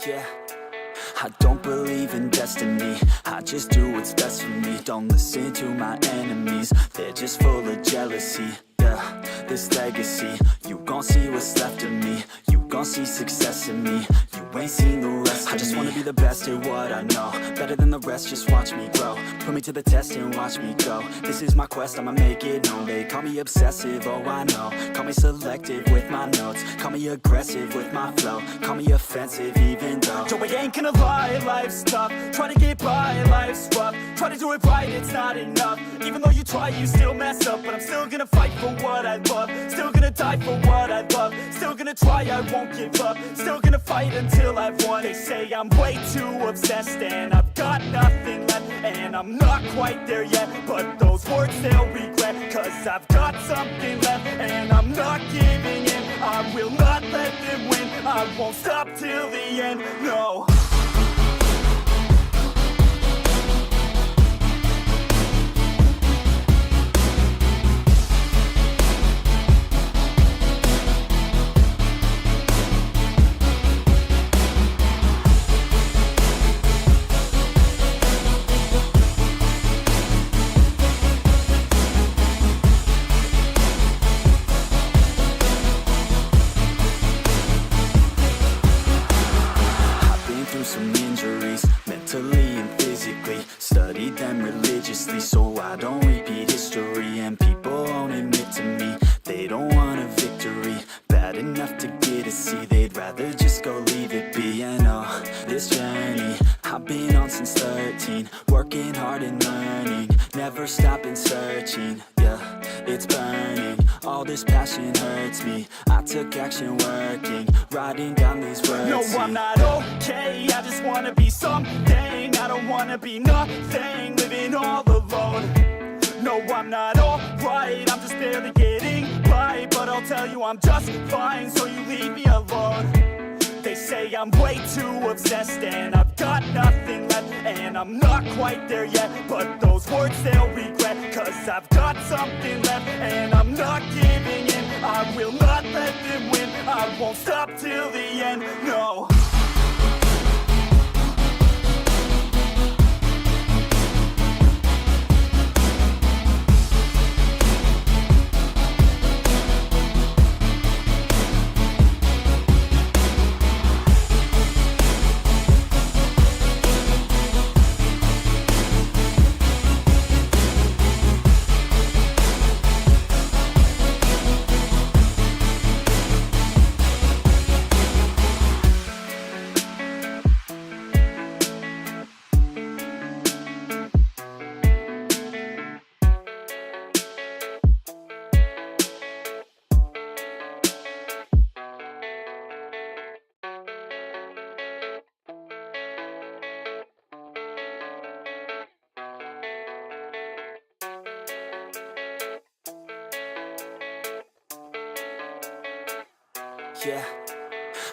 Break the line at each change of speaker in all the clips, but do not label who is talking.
Yeah, I don't believe in destiny, I just do what's best for me. Don't listen to my enemies, they're just full of jealousy. Yeah, this legacy, you gon' see what's left of me. You gon' see success in me, you ain't seen the rest of me. I just wanna be the best at what I know, better than the rest, just watch me grow. Put me to the test and watch me go. This is my quest, I'ma make it known. They call me obsessive, oh I know. Call me selective with my notes, call me aggressive with my flow. Call me offensive even though Joe, I ain't gonna lie, life's tough. Try to get by, life's rough. Try to do it right, it's not enough. Even though you try, you still mess up. But I'm still gonna fight for what I love, still gonna die for what I love, still gonna try, I won't give up, still gonna fight until I've won. They say I'm way too obsessed and I've got nothing left, and I'm not quite there yet, but those words they'll regret, cause I've got something left and I'm not giving in. I will not let them win, I won't stop till the end, no. Some injuries, mentally and physically. Studied them religiously so I don't repeat history. And people won't admit to me they don't want a victory bad enough to get a C. They'd rather just go leave it be. And oh, this journey I've been on since 13, working hard and learning, never stopping searching. Yeah, it's burning, all this passion hurts me. I took action working, writing down these words. No, I'm not okay, I just wanna be something. I don't wanna be nothing, living all alone. No, I'm not alright, I'm just barely getting by. But I'll tell you I'm just fine, so you leave me alone. They say I'm way too obsessed and I've got nothing left, and I'm not quite there yet, but those words they'll regret, cause I've got something left and I'm not giving in. I will not let them win, I won't stop till the end, no. Yeah,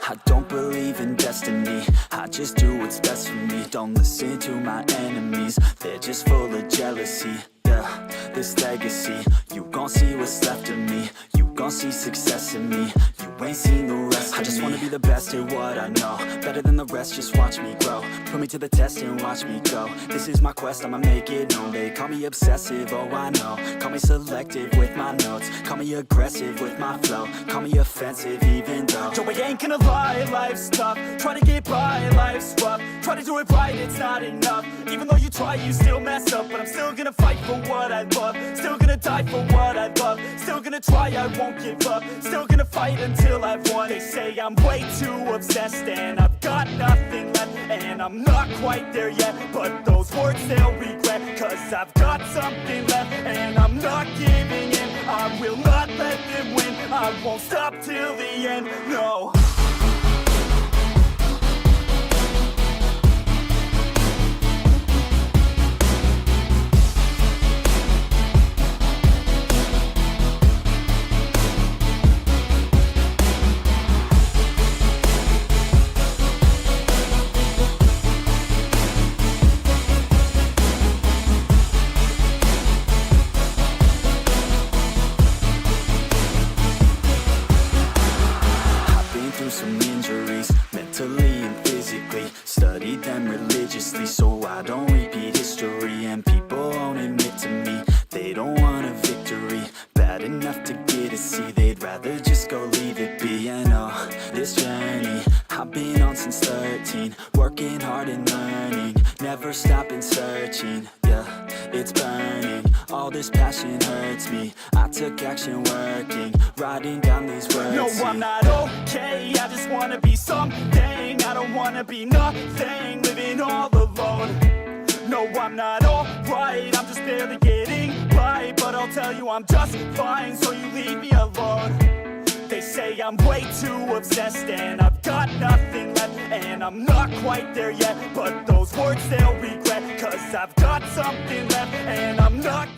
I don't believe in destiny, I just do what's best for me. Don't listen to my enemies, they're just full of jealousy. Yeah, this legacy, you gon' see what's left of me. You gon' see success in me, you ain't seen the rest of me. I just wanna be the best at what I know, better than the rest, just watch me grow. Put me to the test and watch me go. This is my quest, I'ma make it known. They call me obsessive, oh I know. Call me selective with my notes, call me aggressive with my flow. Call me offensive even though Joe, I ain't gonna lie, life's tough. Try to get by, life's rough. Try to do it right, it's not enough. Even though you try, you still mess up. But I'm still gonna fight for what I love, still gonna die for what I love, still gonna try, I won't give up, still gonna fight until I've won. They say I'm way too obsessed and I've got nothing left, and I'm not quite there yet, but those words they'll regret, cause I've got something left and I'm not giving in. I will not let them win, I won't stop till the end, no. working hard and learning, never stopping searching, yeah, it's burning. All this passion hurts me, I took action working, writing down these words. No, I'm not okay, I just wanna be something. I don't wanna be nothing, living all alone. No, I'm not alright, I'm just barely getting by. But I'll tell you I'm just fine, so you leave me alone. They say I'm way too obsessed and I've got nothing left, and I'm not quite there yet, but those words they'll regret, 'cause I've got something left and I'm not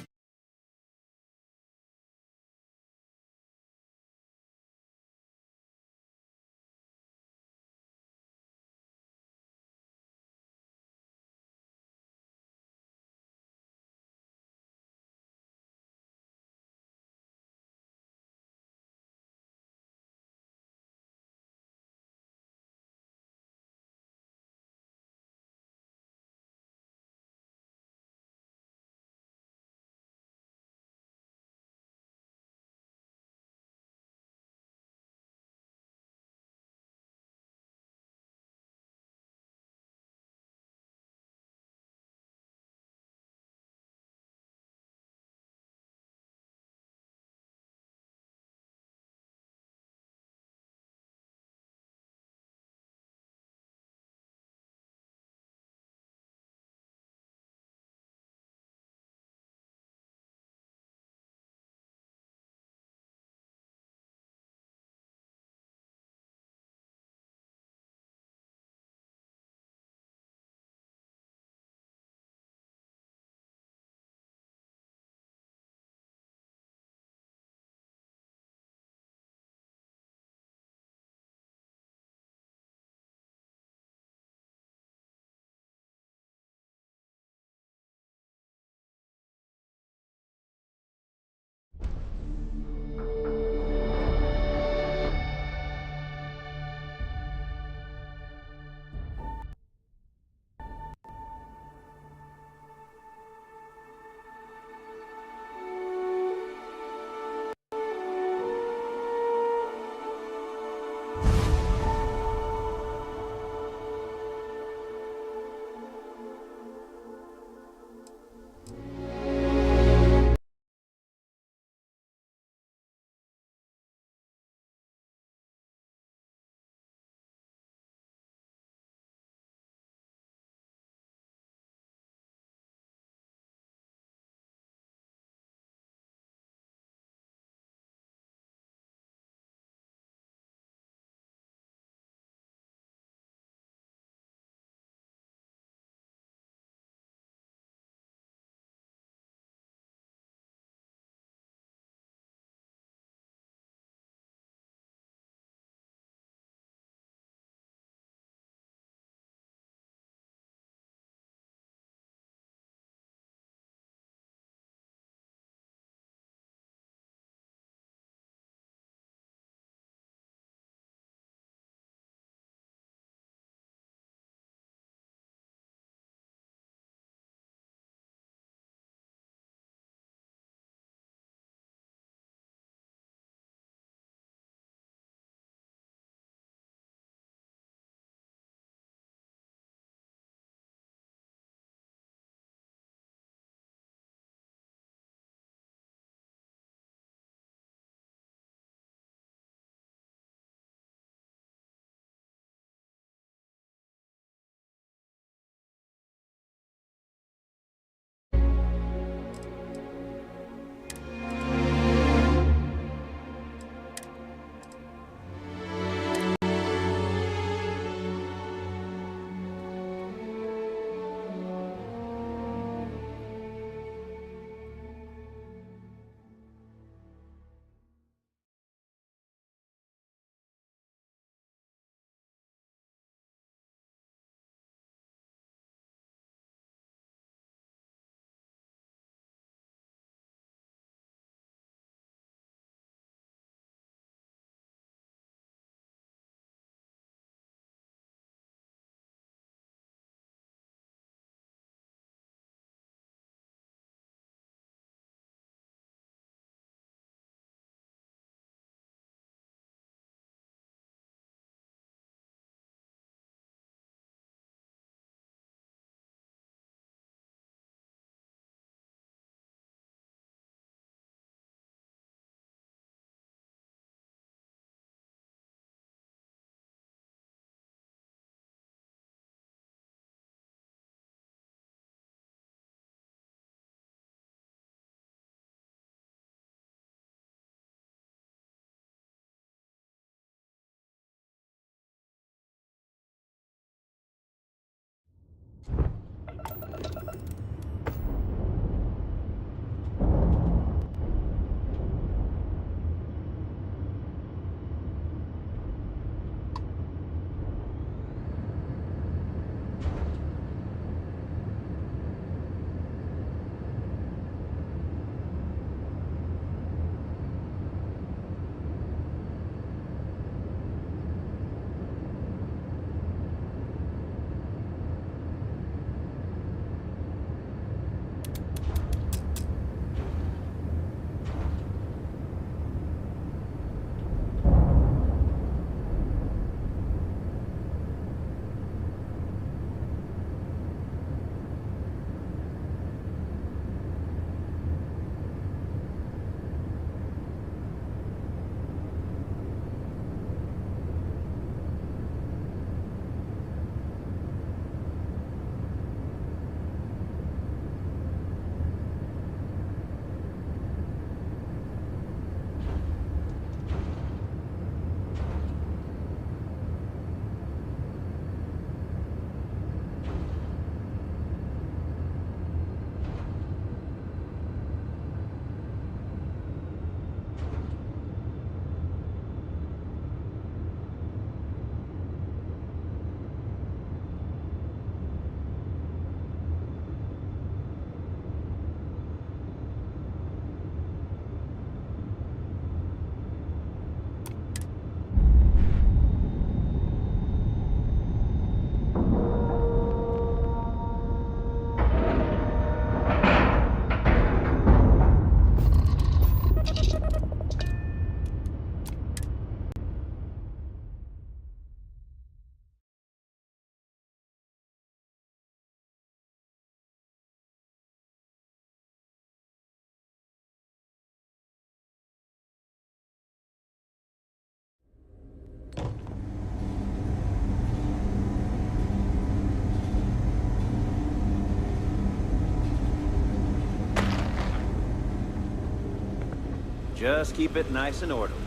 Just keep it nice and orderly.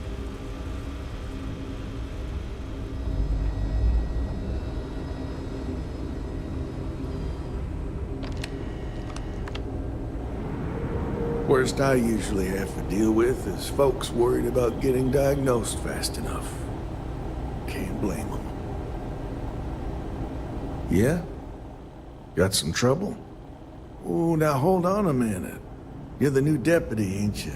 Worst I usually have to deal with is folks worried about getting diagnosed fast enough. Can't blame them. Yeah? Got some trouble? Oh, now hold on a minute. You're the new deputy, ain't you?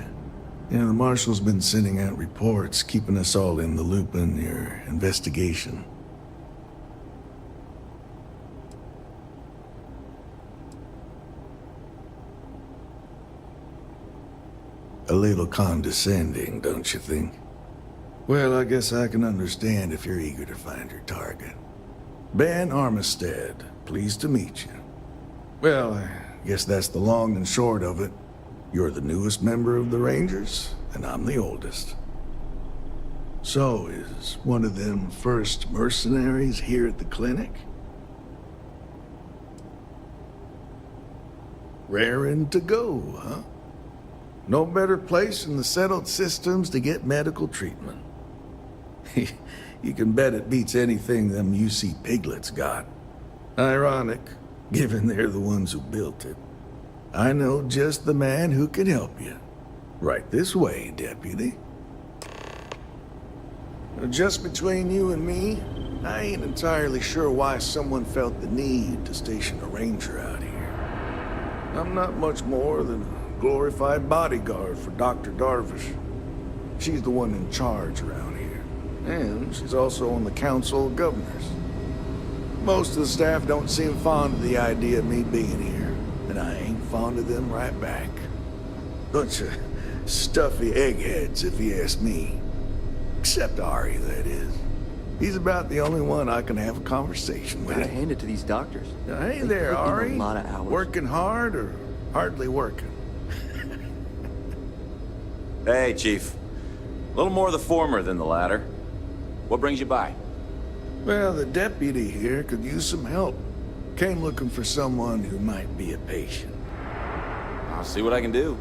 Yeah, the marshal's been sending out reports, keeping us all in the loop in your investigation. A little condescending, don't you think? Well, I guess I can understand if you're eager to find your target. Ben Armistead, pleased to meet you. Well, I guess that's the long and short of it. You're the newest member of the Rangers, and I'm the oldest. So, is one of them first mercenaries here at the clinic? Raring to go, huh? No better place in the settled systems to get medical treatment. You can bet it beats anything them UC piglets got. Ironic, given they're the ones who built it. I know just the man who can help you. Right this way, deputy. Just between you and me, I ain't entirely sure why someone felt the need to station a ranger out here. I'm not much more than a glorified bodyguard for Dr. Darvish. She's the one in charge around here. And she's also on the Council of Governors. Most of the staff don't seem fond of the idea of me being here, and I ain't fond of them right back. Bunch of stuffy eggheads, if you ask me. Except Ari, that is. He's about the only one I can have a conversation with.
Gotta hand it to these doctors.
Hey there, Ari.
A lot of hours.
Working hard or hardly working?
Hey, Chief. A little more the former than the latter. What brings you by?
Well, the deputy here could use some help. Came looking for someone who might be a patient.
I'll see what I can do.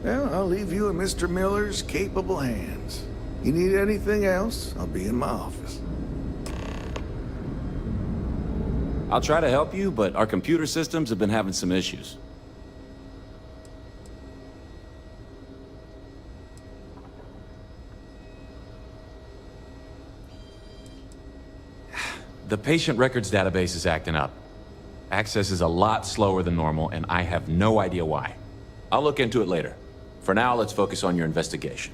Well, I'll leave you in Mr. Miller's capable hands. You need anything else, I'll be in my office.
I'll try to help you, but our computer systems have been having some issues. The patient records database is acting up. Access is a lot slower than normal, and I have no idea why. I'll look into it later. For now, let's focus on your investigation.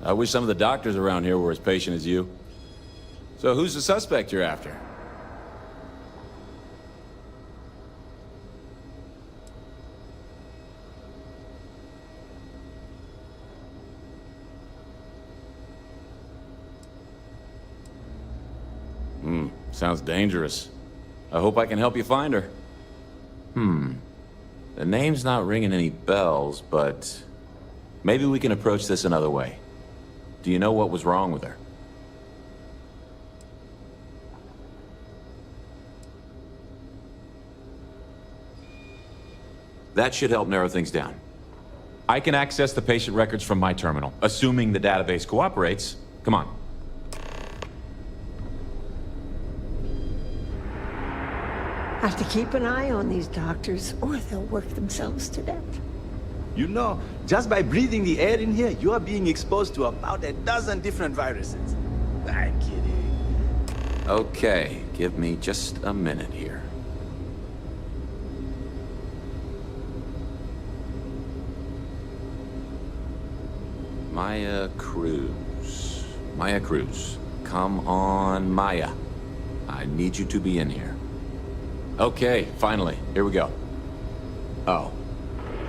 I wish some of the doctors around here were as patient as you. So who's the suspect you're after? Sounds dangerous. I hope I can help you find her. The name's not ringing any bells, but maybe we can approach this another way. Do you know what was wrong with her? That should help narrow things down. I can access the patient records from my terminal, assuming the database cooperates. Come on.
Have to keep an eye on these doctors, or they'll work themselves to death.
You know, just by breathing the air in here, you are being exposed to about a dozen different viruses. I'm kidding.
Okay, give me just a minute here. Maya Cruz. Maya Cruz. Come on, Maya. I need you to be in here. Okay, finally. Here we go. Oh.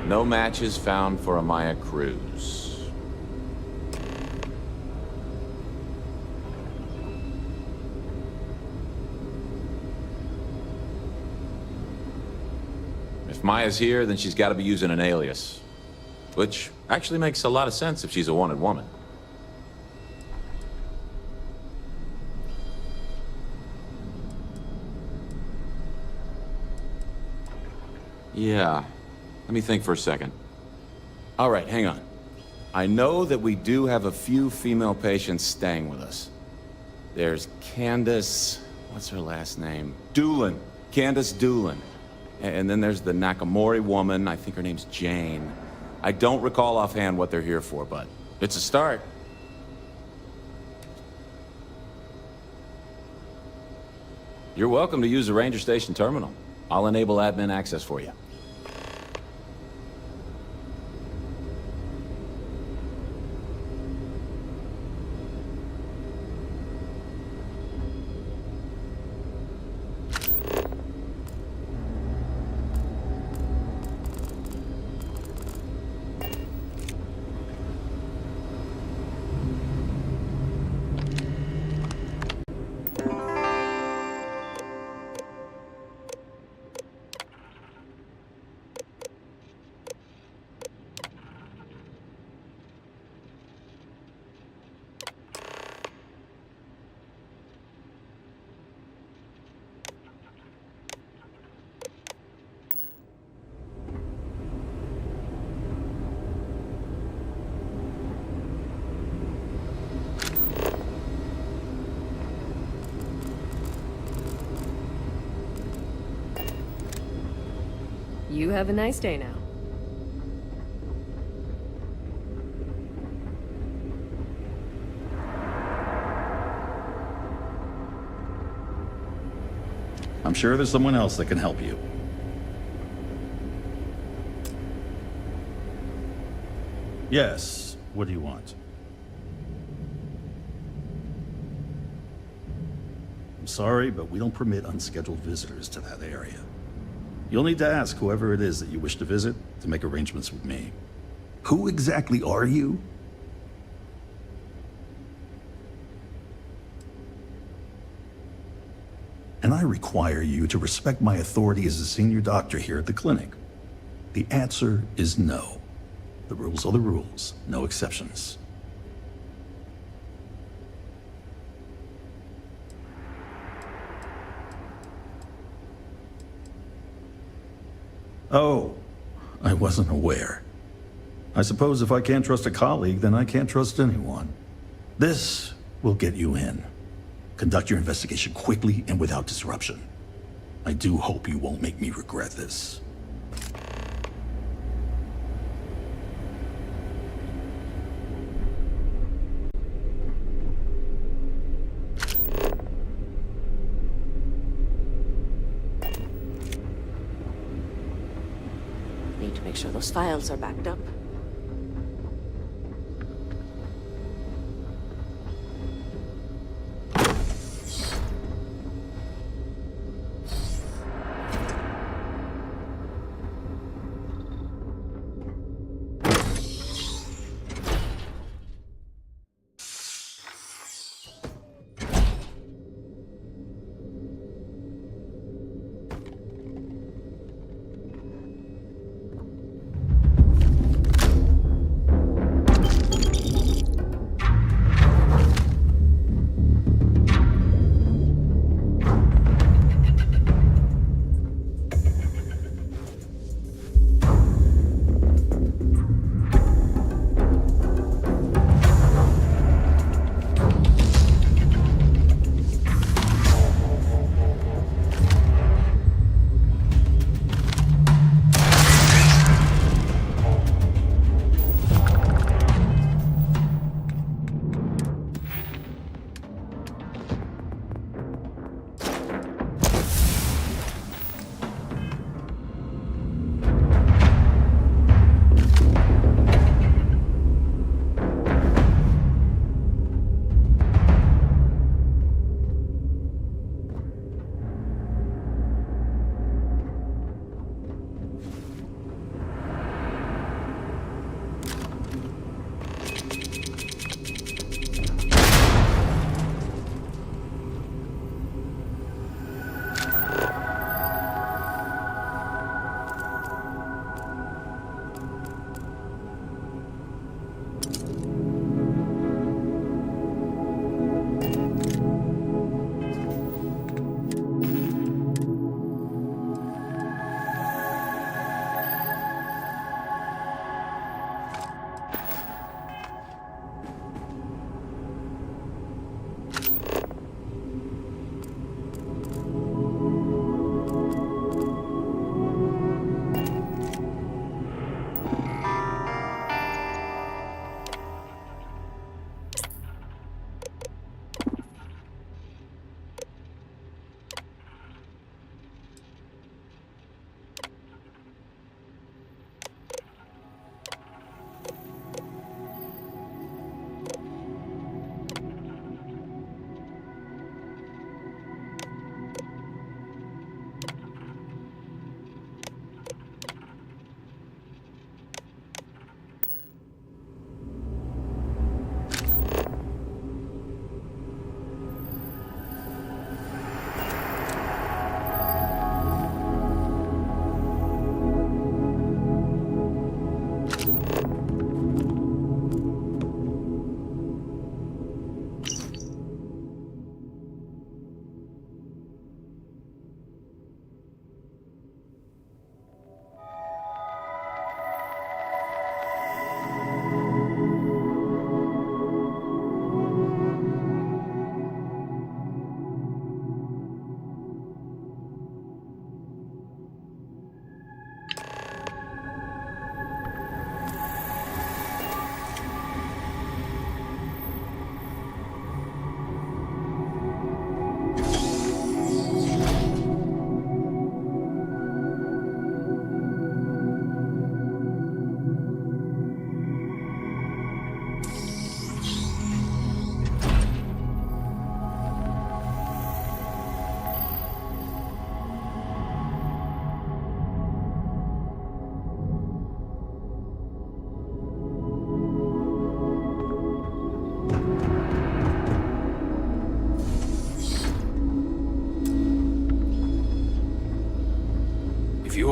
No matches found for a Maya Cruz. If Maya's here, then she's got to be using an alias. Which actually makes a lot of sense if she's a wanted woman. Yeah. Let me think for a second. All right, hang on. I know that we do have a few female patients staying with us. There's Candace... what's her last name? Doolin. Candace Doolin. And then there's the Nakamori woman. I think her name's Jane. I don't recall offhand what they're here for, but it's a start. You're welcome to use the Ranger Station terminal. I'll enable admin access for you.
You have a nice day now.
I'm sure there's someone else that can help you. Yes, what do you want? I'm sorry, but we don't permit unscheduled visitors to that area. You'll need to ask whoever it is that you wish to visit to make arrangements with me. Who exactly are you? And I require you to respect my authority as a senior doctor here at the clinic. The answer is no. The rules are the rules, no exceptions. Oh, I wasn't aware. I suppose if I can't trust a colleague, then I can't trust anyone. This will get you in. Conduct your investigation quickly and without disruption. I do hope you won't make me regret this.
Need to make sure those files are backed up.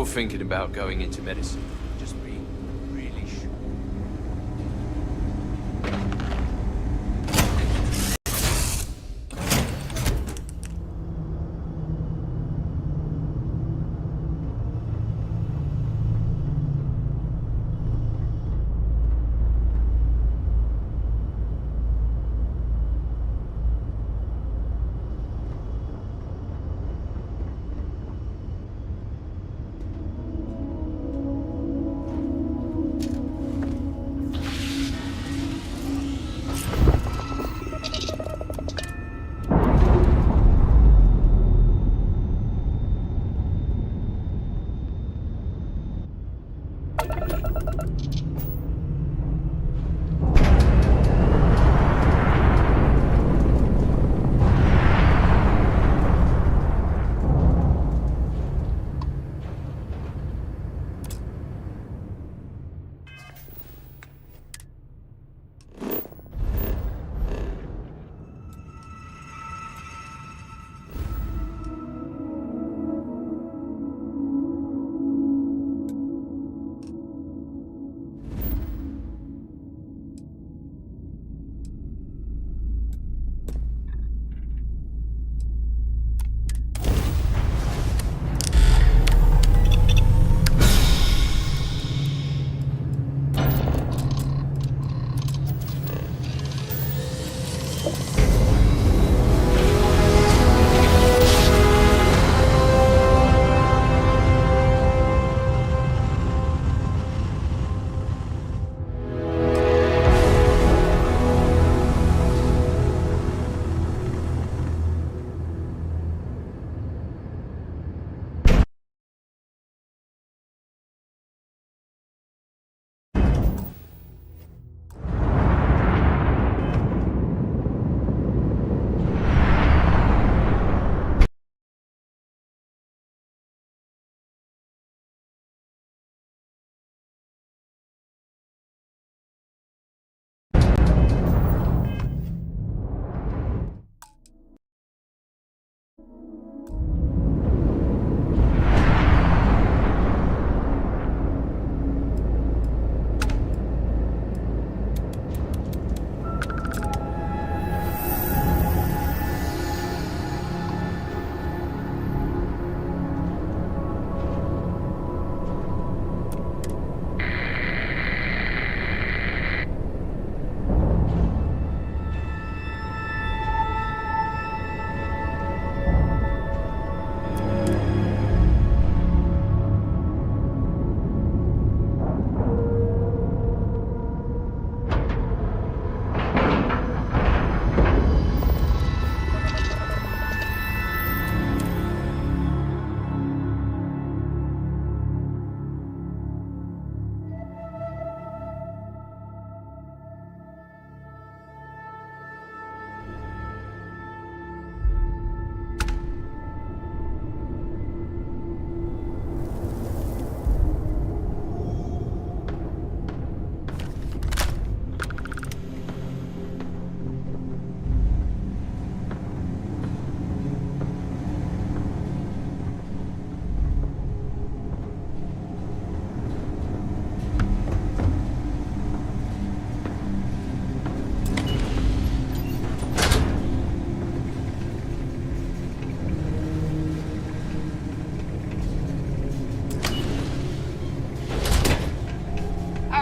you're thinking about going into medicine. Just be really sure.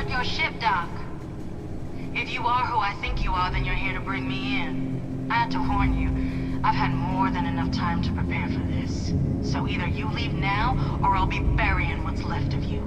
Your ship, Doc. If you are who I think you are, then you're here to bring me in. I had to warn you. I've had more than enough time to prepare for this. So either you leave now, or I'll be burying what's left of you.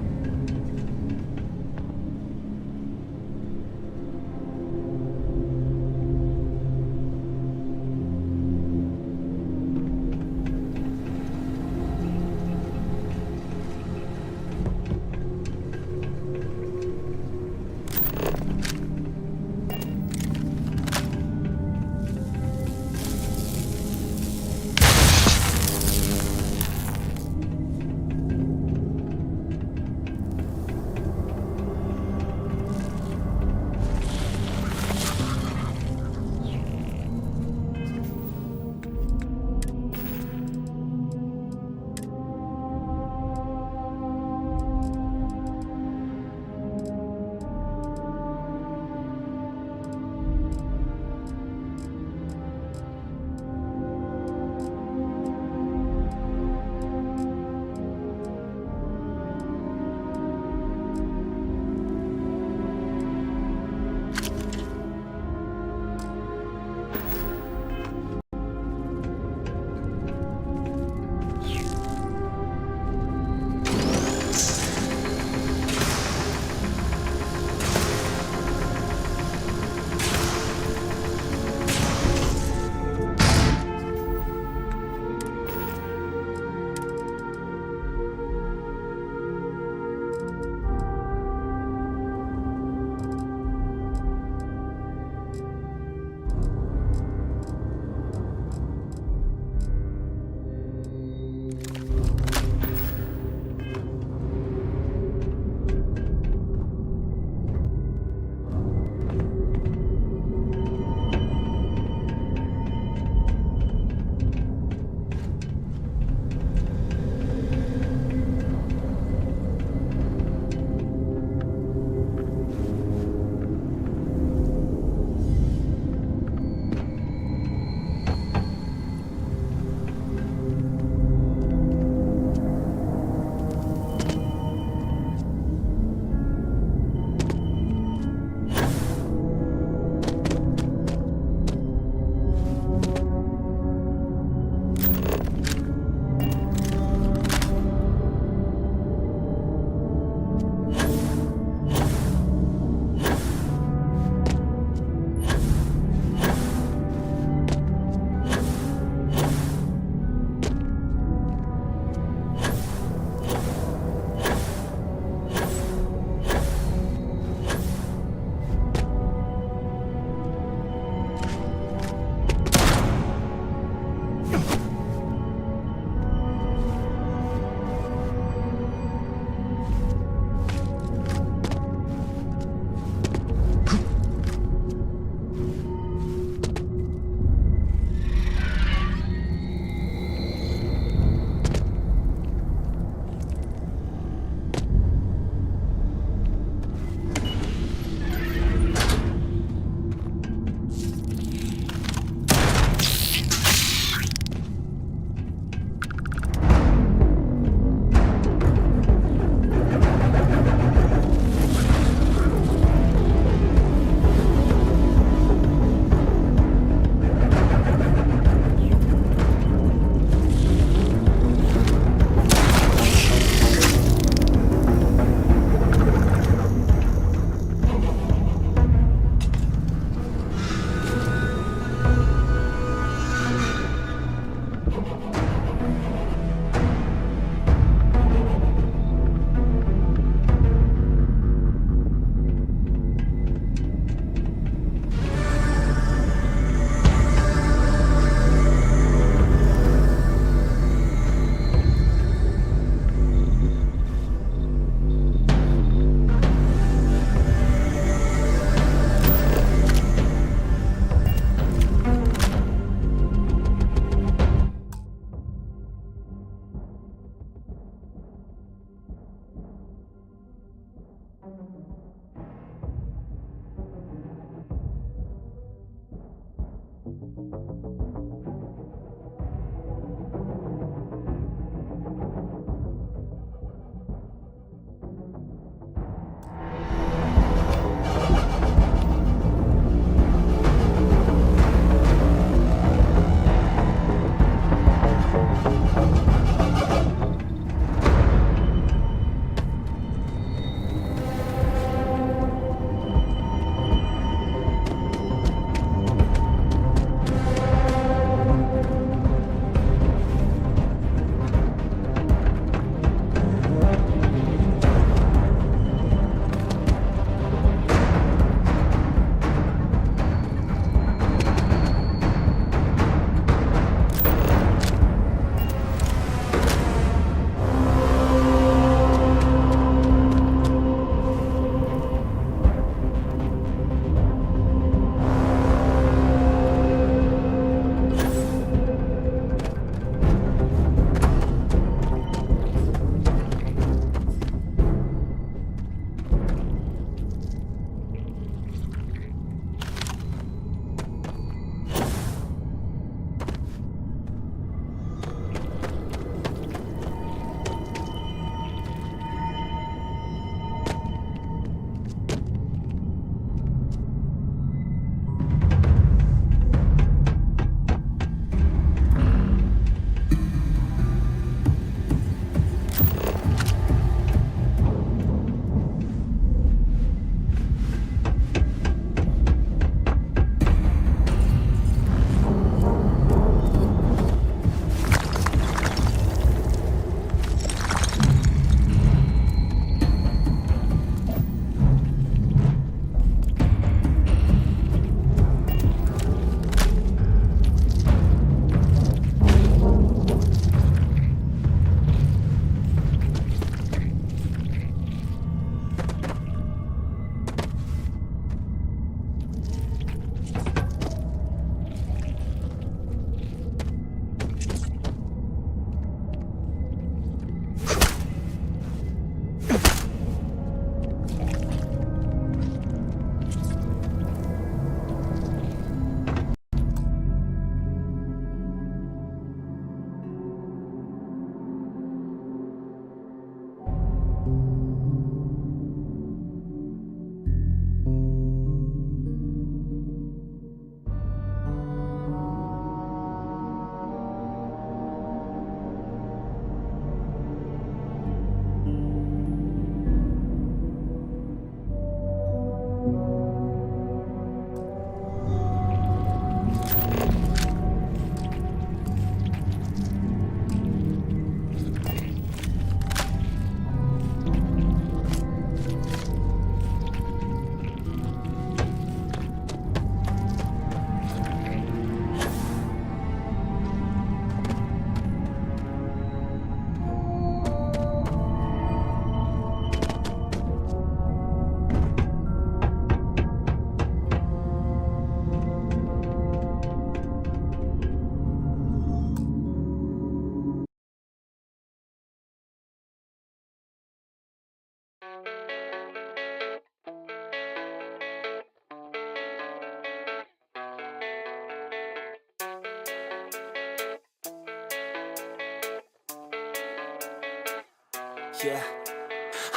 Yeah,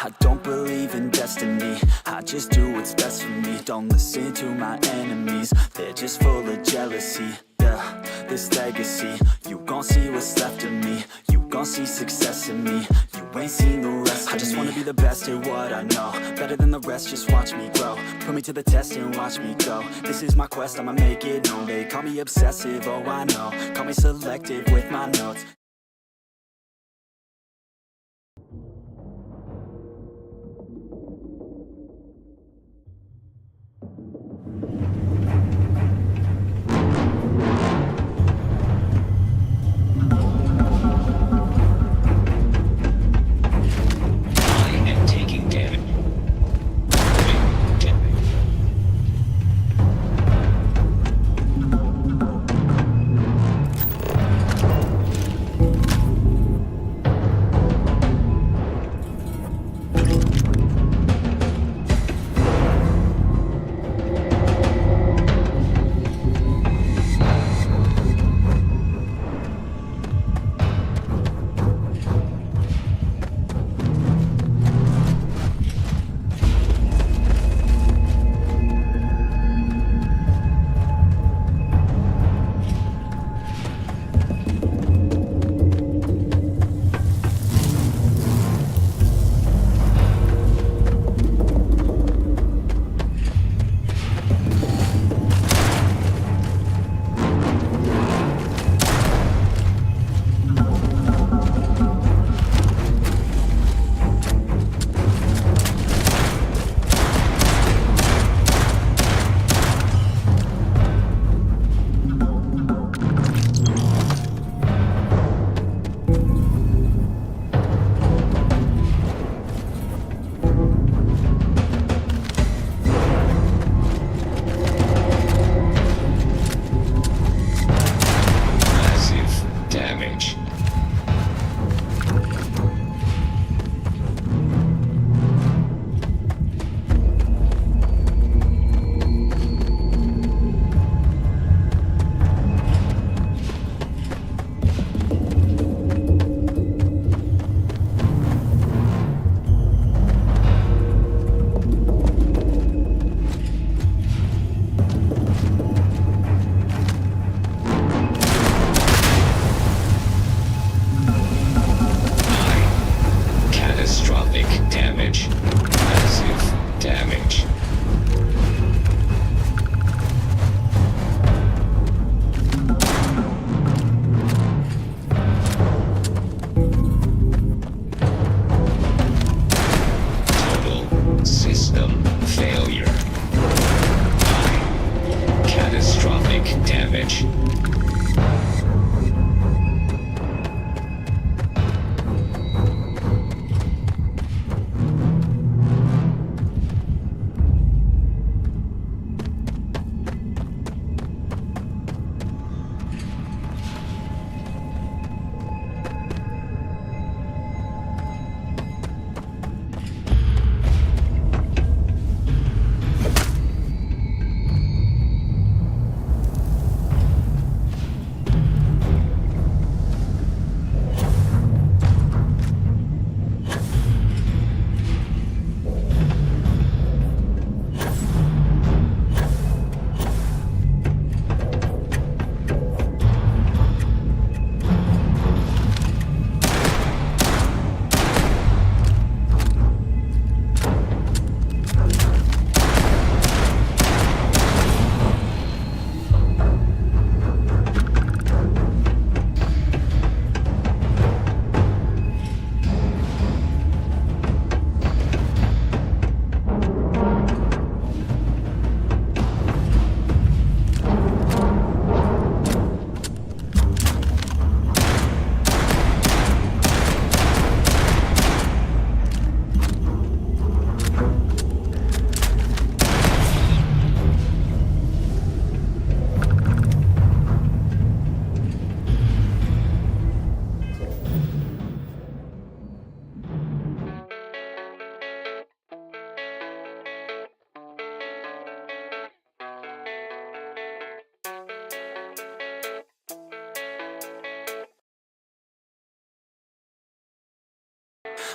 I don't believe in destiny, I just do what's best for me. Don't listen to my enemies, they're just full of jealousy. Yeah, this legacy, you gon' see what's left of me. You gon' see success in me, you ain't seen the rest of me. I just wanna be the best at what I know, better than the rest, just watch me grow. Put me to the test and watch me go. This is my quest, I'ma make it known. They call me obsessive, oh I know. Call me selective with my notes.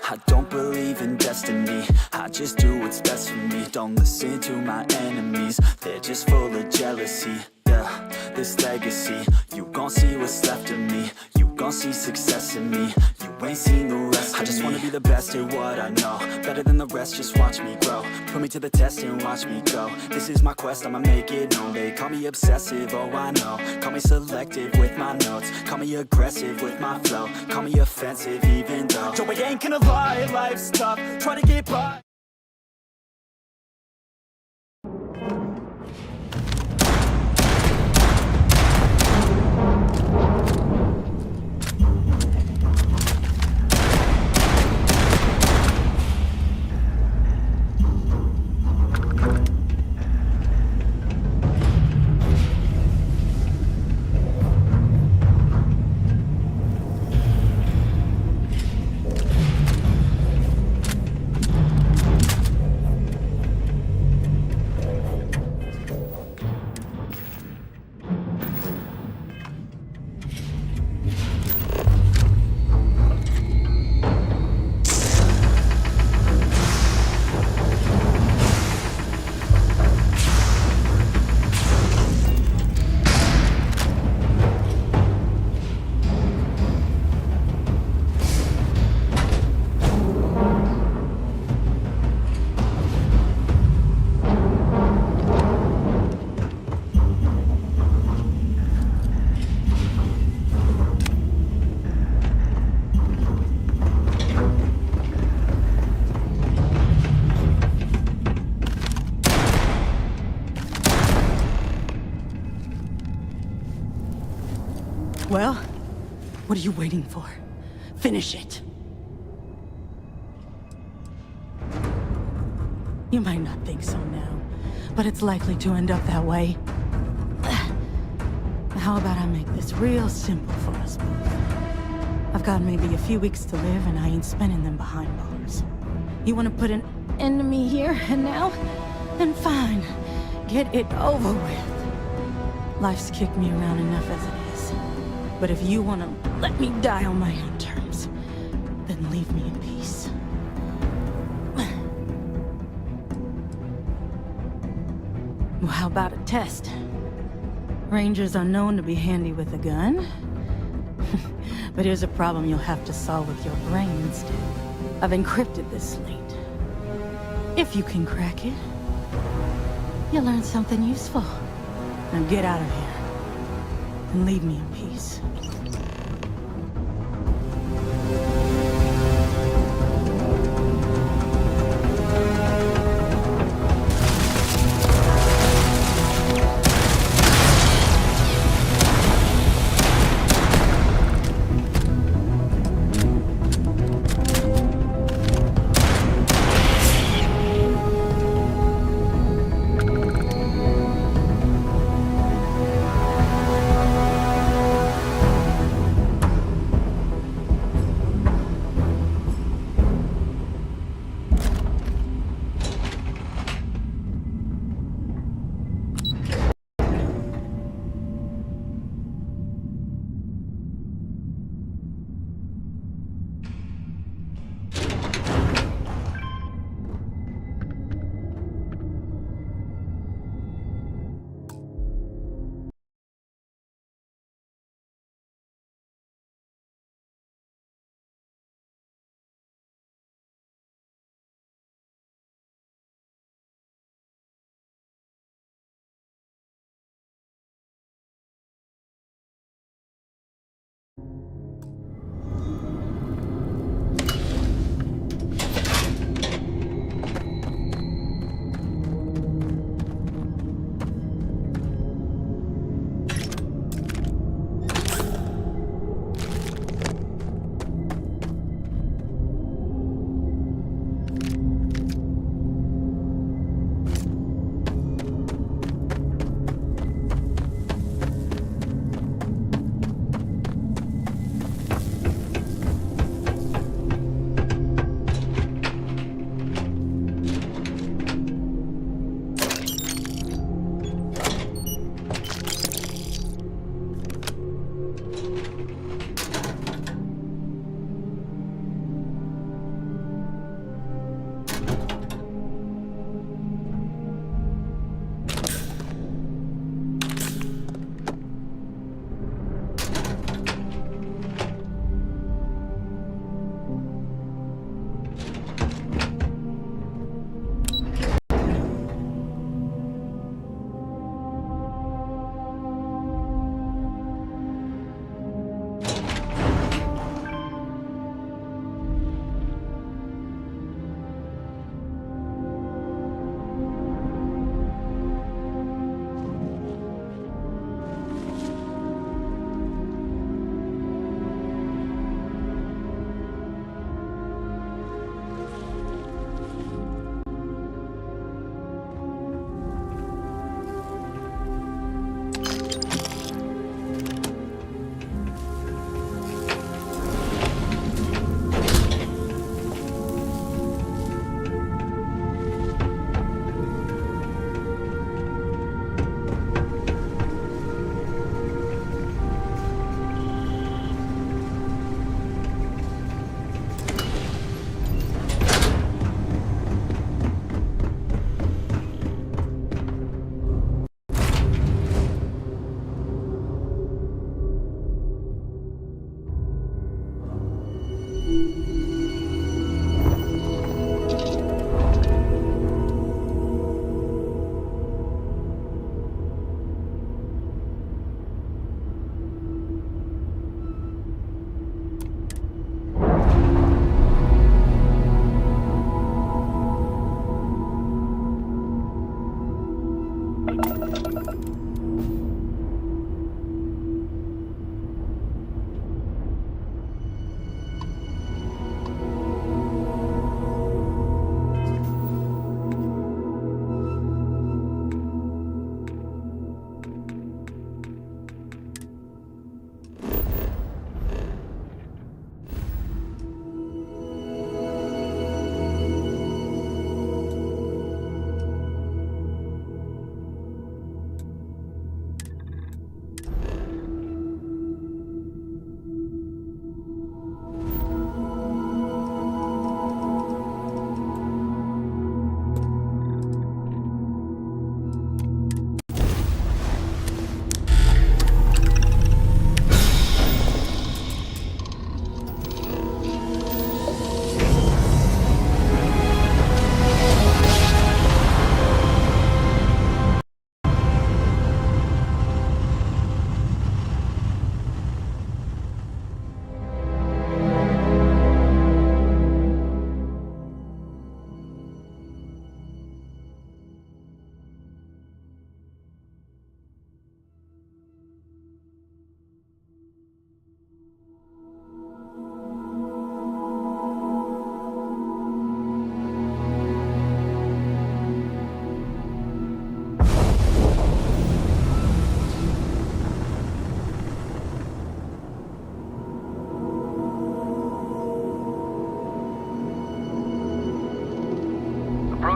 I don't believe in destiny, I just do what's best for me. Don't listen to my enemies, they're just full of jealousy. Yeah, this legacy, you gon' see what's left of me. You gon' see success in me, you ain't seen the rest of me. I just wanna be the best at what I know, better than the rest, just watch me grow. Put me to the test and watch me go. This is my quest, I'ma make it known. They call me obsessive, oh I know. Call me selective with my notes, call me aggressive with my flow. Call me offensive even though Joey ain't gonna lie, life's tough, try to get by.
Well, what are you waiting for? Finish it. You might not think so now, but it's likely to end up that way. How about I make this real simple for us both? I've got maybe a few weeks to live, and I ain't spending them behind bars. You want to put an end to me here and now? Then fine. Get it over with. Life's kicked me around enough as it is. But if you want to let me die on my own terms, then leave me in peace. Well, how about a test? Rangers are known to be handy with a gun. But here's a problem you'll have to solve with your brain instead. I've encrypted this slate. If you can crack it, you'll learn something useful. Now get out of here and leave me in peace.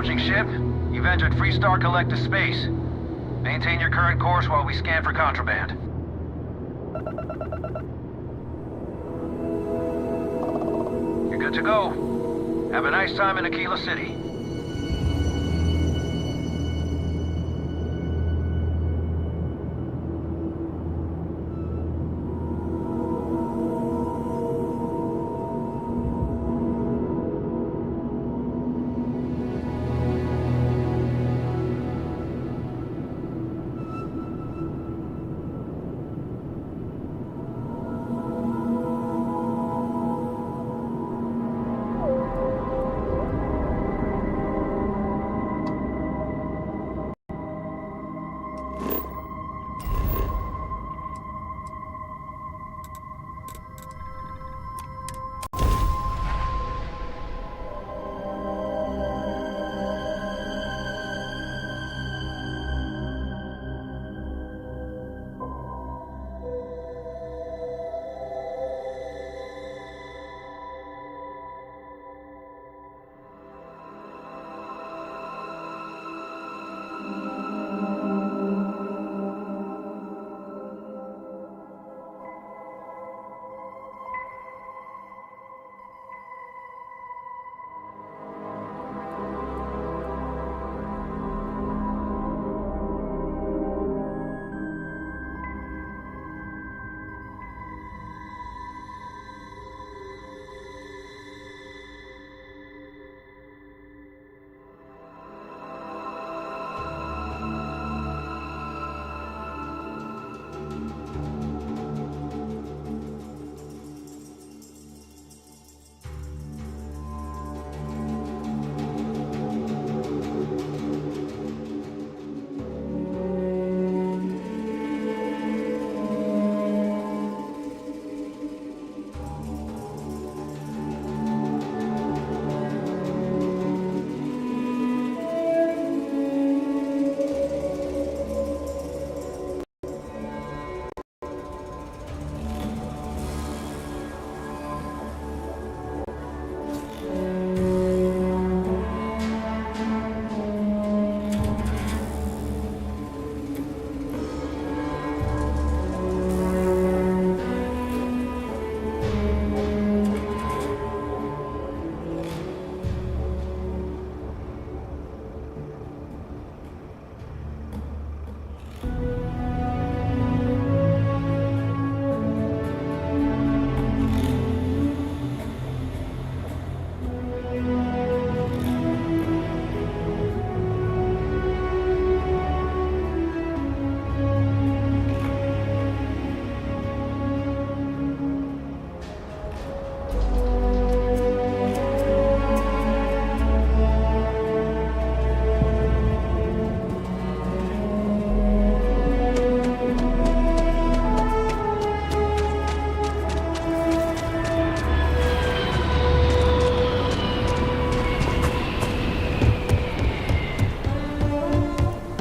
Approaching ship. You've entered Freestar Collective space. Maintain your current course while we scan for contraband. You're good to go. Have a nice time in Aquila City.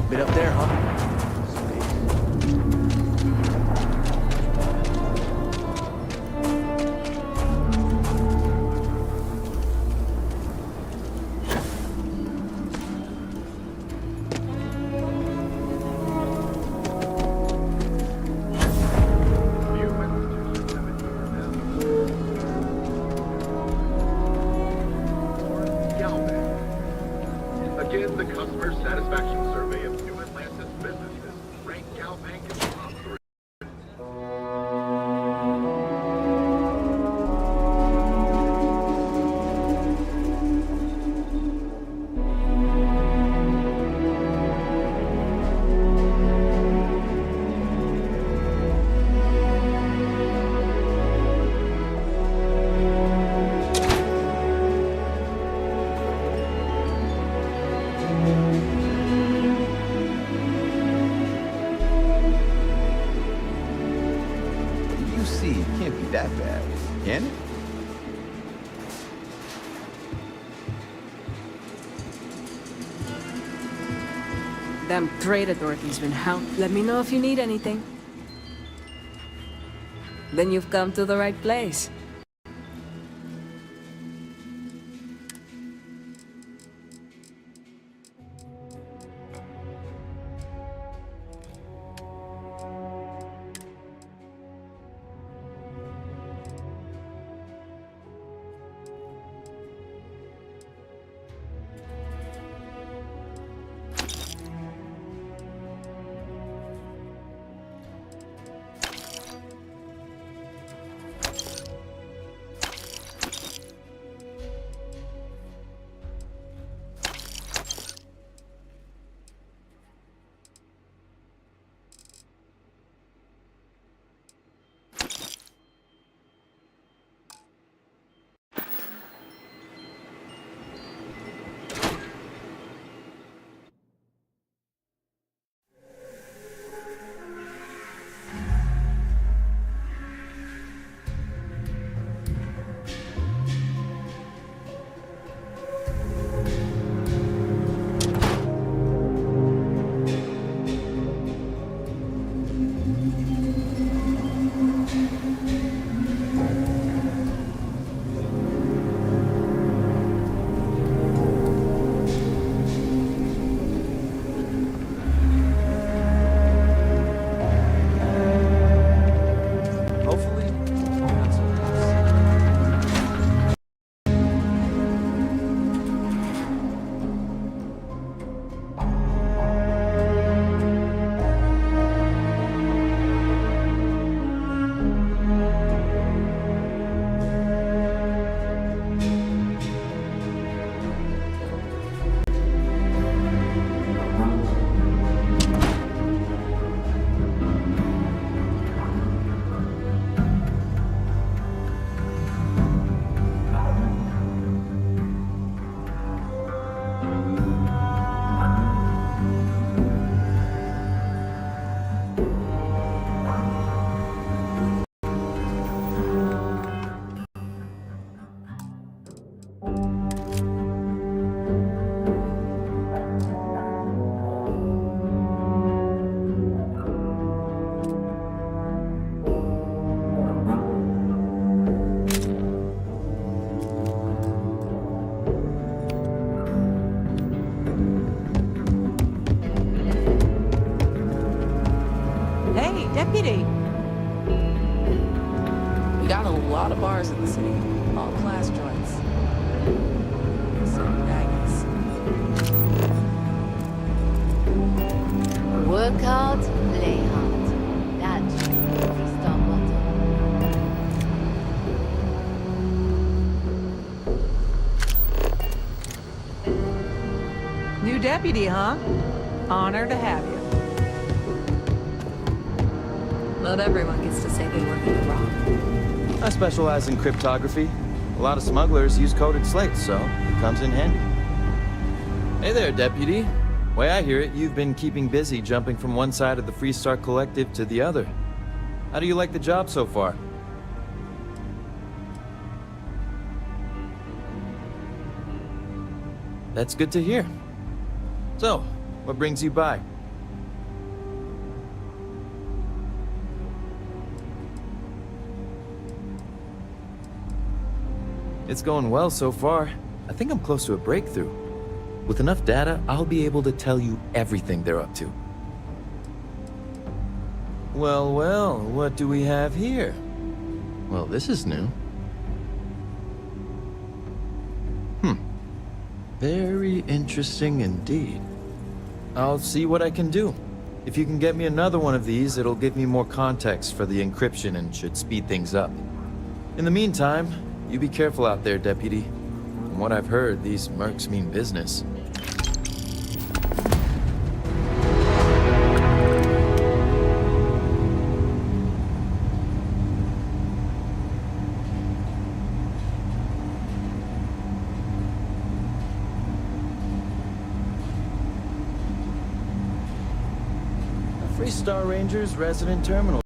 Bit up there, huh?
Again, the customer satisfaction survey of New Atlantis businesses ranked Galbank as top 3.
It can't be that bad, can it?
Them trade authorities been hound. Let me know if you need anything. Then you've come to the right place.
We got a lot of bars in the city, all class joints. Some baggies.
Work hard, play hard. That's Freestar motto.
New deputy, huh? Honor to have you.
Not everyone gets to say they work in the wrong.
I specialize in cryptography. A lot of smugglers use coded slates, so it comes in handy. Hey there, deputy. Way I hear it, you've been keeping busy jumping from one side of the Freestar Collective to the other. How do you like the job so far? That's good to hear. So, what brings you by? It's going well so far. I think I'm close to a breakthrough. With enough data, I'll be able to tell you everything they're up to. Well, well, what do we have here? Well, this is new. Very interesting indeed. I'll see what I can do. If you can get me another one of these, it'll give me more context for the encryption and should speed things up. In the meantime, you be careful out there, deputy. From what I've heard, these mercs mean business. Freestar Ranger's resident terminal.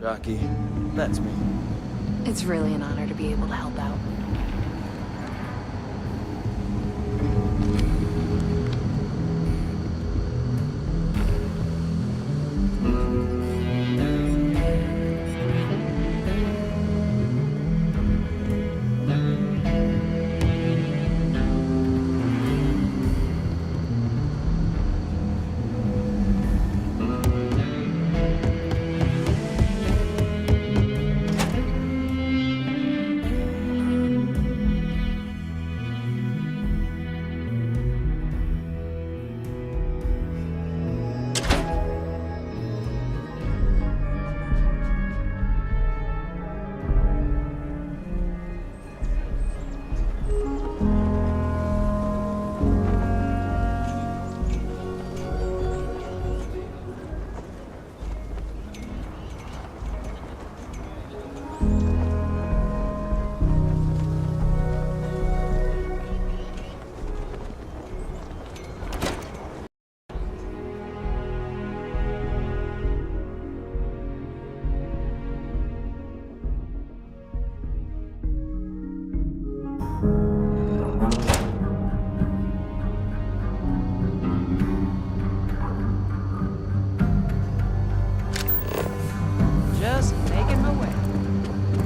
Jockey, that's me.
It's really an honor to be able to help out.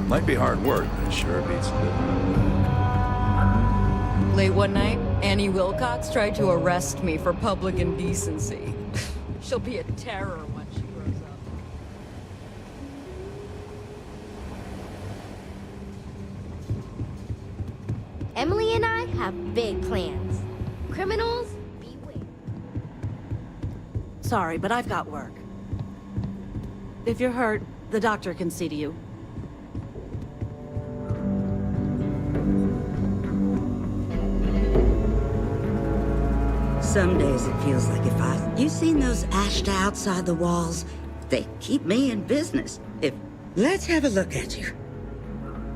Might be hard work, but it sure beats living.
Late one night, Annie Wilcox tried to arrest me for public indecency. She'll be a terror when she grows up.
Emily and I have big plans. Criminals, beware.
Sorry, but I've got work. If you're hurt, the doctor can see to you.
Some days it feels like you seen those ashed outside the walls? They keep me in business. Let's have a look at you.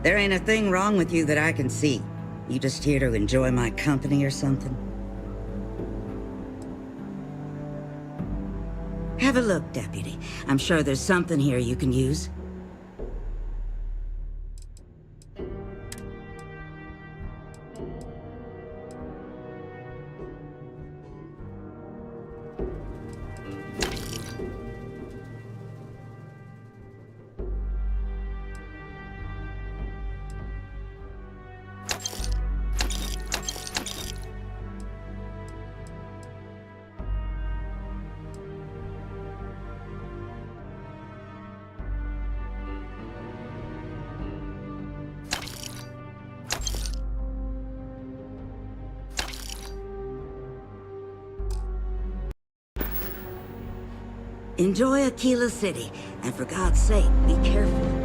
There ain't a thing wrong with you that I can see. You just here to enjoy my company or something? Have a look, Deputy. I'm sure there's something here you can use. Enjoy Aquila City, and for God's sake, be careful.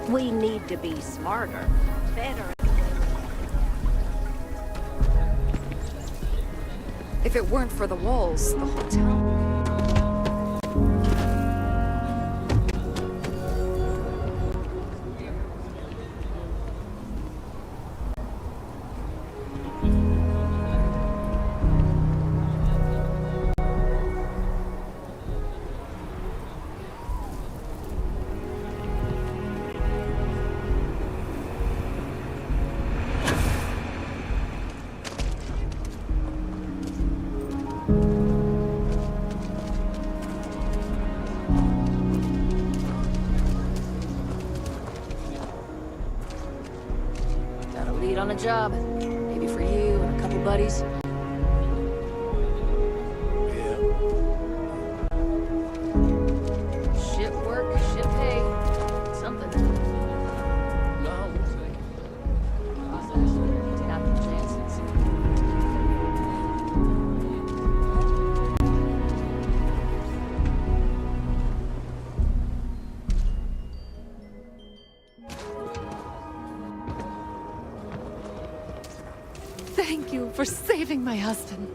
We need to be smarter, better.
If it weren't for the walls, the whole town... Got a lead on a job. Maybe for you and a couple buddies. Ship work, ship pay. Something. No, looks like it. Take the chances.
Thank you for saving my husband.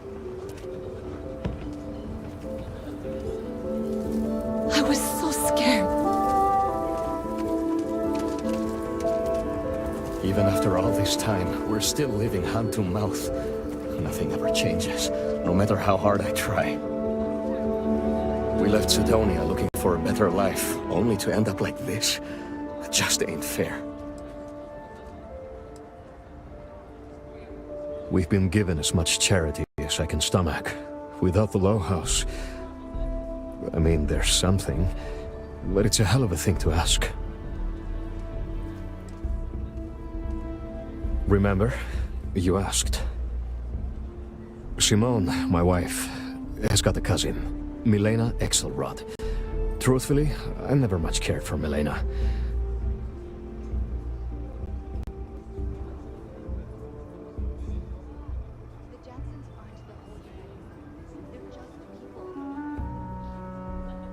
I was so scared.
Even after all this time, we're still living hand to mouth. Nothing ever changes, no matter how hard I try. We left Sidonia looking for a better life, only to end up like this. It just ain't fair. We've been given as much charity as I can stomach. Without the Low House, I mean, there's something, but it's a hell of a thing to ask. Remember, you asked. Simone, my wife, has got a cousin, Milena Axelrod. Truthfully, I never much cared for Milena.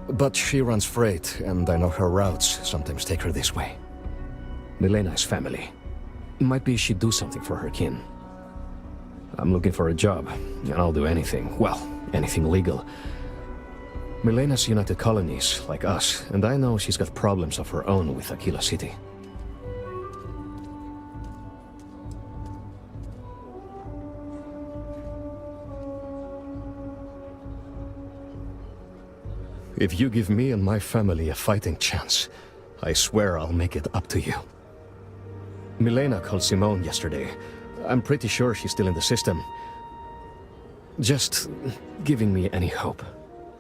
But she runs freight, and I know her routes sometimes take her this way. Milena is family. Might be she'd do something for her kin. I'm looking for a job, and I'll do anything. Well, anything legal. Milena's United Colonies, like us, and I know she's got problems of her own with Aquila City. If you give me and my family a fighting chance, I swear I'll make it up to you. Milena called Simone yesterday. I'm pretty sure she's still in the system. Just giving me any hope.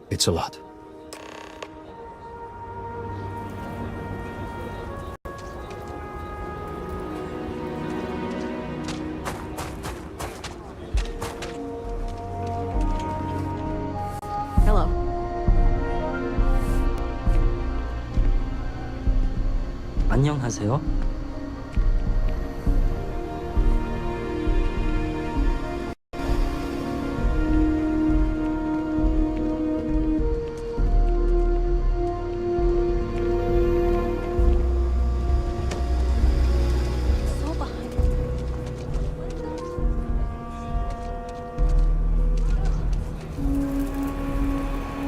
It's a lot.
Hello.
안녕하세요.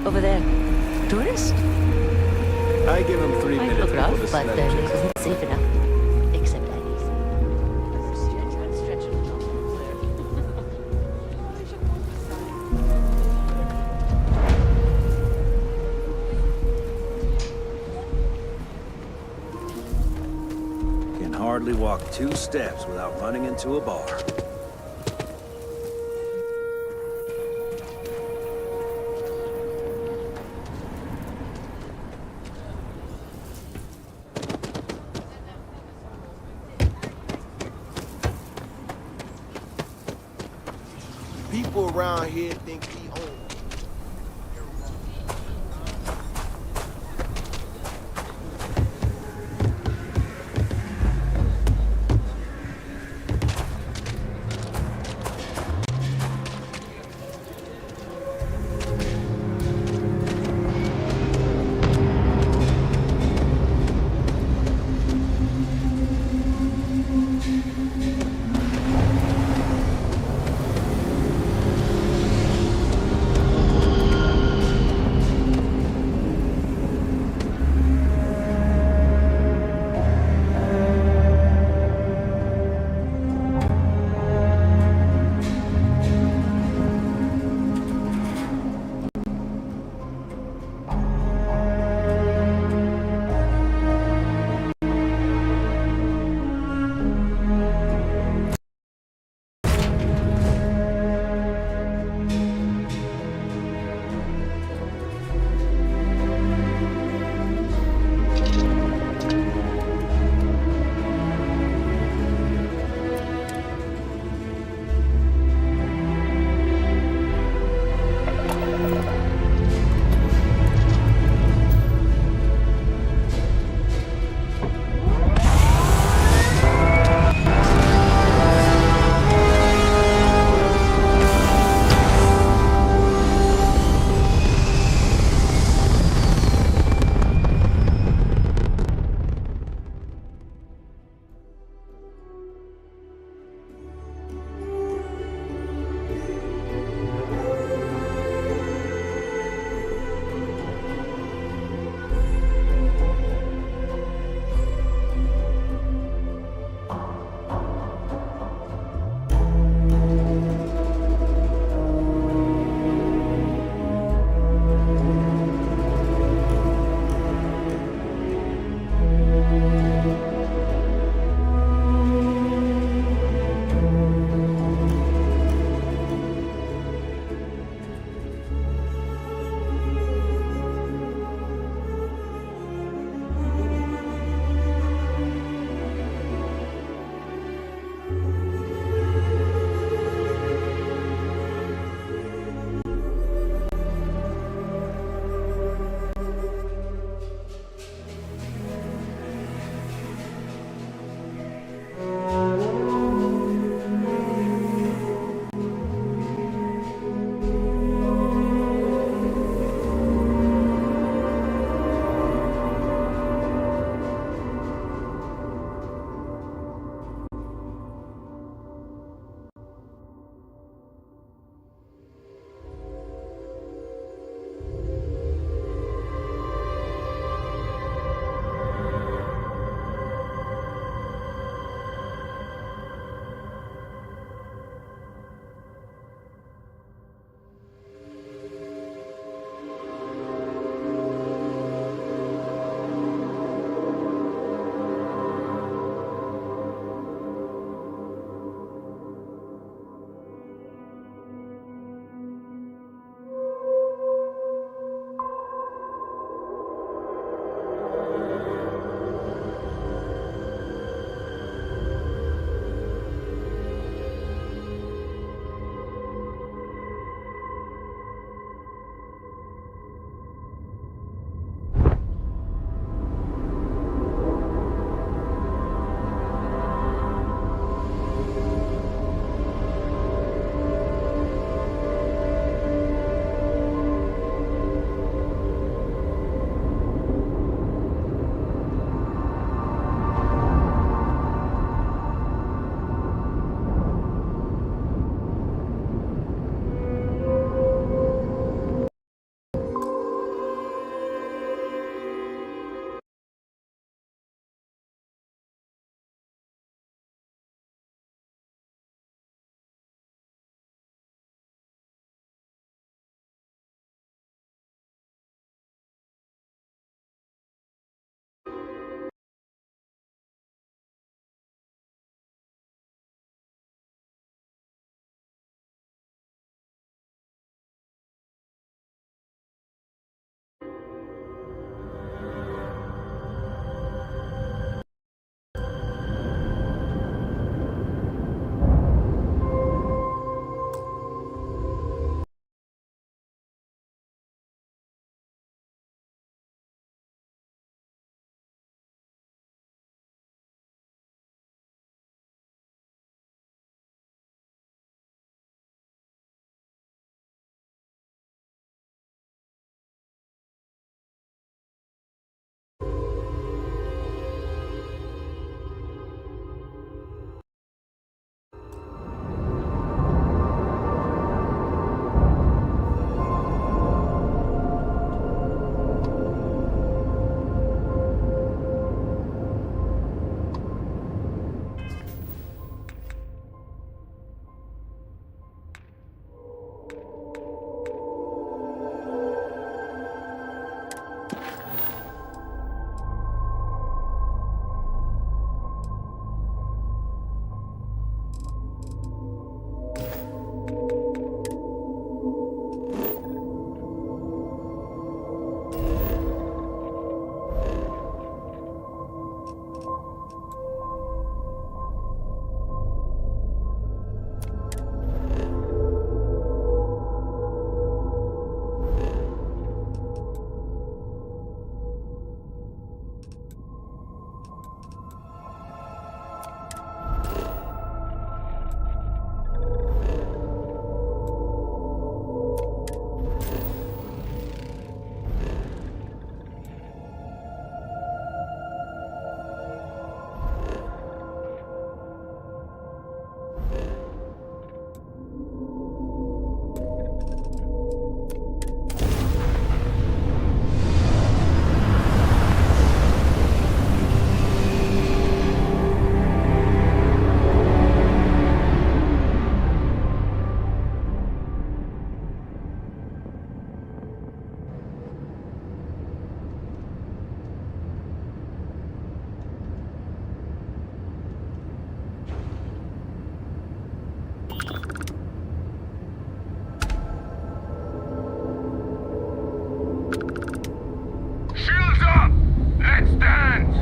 Over there. Tourist?
I give him 3
Might
minutes
look rough,
before the
but
smell
it
checks.
isn't safe enough. Except Annie's.
hardly walk 2 steps without running into a bar.
People around here think we own.
Shields up! Let's dance!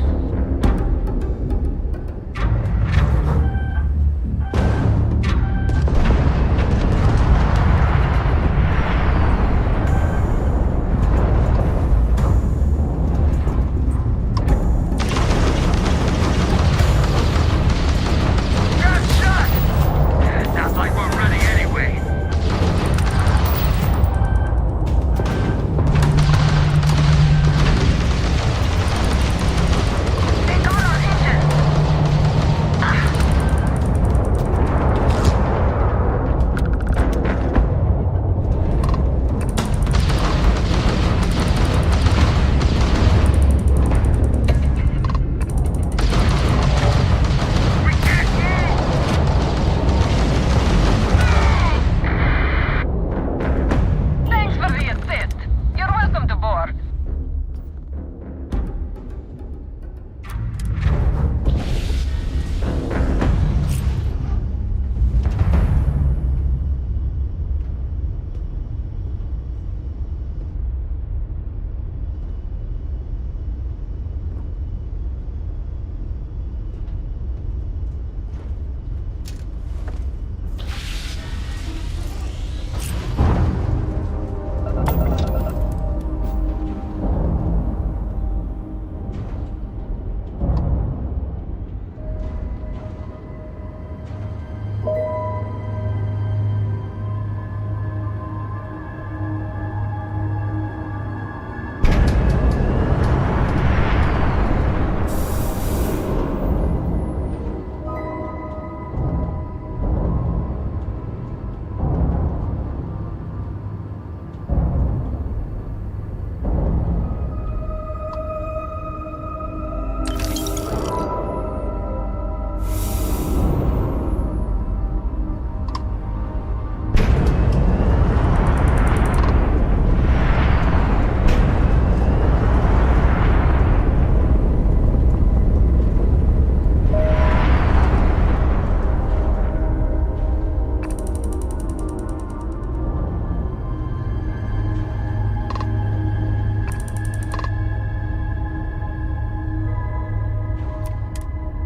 Got shot! Sounds like we're ready anyway. They got our engine! We can't move! Thanks for the assist. You're welcome to board.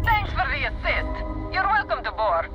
Thanks for the assist. You're welcome to board.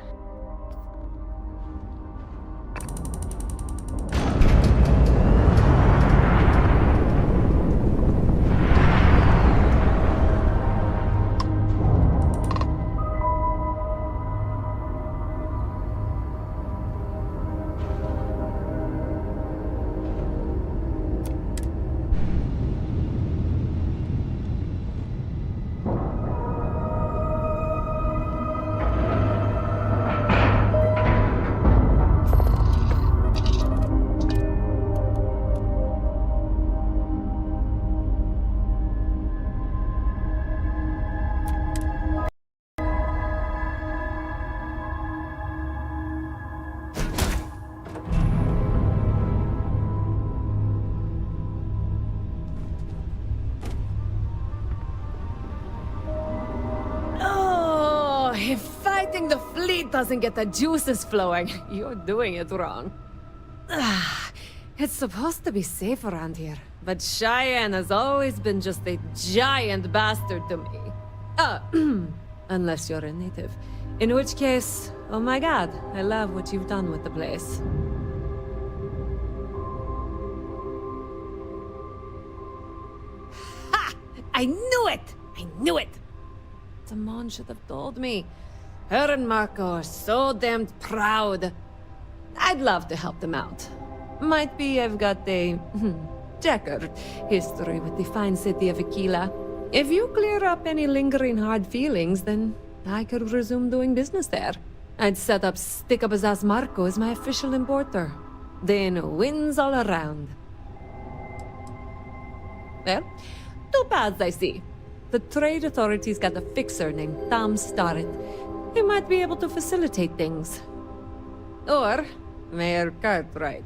Oh, if fighting the fleet doesn't get the juices flowing, you're doing it wrong. Ah, it's supposed to be safe around here, but Cheyenne has always been just a giant bastard to me. Unless you're a native. In which case, oh my god, I love what you've done with the place. Ha! I knew it! I knew it! Damon should have told me. Her and Marco are so damned proud. I'd love to help them out. Might be I've got a checkered history with the fine city of Aquila. If you clear up any lingering hard feelings, then I could resume doing business there. I'd set up Stick-Up-His-Ass Marco as my official importer. Then wins all around. Well, two paths I see. The trade authorities got a fixer named Tom Starrett. He might be able to facilitate things. Or Mayor Cartwright.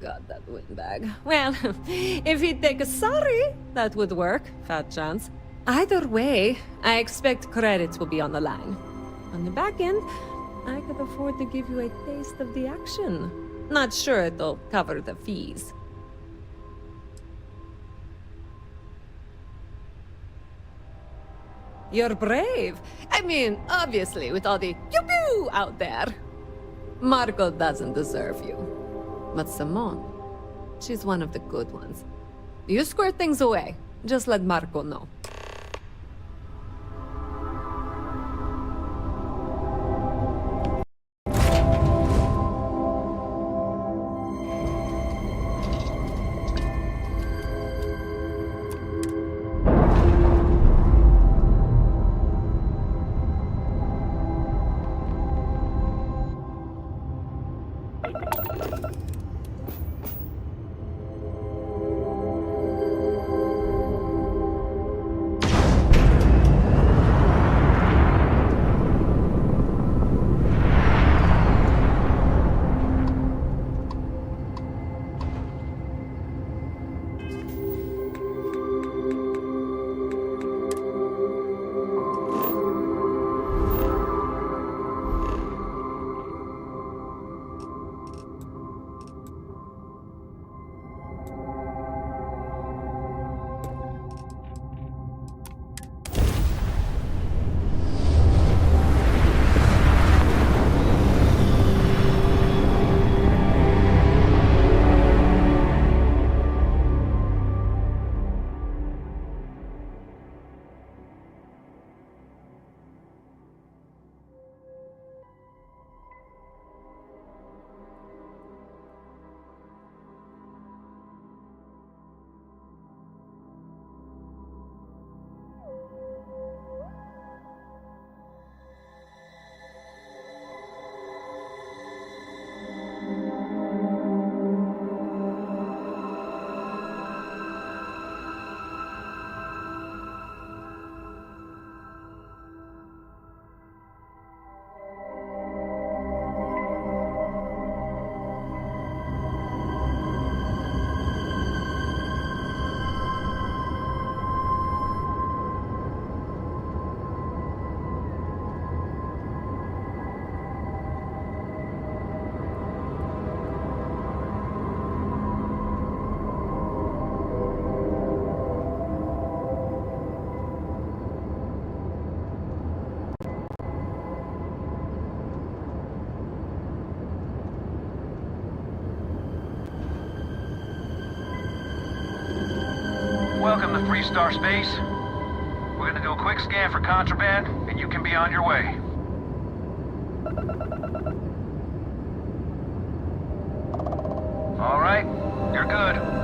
God, that windbag. Well, if he'd take a sorry, that would work. Fat chance. Either way, I expect credits will be on the line. On the back end, I could afford to give you a taste of the action. Not sure it'll cover the fees. You're brave. I mean, obviously, with all the pew-pew out there. Marco doesn't deserve you. But Simone, she's one of the good ones. You square things away. Just let Marco know.
Welcome to Freestar Space. We're gonna do a quick scan for contraband, and you can be on your way. All right, you're good.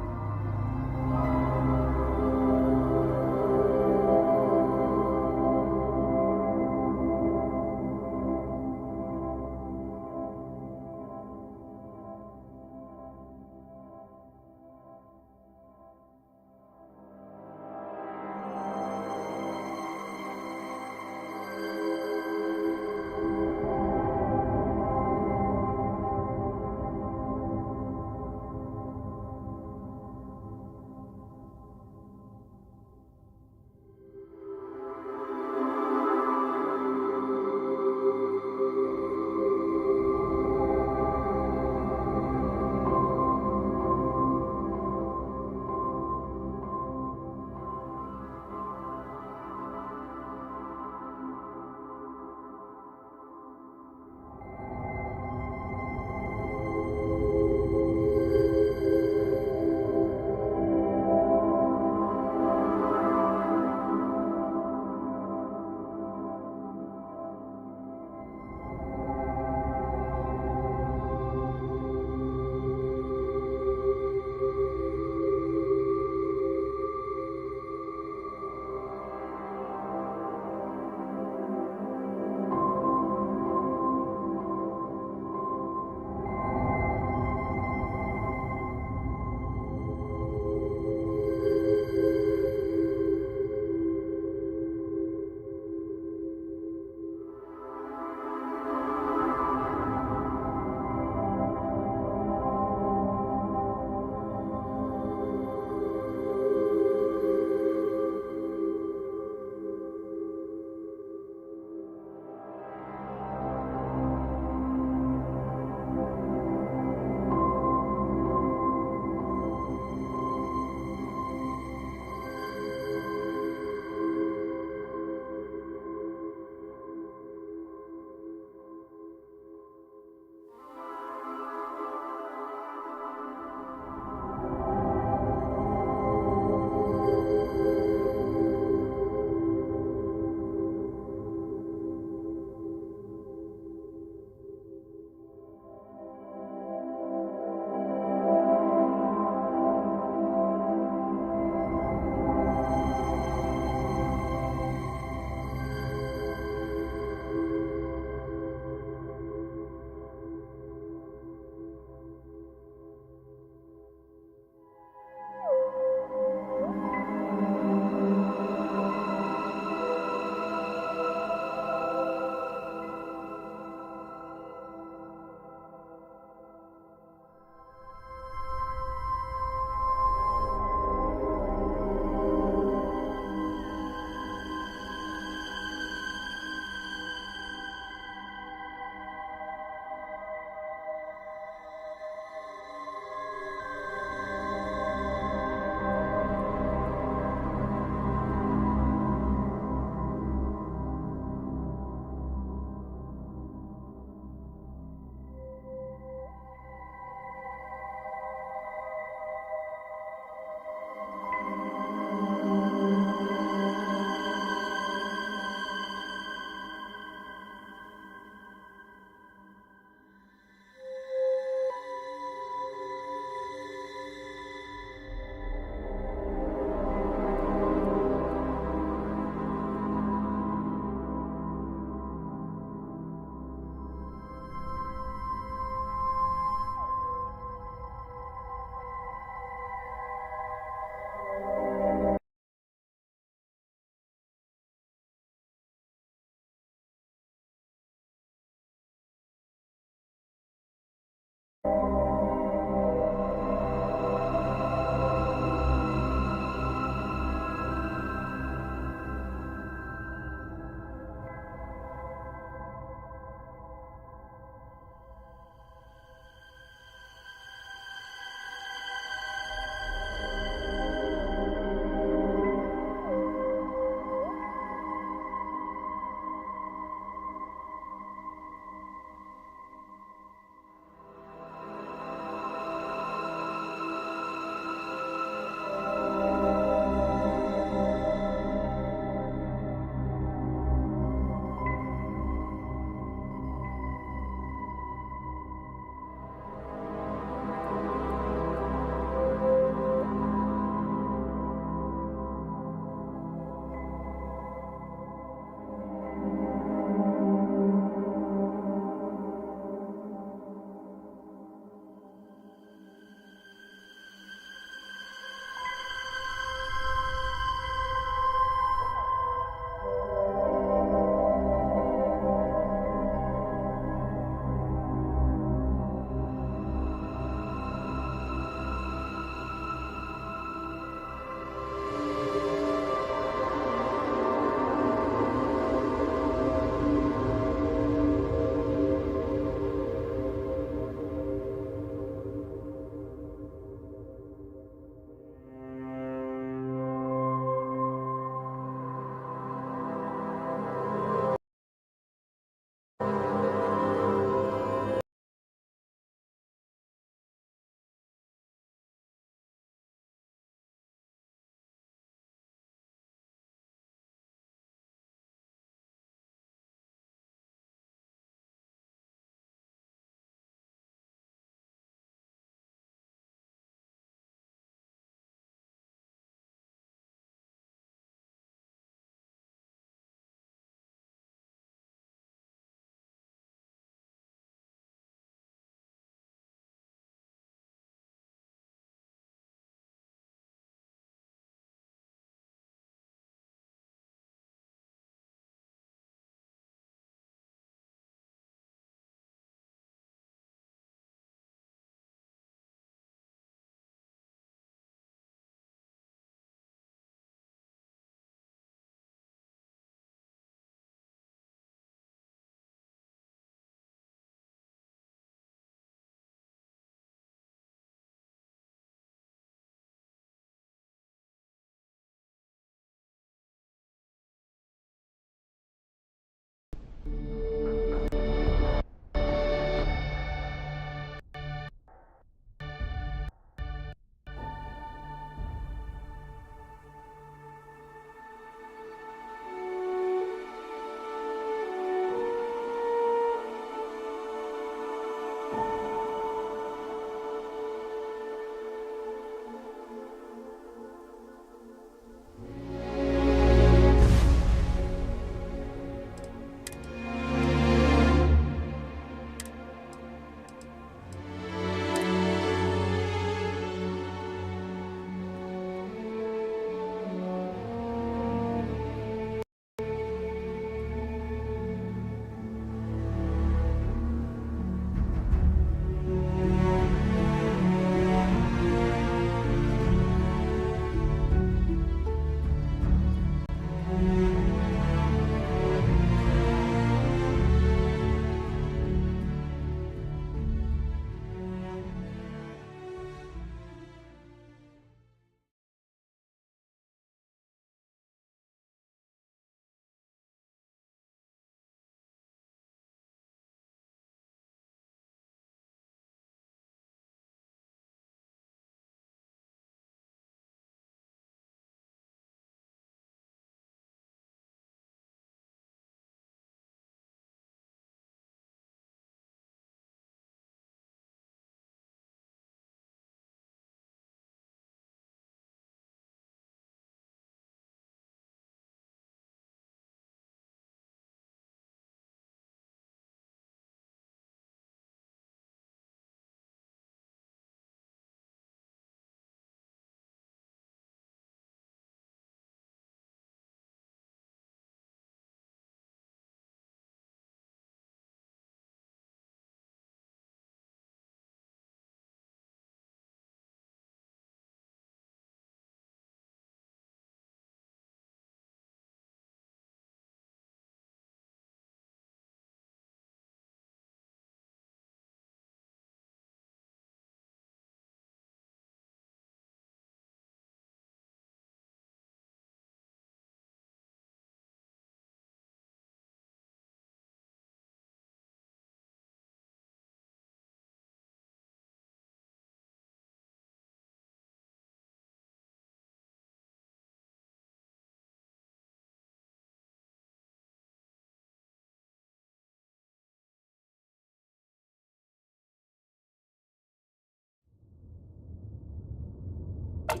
This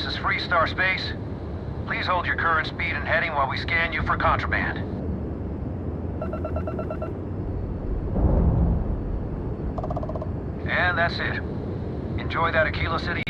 is Freestar Space. Please hold your current speed and heading while we scan you for contraband. And that's it. Enjoy that Aquila City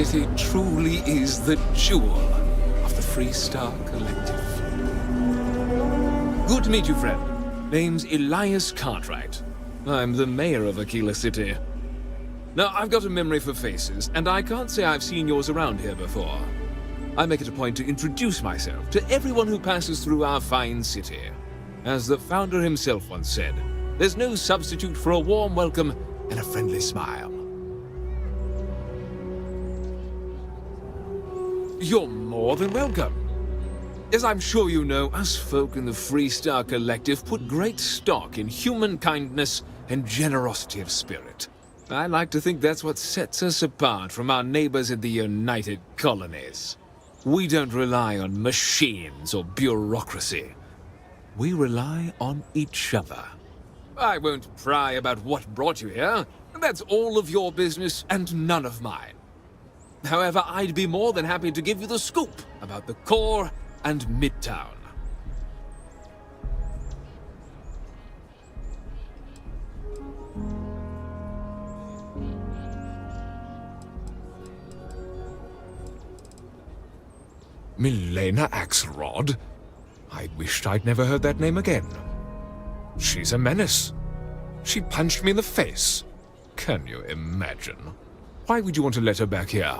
city truly is the jewel of the Freestar Collective. Good to meet you, friend. Name's Elias Cartwright. I'm the mayor of Aquila City. Now, I've got a memory for faces, and I can't say I've seen yours around here before. I make it a point to introduce myself to everyone who passes through our fine city. As the founder himself once said, there's no substitute for a warm welcome and a friendly smile. You're more than welcome. As I'm sure you know, us folk in the Freestar Collective put great stock in human kindness and generosity of spirit. I like to think that's what sets us apart from our neighbors in the United Colonies. We don't rely on machines or bureaucracy. We rely on each other. I won't pry about what brought you here. That's all of your business and none of mine. However, I'd be more than happy to give you the scoop about the core and Midtown. Milena Axelrod? I wished I'd never heard that name again. She's a menace. She punched me in the face. Can you imagine? Why would you want to let her back here?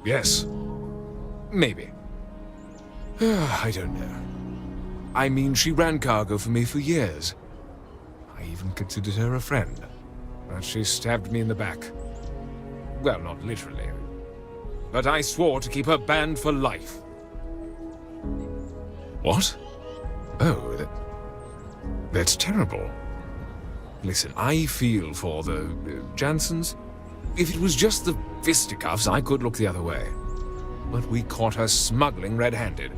Yes. Maybe. I don't know. I mean, she ran cargo for me for years. I even considered her a friend. But she stabbed me in the back. Well, not literally. But I swore to keep her banned for life. What? Oh, that's terrible. Listen, I feel for the Jansons. If it was just the fisticuffs, I could look the other way. But we caught her smuggling red-handed.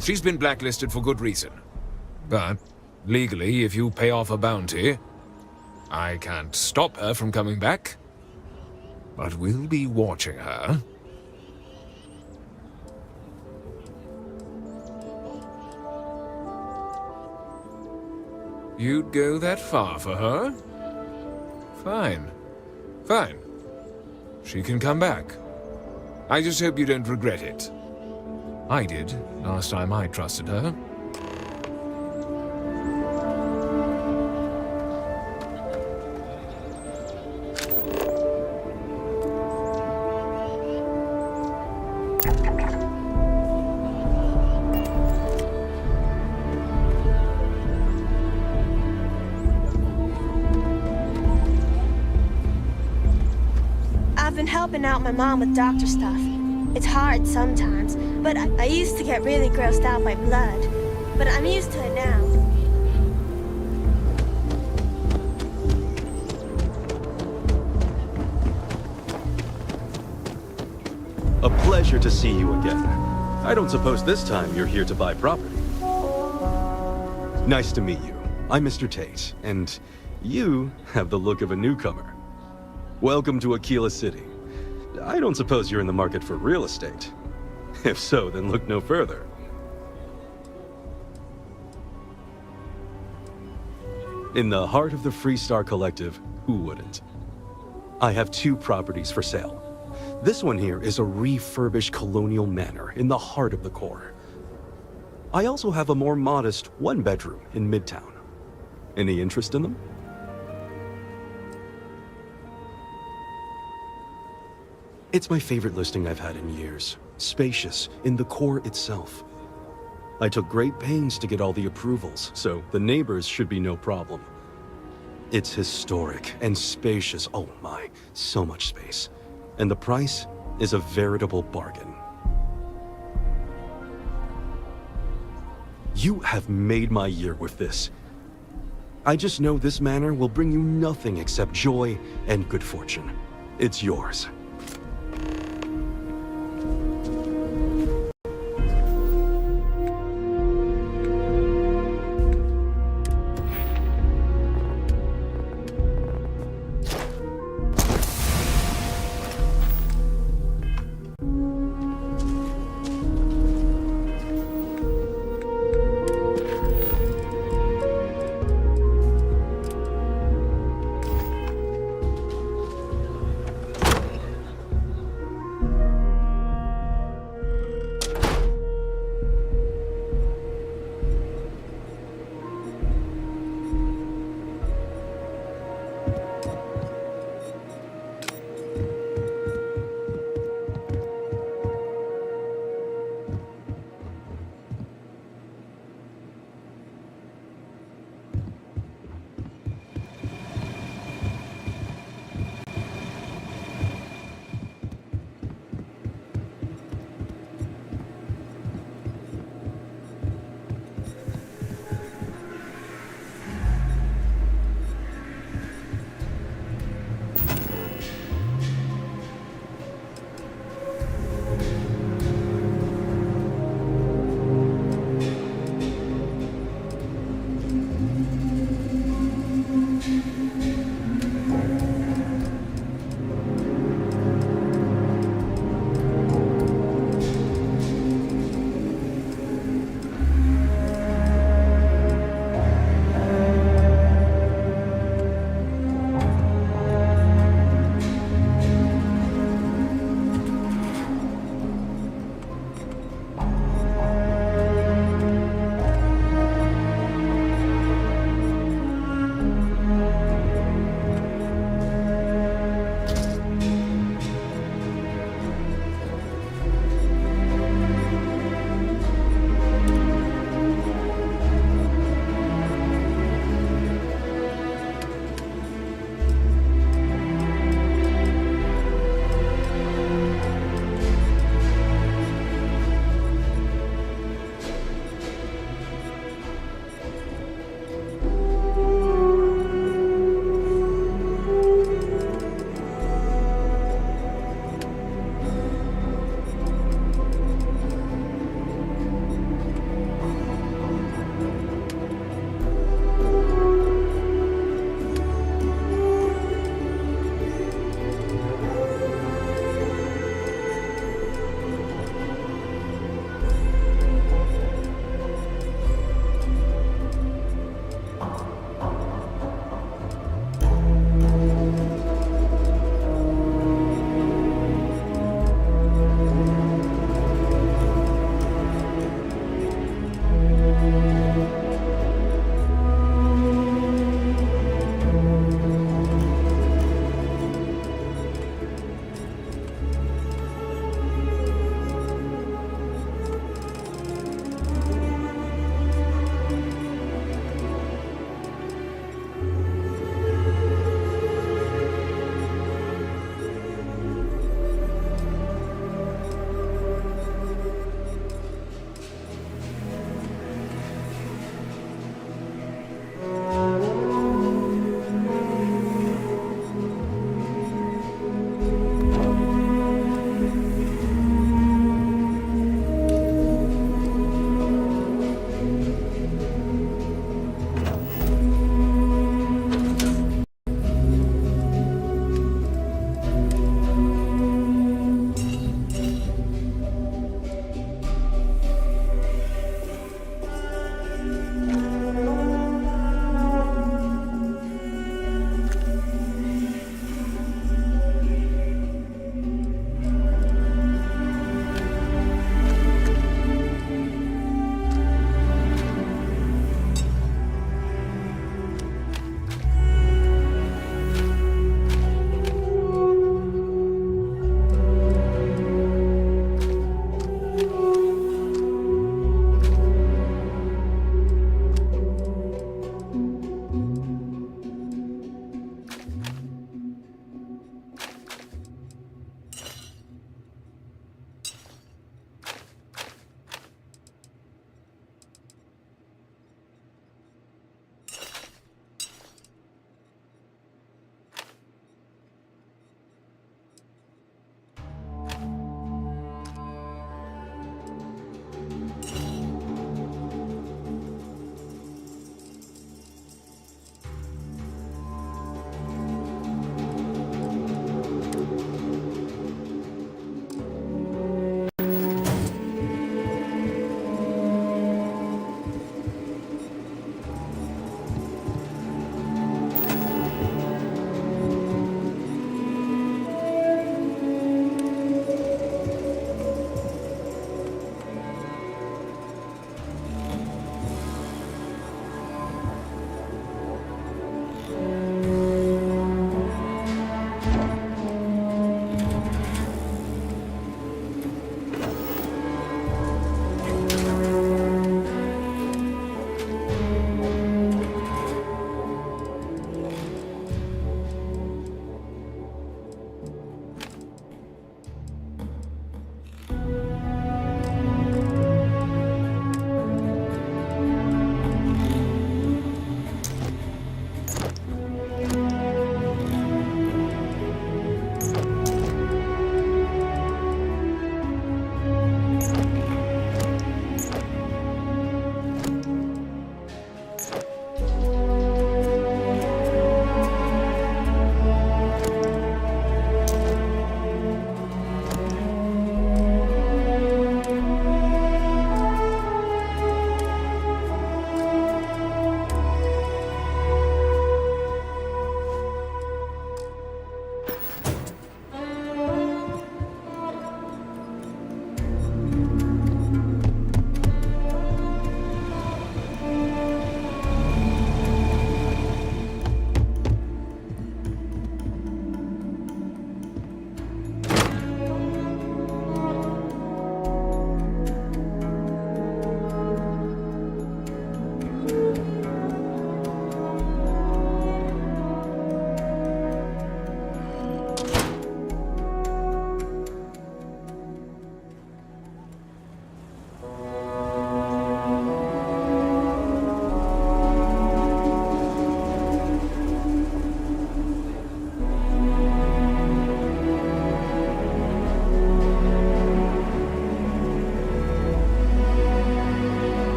She's been blacklisted for good reason. But, legally, if you pay off a bounty, I can't stop her from coming back. But we'll be watching her. You'd go that far for her? Fine. Fine. She can come back. I just hope you don't regret it. I did, last time I trusted her.
I've been helping out my mom with doctor stuff. It's hard sometimes, but I used to get really grossed out by blood. But I'm used to it now.
A pleasure to see you again. I don't suppose this time you're here to buy property. Nice to meet you. I'm Mr. Tate, and you have the look of a newcomer. Welcome to Aquila City. I don't suppose you're in the market for real estate. If so, then look no further. In the heart of the Freestar Collective, who wouldn't? I have 2 properties for sale. This one here is a refurbished colonial manor in the heart of the core. I also have a more modest 1-bedroom in Midtown. Any interest in them? It's my favorite listing I've had in years. Spacious in the core itself. I took great pains to get all the approvals, so the neighbors should be no problem. It's historic and spacious. Oh my, so much space. And the price is a veritable bargain. You have made my year with this. I just know this manor will bring you nothing except joy and good fortune. It's yours.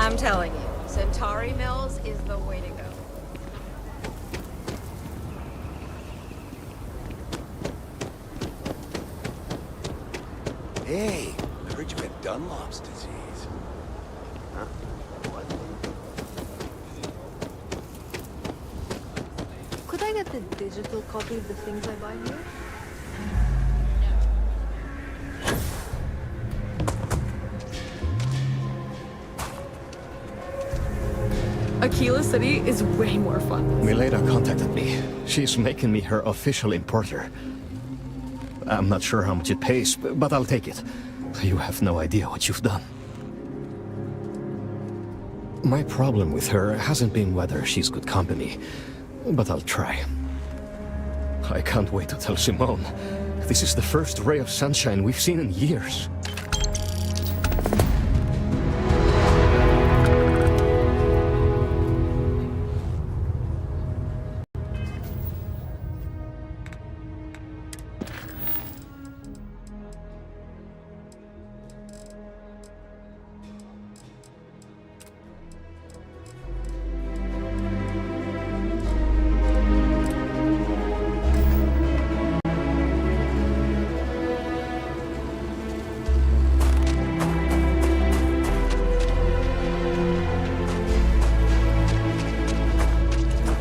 I'm telling you, Centauri Mills is the way to go.
Hey, I heard you had Dunlop's disease. Huh? What?
Could I get the digital copy of the things I buy here?
Aquila City is way more fun.
Milena contacted me. She's making me her official importer. I'm not sure how much it pays, but I'll take it. You have no idea what you've done. My problem with her hasn't been whether she's good company, but I'll try. I can't wait to tell Simone. This is the first ray of sunshine we've seen in years.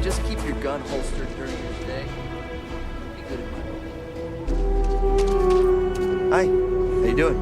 Just keep your gun holstered during your stay. Be good in my
Hi, how you doing?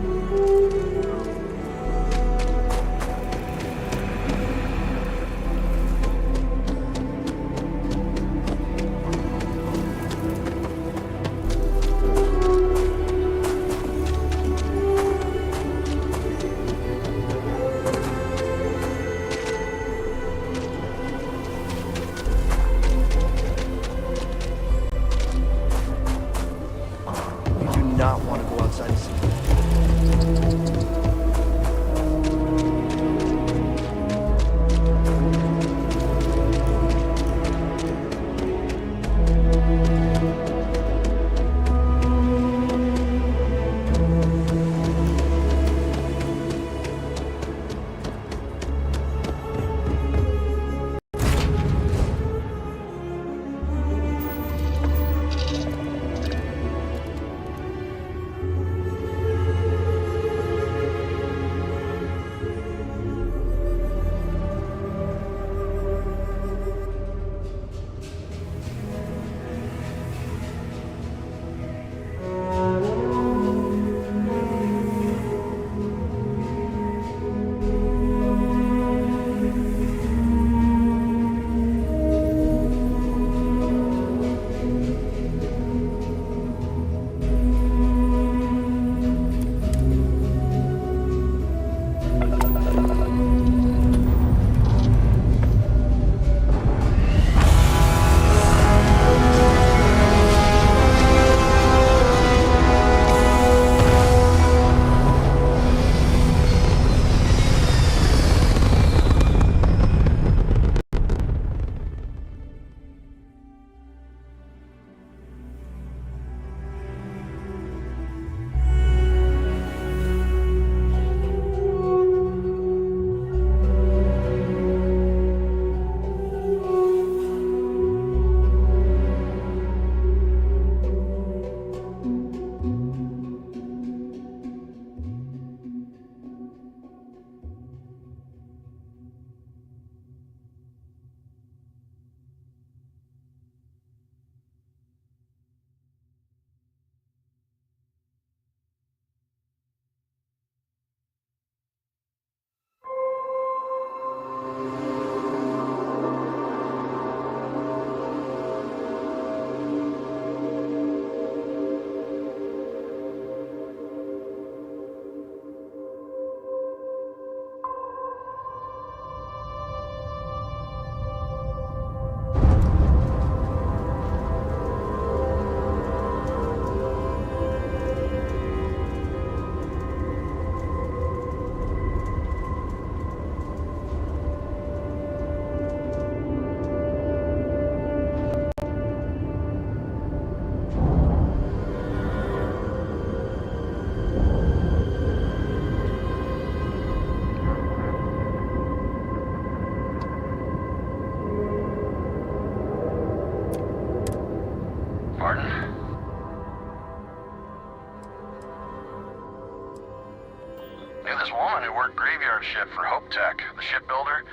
who worked graveyard shift for Hope Tech, the shipbuilder,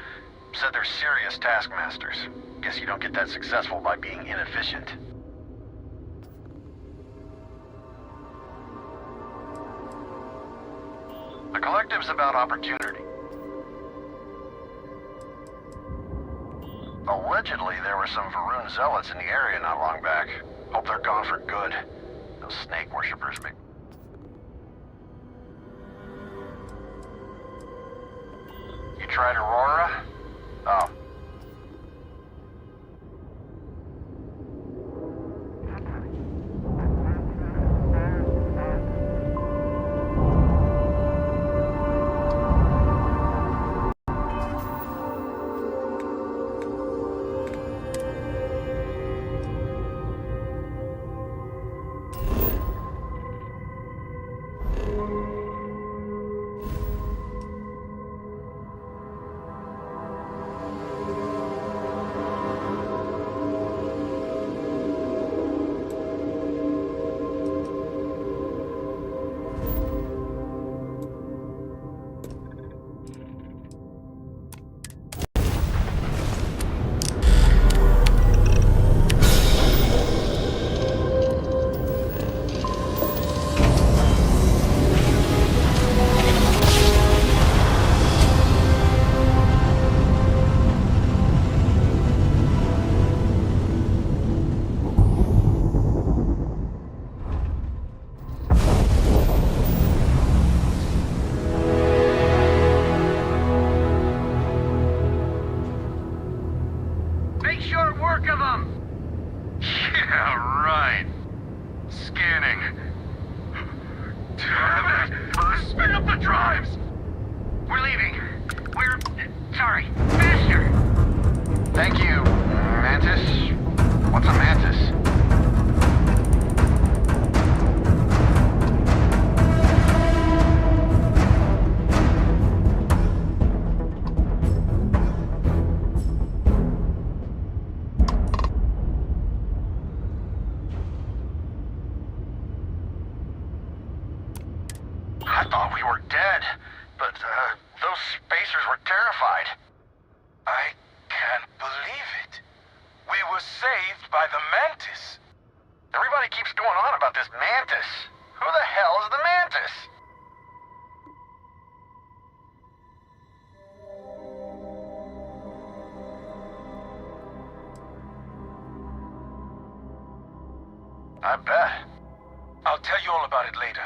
said they're serious taskmasters. Guess you don't get that successful by being inefficient. The collective's about opportunity. Allegedly, there were some Varun zealots in the area not long back. Hope they're gone for good. Those snake worshippers make... You tried Aurora? Oh. I thought we were dead, but those spacers were terrified.
I can't believe it. We were saved by the Mantis.
Everybody keeps going on about this Mantis. Who the hell is the Mantis? I bet.
I'll tell you all about it later.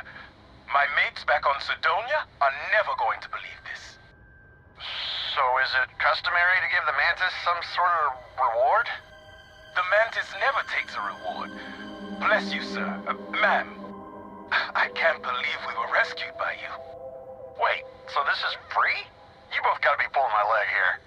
My mates back on Sidonia are never going to believe this.
So is it customary to give the Mantis some sort of reward?
The Mantis never takes a reward. Bless you, sir. Ma'am. I can't believe we were rescued by you.
Wait, so this is free? You both gotta be pulling my leg here.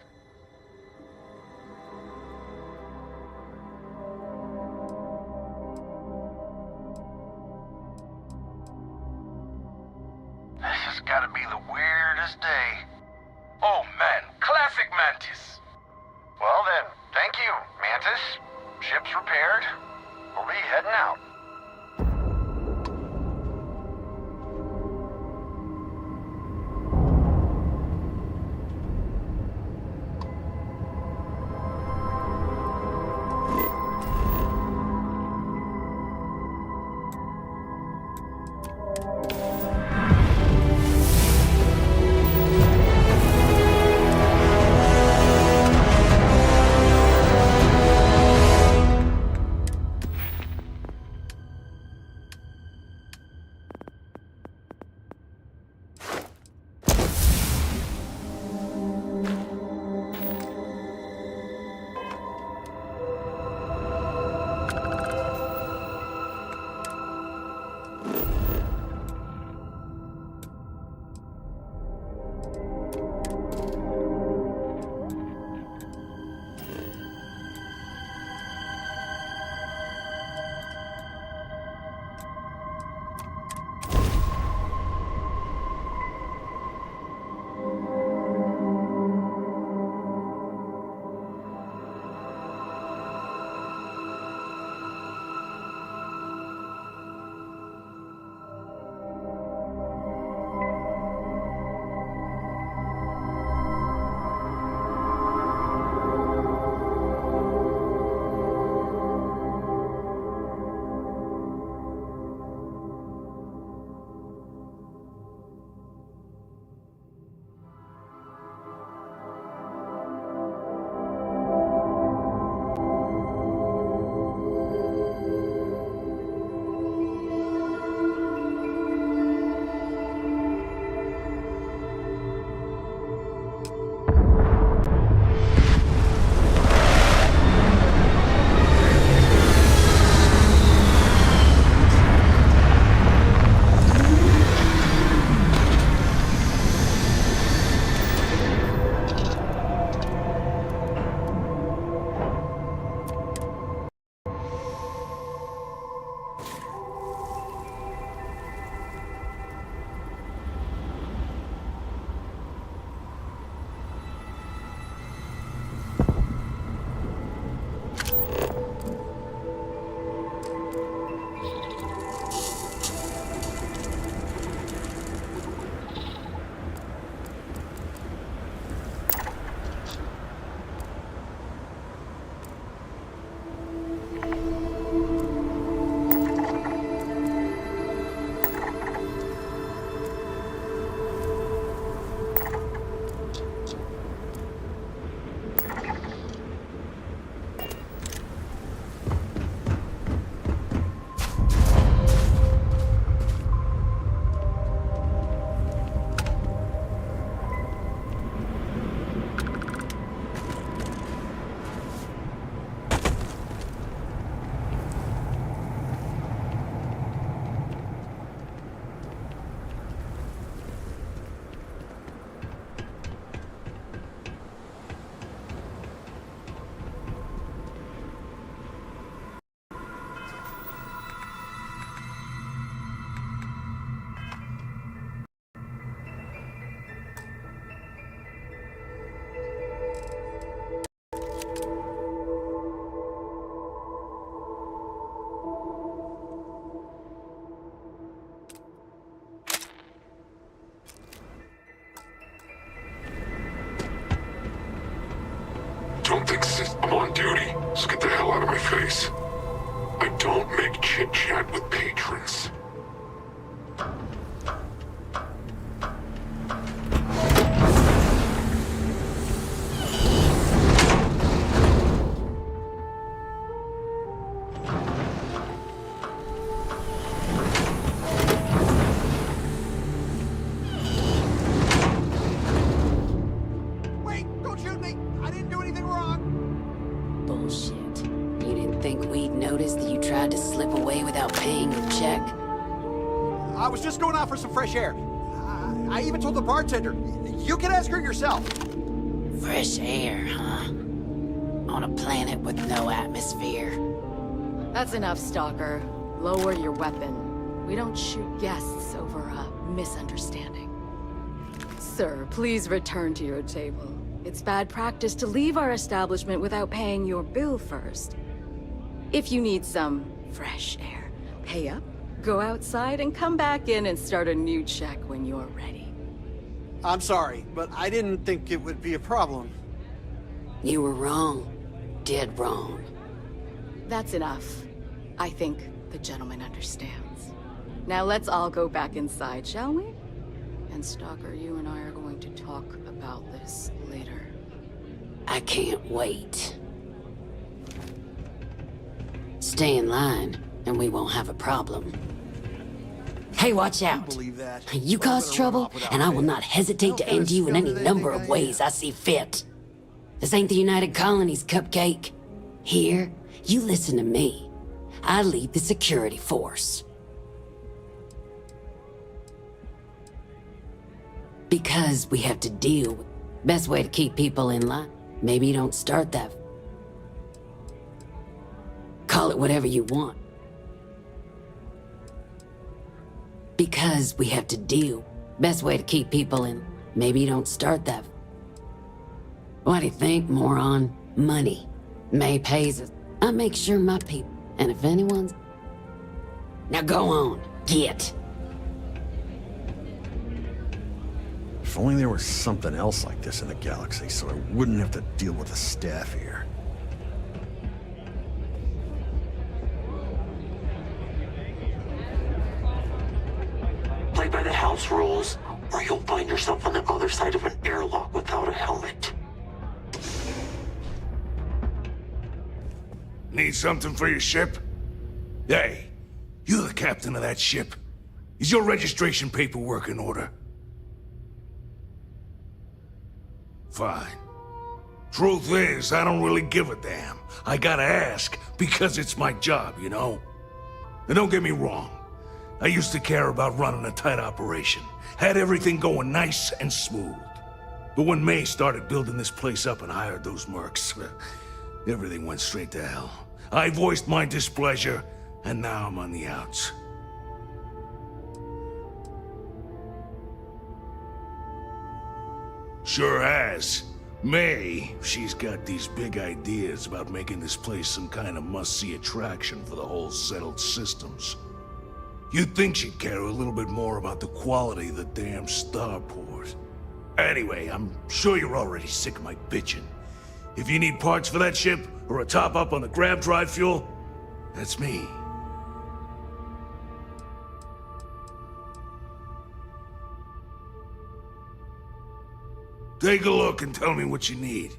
This has gotta be the weirdest day.
Oh man, classic Mantis.
Well then, thank you, Mantis. Ship's repaired. We'll be heading out.
I'm on duty, so get the hell out of my face. I don't make chit-chat with patrons.
Wait! Don't shoot me! I didn't do anything wrong!
Bullshit. You didn't think we'd notice that you tried to slip away without paying your check?
I was just going out for some fresh air. I even told the bartender. You can ask her yourself.
Fresh air, huh? On a planet with no atmosphere.
That's enough, Stalker. Lower your weapon. We don't shoot guests over a misunderstanding. Sir, please return to your table. It's bad practice to leave our establishment without paying your bill first. If you need some fresh air, pay up, go outside, and come back in and start a new check when you're ready.
I'm sorry, but I didn't think it would be a problem.
You were wrong. Dead wrong.
That's enough. I think the gentleman understands. Now let's all go back inside, shall we? And Stalker, you and I are going to talk about this later.
I can't wait. Stay in line, and we won't have a problem. Hey, watch out! You cause trouble, and I will not hesitate to end you in any number of ways I see fit. This ain't the United Colonies, Cupcake. Here, you listen to me. I lead the security force. Because we have to deal with... Best way to keep people in line. Maybe you don't start that. Call it whatever you want. Because we have to deal. Best way to keep people in... Maybe you don't start that. What do you think, moron? Money. May pays us. I make sure my people... And if anyone's... Now go on. Get.
If only there was something else like this in the galaxy, so I wouldn't have to deal with the staff here.
Play by the house rules, or you'll find yourself on the other side of an airlock without a helmet.
Need something for your ship? Hey, you're the captain of that ship. Is your registration paperwork in order? Fine. Truth is, I don't really give a damn. I gotta ask, because it's my job, you know? And don't get me wrong. I used to care about running a tight operation. Had everything going nice and smooth. But when May started building this place up and hired those mercs, everything went straight to hell. I voiced my displeasure, and now I'm on the outs. Sure has. May, she's got these big ideas about making this place some kind of must-see attraction for the whole settled systems. You'd think she'd care a little bit more about the quality of the damn starport. Anyway, I'm sure you're already sick of my bitching. If you need parts for that ship, or a top-up on the grab drive fuel, that's me. Take a look and tell me what you need.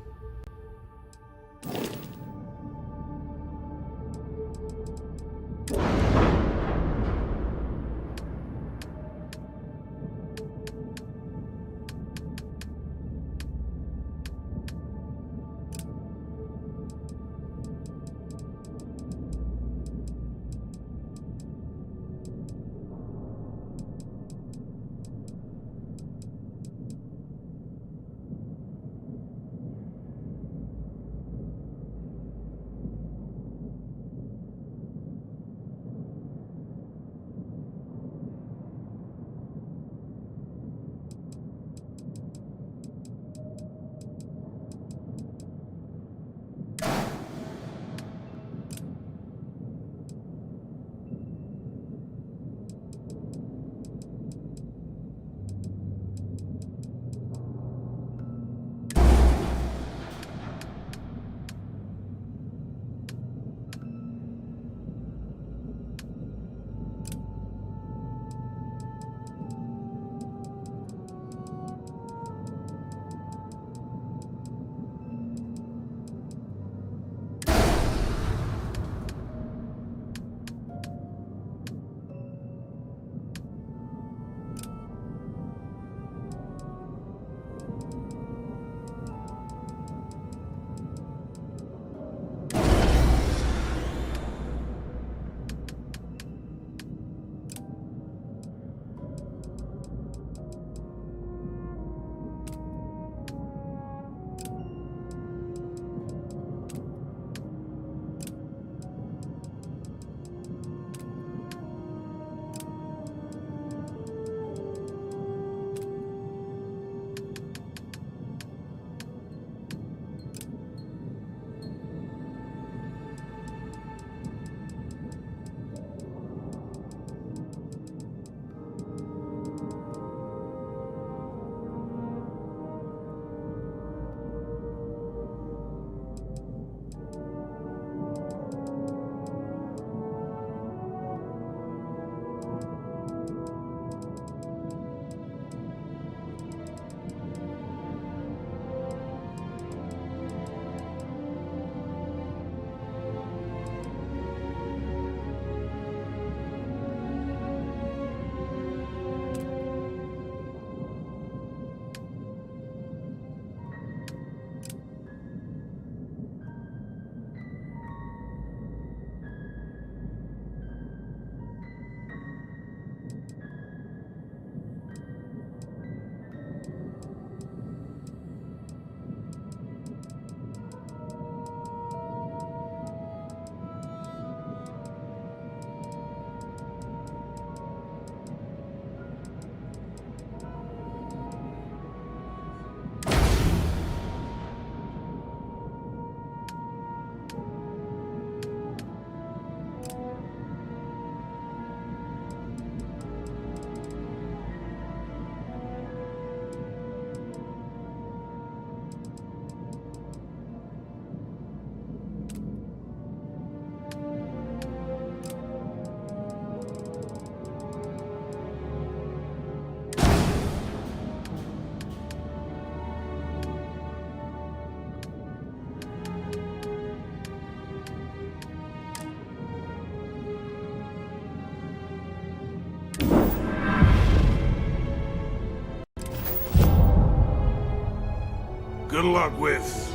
Good luck with...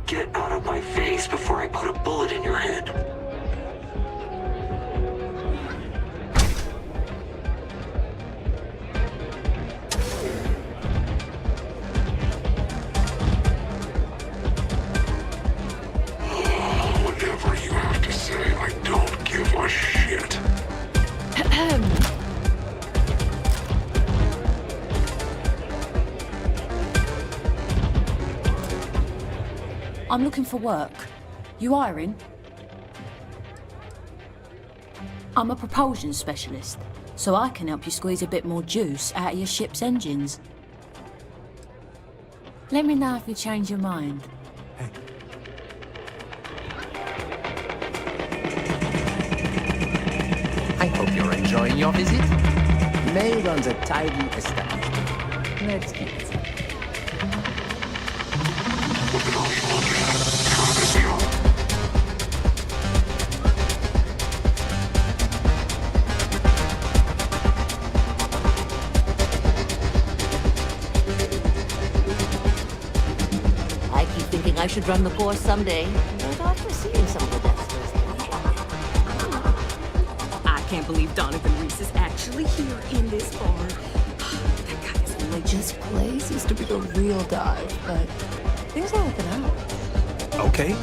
Get out of my face before I put a bullet in your head. Whatever you have to say, I don't give a shit.
I'm looking for work. You hiring? I'm a propulsion specialist, so I can help you squeeze a bit more juice out of your ship's engines. Let me know if you change your mind.
I hope you're enjoying your visit. May runs a tidy establishment. Let's keep it simple.
I keep thinking I should run the course someday, but after seeing some of the Dexters,
I can't believe Donovan Reese is actually here in this bar. That guy is
This place used to be a real dive, but things are open up.
Okay.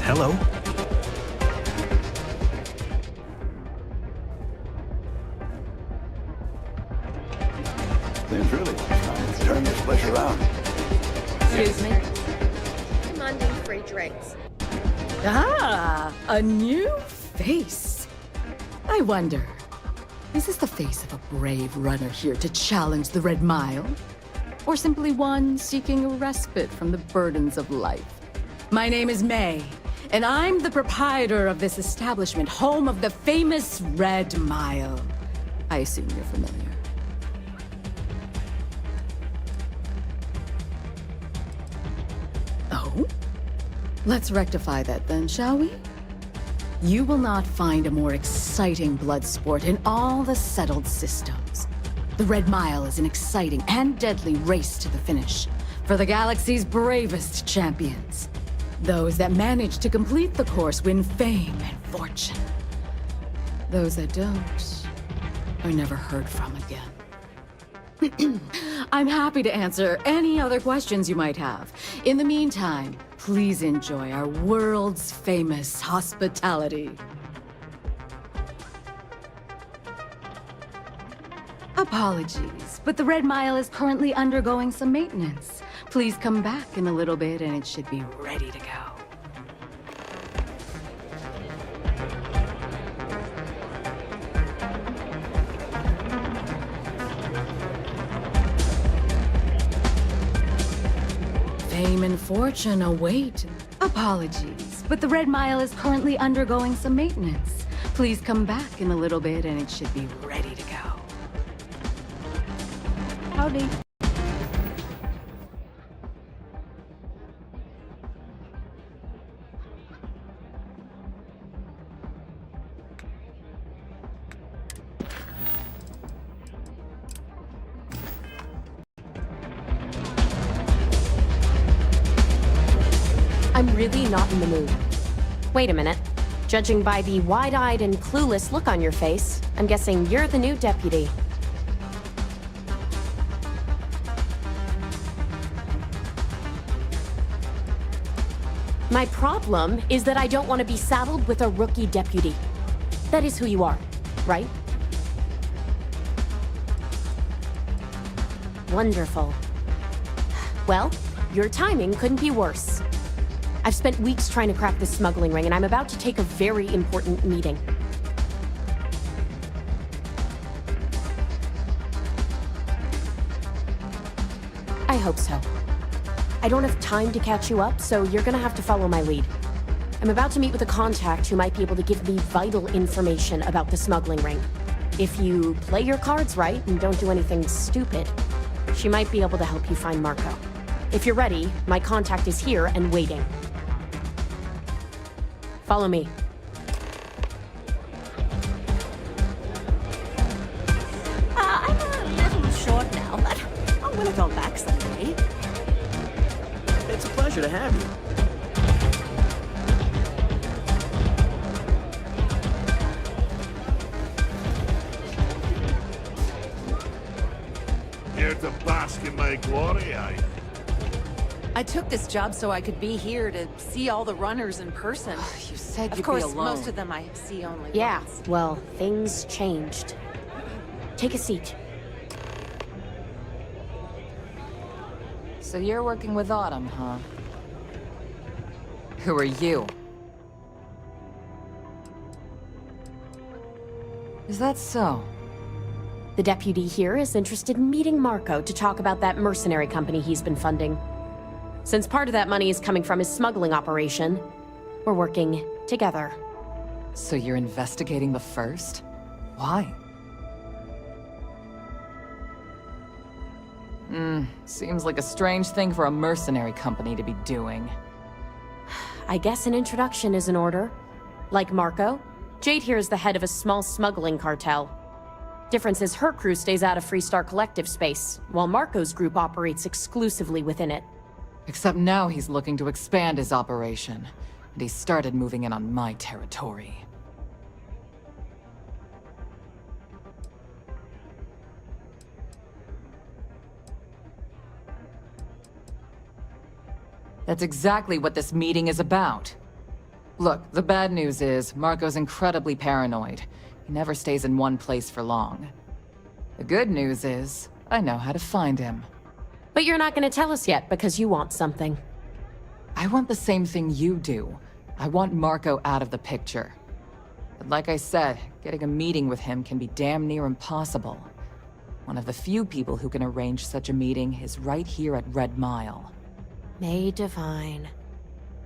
Hello.
They're really trying to turn this place around.
Excuse me?
Demanding free drinks.
Ah, a new face. I wonder, is this the face of a brave runner here to challenge the Red Mile? Or simply one seeking a respite from the burdens of life? My name is May, and I'm the proprietor of this establishment, home of the famous Red Mile. I assume you're familiar. Oh? Let's rectify that then, shall we? You will not find a more exciting blood sport in all the settled systems. The Red Mile is an exciting and deadly race to the finish for the galaxy's bravest champions. Those that manage to complete the course win fame and fortune. Those that don't are never heard from again. I'm happy to answer any other questions you might have. In the meantime, please enjoy our world's famous hospitality. Apologies, but the Red Mile is currently undergoing some maintenance. Please come back in a little bit and it should be ready to go. Fame and fortune await. Apologies, but the Red Mile is currently undergoing some maintenance. Please come back in a little bit and it should be ready to go. Howdy.
I'm really not in the mood. Wait a minute. Judging by the wide-eyed and clueless look on your face, I'm guessing you're the new deputy. My problem is that I don't want to be saddled with a rookie deputy. That is who you are, right? Wonderful. Well, your timing couldn't be worse. I've spent weeks trying to crack this smuggling ring, and I'm about to take a very important meeting. I hope so. I don't have time to catch you up, so you're gonna have to follow my lead. I'm about to meet with a contact who might be able to give me vital information about the smuggling ring. If you play your cards right and don't do anything stupid, she might be able to help you find Marco. If you're ready, my contact is here and waiting. Follow me.
I'm a little short now, but I want to go back someday.
It's a pleasure to have you.
Here to bask in my glory, I...
I took this job so I could be here to see all the runners in person.
You said
Of
you'd
course,
be alone.
most of them I see only
Yeah,
once.
well, things changed. Take a seat.
So you're working with Autumn, huh? Who are you? Is that so?
The deputy here is interested in meeting Marco to talk about that mercenary company he's been funding. Since part of that money is coming from his smuggling operation, we're working together.
So you're investigating the first? Why? Seems like a strange thing for a mercenary company to be doing.
I guess an introduction is in order. Like Marco, Jade here is the head of a small smuggling cartel. Difference is her crew stays out of Freestar Collective space, while Marco's group operates exclusively within it.
Except now he's looking to expand his operation, and he started moving in on my territory. That's exactly what this meeting is about. Look, the bad news is, Marco's incredibly paranoid. He never stays in one place for long. The good news is, I know how to find him.
But you're not going to tell us yet because you want something.
I want the same thing you do. I want Marco out of the picture. But like I said, getting a meeting with him can be damn near impossible. One of the few people who can arrange such a meeting is right here at Red Mile.
May Divine.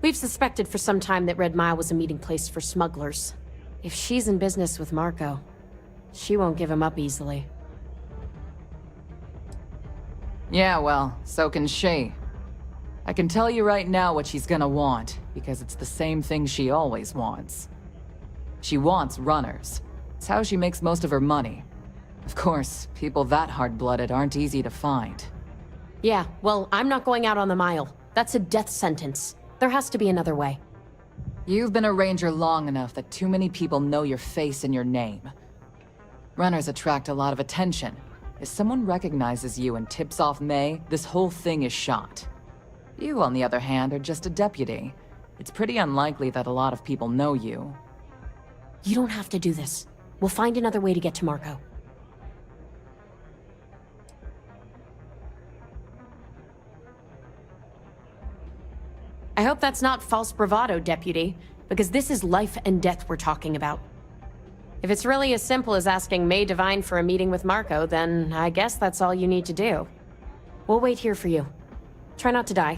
We've suspected for some time that Red Mile was a meeting place for smugglers. If she's in business with Marco, she won't give him up easily.
Yeah, well, so can she. I can tell you right now what she's gonna want, because it's the same thing she always wants. She wants runners. It's how she makes most of her money. Of course, people that hard-blooded aren't easy to find.
Yeah, well, I'm not going out on the mile. That's a death sentence. There has to be another way.
You've been a ranger long enough that too many people know your face and your name. Runners attract a lot of attention. If someone recognizes you and tips off May, this whole thing is shot. You, on the other hand, are just a deputy. It's pretty unlikely that a lot of people know you.
You don't have to do this. We'll find another way to get to Marco. I hope that's not false bravado, Deputy, because this is life and death we're talking about. If it's really as simple as asking May Divine for a meeting with Marco, then I guess that's all you need to do. We'll wait here for you. Try not to die,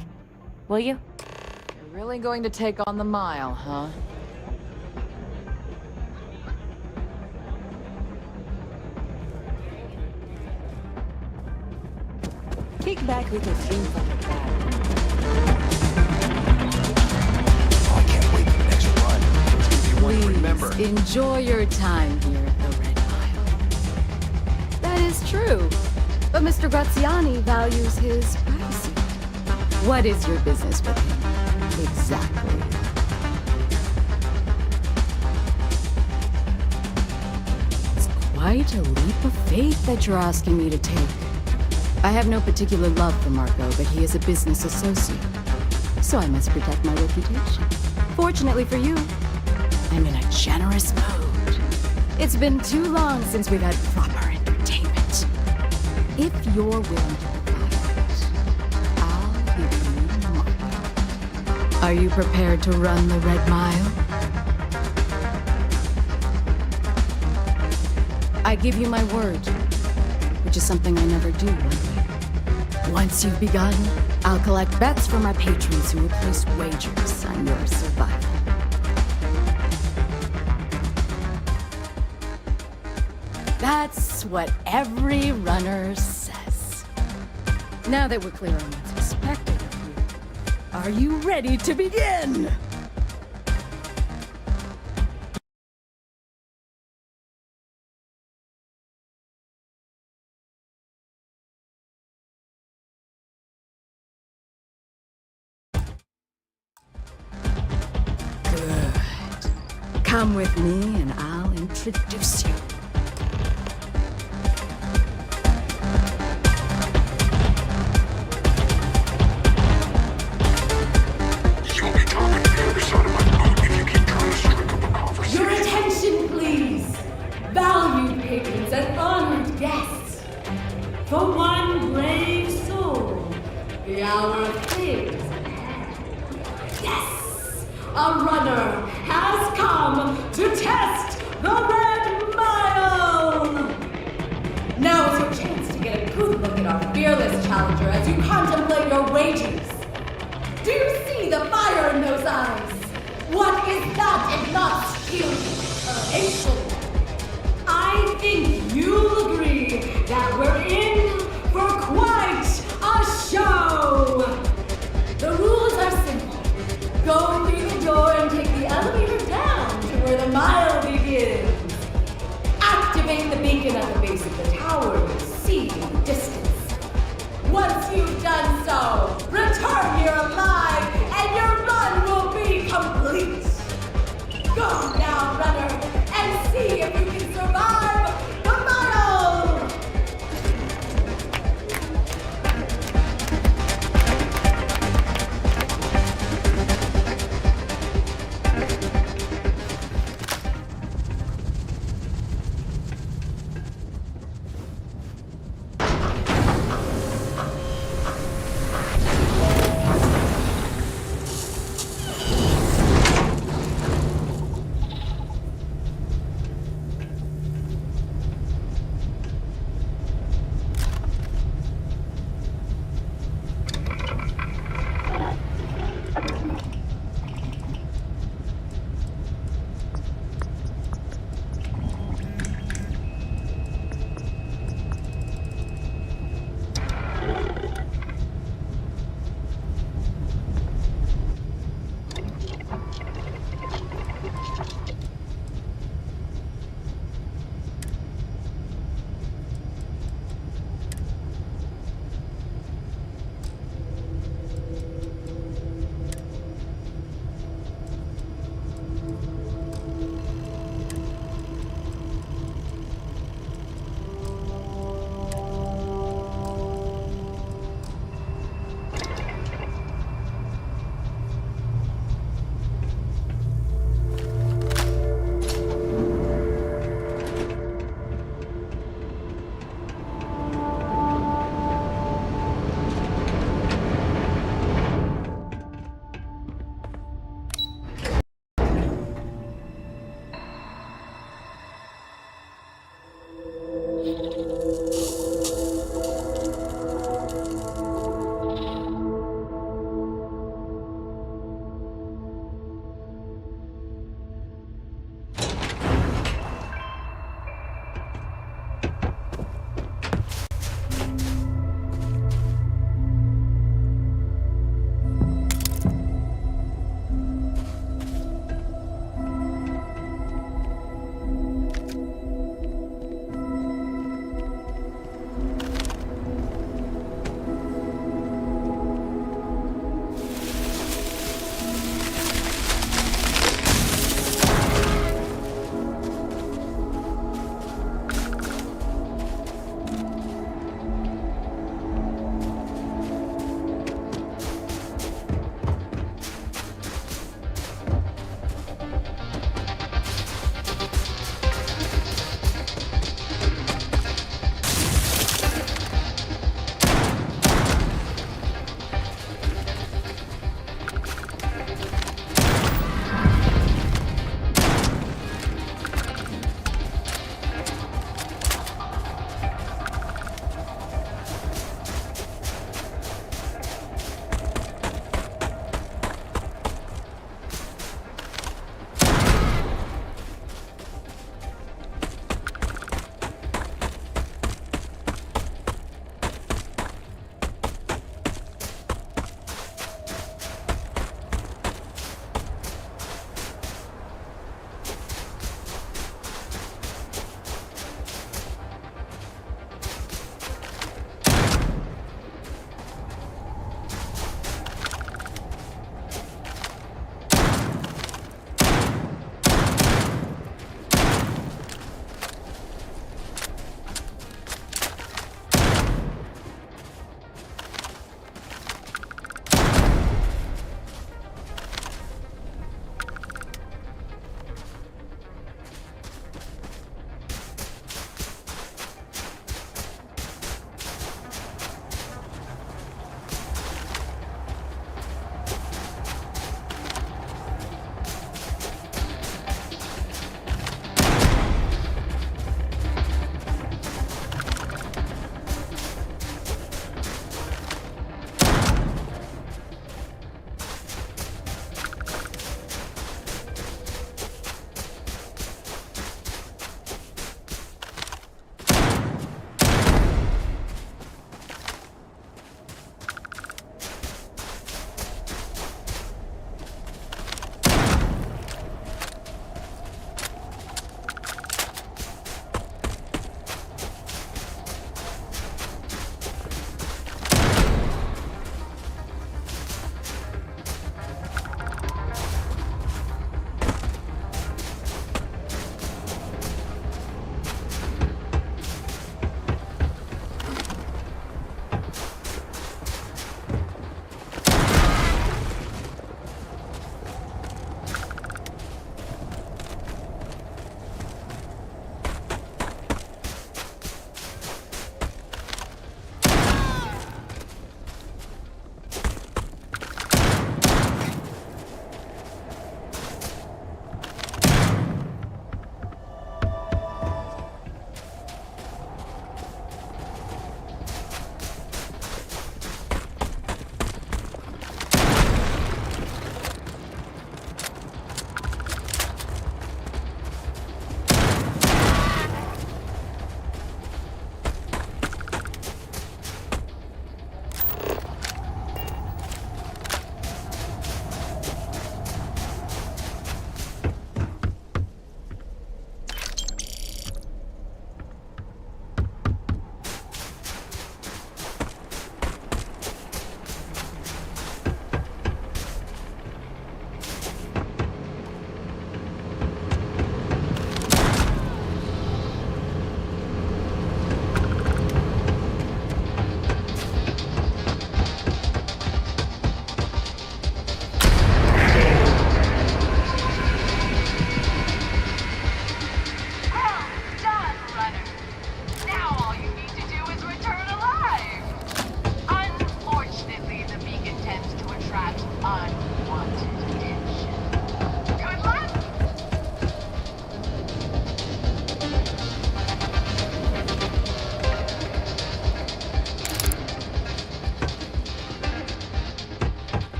will you?
You're really going to take on the mile, huh?
Kick back with a drink from the bar.
Please, enjoy your time here at the Red Mile.
That is true. But Mr. Graziani values his privacy.
What is your business with him? Exactly. It's quite a leap of faith that you're asking me to take. I have no particular love for Marco, but he is a business associate. So I must protect my reputation. Fortunately for you, I'm in a generous mood. It's been too long since we've had proper entertainment. If you're willing to provide it, I'll give you Marco. Are you prepared to run the Red Mile? I give you my word, which is something I never do lately. Once you've begun, I'll collect bets from my patrons who will place wagers on your survival. That's what every runner says.
Now that we're clear on what's expected of you, are you ready to begin? Good. Come with me and I'll introduce you.
You'll be talking to the other side of my boot if you keep trying to strike up a conversation.
Your attention, please! Valued patrons and honored guests! For one brave soul, the hour of things is at hand. Yes! A runner has come to test the Red Mile! Now is your chance to get a good look at our fearless challenger as you contemplate your wages. Do you see the fire in those eyes? What is that if not sheer determination? I think you'll agree that we're in for quite a show! The rules are simple. Go through the door and take the elevator down to where the mile begins. Activate the beacon at the base of the tower to see in the distance. Once you've done so, return here alive, and your run will be complete. Go now, runner, and see if you can survive the mile!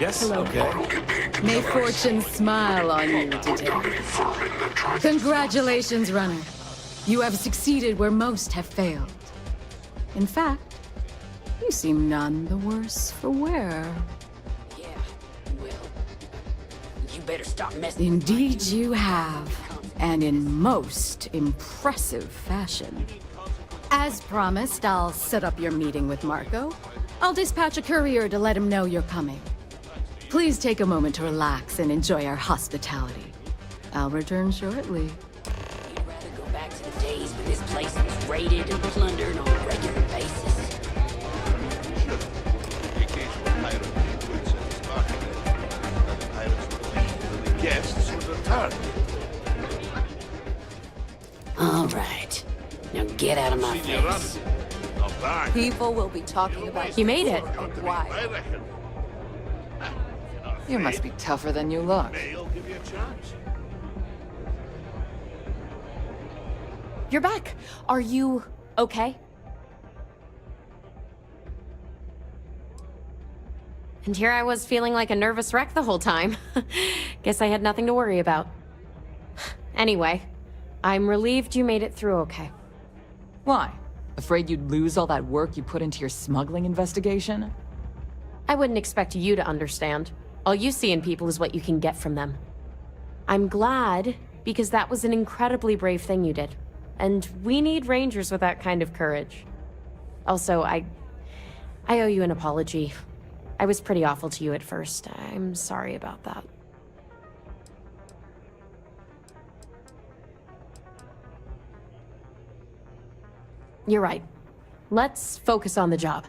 Yes,
Hello.
okay.
May fortune smile on you today. Congratulations, runner. You have succeeded where most have failed. In fact, you seem none the worse for wear.
Yeah, well, you better stop messing.
Indeed you have, and in most impressive fashion. As promised, I'll set up your meeting with Marco. I'll dispatch a courier to let him know you're coming. Please take a moment to relax and enjoy our hospitality. I'll return shortly.
You'd rather go back to the days when this place was raided and plundered on a regular basis.
Guests would return.
All right. Now get out of my face.
People will be talking about
You made it.
Why? You must be tougher than you look.
You're back. Are you okay? And here I was feeling like a nervous wreck the whole time. Guess I had nothing to worry about. Anyway, I'm relieved you made it through okay.
Why? Afraid you'd lose all that work you put into your smuggling investigation?
I wouldn't expect you to understand. All you see in people is what you can get from them. I'm glad, because that was an incredibly brave thing you did. And we need rangers with that kind of courage. Also, I owe you an apology. I was pretty awful to you at first. I'm sorry about that. You're right. Let's focus on the job.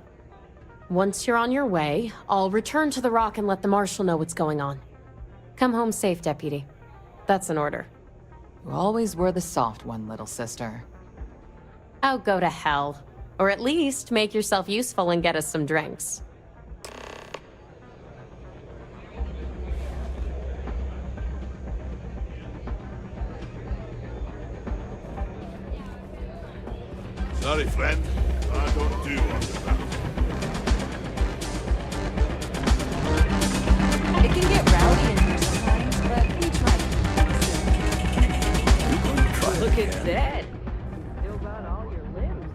Once you're on your way, I'll return to the Rock and let the Marshal know what's going on. Come home safe, Deputy. That's an order.
You always were the soft one, little sister.
Oh, go to hell. Or at least make yourself useful and get us some drinks.
Sorry, friend. I don't do on the ground.
It can get rowdy in here sometimes, but we try.
Look at that. Still got all your limbs.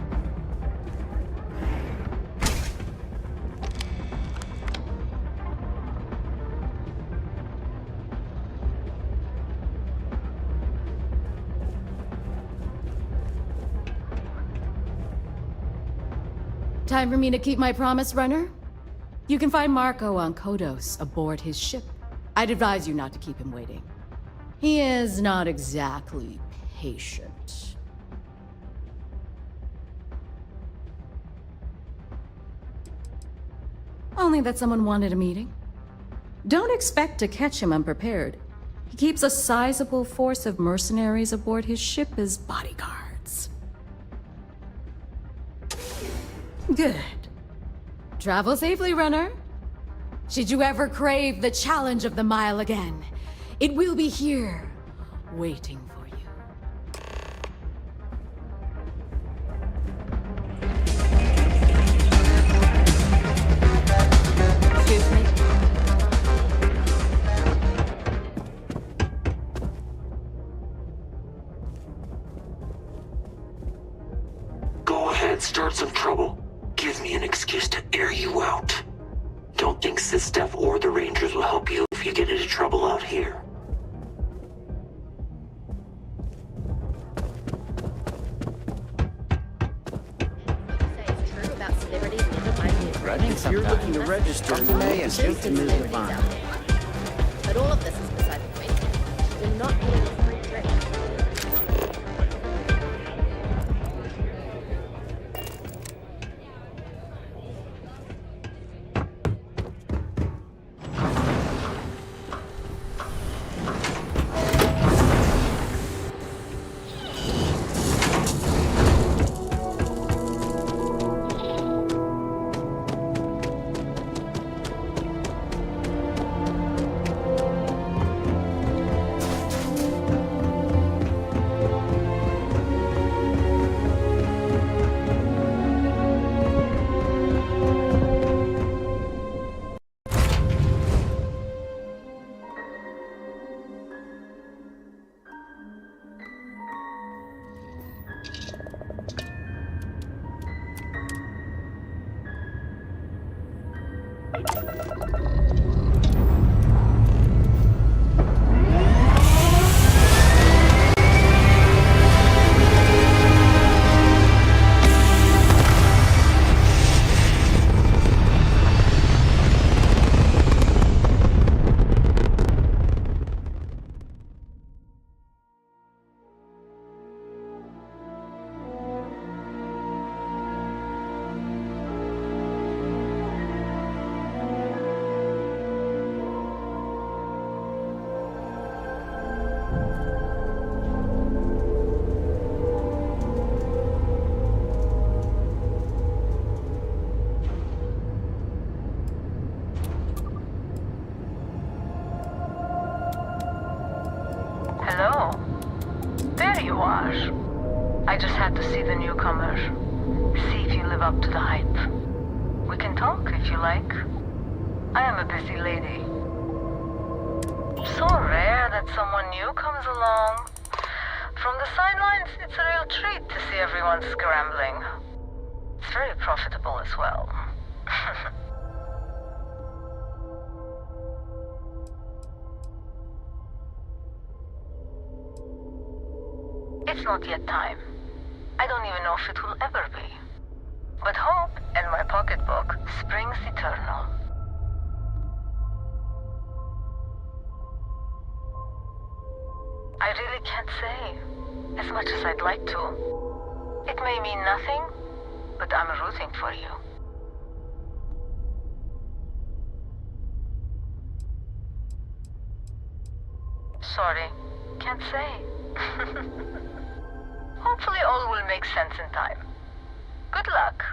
Time for me to keep my promise, runner? You can find Marco on Kodos aboard his ship. I'd advise you not to keep him waiting. He is not exactly patient. Only that someone wanted a meeting. Don't expect to catch him unprepared. He keeps a sizable force of mercenaries aboard his ship as bodyguards. Good. Travel safely, runner. Should you ever crave the challenge of the mile again, it will be here, waiting for you. Excuse me?
Go ahead, start some trouble. Give me an excuse to air you out. Don't think Sistef or the Rangers will help you if you get into trouble out here.
Running sometimes. You're looking to register in May and symptoms are fine.
But all of this is beside the point. You're not getting a free trip.
Hello. There you are. I just had to see the newcomer. See if you live up to the hype. We can talk if you like. I am a busy lady. So rare that someone new comes along. From the sidelines, it's a real treat to see everyone scrambling. It's very profitable as well. It's not yet time. I don't even know if it will ever be. But hope and my pocketbook springs eternal. I really can't say, as much as I'd like to. It may mean nothing, but I'm rooting for you. Sorry, can't say. Hopefully all will make sense in time. Good luck.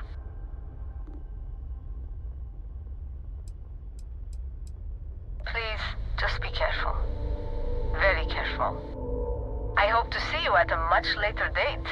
Please, just be careful. Very careful. I hope to see you at a much later date.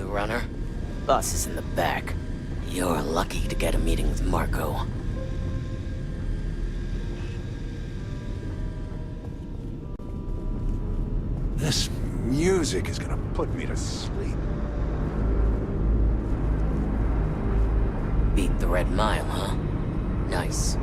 the runner. Boss is in the back. You're lucky to get a meeting with Marco.
This music is gonna put me to sleep.
Beat the Red Mile, huh? Nice.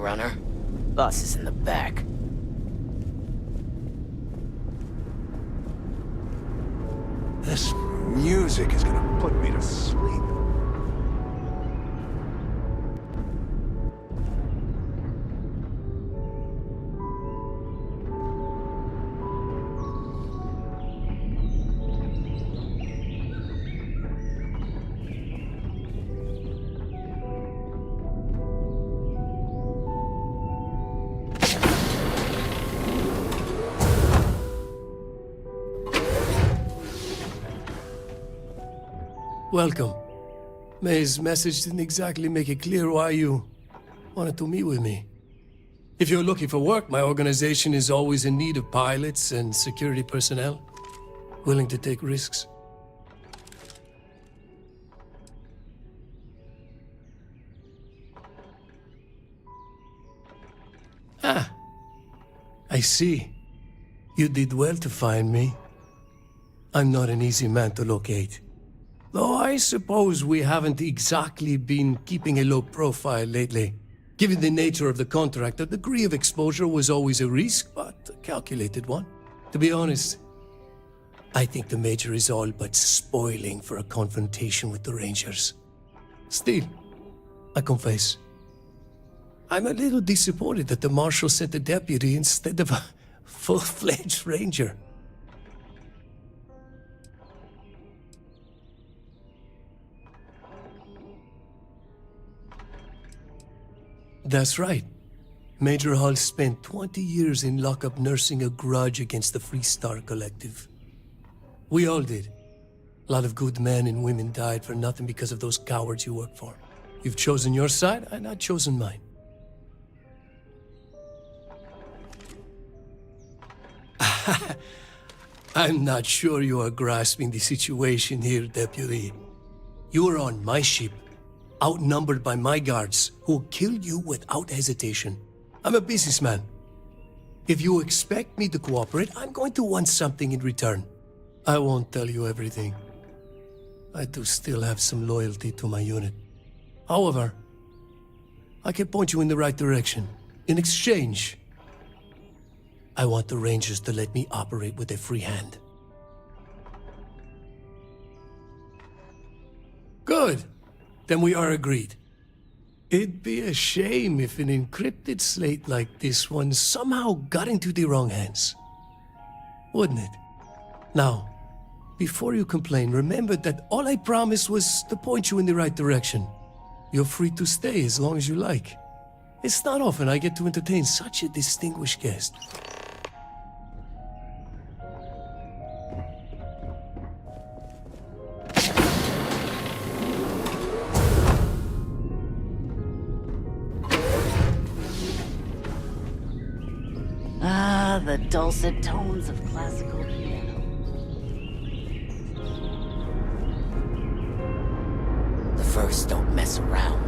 runner. Boss is in the back.
This music is gonna put me to sleep.
Welcome. May's message didn't exactly make it clear why you wanted to meet with me. If you're looking for work, my organization is always in need of pilots and security personnel, willing to take risks. Ah, I see. You did well to find me. I'm not an easy man to locate. Though I suppose we haven't exactly been keeping a low profile lately. Given the nature of the contract, a degree of exposure was always a risk, but a calculated one. To be honest, I think the Major is all but spoiling for a confrontation with the Rangers. Still, I confess, I'm a little disappointed that the Marshal sent a deputy instead of a full-fledged Ranger. That's right. Major Hall spent 20 years in lockup nursing a grudge against the Free Star Collective. We all did. A lot of good men and women died for nothing because of those cowards you work for. You've chosen your side, and I've chosen mine. I'm not sure you are grasping the situation here, Deputy. You are on my ship, outnumbered by my guards, who will kill you without hesitation. I'm a businessman. If you expect me to cooperate, I'm going to want something in return. I won't tell you everything. I do still have some loyalty to my unit. However, I can point you in the right direction. In exchange, I want the Rangers to let me operate with a free hand. Good. Then we are agreed. It'd be a shame if an encrypted slate like this one somehow got into the wrong hands. Wouldn't it? Now, before you complain, remember that all I promised was to point you in the right direction. You're free to stay as long as you like. It's not often I get to entertain such a distinguished guest.
Ah, the dulcet tones of classical piano.
The first don't mess around.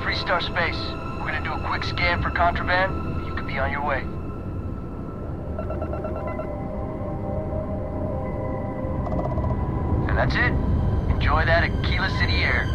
3-star space. We're gonna do a quick scan for contraband. You could be on your way. And that's it. Enjoy that Aquila City air.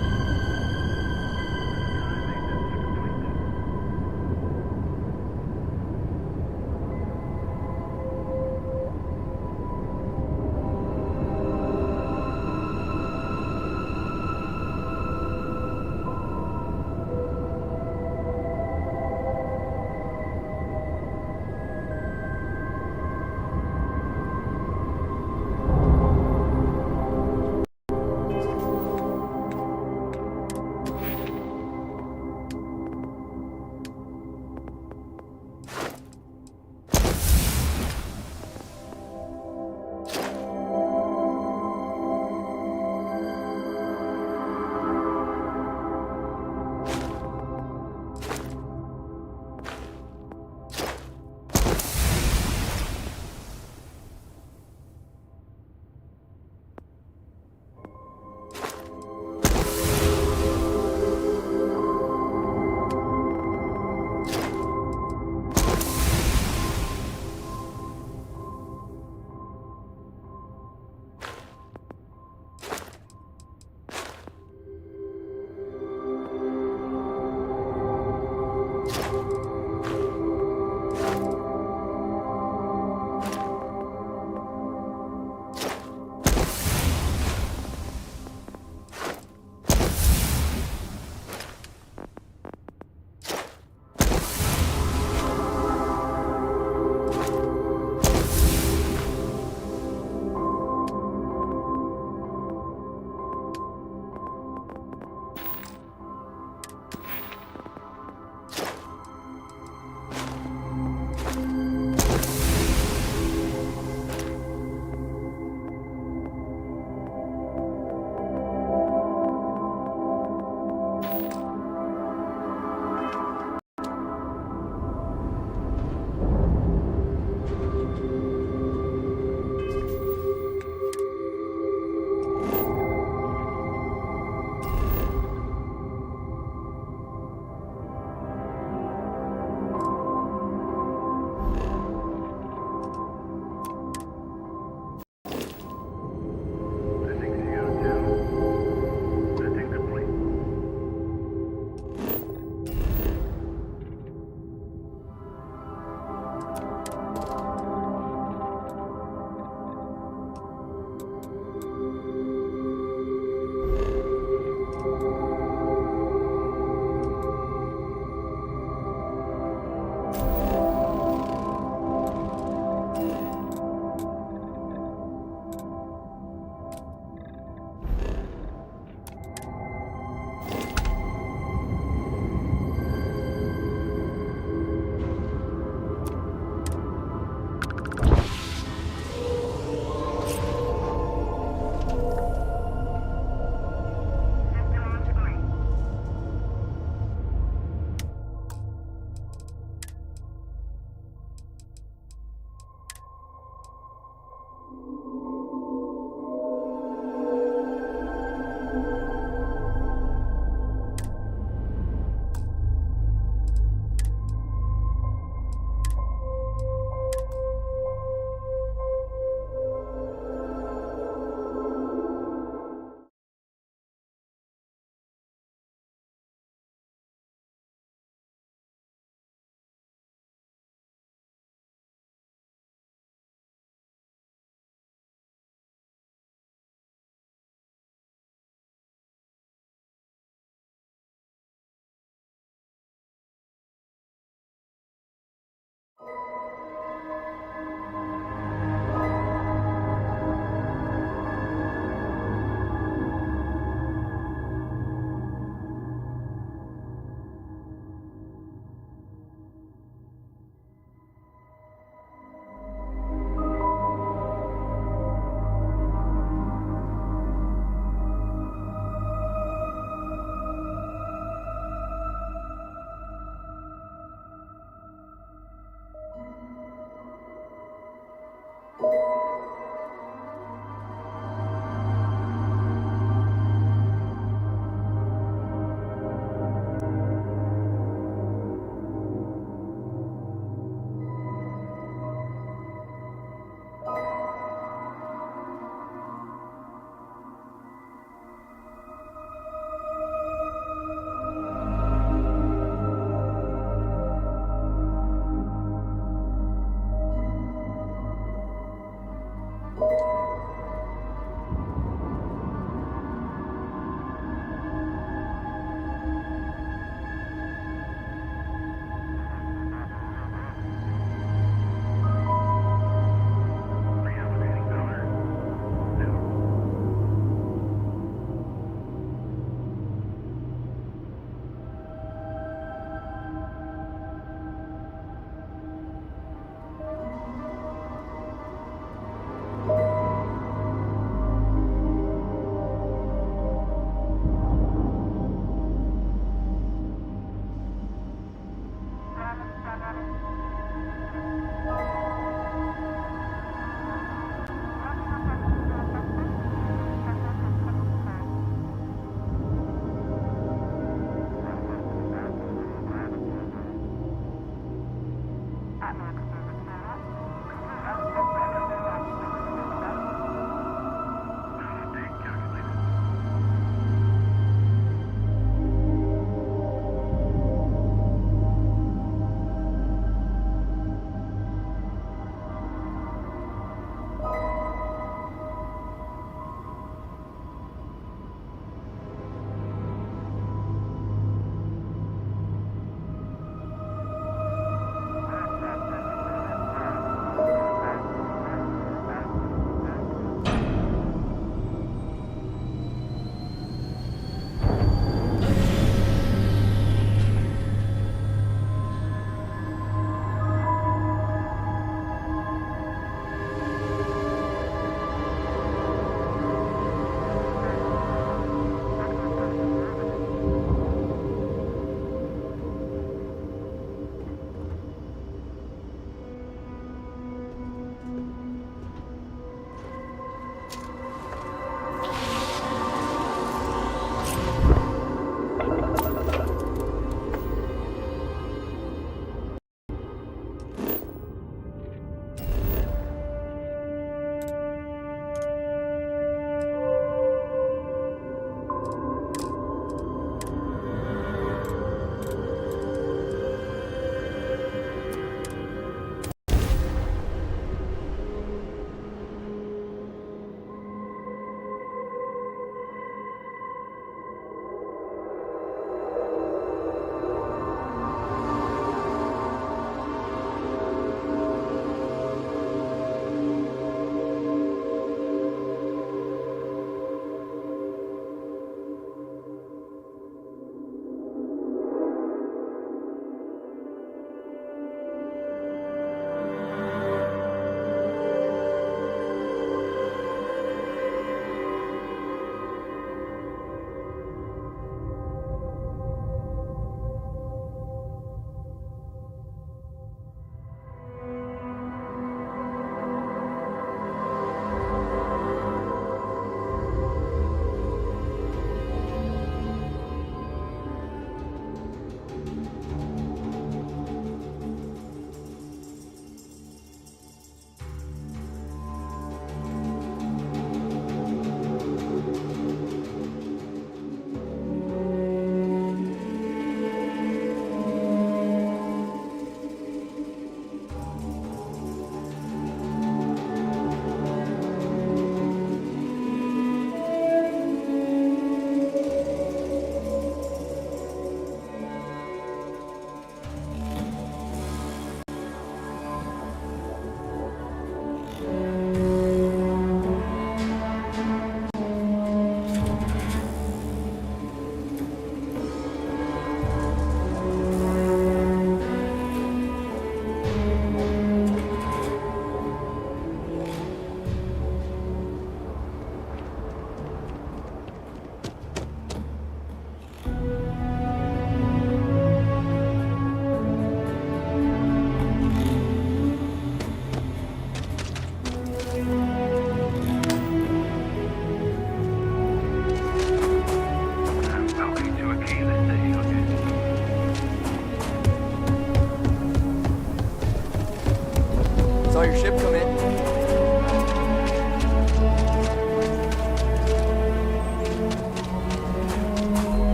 your ship come in.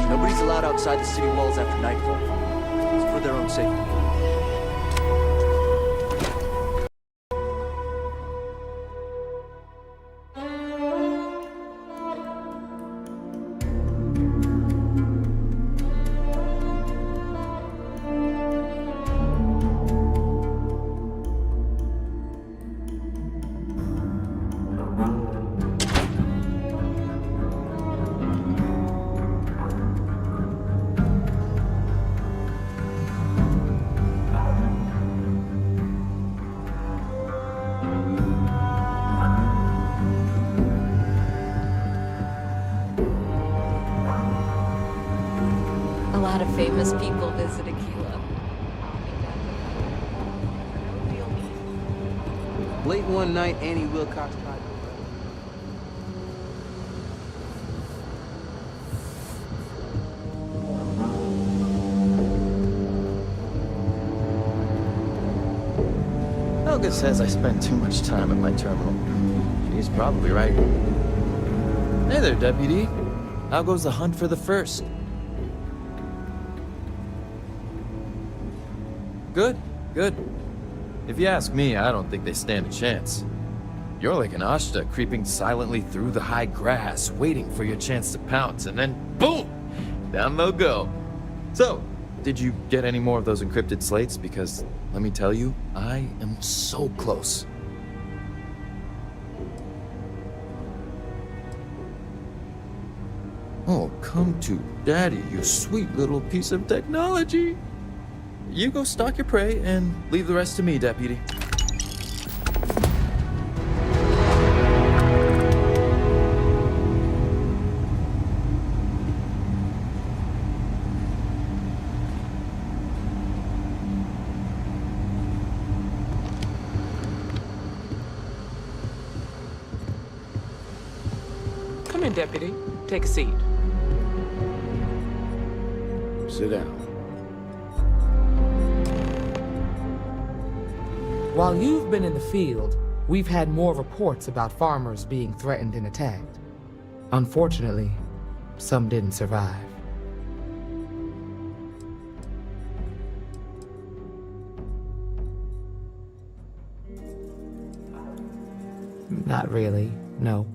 Nobody's allowed outside the city walls after nightfall. It's for their own safety.
A lot of famous people visit Aquila.
Late one night, Annie Wilcox died.
Helga says I spend too much time at my terminal. She's probably right. Hey there, Deputy. How goes the hunt for the first? Good, good. If you ask me, I don't think they stand a chance. You're like an Ashta creeping silently through the high grass, waiting for your chance to pounce, and then boom! Down they'll go. So, did you get any more of those encrypted slates? Because, let me tell you, I am so close. Oh, come to Daddy, you sweet little piece of technology. You go stalk your prey and leave the rest to me, Deputy.
Come in, Deputy. Take a seat.
Sit down.
While you've been in the field, we've had more reports about farmers being threatened and attacked. Unfortunately, some didn't survive. Not really, no.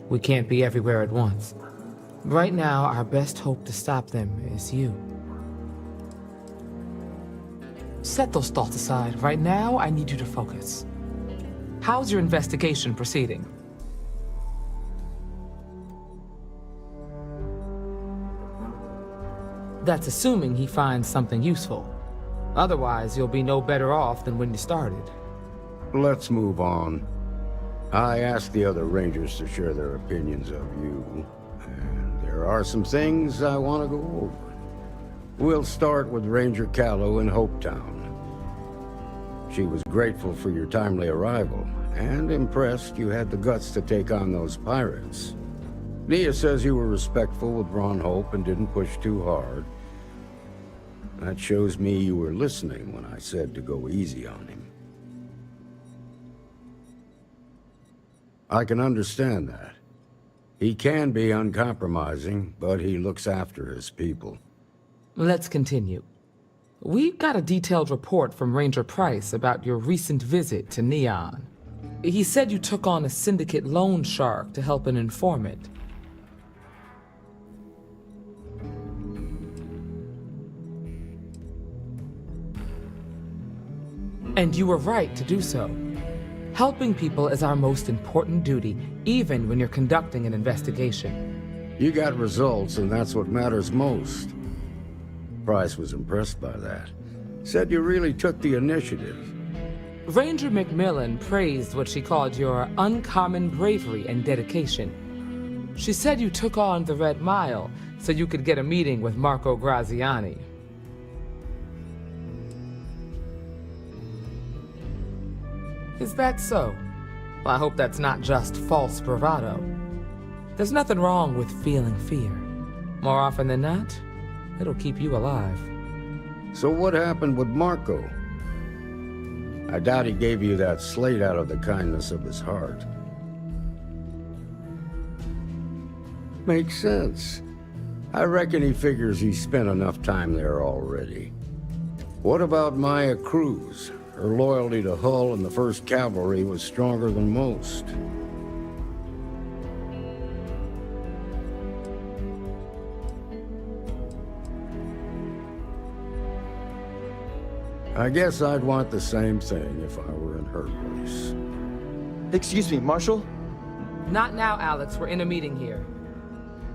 We can't be everywhere at once. Right now, our best hope to stop them is you. Set those thoughts aside. Right now, I need you to focus. How's your investigation proceeding? That's assuming he finds something useful. Otherwise, you'll be no better off than when you started.
Let's move on. I asked the other Rangers to share their opinions of you, and there are some things I want to go over. We'll start with Ranger Callow in Hopetown. She was grateful for your timely arrival, and impressed you had the guts to take on those pirates. Nia says you were respectful with Ron Hope and didn't push too hard. That shows me you were listening when I said to go easy on him. I can understand that. He can be uncompromising, but he looks after his people.
Let's continue. We've got a detailed report from Ranger Price about your recent visit to Neon. He said you took on a syndicate loan shark to help an informant. And you were right to do so. Helping people is our most important duty, even when you're conducting an investigation.
You got results, and that's what matters most. Price was impressed by that. Said you really took the initiative.
Ranger McMillan praised what she called your uncommon bravery and dedication. She said you took on the Red Mile so you could get a meeting with Marco Graziani. Is that so? Well, I hope that's not just false bravado. There's nothing wrong with feeling fear. More often than not, it'll keep you alive.
So what happened with Marco? I doubt he gave you that slate out of the kindness of his heart. Makes sense. I reckon he figures he spent enough time there already. What about Maya Cruz? Her loyalty to Hull and the 1st Cavalry was stronger than most. I guess I'd want the same thing if I were in her place.
Excuse me, Marshal?
Not now, Alex. We're in a meeting here.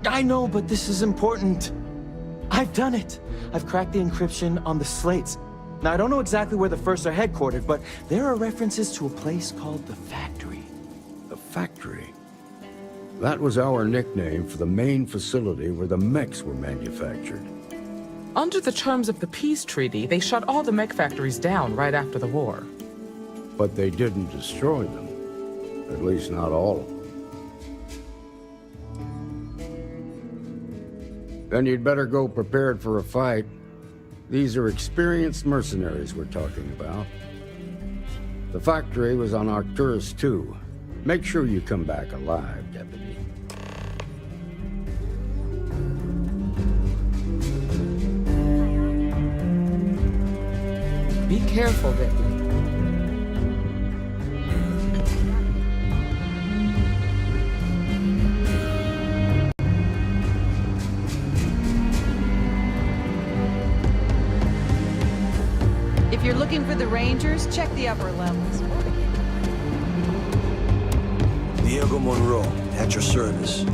I know, but this is important. I've done it. I've cracked the encryption on the slates. Now, I don't know exactly where the First are headquartered, but there are references to a place called the Factory.
The Factory? That was our nickname for the main facility where the mechs were manufactured.
Under the terms of the peace treaty, they shut all the mech factories down right after the war.
But they didn't destroy them. At least not all of them. Then you'd better go prepared for a fight. These are experienced mercenaries we're talking about. The factory was on Arcturus 2. Make sure you come back alive, Deputy.
Be careful, Deputy.
If you're looking for the Rangers, check the upper levels.
Diego Monroe, at your service.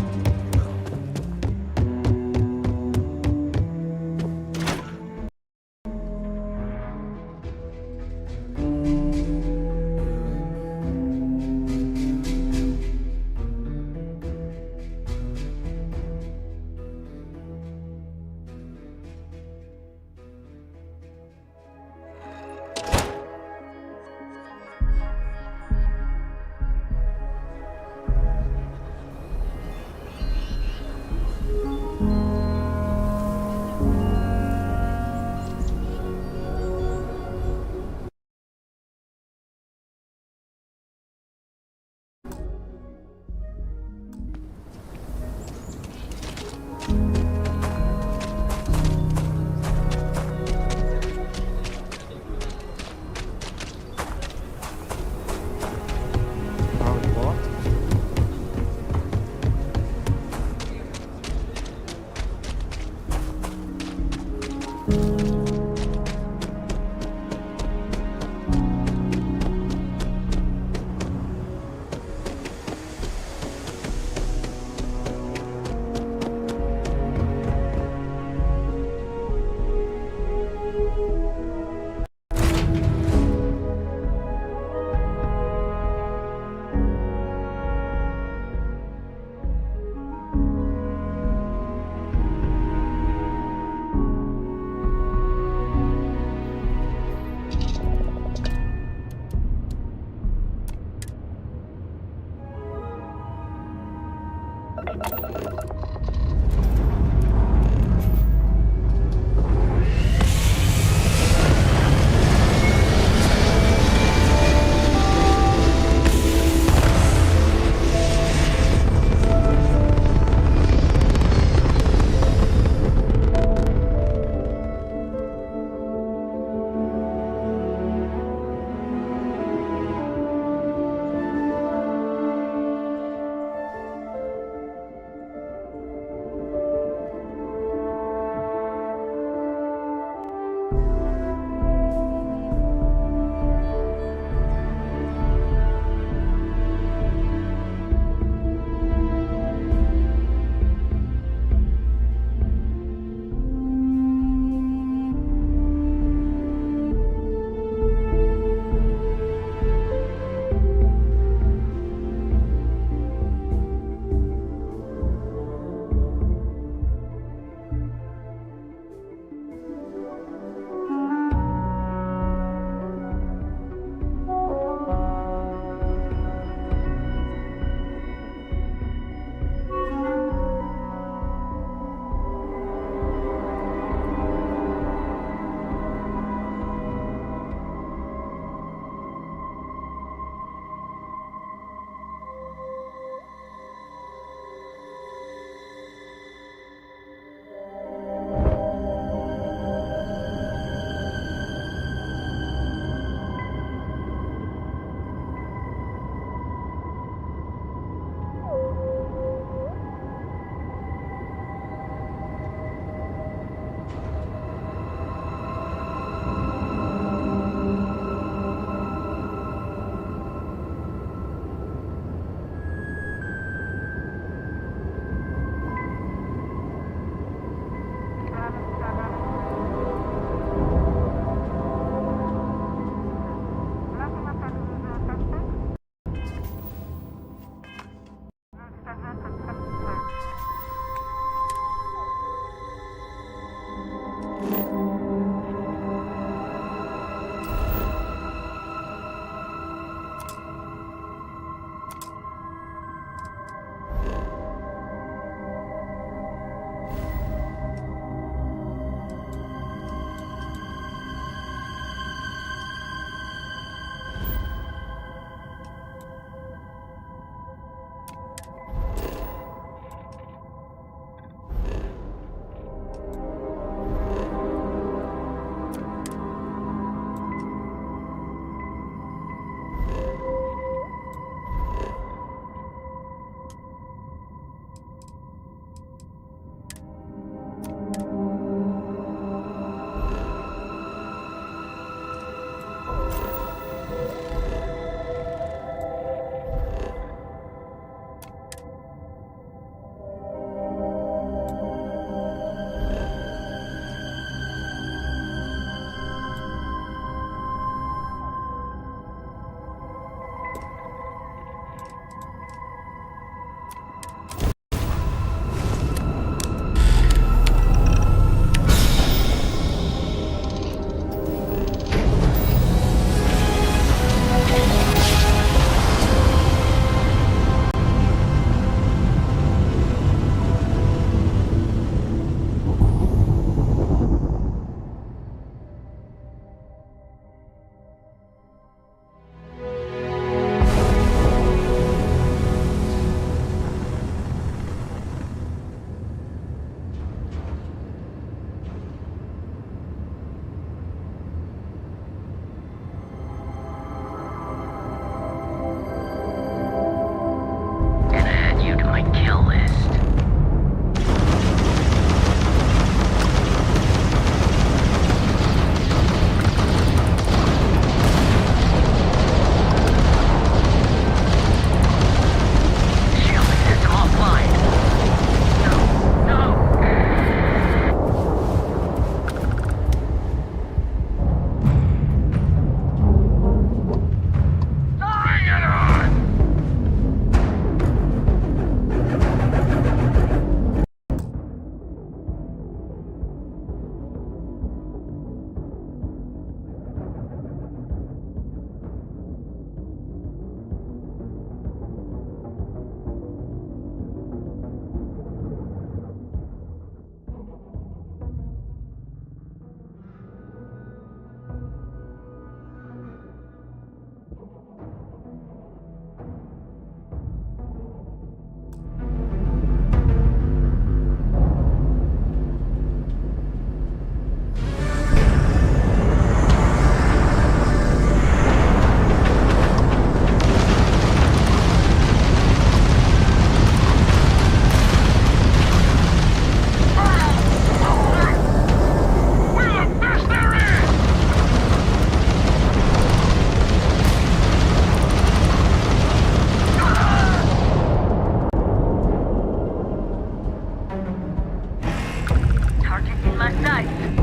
height.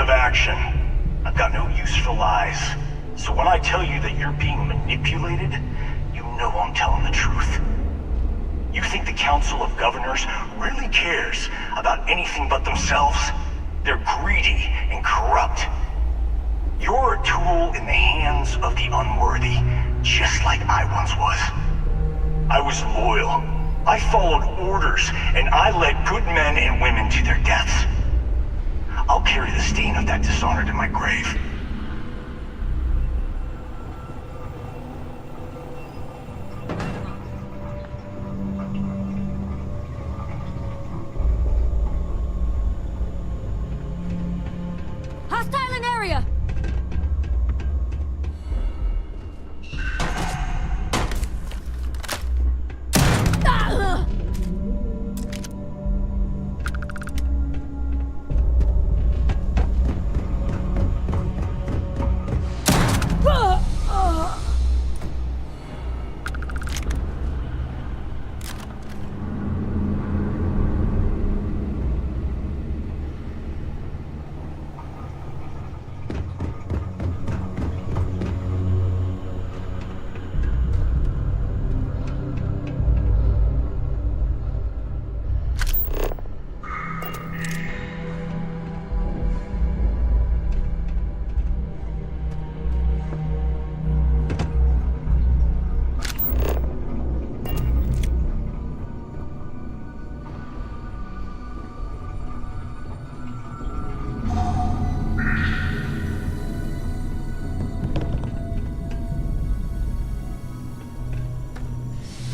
of action. I've got no use for lies. So when I tell you that you're being manipulated, you know I'm telling the truth. You think the Council of Governors really cares about anything but themselves? They're greedy and corrupt. You're a tool in the hands of the unworthy, just like I once was. I was loyal. I followed orders, and I led good men and women to their deaths. I'll carry the stain of that dishonor to my grave.
Hostile in area!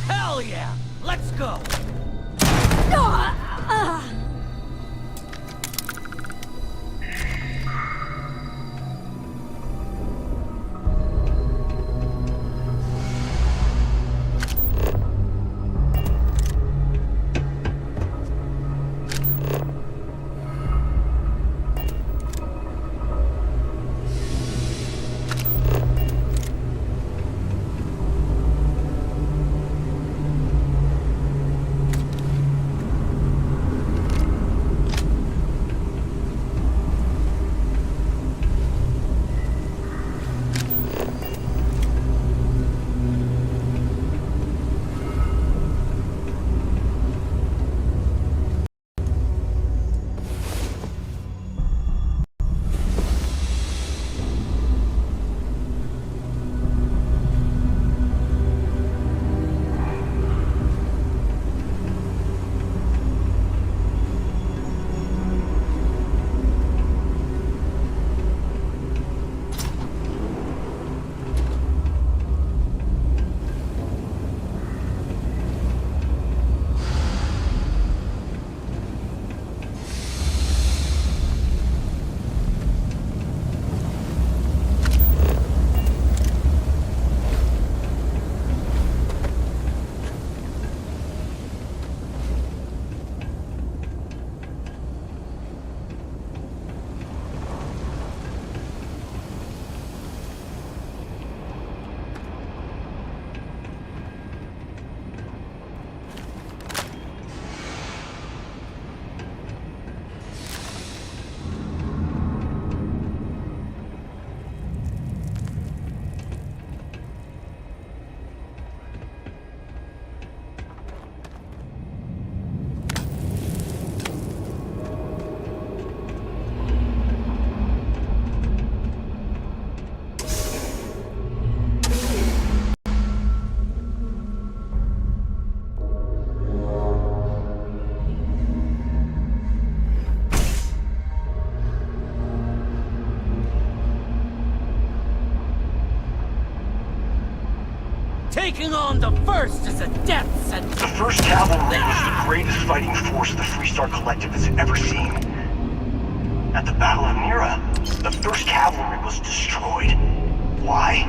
Hell yeah! Let's go! Taking on the First is a death sentence.
The First Cavalry was the greatest fighting force the Freestar Collective has ever seen. At the Battle of Mira, the First Cavalry was destroyed. Why?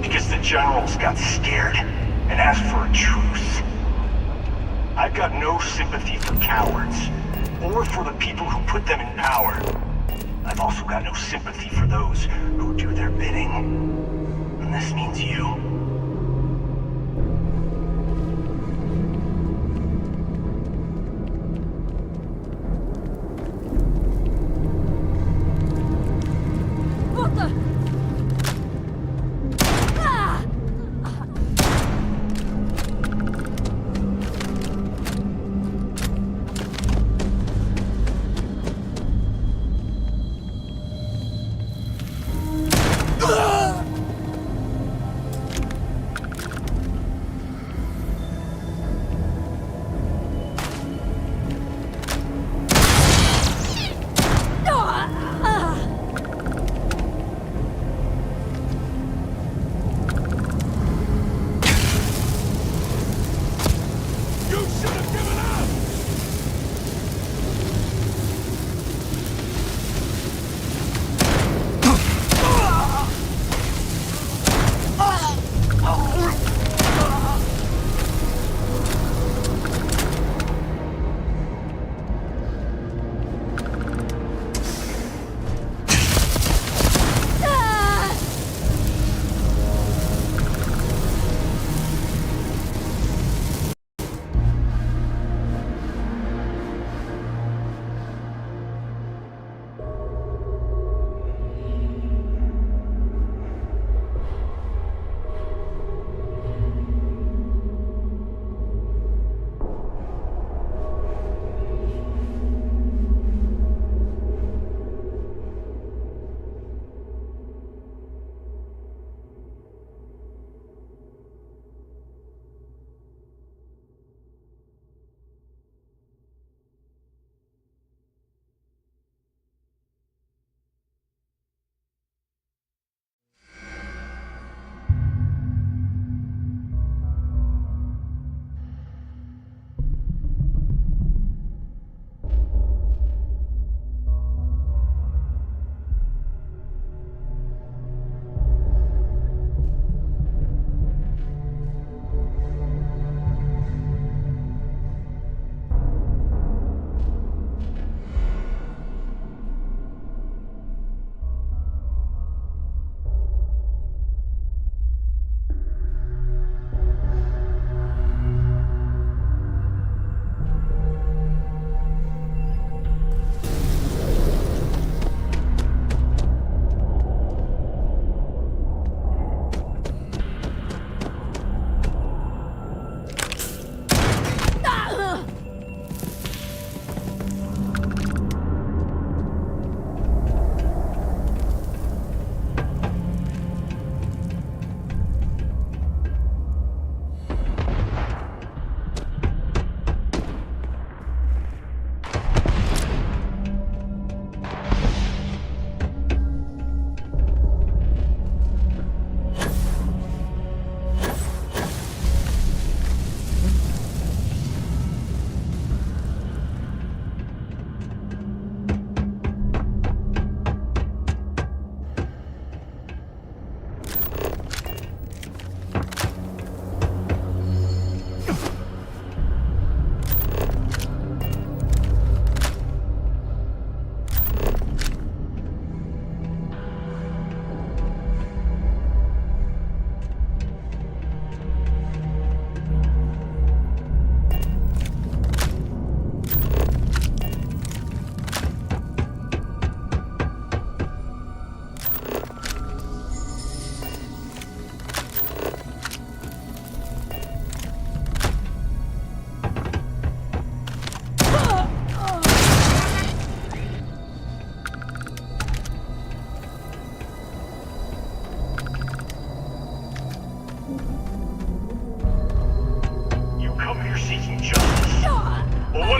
Because the generals got scared and asked for a truce. I've got no sympathy for cowards, or for the people who put them in power. I've also got no sympathy for those who do their bidding. And this means you.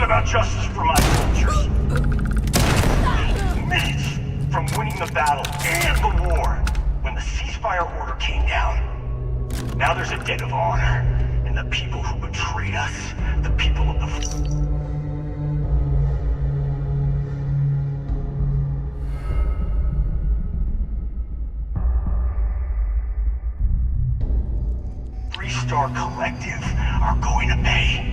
about justice for my soldiers. Minutes from winning the battle and the war, when the ceasefire order came down. Now there's a debt of honor, and the people who betrayed us, the people of the... Star Collective are going to pay.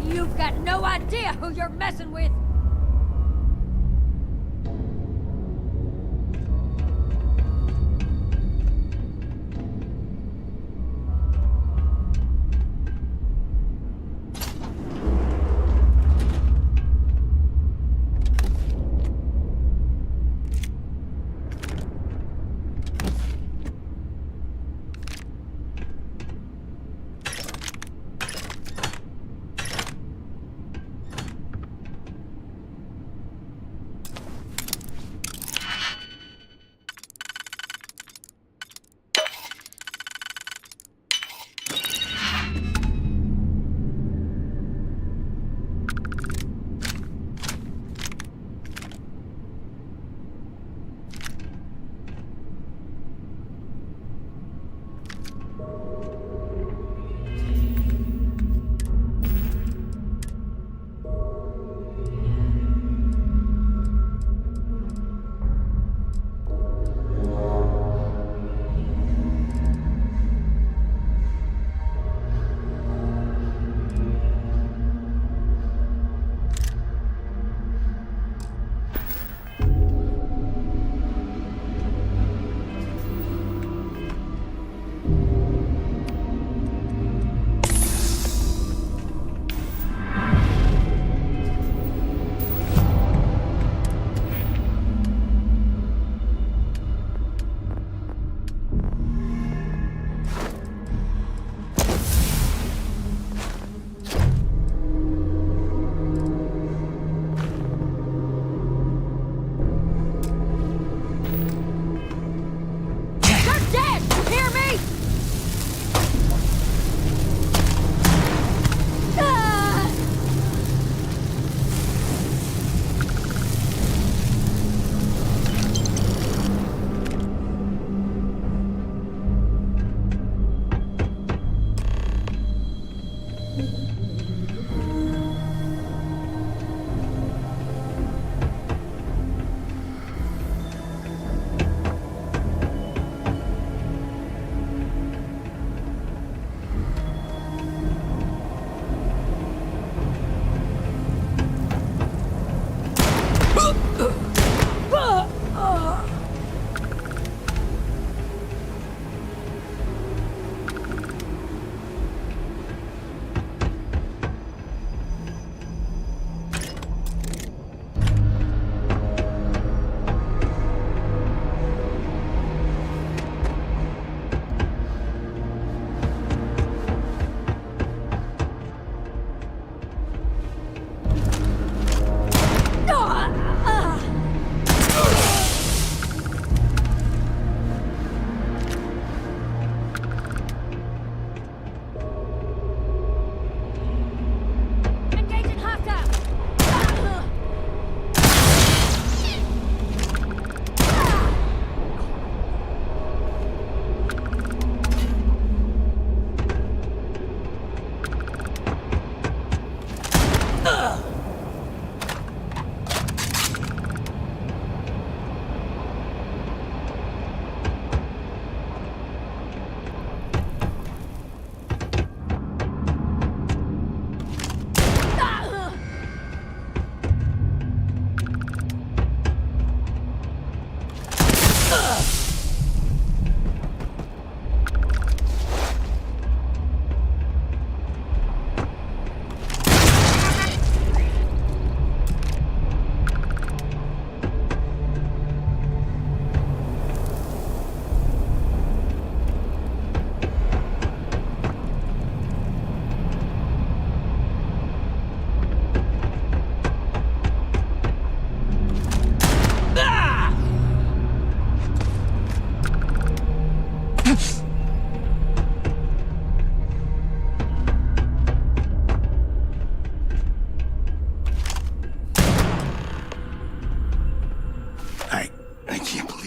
You've got no idea who you're messing with!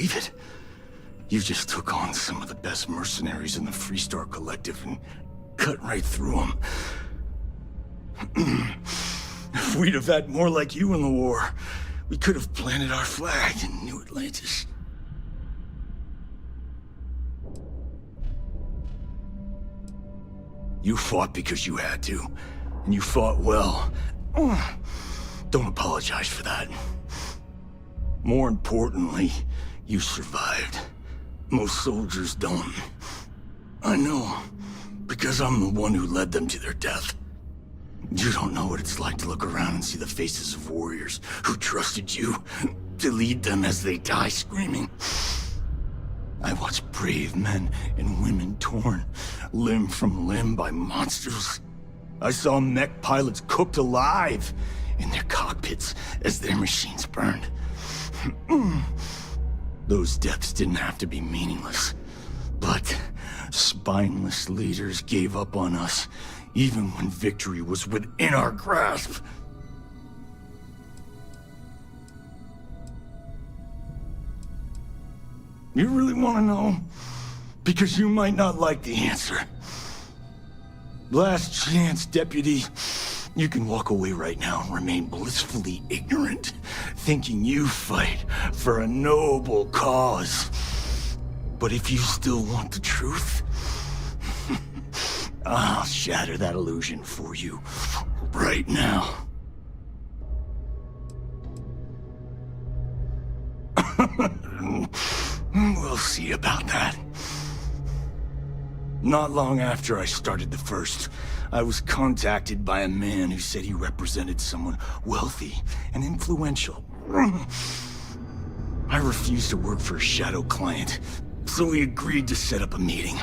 believe it. You just took on some of the best mercenaries in the Freestar Collective and cut right through them. If we'd have had more like you in the war, we could have planted our flag in New Atlantis. You fought because you had to, and you fought well. Don't apologize for that. More importantly, you survived. Most soldiers don't. I know, because I'm the one who led them to their death. You don't know what it's like to look around and see the faces of warriors who trusted you to lead them as they die screaming. I watched brave men and women torn limb from limb by monsters. I saw mech pilots cooked alive in their cockpits as their machines burned. Those deaths didn't have to be meaningless, but spineless leaders gave up on us even when victory was within our grasp. You really want to know? Because you might not like the answer. Last chance, Deputy. You can walk away right now and remain blissfully ignorant, thinking you fight for a noble cause. But if you still want the truth, I'll shatter that illusion for you right now. We'll see about that. Not long after I started the First, I was contacted by a man who said he represented someone wealthy and influential. I refused to work for a shadow client, so he agreed to set up a meeting.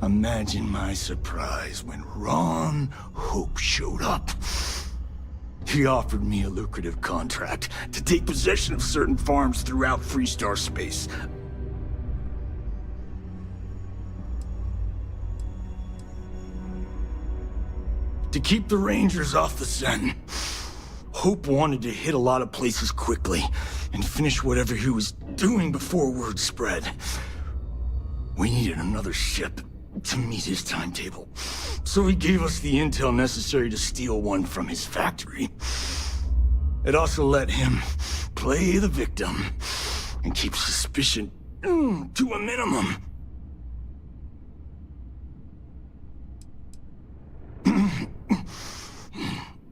Imagine my surprise when Ron Hope showed up. He offered me a lucrative contract to take possession of certain farms throughout Freestar space. To keep the Rangers off the scent, Hope wanted to hit a lot of places quickly and finish whatever he was doing before word spread. We needed another ship to meet his timetable, so he gave us the intel necessary to steal one from his factory. It also let him play the victim and keep suspicion to a minimum.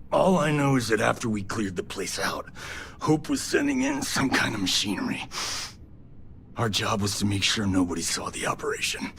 All I know is that after we cleared the place out, Hope was sending in some kind of machinery. Our job was to make sure nobody saw the operation.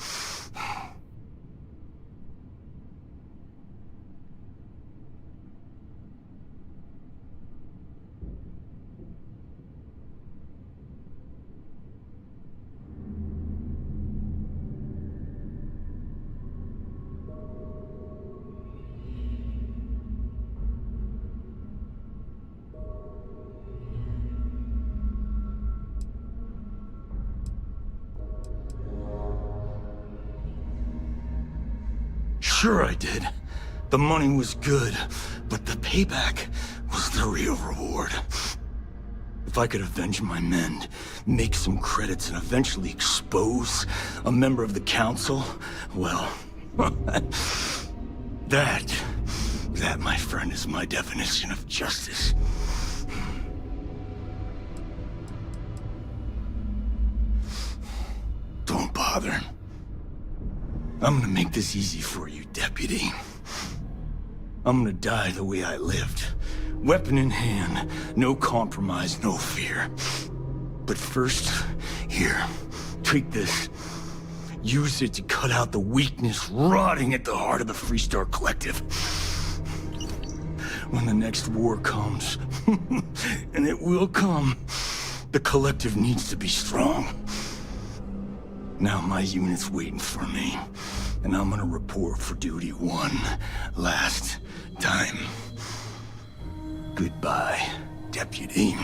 Sure I did. The money was good, but the payback was the real reward. If I could avenge my men, make some credits, and eventually expose a member of the council, well, that, my friend, is my definition of justice. Don't bother. I'm gonna make this easy for you, Deputy. I'm gonna die the way I lived. Weapon in hand, no compromise, no fear. But first, here, take this. Use it to cut out the weakness rotting at the heart of the Freestar Collective. When the next war comes, and it will come, the Collective needs to be strong. Now my unit's waiting for me, and I'm gonna report for duty one last time. Goodbye, Deputy.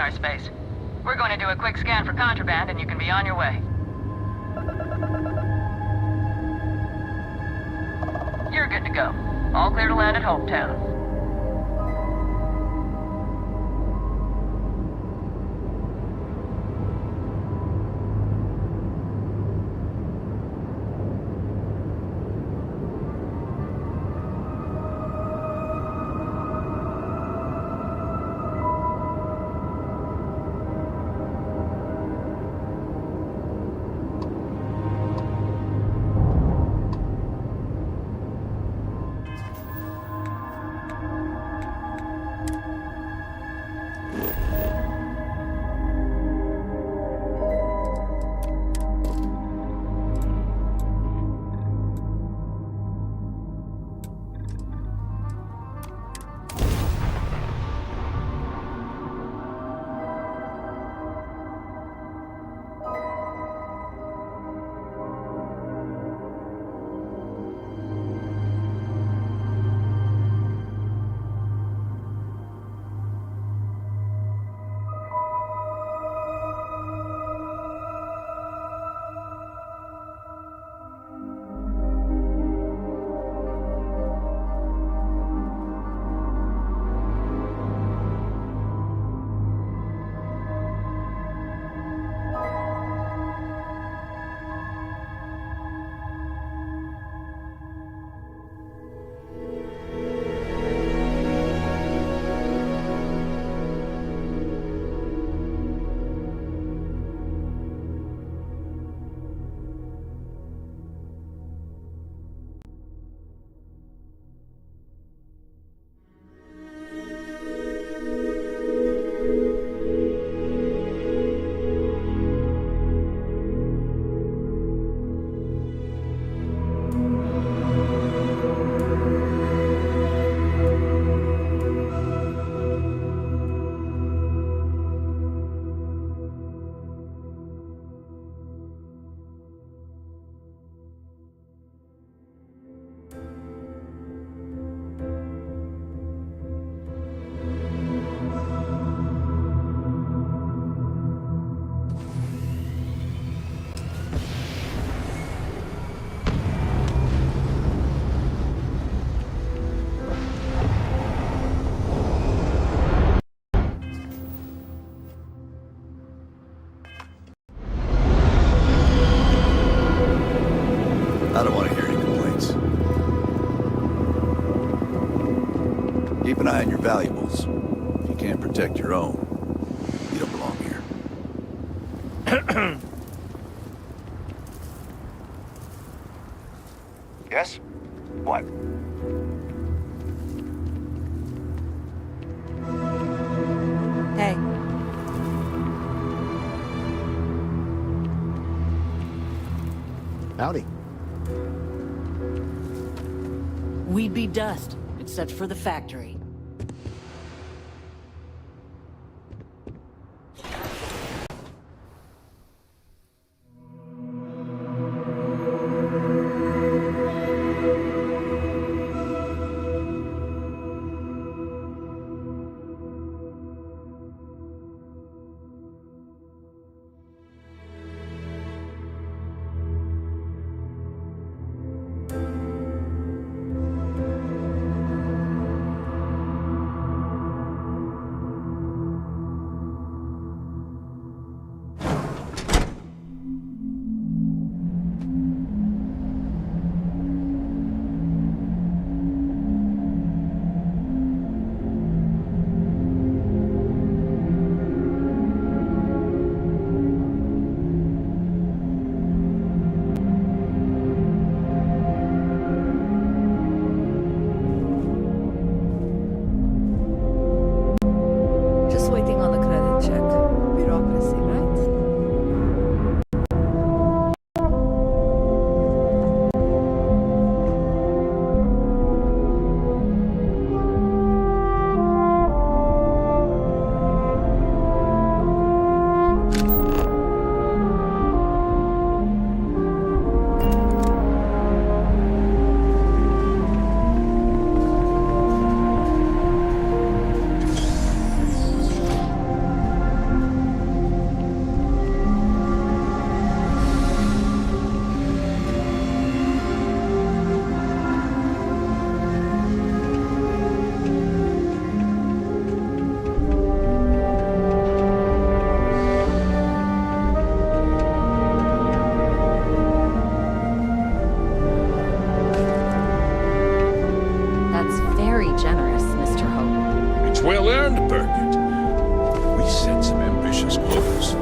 Space. We're going to do a quick scan for contraband, and you can be on your way. You're good to go. All clear to land at Hometown.
I don't want to hear any complaints. Keep an eye on your valuables. If you can't protect your own, you don't belong here.
Yes? What?
Hey.
Howdy.
We'd be dust, except for the factory.
It's well earned, Burkett. We set some ambitious goals.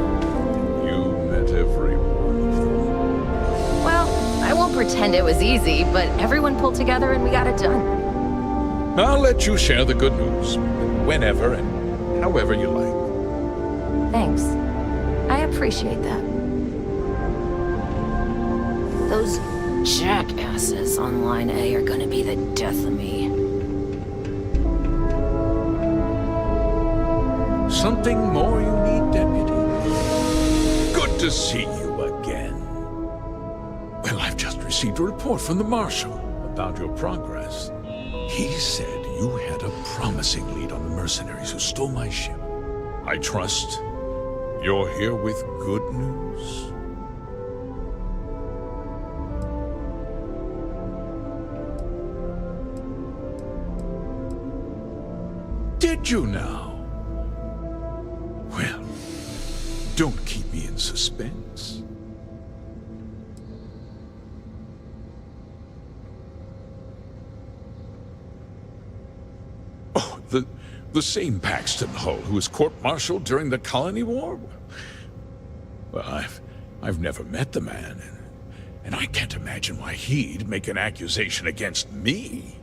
You met every one of them.
Well, I won't pretend it was easy, but everyone pulled together and we got it done.
I'll let you share the good news whenever and however you like.
Thanks. I appreciate that.
Those jackasses on Line A are gonna be the death of me.
Something more you need, Deputy? Good to see you again. Well, I've just received a report from the Marshal about your progress. He said you had a promising lead on the mercenaries who stole my ship. I trust you're here with good news. Did you now? Well, don't keep me in suspense. Oh, the same Paxton Hull who was court-martialed during the Colony War? Well, I've never met the man, and I can't imagine why he'd make an accusation against me.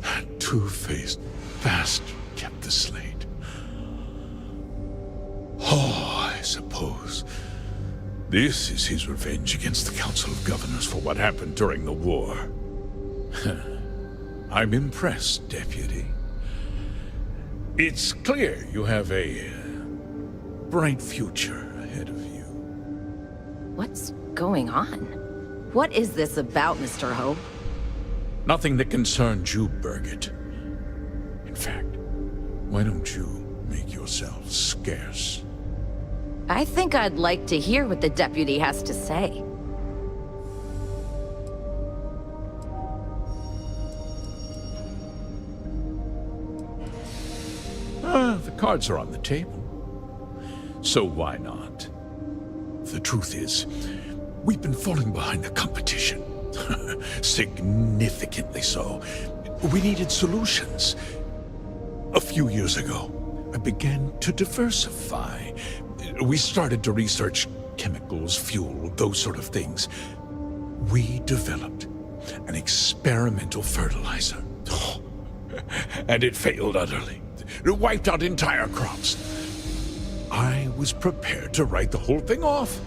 That two-faced bastard kept the slate. Oh, I suppose this is his revenge against the Council of Governors for what happened during the war. I'm impressed, Deputy. It's clear you have a bright future ahead of you.
What's going on? What is this about, Mr. Ho?
Nothing that concerns you, Burkett. In fact, why don't you make yourself scarce?
I think I'd like to hear what the deputy has to say.
The cards are on the table. So why not? The truth is, we've been falling behind the competition. Significantly so. We needed solutions. A few years ago, I began to diversify. We started to research chemicals, fuel, those sort of things. We developed an experimental fertilizer. And it failed utterly. It wiped out entire crops. I was prepared to write the whole thing off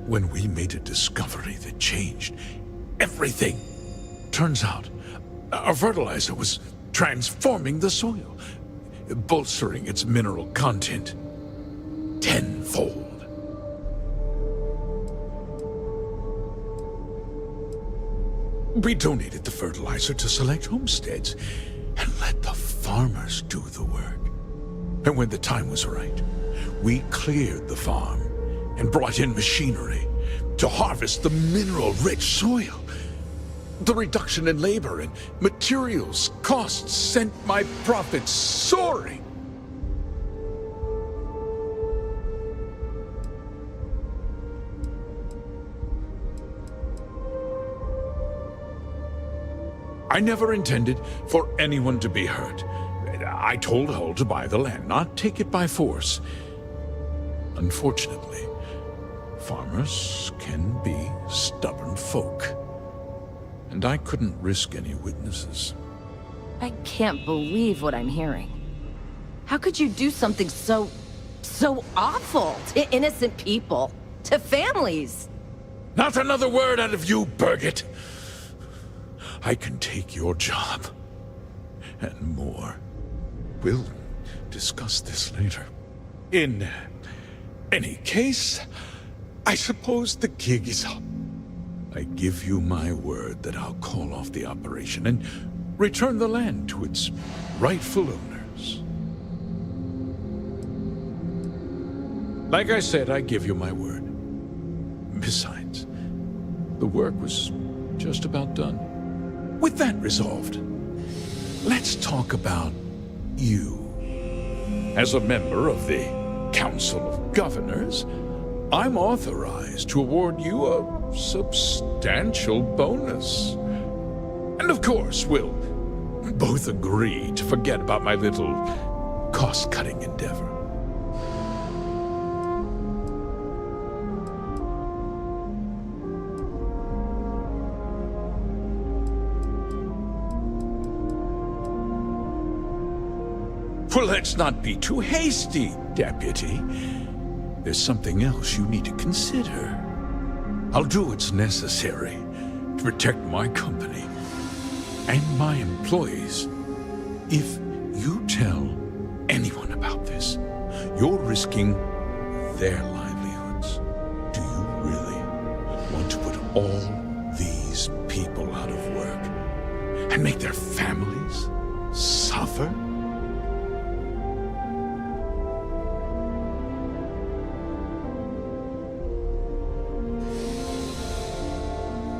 when we made a discovery that changed everything. Turns out, our fertilizer was transforming the soil, bolstering its mineral content tenfold. We donated the fertilizer to select homesteads and let the farmers do the work. And when the time was right, we cleared the farm and brought in machinery to harvest the mineral-rich soil. The reduction in labor and materials costs sent my profits soaring. I never intended for anyone to be hurt. I told Hull to buy the land, not take it by force. Unfortunately, farmers can be stubborn folk. And I couldn't risk any witnesses.
I can't believe what I'm hearing. How could you do something so awful to innocent people, to families?
Not another word out of you, Burkett. I can take your job. And more. We'll discuss this later. In any case, I suppose the gig is up. I give you my word that I'll call off the operation and return the land to its rightful owners. Like I said, I give you my word. Besides, the work was just about done. With that resolved, let's talk about you. As a member of the Council of Governors, I'm authorized to award you a substantial bonus. And of course, we'll both agree to forget about my little cost-cutting endeavor. Well, let's not be too hasty, Deputy. There's something else you need to consider. I'll do what's necessary to protect my company and my employees. If you tell anyone about this, you're risking their livelihoods. Do you really want to put all these people out of work and make their families suffer?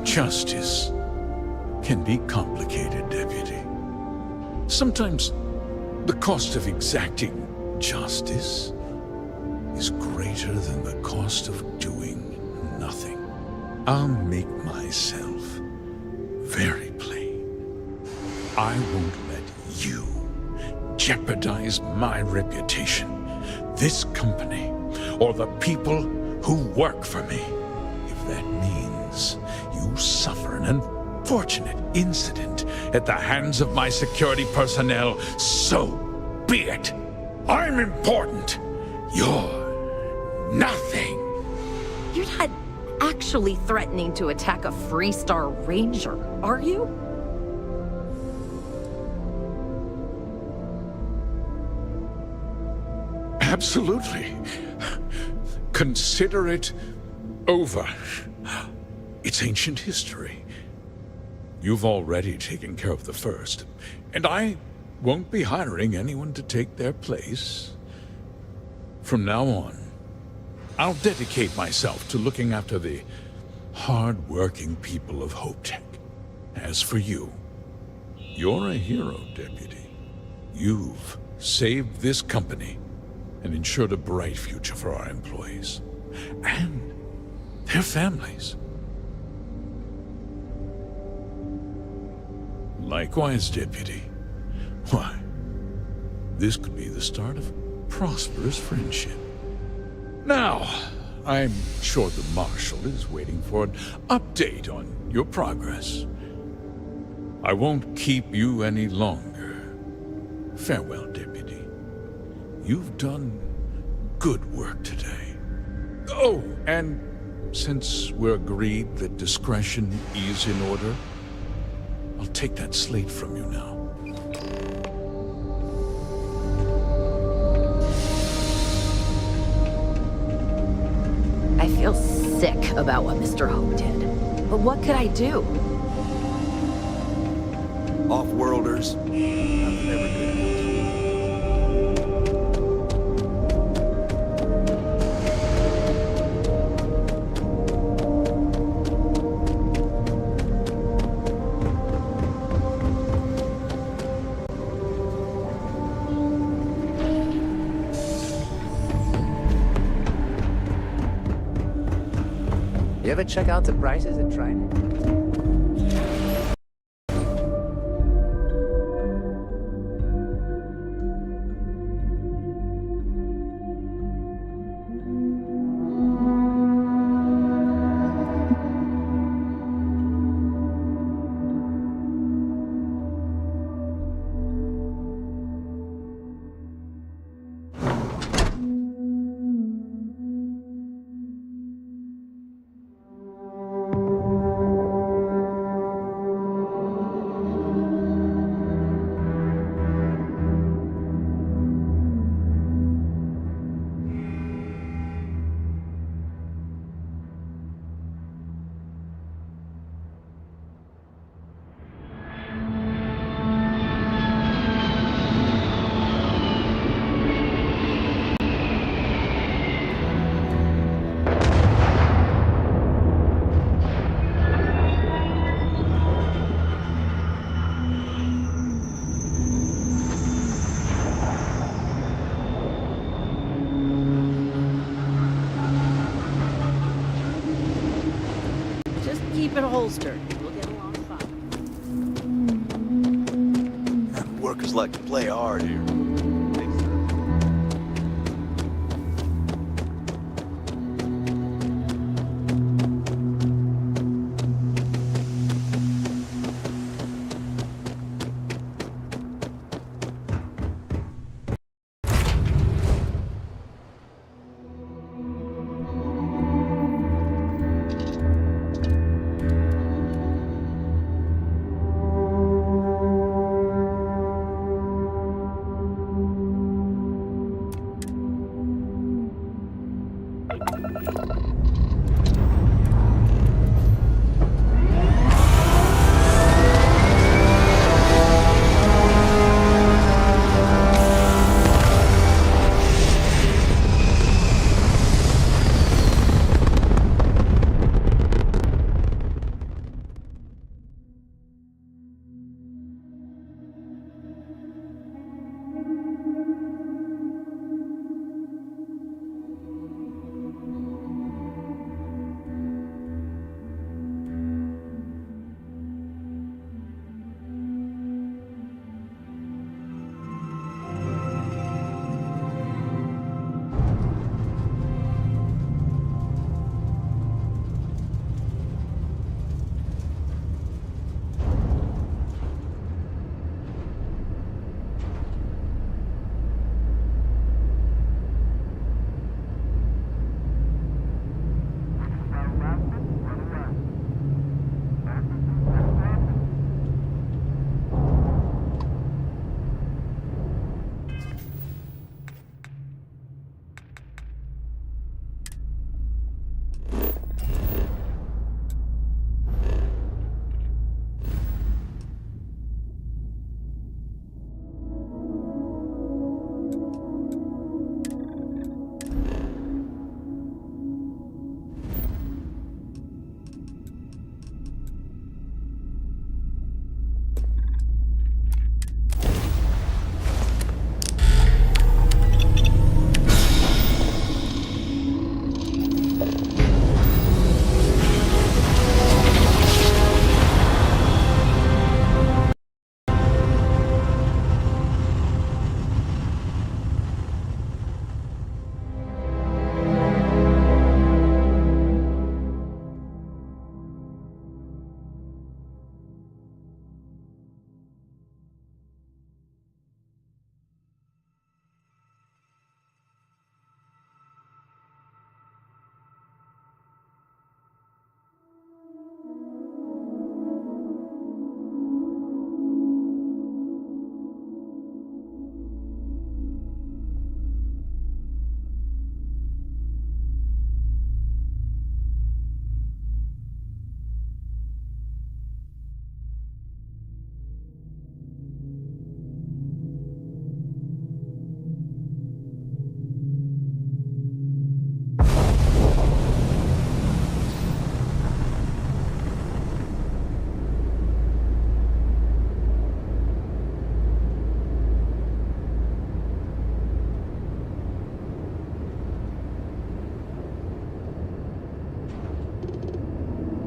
Justice can be complicated, Deputy. Sometimes the cost of exacting justice is greater than the cost of doing nothing. I'll make myself very plain. I won't let you jeopardize my reputation, this company, or the people who work for me, if that means you suffer an unfortunate incident at the hands of my security personnel. So be it. I'm important. You're nothing.
You're not actually threatening to attack a Freestar Ranger, are you?
Absolutely. Consider it over. It's ancient history. You've already taken care of the first, and I won't be hiring anyone to take their place. From now on, I'll dedicate myself to looking after the hard-working people of HopeTech. As for you, you're a hero, Deputy. You've saved this company and ensured a bright future for our employees and their families. Likewise, Deputy. Why, this could be the start of prosperous friendship. Now, I'm sure the Marshal is waiting for an update on your progress. I won't keep you any longer. Farewell, Deputy. You've done good work today. Oh, and since we're agreed that discretion is in order, I'll take that slate from you now.
I feel sick about what Mr. Hope did. But what could I do?
Off-worlders. Nothing ever good.
You ever check out the prices at Trident?
keep it holstered. We'll get along fine.
Workers like to play hard here.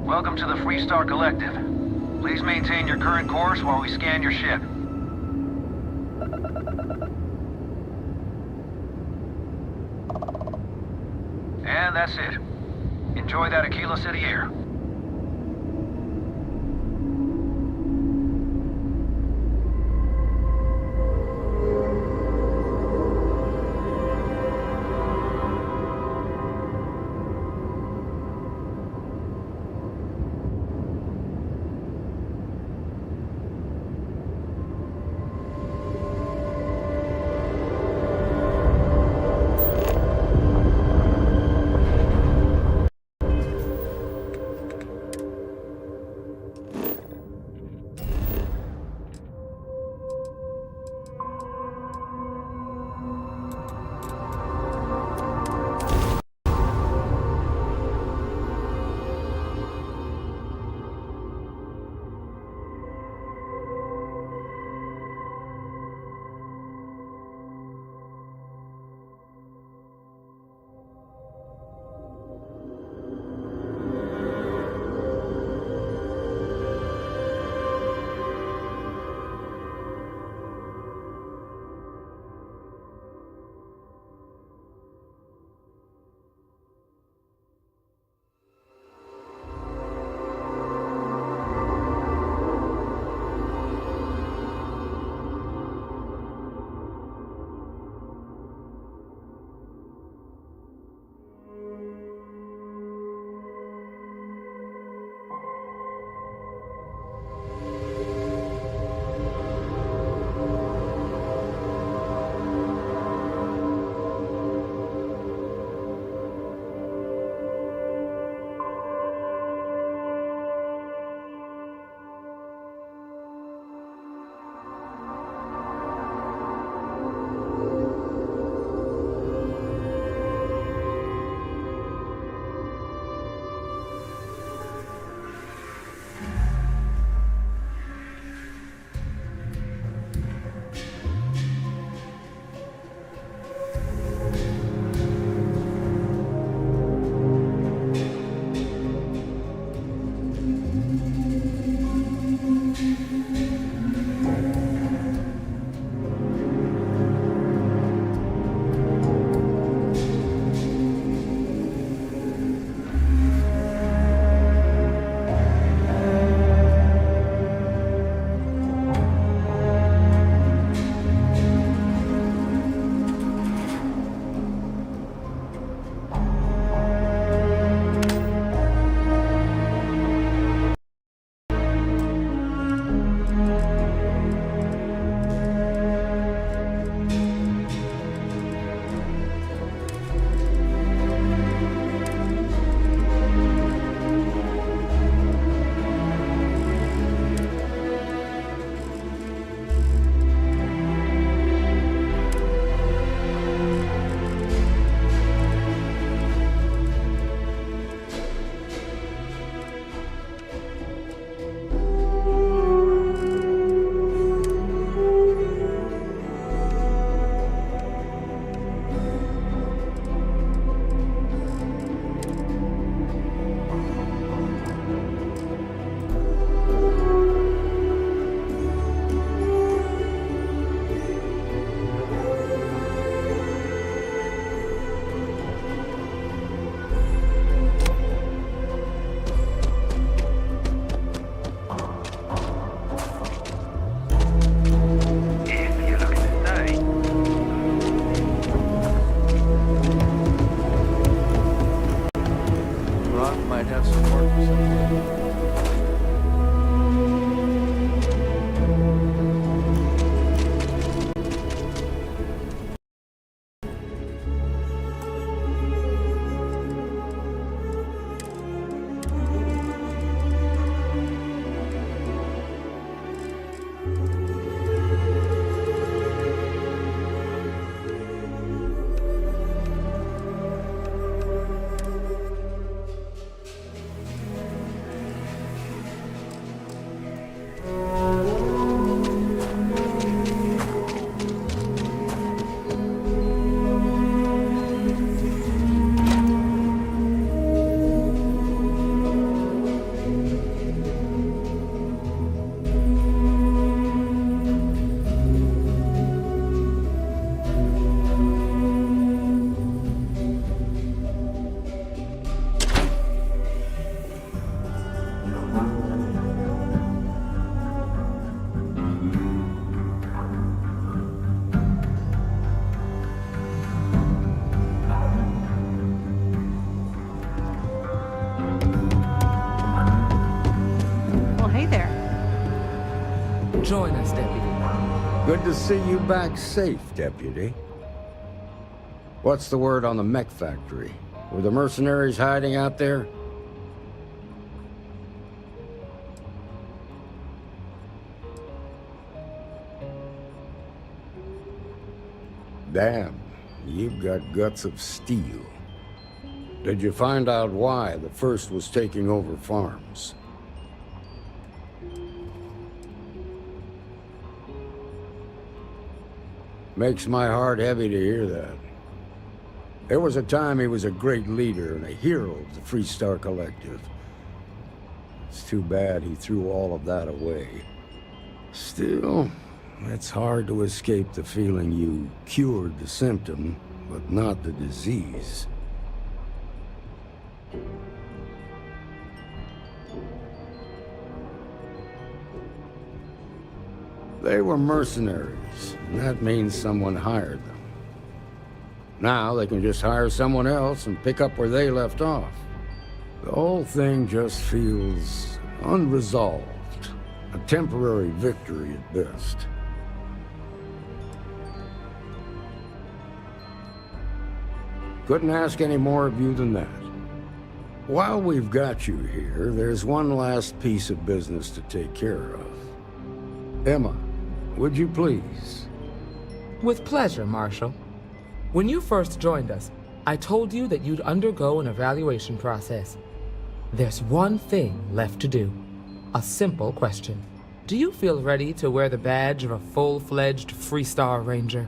Welcome to the Freestar Collective. Please maintain your current course while we scan your ship. And that's it. Enjoy that Aquila City air.
Doc might have some work for someone.
Join us, Deputy.
Good to see you back safe, Deputy. What's the word on the mech factory? Were the mercenaries hiding out there? Damn, you've got guts of steel. Did you find out why the First was taking over farms? Makes my heart heavy to hear that. There was a time he was a great leader and a hero of the Freestar Collective. It's too bad he threw all of that away. Still, it's hard to escape the feeling you cured the symptom, but not the disease. They were mercenaries, and that means someone hired them. Now they can just hire someone else and pick up where they left off. The whole thing just feels unresolved. A temporary victory at best. Couldn't ask any more of you than that. While we've got you here, there's one last piece of business to take care of. Emma, would you please?
With pleasure, Marshal. When you first joined us, I told you that you'd undergo an evaluation process. There's one thing left to do. A simple question. Do you feel ready to wear the badge of a full-fledged Freestar Ranger?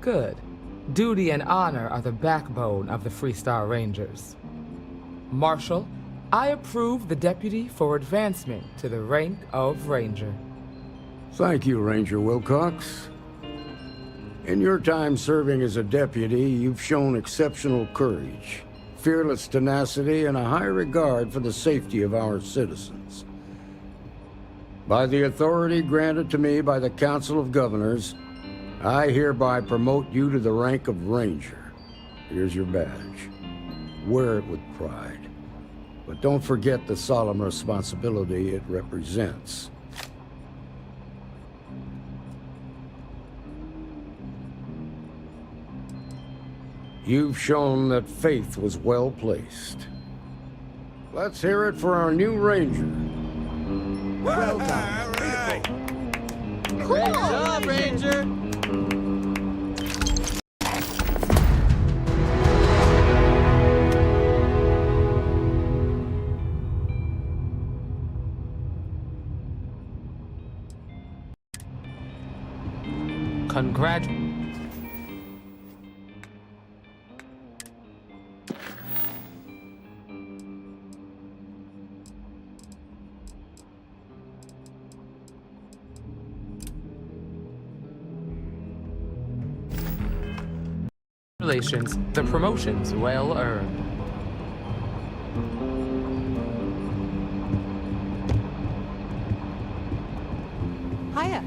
Good. Duty and honor are the backbone of the Freestar Rangers. Marshal, I approve the deputy for advancement to the rank of Ranger.
Thank you, Ranger Wilcox. In your time serving as a deputy, you've shown exceptional courage, fearless tenacity, and a high regard for the safety of our citizens. By the authority granted to me by the Council of Governors, I hereby promote you to the rank of Ranger. Here's your badge. Wear it with pride. But don't forget the solemn responsibility it represents. You've shown that faith was well placed. Let's hear it for our new Ranger.
Well done.
Right.
Cool. Great job, Ranger.
Congratulations. The promotion's well earned.
Hiya.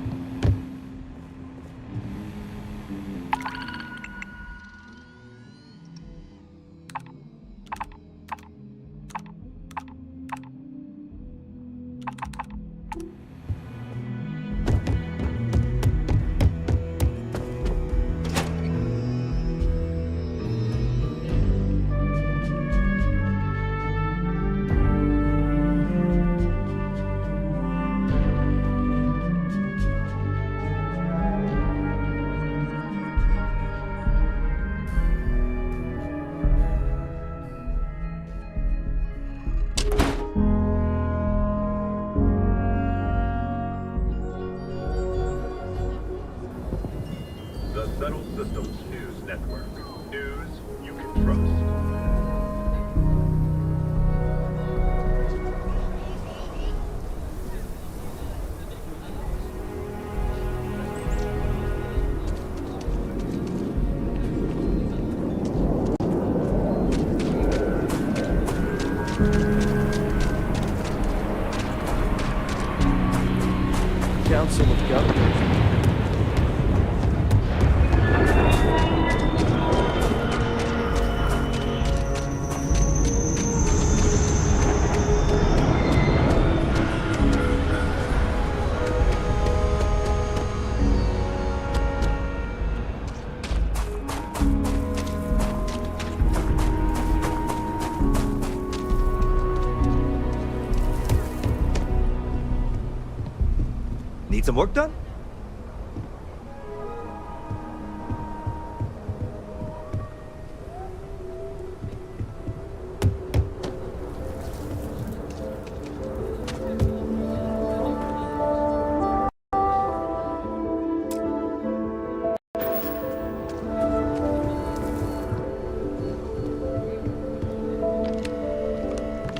some work done?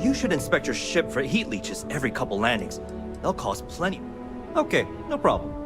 You should inspect your ship for heat leeches every couple landings. They'll cause plenty. Okay, no problem.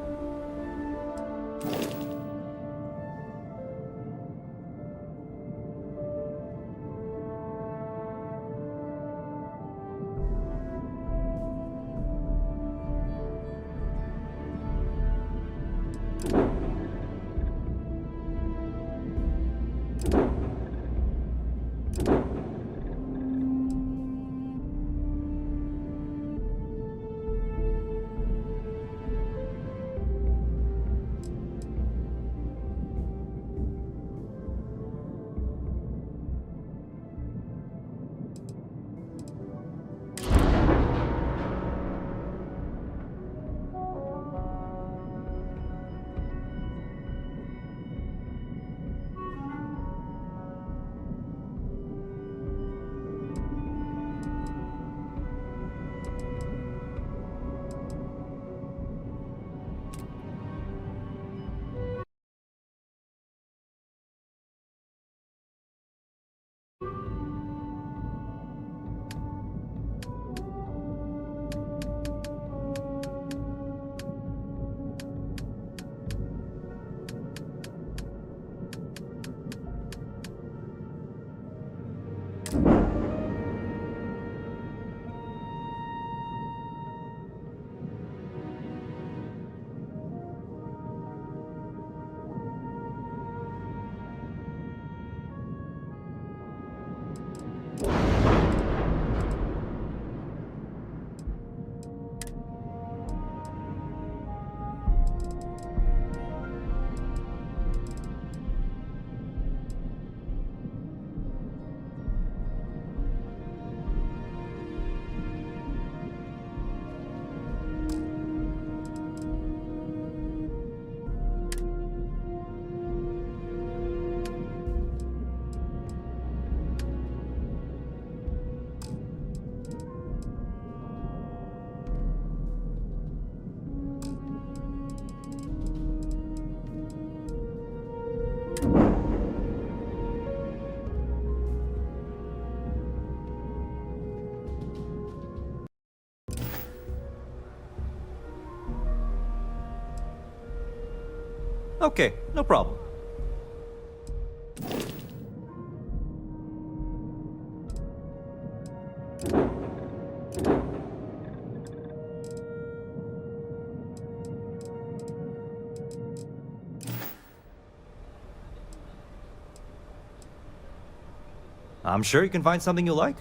Okay, no problem. I'm sure you can find something you like.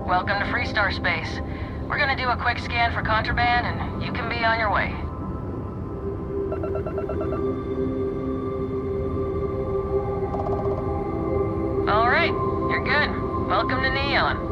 Welcome to Freestar Space. We're gonna do a quick scan for contraband, and you can be on your way. All right, you're good. Welcome to Neon.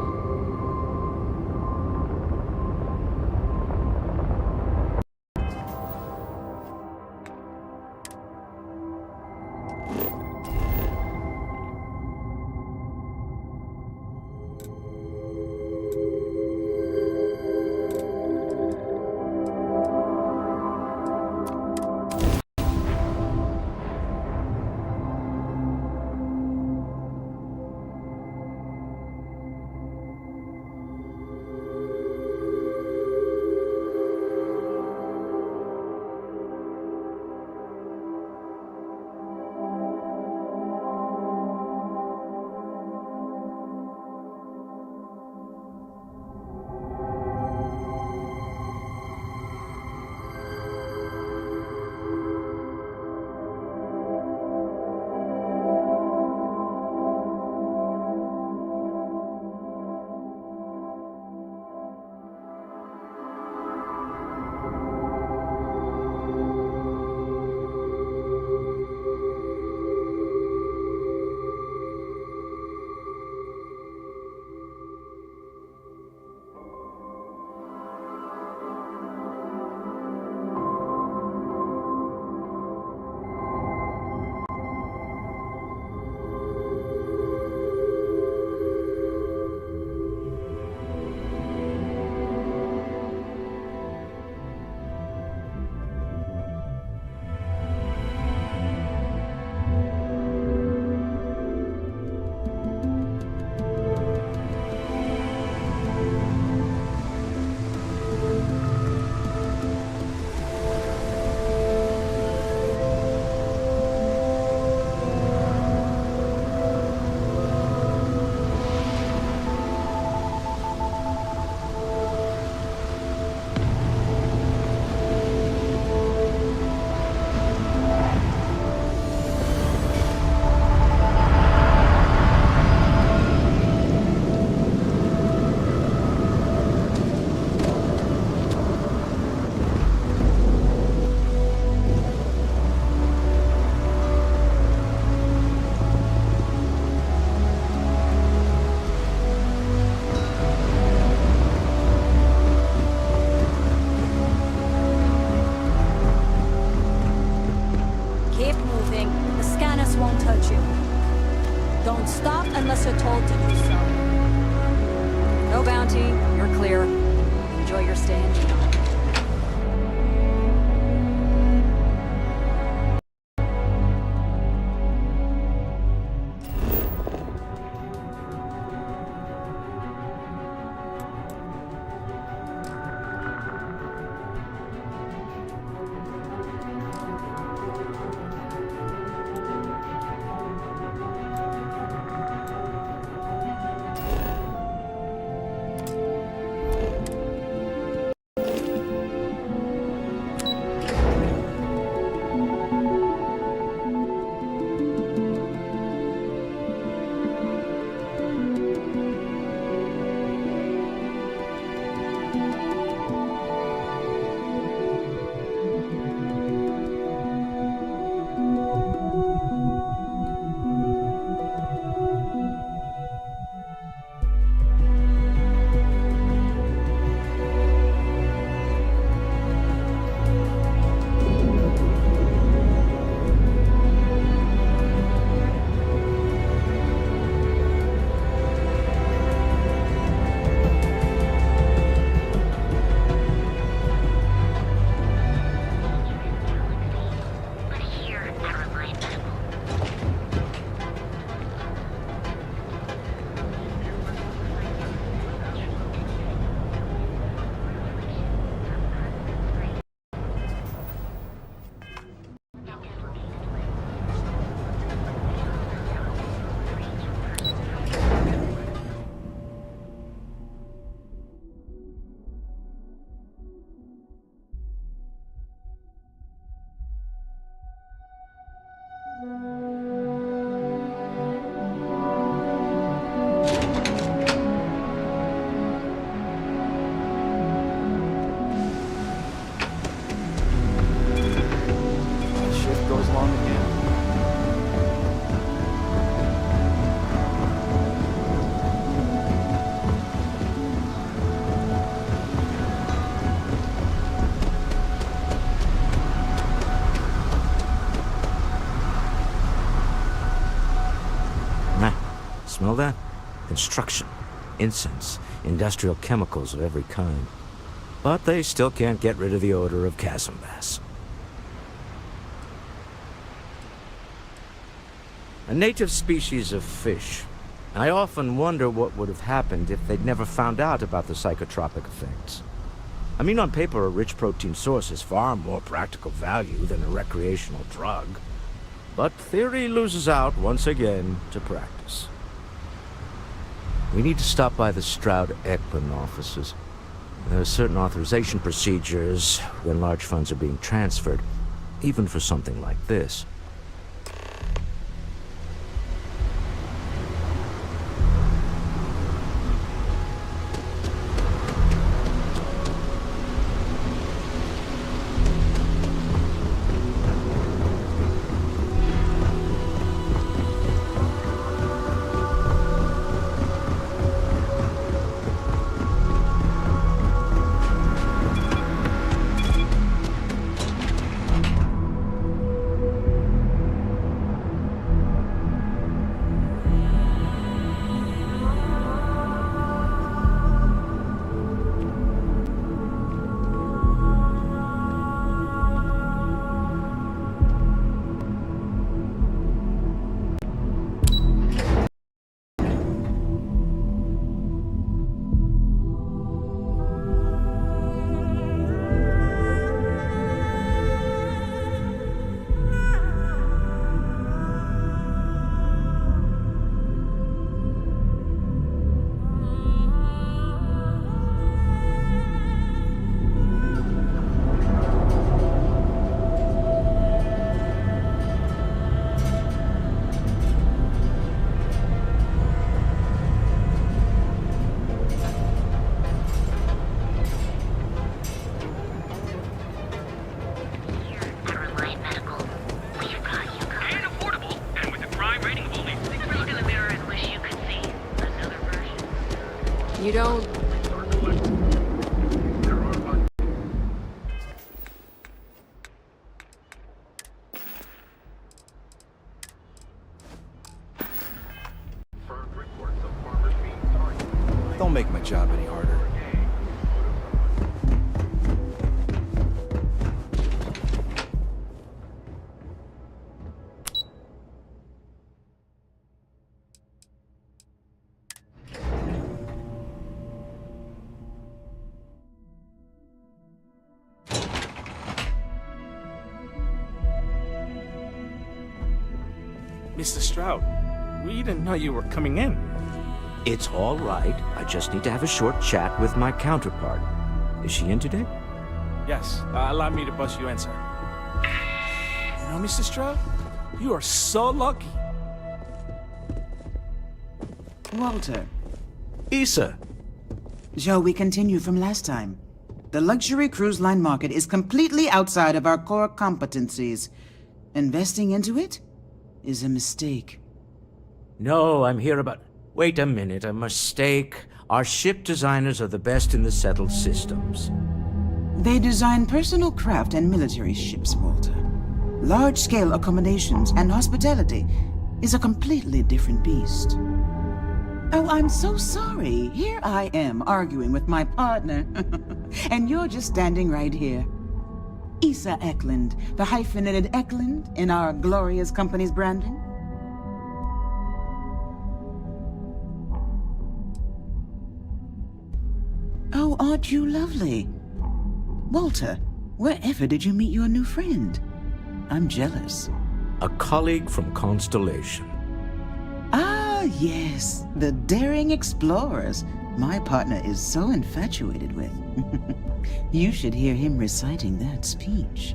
Don't stop unless you're told to do so. No bounty, you're clear. Enjoy your stay in Neon.
Smell that? Construction, incense, industrial chemicals of every kind. But they still can't get rid of the odor of chasm bass. A native species of fish. I often wonder what would have happened if they'd never found out about the psychotropic effects. I mean, on paper, a rich protein source is far more practical value than a recreational drug. But theory loses out once again to practice. We need to stop by the Stroud-Eklund offices. There are certain authorization procedures when large funds are being transferred, even for something like this.
You don't...
Don't make my job any harder.
Mr. Stroud, we didn't know you were coming in.
It's all right. I just need to have a short chat with my counterpart. Is she in today?
Yes, allow me to bust you in, sir. You know, Mr. Stroud, you are so lucky.
Walter.
Issa.
Shall we continue from last time? The luxury cruise line market is completely outside of our core competencies. Investing into it is a mistake.
No, I'm here about... Wait a minute, a mistake. Our ship designers are the best in the settled systems.
They design personal craft and military ships, Walter. Large-scale accommodations and hospitality is a completely different beast. Oh, I'm so sorry. Here I am arguing with my partner. And you're just standing right here. Issa Eklund, the hyphenated Eklund in our glorious company's branding. Oh, aren't you lovely? Walter, wherever did you meet your new friend? I'm jealous.
A colleague from Constellation.
Ah, yes, the daring explorers my partner is so infatuated with. You should hear him reciting that speech.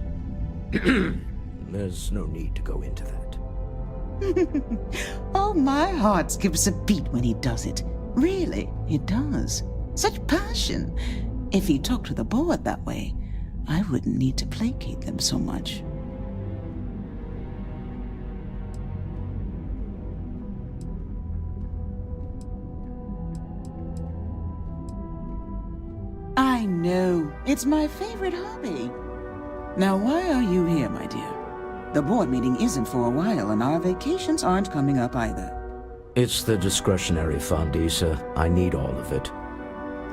There's no need to go into that.
Oh, my heart skips a beat when he does it. Really, it does. Such passion. If he talked to the board that way, I wouldn't need to placate them so much. I know. It's my favorite hobby. Now, why are you here, my dear? The board meeting isn't for a while, and our vacations aren't coming up either.
It's the discretionary fund, Issa. I need all of it.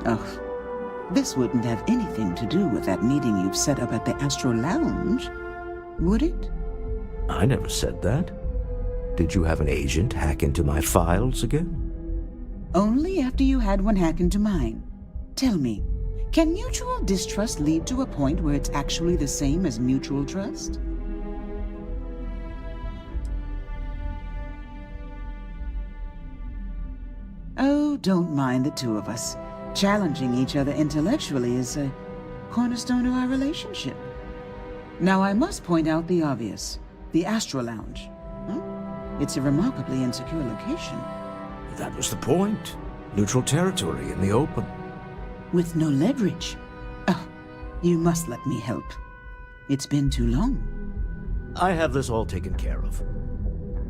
Oh, this wouldn't have anything to do with that meeting you've set up at the Astro Lounge, would it?
I never said that. Did you have an agent hack into my files again?
Only after you had one hack into mine. Tell me, can mutual distrust lead to a point where it's actually the same as mutual trust? Oh, don't mind the two of us. Challenging each other intellectually is a cornerstone of our relationship. Now, I must point out the obvious. The Astro Lounge. It's a remarkably insecure location.
That was the point. Neutral territory in the open.
With no leverage. Oh, you must let me help. It's been too long.
I have this all taken care of.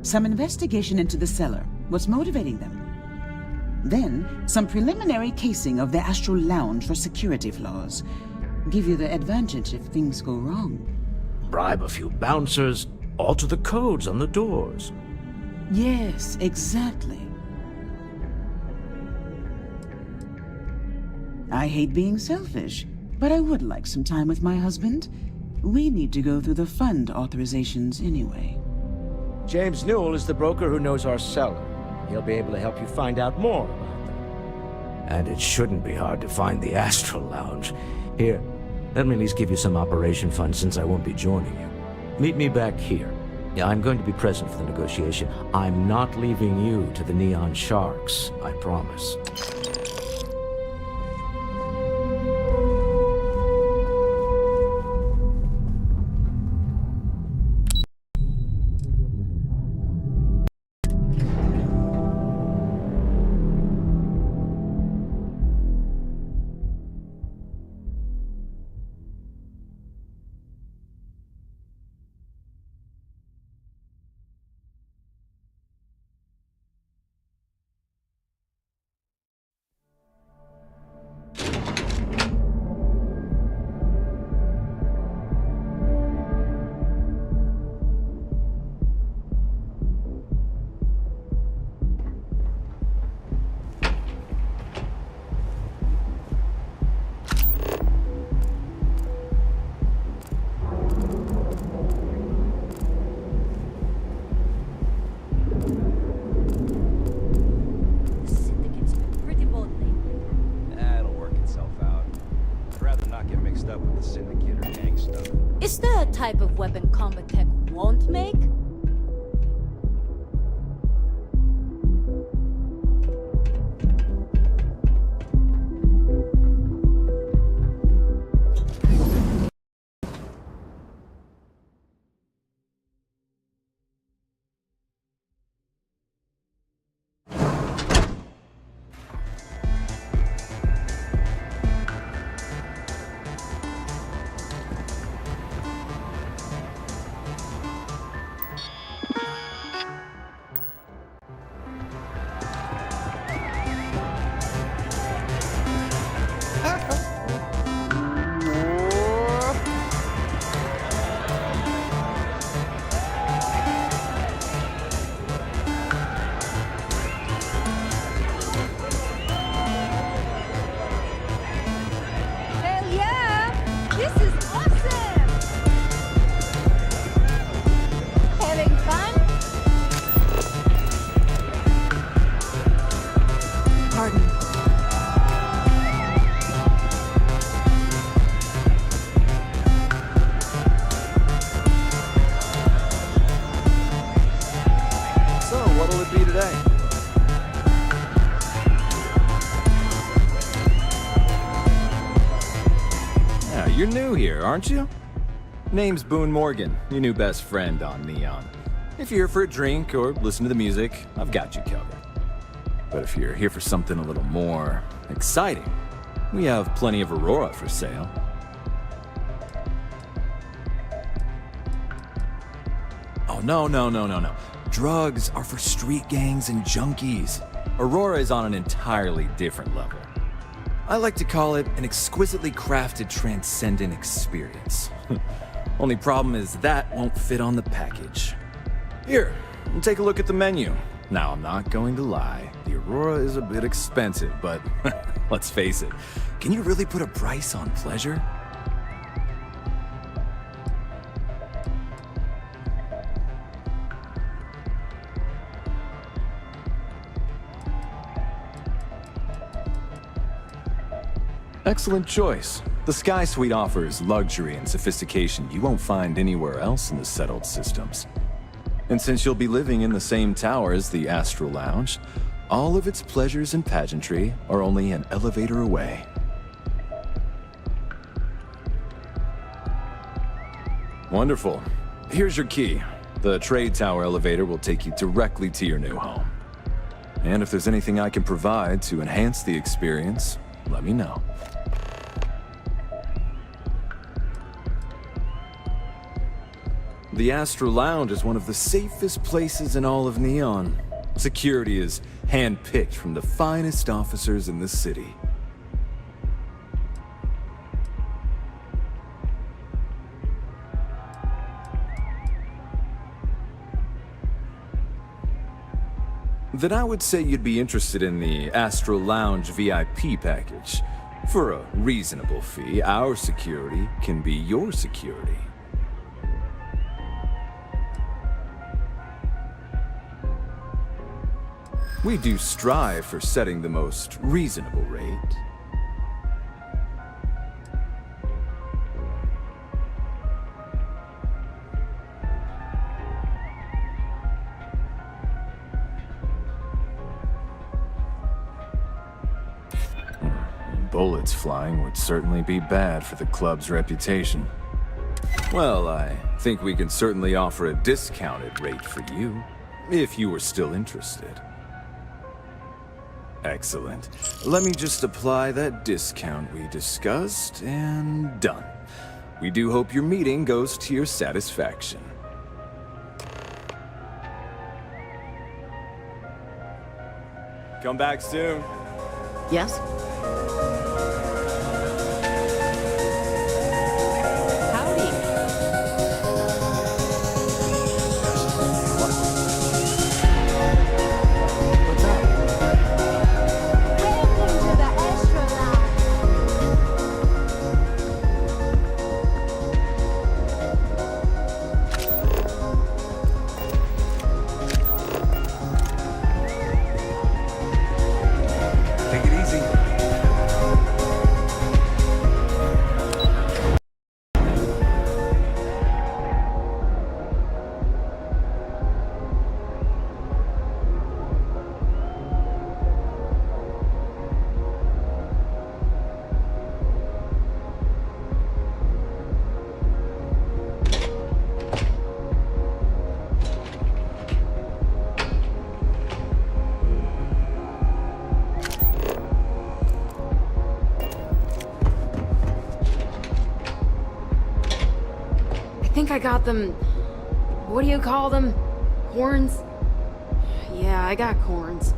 Some investigation into the cellar. What's motivating them? Then, some preliminary casing of the Astral Lounge for security flaws. Give you the advantage if things go wrong.
Bribe a few bouncers, alter the codes on the doors.
Yes, exactly. I hate being selfish, but I would like some time with my husband. We need to go through the fund authorizations anyway.
James Newell is the broker who knows our cellar. He'll be able to help you find out more about them. And it shouldn't be hard to find the Astral Lounge. Here, let me at least give you some operation funds since I won't be joining you. Meet me back here. Yeah, I'm going to be present for the negotiation. I'm not leaving you to the Neon Sharks, I promise.
Is there a type of weapon combat tech won't make?
You're new here, aren't you? Name's Boone Morgan, your new best friend on Neon. If you're here for a drink or listen to the music, I've got you covered. But if you're here for something a little more exciting, we have plenty of Aurora for sale. Oh, no. Drugs are for street gangs and junkies. Aurora is on an entirely different level. I like to call it an exquisitely crafted, transcendent experience. Only problem is that won't fit on the package. Here, take a look at the menu. Now, I'm not going to lie. The Aurora is a bit expensive, but let's face it. Can you really put a price on pleasure? Excellent choice. The Sky Suite offers luxury and sophistication you won't find anywhere else in the settled systems. And since you'll be living in the same tower as the Astral Lounge, all of its pleasures and pageantry are only an elevator away. Wonderful. Here's your key. The trade tower elevator will take you directly to your new home. And if there's anything I can provide to enhance the experience, let me know. The Astral Lounge is one of the safest places in all of Neon. Security is hand-picked from the finest officers in the city. Then I would say you'd be interested in the Astral Lounge VIP package. For a reasonable fee, our security can be your security. We do strive for setting the most reasonable rate. Bullets flying would certainly be bad for the club's reputation. Well, I think we can certainly offer a discounted rate for you, if you were still interested. Excellent. Let me just apply that discount we discussed, and done. We do hope your meeting goes to your satisfaction. Come back soon.
Yes?
I think I got them... What do you call them? Horns? Yeah, I got corns.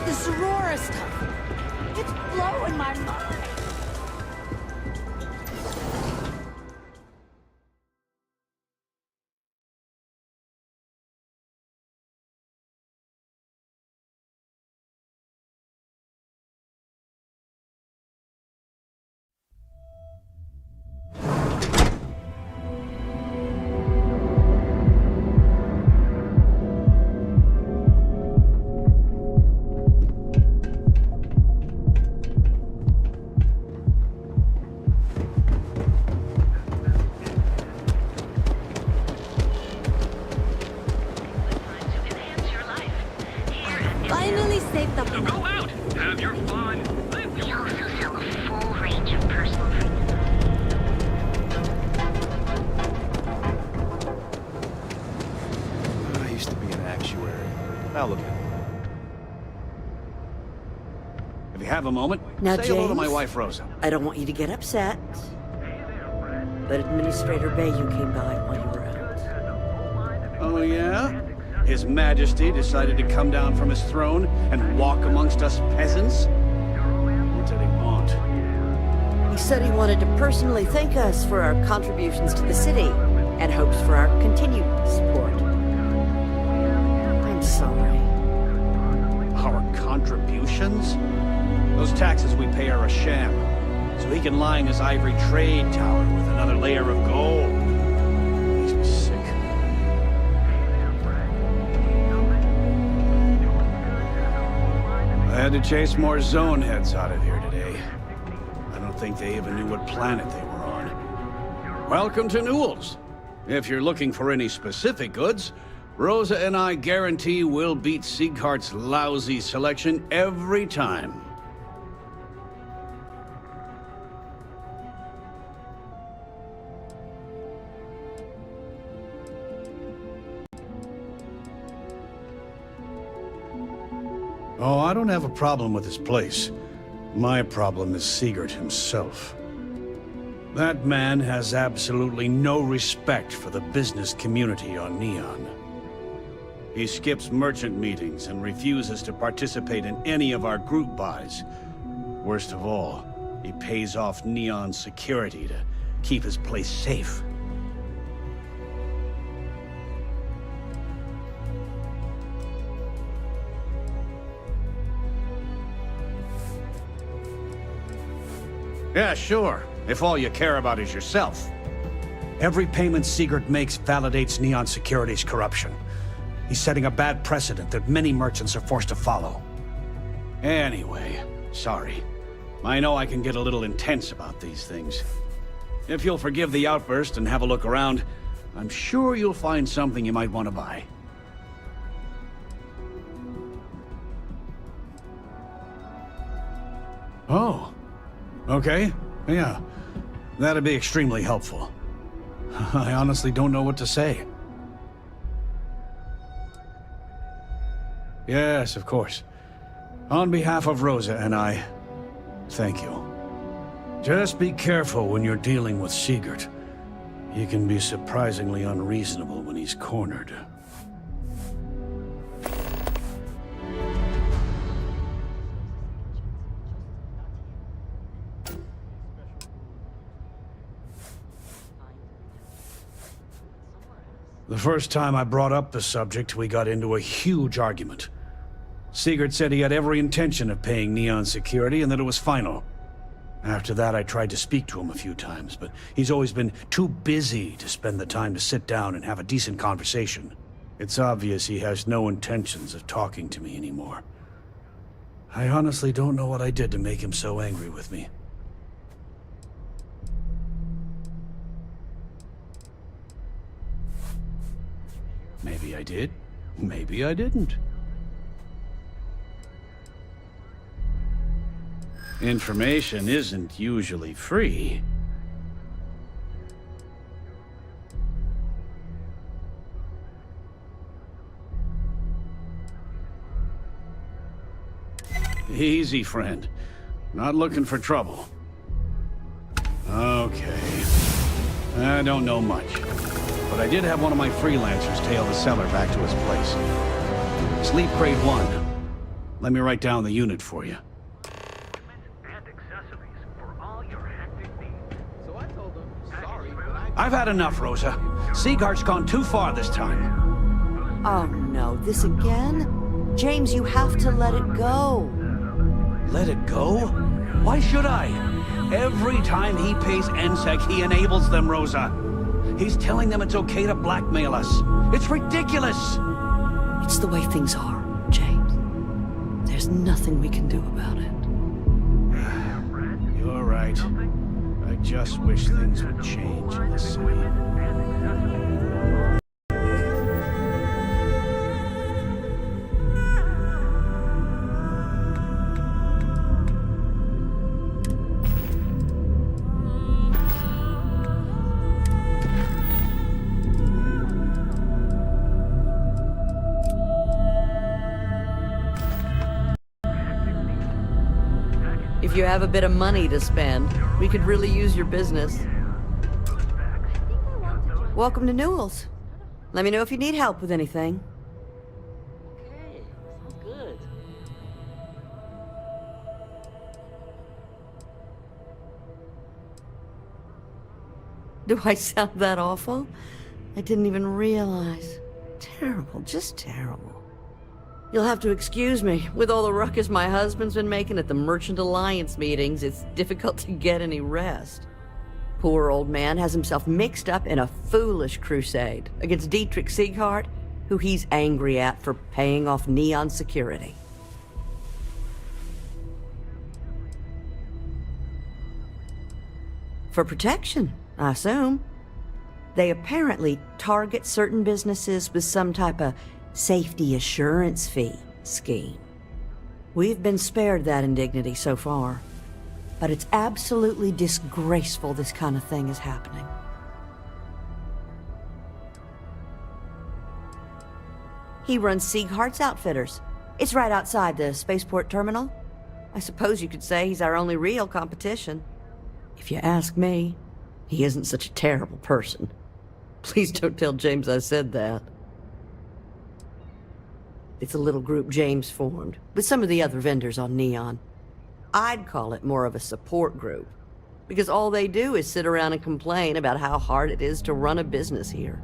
This Aurora stuff, it's blowing my mind.
out! Have your fun! We also sell a full range of personal treatment.
I used to be an actuary. Now look at me.
If you have a moment,
Now,
say hello to my
James,
wife, Rosa.
I don't want you to get upset, but Administrator Bayou came by while you were out.
Oh, yeah? His Majesty decided to come down from his throne and walk amongst us peasants? What did he want?
He said he wanted to personally thank us for our contributions to the city and hopes for our continued support. I'm sorry.
Our contributions? Those taxes we pay are a sham, so he can line his ivory trade tower with another layer of gold. Makes me sick. I had to chase more zone heads out of here today. I don't think they even knew what planet they were on. Welcome to Newell's. If you're looking for any specific goods, Rosa and I guarantee we'll beat Sieghart's lousy selection every time. Oh, I don't have a problem with this place. My problem is Siegert himself. That man has absolutely no respect for the business community on Neon. He skips merchant meetings and refuses to participate in any of our group buys. Worst of all, he pays off Neon's security to keep his place safe. Yeah, sure, if all you care about is yourself. Every payment Siegert makes validates Neon Security's corruption. He's setting a bad precedent that many merchants are forced to follow. Anyway, sorry. I know I can get a little intense about these things. If you'll forgive the outburst and have a look around, I'm sure you'll find something you might want to buy. Oh. Okay, yeah. That'd be extremely helpful. I honestly don't know what to say. Yes, of course. On behalf of Rosa and I, thank you. Just be careful when you're dealing with Siegert. He can be surprisingly unreasonable when he's cornered. The first time I brought up the subject, we got into a huge argument. Siegert said he had every intention of paying Neon Security and that it was final. After that, I tried to speak to him a few times, but he's always been too busy to spend the time to sit down and have a decent conversation. It's obvious he has no intentions of talking to me anymore. I honestly don't know what I did to make him so angry with me. Maybe I did. Maybe I didn't. Information isn't usually free. Easy, friend. Not looking for trouble. Okay. I don't know much. But I did have one of my freelancers tail the seller back to his place. Sleep Crate 1. Let me write down the unit for you. I've had enough, Rosa. Sieghart's gone too far this time.
Oh no, this again? James, you have to let it go.
Let it go? Why should I? Every time he pays NSEC, he enables them, Rosa. He's telling them it's okay to blackmail us. It's ridiculous!
It's the way things are, James. There's nothing we can do about it.
You're right. I just wish things would change in the city.
If you have a bit of money to spend, we could really use your business. Welcome to Newell's. Let me know if you need help with anything.
Okay, good.
Do I sound that awful? I didn't even realize. Terrible, just terrible. You'll have to excuse me. With all the ruckus my husband's been making at the Merchant Alliance meetings, it's difficult to get any rest. Poor old man has himself mixed up in a foolish crusade against Dietrich Sieghart, who he's angry at for paying off Neon security. For protection, I assume. They apparently target certain businesses with some type of safety assurance fee scheme. We've been spared that indignity so far, but it's absolutely disgraceful this kind of thing is happening. He runs Sieghart's Outfitters. It's right outside the spaceport terminal. I suppose you could say he's our only real competition. If you ask me, he isn't such a terrible person. Please don't tell James I said that. It's a little group James formed, with some of the other vendors on Neon. I'd call it more of a support group, because all they do is sit around and complain about how hard it is to run a business here.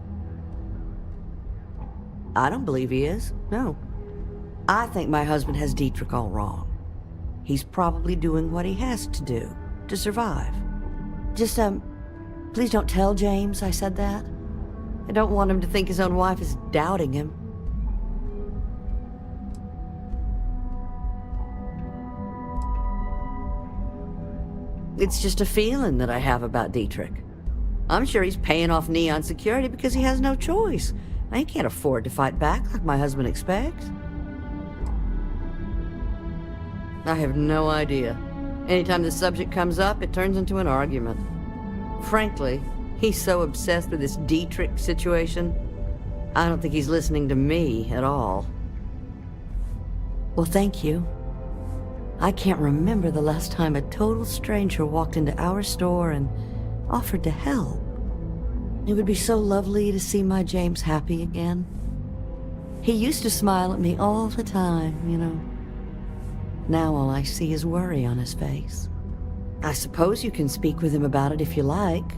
I don't believe he is, no. I think my husband has Dietrich all wrong. He's probably doing what he has to do to survive. Just, please don't tell James I said that. I don't want him to think his own wife is doubting him. It's just a feeling that I have about Dietrich. I'm sure he's paying off Neon security because he has no choice. I can't afford to fight back like my husband expects. I have no idea. Anytime the subject comes up, it turns into an argument. Frankly, he's so obsessed with this Dietrich situation, I don't think he's listening to me at all. Well, thank you. I can't remember the last time a total stranger walked into our store and offered to help. It would be so lovely to see my James happy again. He used to smile at me all the time, you know. Now all I see is worry on his face. I suppose you can speak with him about it if you like,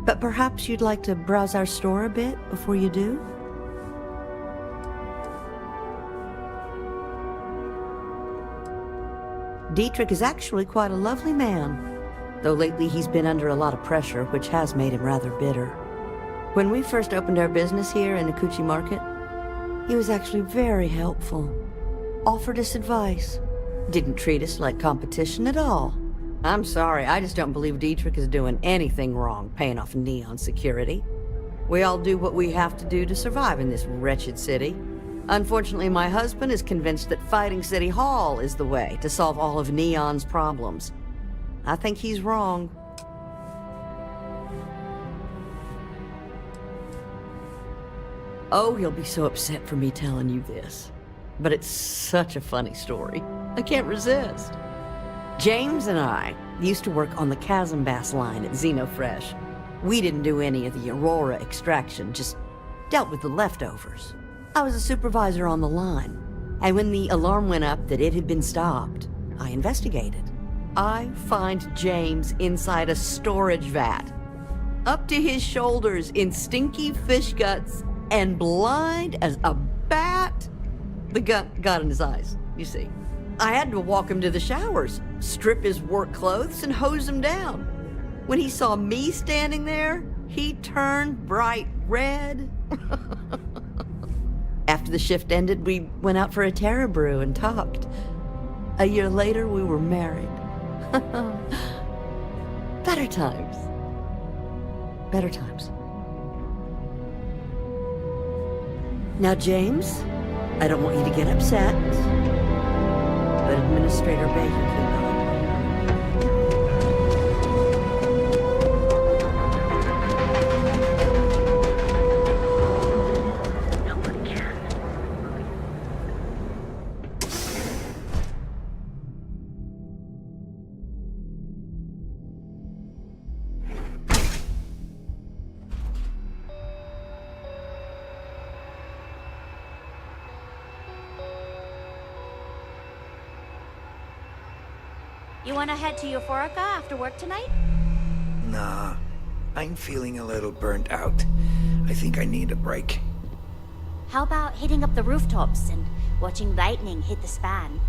but perhaps you'd like to browse our store a bit before you do? Dietrich is actually quite a lovely man, though lately he's been under a lot of pressure, which has made him rather bitter. When we first opened our business here in Akuchi Market, he was actually very helpful. Offered us advice. Didn't treat us like competition at all. I'm sorry, I just don't believe Dietrich is doing anything wrong paying off Neon security. We all do what we have to do to survive in this wretched city. Unfortunately, my husband is convinced that fighting City Hall is the way to solve all of Neon's problems. I think he's wrong. Oh, he'll be so upset for me telling you this. But it's such a funny story. I can't resist. James and I used to work on the Chasm Bass line at Xenofresh. We didn't do any of the Aurora extraction, just dealt with the leftovers. I was a supervisor on the line, and when the alarm went up that it had been stopped, I investigated. I find James inside a storage vat, up to his shoulders in stinky fish guts and blind as a bat. The gut got in his eyes, you see. I had to walk him to the showers, strip his work clothes, and hose him down. When he saw me standing there, he turned bright red. After the shift ended, we went out for a Terra Brew and talked. A year later, we were married. Better times. Better times. Now, James, I don't want you to get upset, but Administrator Baker came on.
You wanna head to Euphorica after work tonight?
Nah, I'm feeling a little burnt out. I think I need a break.
How about hitting up the rooftops and watching lightning hit the span?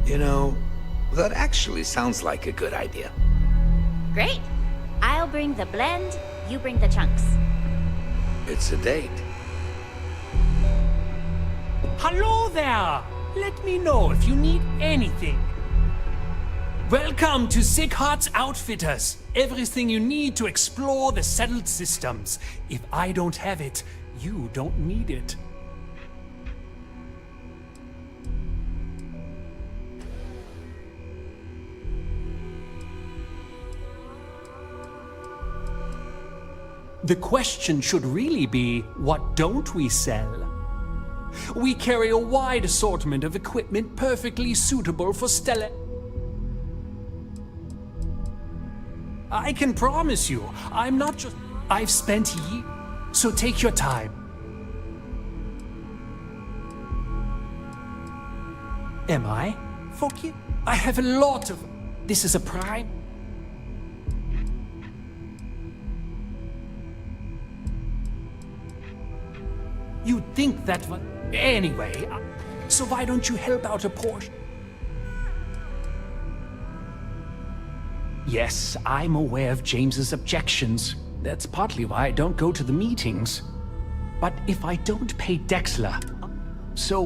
You know, that actually sounds like a good idea.
Great! I'll bring the blend, you bring the chunks.
It's a date.
Hello there! Let me know if you need anything. Welcome to Sickhart's Outfitters. Everything you need to explore the settled systems. If I don't have it, you don't need it. The question should really be, what don't we sell? We carry a wide assortment of equipment perfectly suitable for stellar. I can promise you, I'm not just... I've spent years, so take your time. Am I? Forgive? I have a lot of... This is a prime... You'd think that was... Anyway, so why don't you help out a portion? Yes, I'm aware of James's objections. That's partly why I don't go to the meetings. But if I don't pay Dexler... So...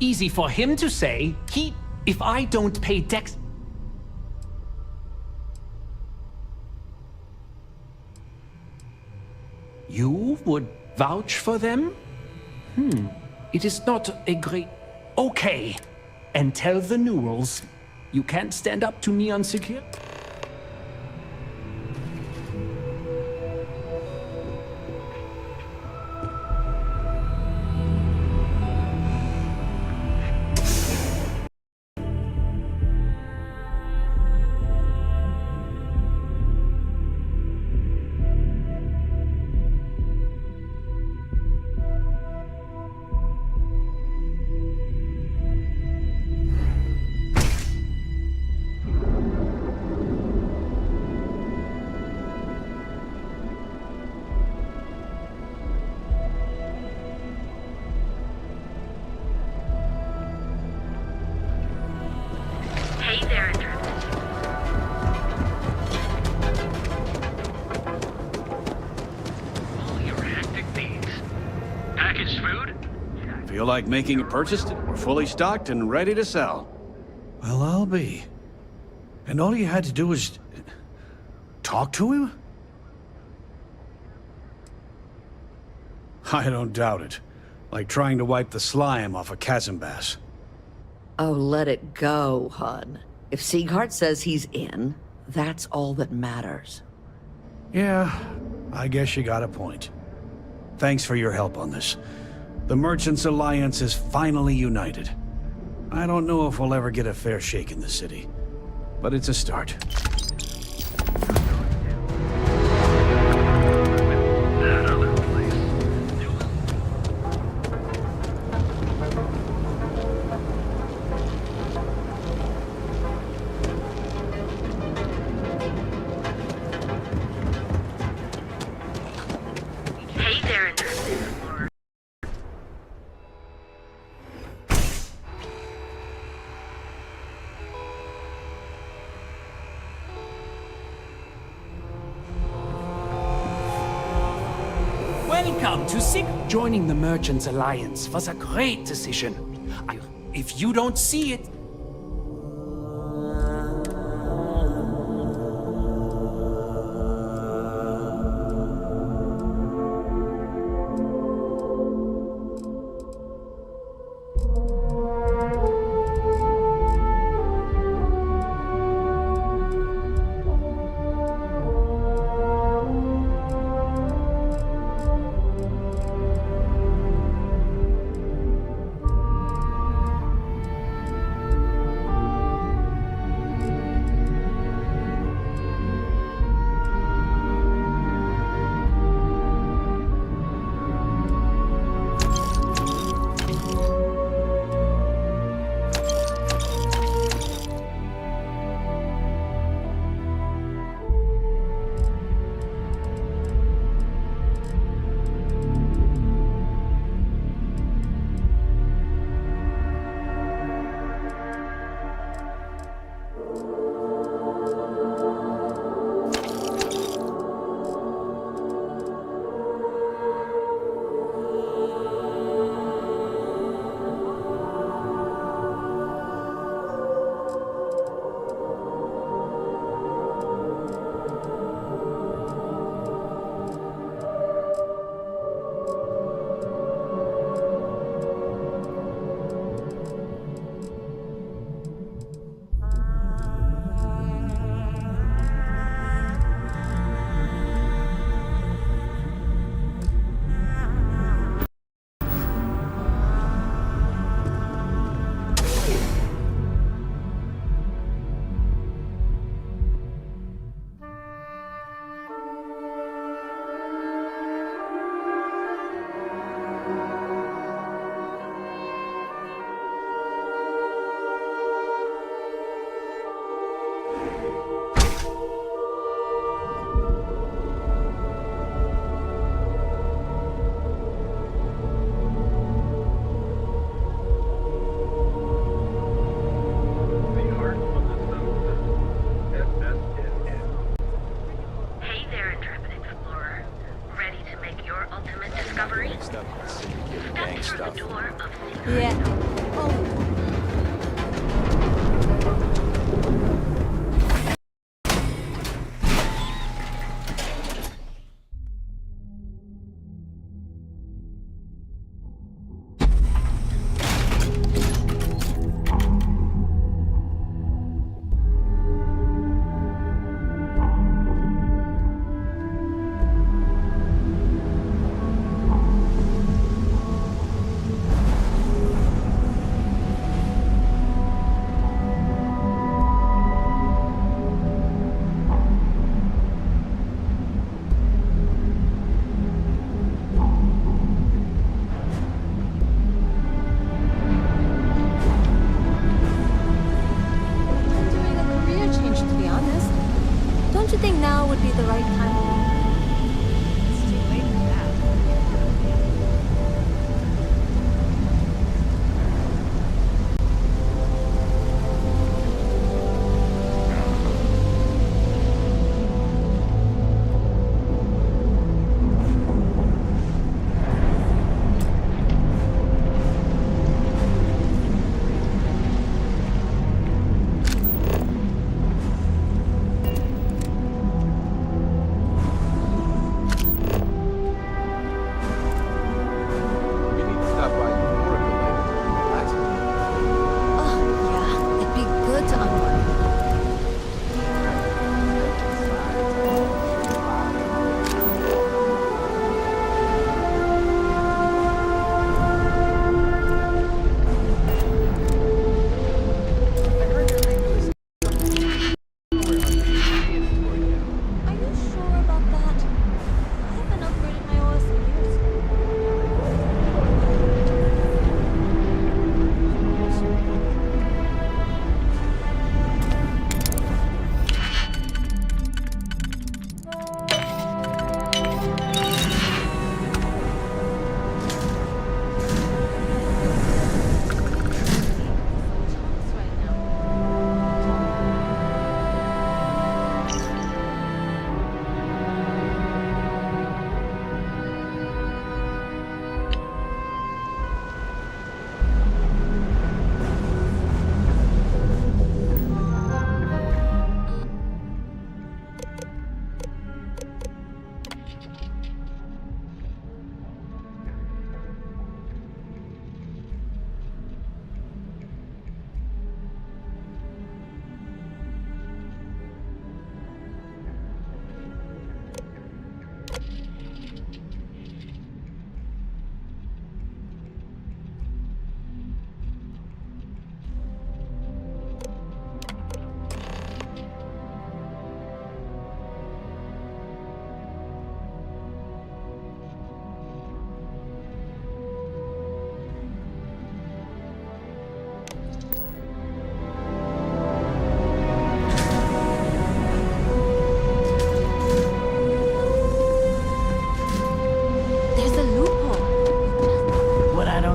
Easy for him to say. If I don't pay Dex... You would vouch for them? It is not a great... Okay. And tell the Newells. You can't stand up to Neon Secure?
Hey there, all your hectic needs. Packaged food?
Feel like making a purchase? We're fully stocked and ready to sell. Well, I'll be. And all you had to do was... talk to him? I don't doubt it. Like trying to wipe the slime off a chasm bass.
Oh, let it go, hun. If Sieghart says he's in, that's all that matters.
Yeah, I guess you got a point. Thanks for your help on this. The Merchants Alliance is finally united. I don't know if we'll ever get a fair shake in the city, but it's a start.
Hey there,
Welcome to Sick. Joining the Merchants Alliance was a great decision. If you don't see it...
Gang stuff.
Yeah. Don't you think now would be the right time? It's too late for that.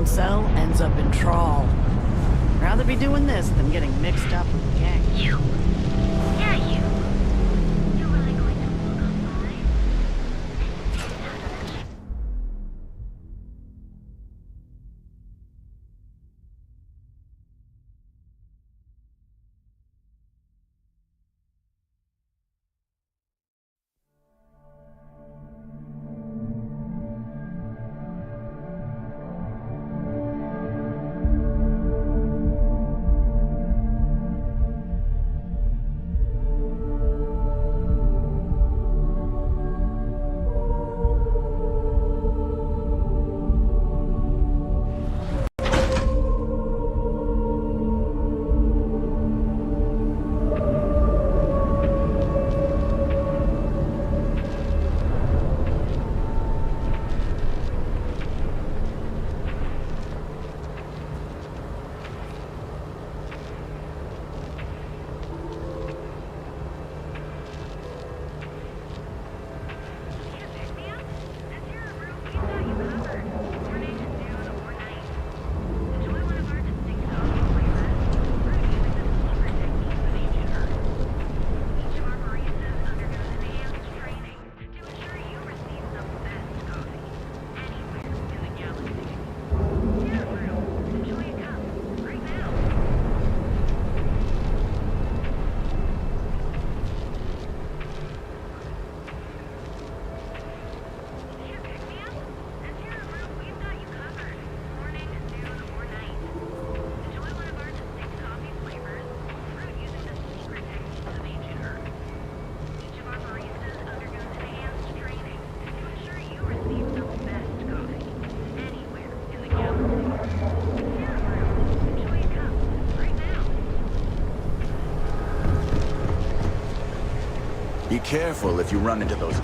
Cell ends up in trawl. Rather be doing this than getting mixed up with the gang.
You. Yeah, you. You're really going to look online?
careful if you run into those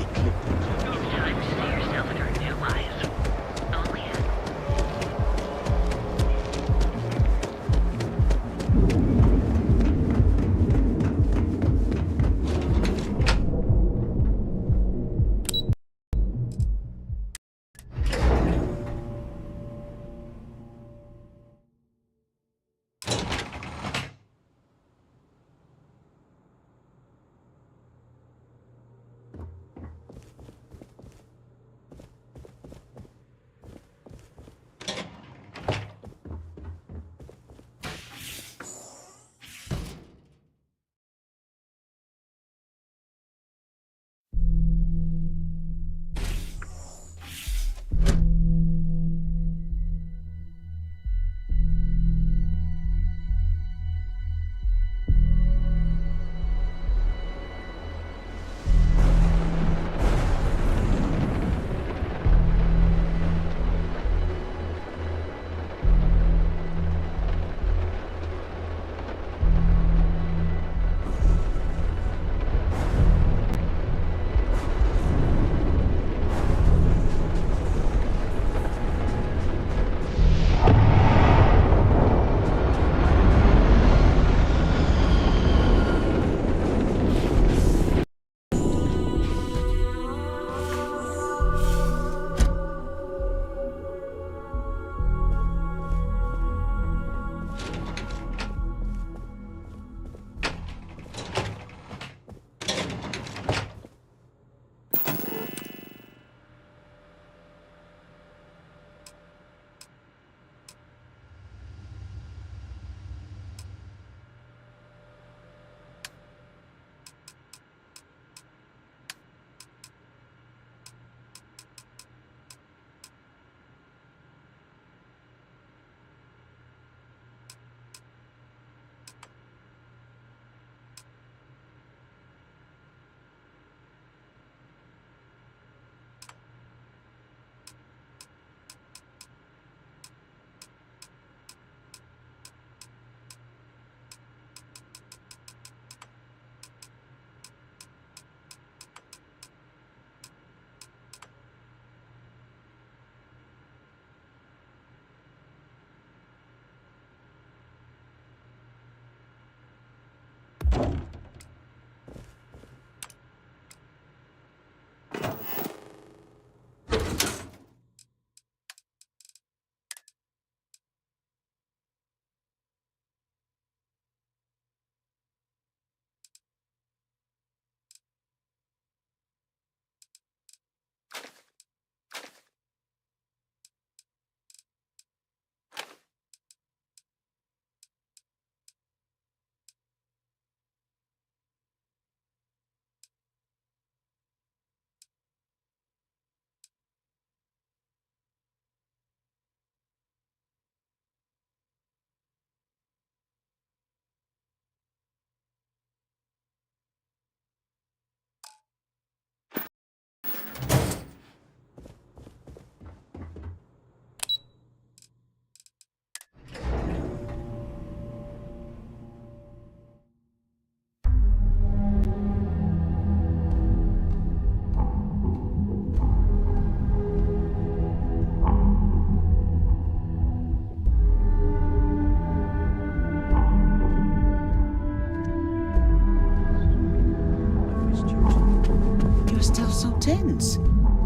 so tense.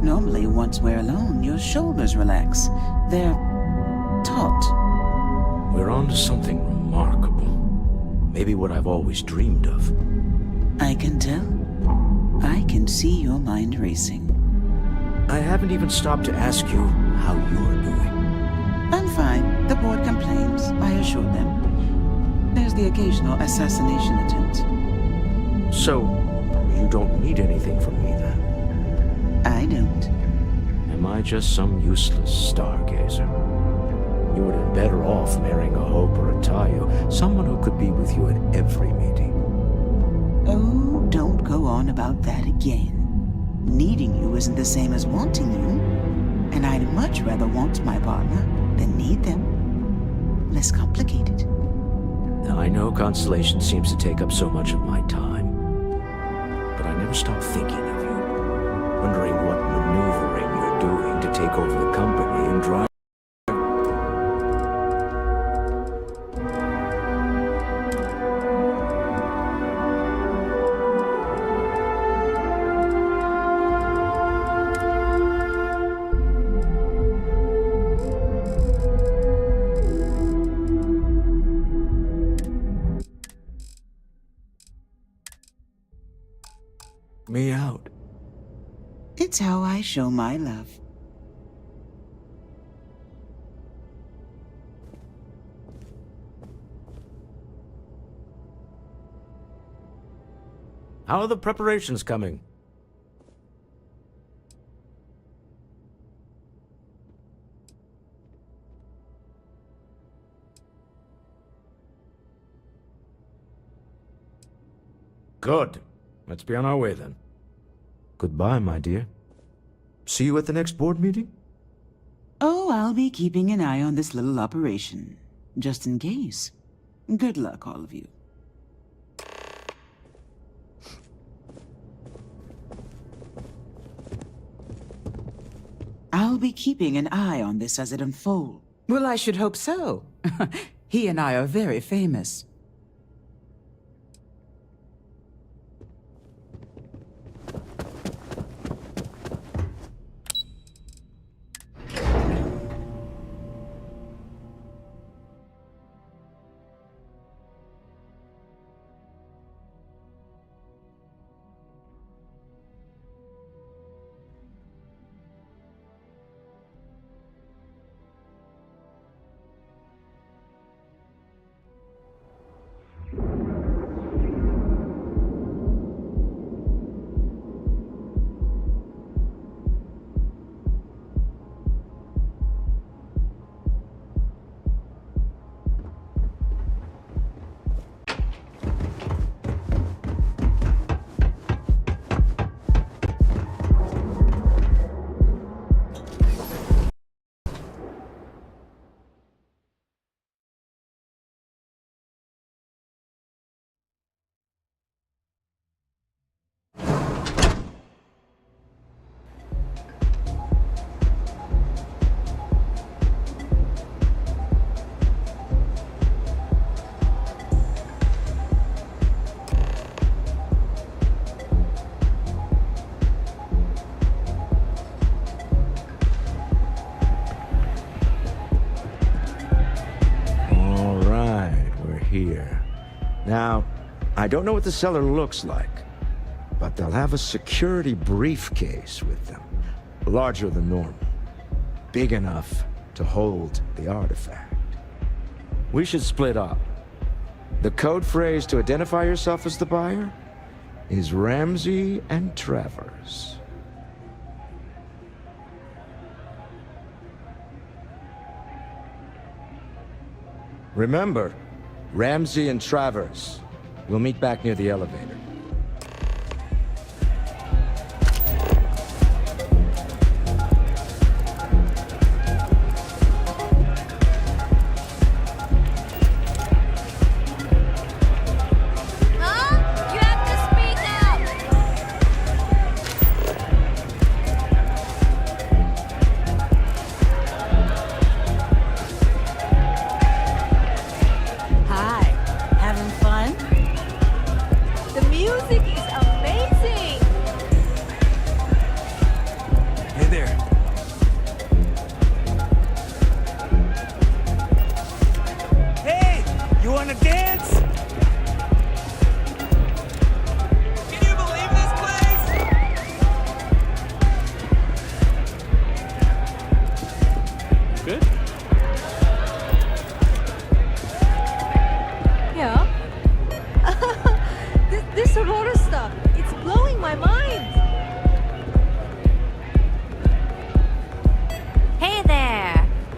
Normally, once we're alone, your shoulders relax. They're taut.
We're on to something remarkable. Maybe what I've always dreamed of.
I can tell. I can see your mind racing.
I haven't even stopped to ask you how you're doing.
I'm fine. The board complains. I assure them. There's the occasional assassination attempt.
So, you don't need anything from me then?
I don't.
Am I just some useless stargazer? You would have been better off marrying a Hope or a Tayo, someone who could be with you at every meeting.
Oh, don't go on about that again. Needing you isn't the same as wanting you. And I'd much rather want my partner than need them. Less complicated.
Now, I know Constellation seems to take up so much of my time, but I never never stop thinking of you. Wondering what maneuvering you're doing to take over the company and drive. Me out.
It's how I show my love.
How are the preparations coming? Good. Let's be on our way then. Goodbye, my dear. See you at the next board meeting?
Oh, I'll be keeping an eye on this little operation, just in case. Good luck, all of you. I'll be keeping an eye on this as it unfolds.
Well, I should hope so. He and I are very famous.
Here. Now, I don't know what the cellar looks like, but they'll have a security briefcase with them, larger than normal, big enough to hold the artifact. We should split up. The code phrase to identify yourself as the buyer is Ramsey and Travers. Remember, Ramsey and Travers. We'll meet back near the elevator.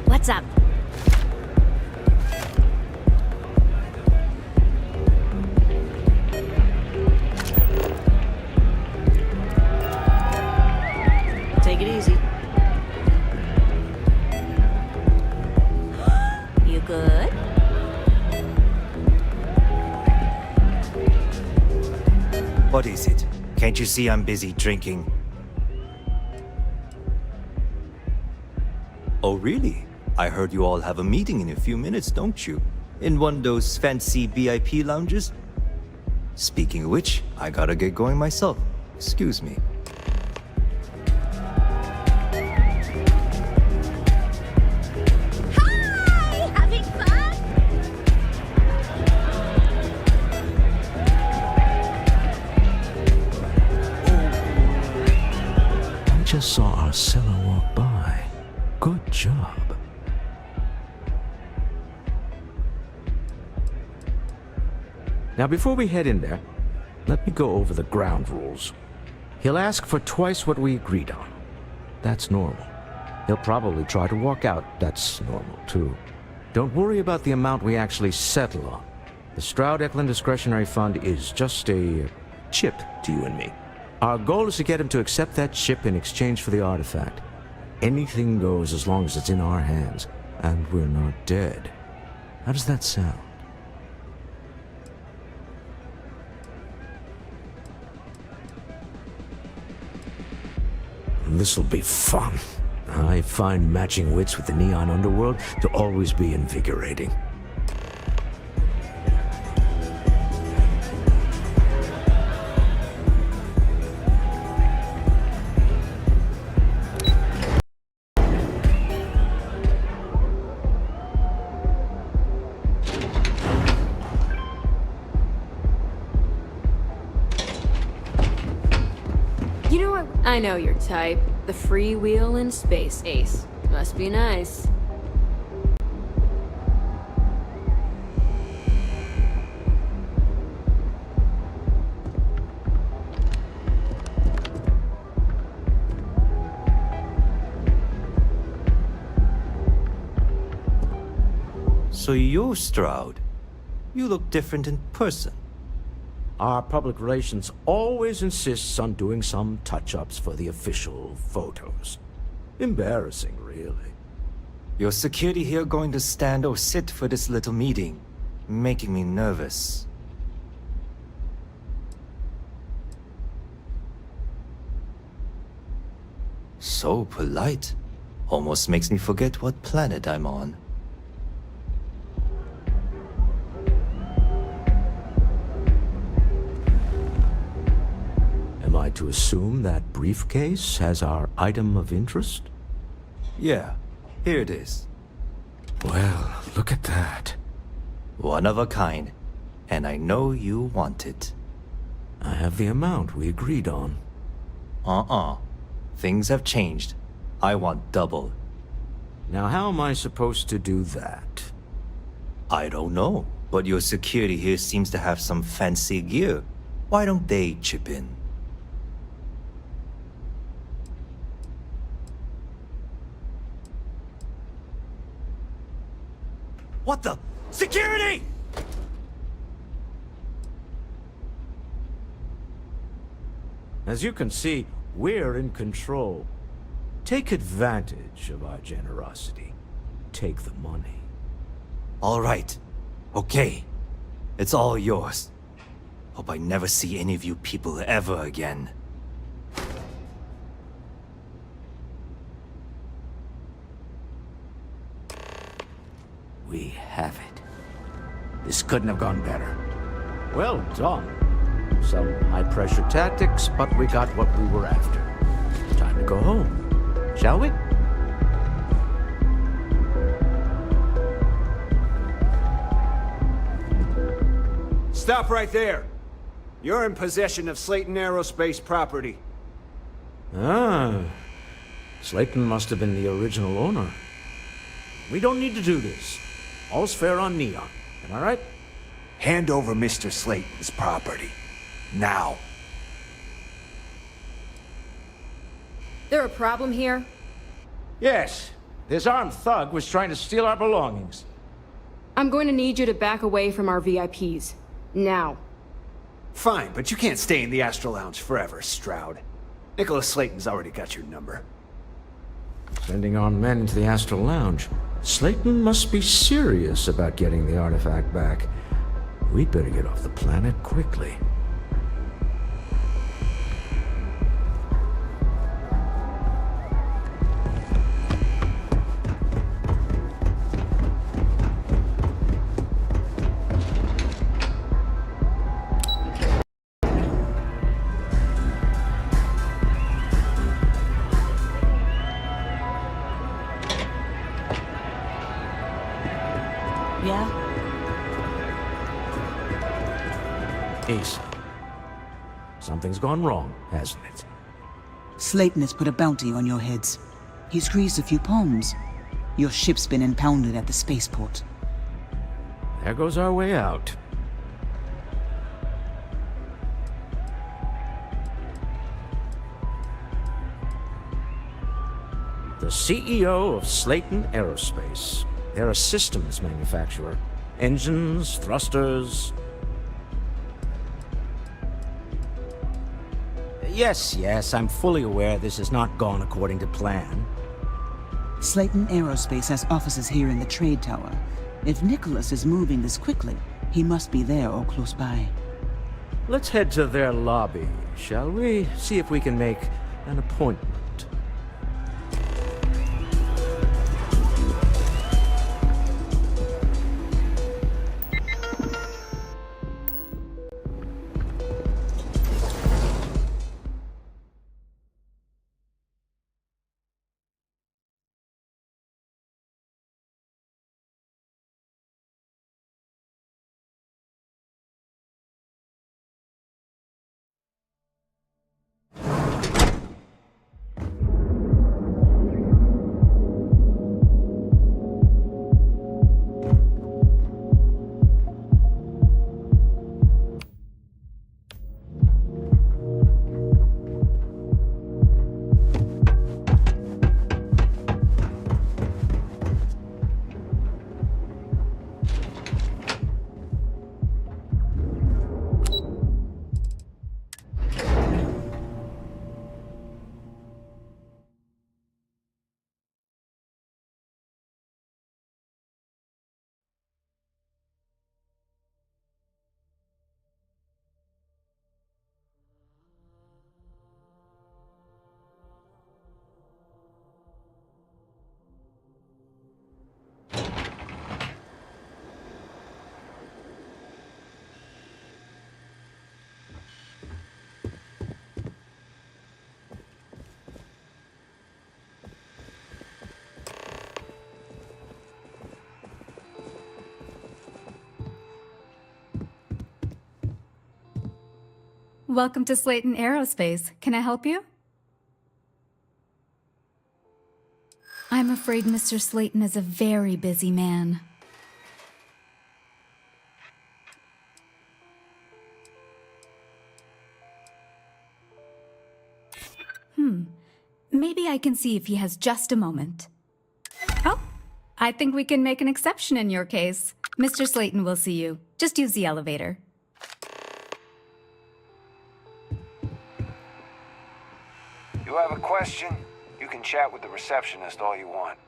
What's up?
Take it easy.
You good?
What is it? Can't you see I'm busy drinking? Oh, really? I heard you all have a meeting in a few minutes, don't you? In one of those fancy VIP lounges? Speaking of which, I gotta get going myself. Excuse me.
Hi! Having fun?
I just saw Arcella walk by. Good job. Now, before we head in there, let me go over the ground rules. He'll ask for twice what we agreed on. That's normal. He'll probably try to walk out. That's normal, too. Don't worry about the amount we actually settle on. The Stroud-Eklund Discretionary Fund is just a chip to you and me. Our goal is to get him to accept that chip in exchange for the artifact. Anything goes as long as it's in our hands, and we're not dead. How does that sound? This'll be fun. I find matching wits with the neon underworld to always be invigorating.
You know what? I know your type. The freewheel in space, Ace. Must be nice.
So you're Stroud. You look different in person.
Our public relations always insists on doing some touch-ups for the official photos. Embarrassing, really.
Your security here going to stand or sit for this little meeting, making me nervous. So polite. Almost makes me forget what planet I'm on.
Am I to assume that briefcase has our item of interest?
Yeah, here it is.
Well, look at that.
One of a kind. And I know you want it.
I have the amount we agreed on.
Things have changed. I want double.
Now, how am I supposed to do that?
I don't know, but your security here seems to have some fancy gear. Why don't they chip in? What the? Security!
As you can see, we're in control. Take advantage of our generosity. Take the money.
All right. Okay. It's all yours. Hope I never see any of you people ever again.
We have it. This couldn't have gone better. Well done. Some high-pressure tactics, but we got what we were after. Time to go home, shall we?
Stop right there. You're in possession of Slayton Aerospace property.
Ah. Slayton must have been the original owner. We don't need to do this. All's fair on Neon. Am I right?
Hand over Mr. Slayton's property. Now.
There a problem here?
Yes. This armed thug was trying to steal our belongings.
I'm going to need you to back away from our VIPs. Now.
Fine, but you can't stay in the Astral Lounge forever, Stroud. Nicholas Slayton's already got your number.
Sending our men into the Astral Lounge. Slayton must be serious about getting the artifact back. We'd better get off the planet quickly.
Yeah?
Ace. Something's gone wrong, hasn't it?
Slayton has put a bounty on your heads. He's greased a few palms. Your ship's been impounded at the spaceport.
There goes our way out. The CEO of Slayton Aerospace. They're a systems manufacturer. Engines, thrusters. Yes, I'm fully aware this has not gone according to plan.
Slayton Aerospace has offices here in the trade tower. If Nicholas is moving this quickly, he must be there or close by.
Let's head to their lobby, shall we? See if we can make an appointment.
Welcome to Slayton Aerospace. Can I help you? I'm afraid Mr. Slayton is a very busy man. Maybe I can see if he has just a moment. Oh, I think we can make an exception in your case. Mr. Slayton will see you. Just use the elevator.
You have a question? You can chat with the receptionist all you want.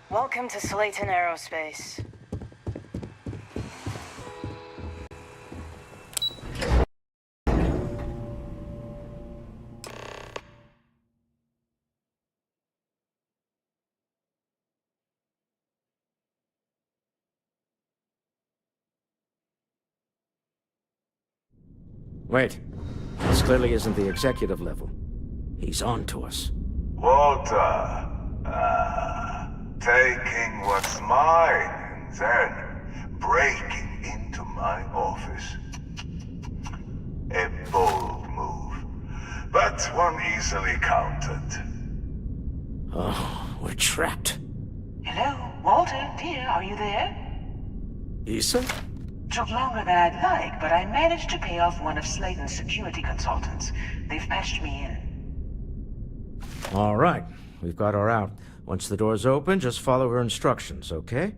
Welcome to Slayton Aerospace.
Wait. This clearly isn't the executive level. He's on to us.
Walter. Taking what's mine and then breaking into my office. A bold move, but one easily countered.
Oh, we're trapped.
Hello, Walter, dear, are you there?
Issa?
Took longer than I'd like, but I managed to pay off one of Slayton's security consultants. They've patched me in.
All right, we've got her out. Once the door's open, just follow her instructions, okay?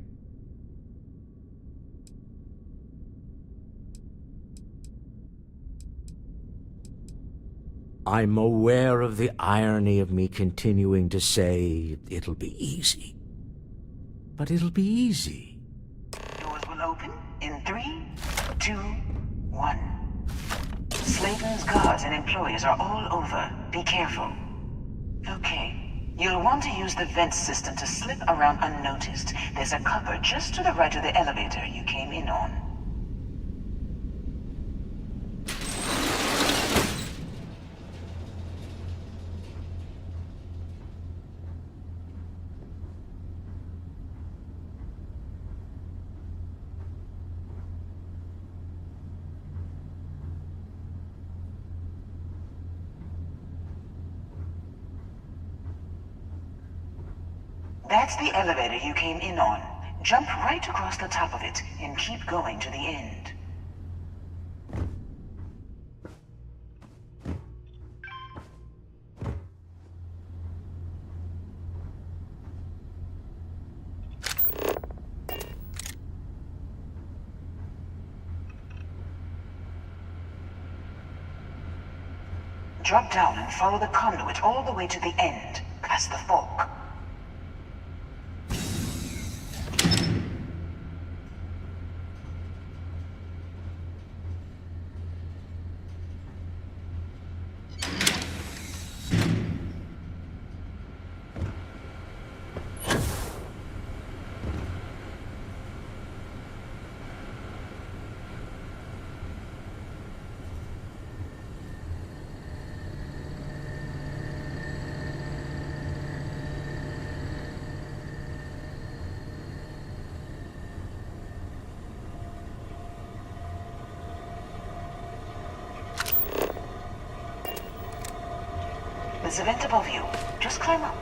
I'm aware of the irony of me continuing to say it'll be easy. But it'll be easy.
Doors will open in 3, 2, 1. Slayton's guards and employees are all over. Be careful. Okay. You'll want to use the vent system to slip around unnoticed. There's a cupboard just to the right of the elevator you came in on. That's the elevator you came in on. Jump right across the top of it and keep going to the end. Drop down and follow the conduit all the way to the end, past the fork. There's a vent above you. Just climb up.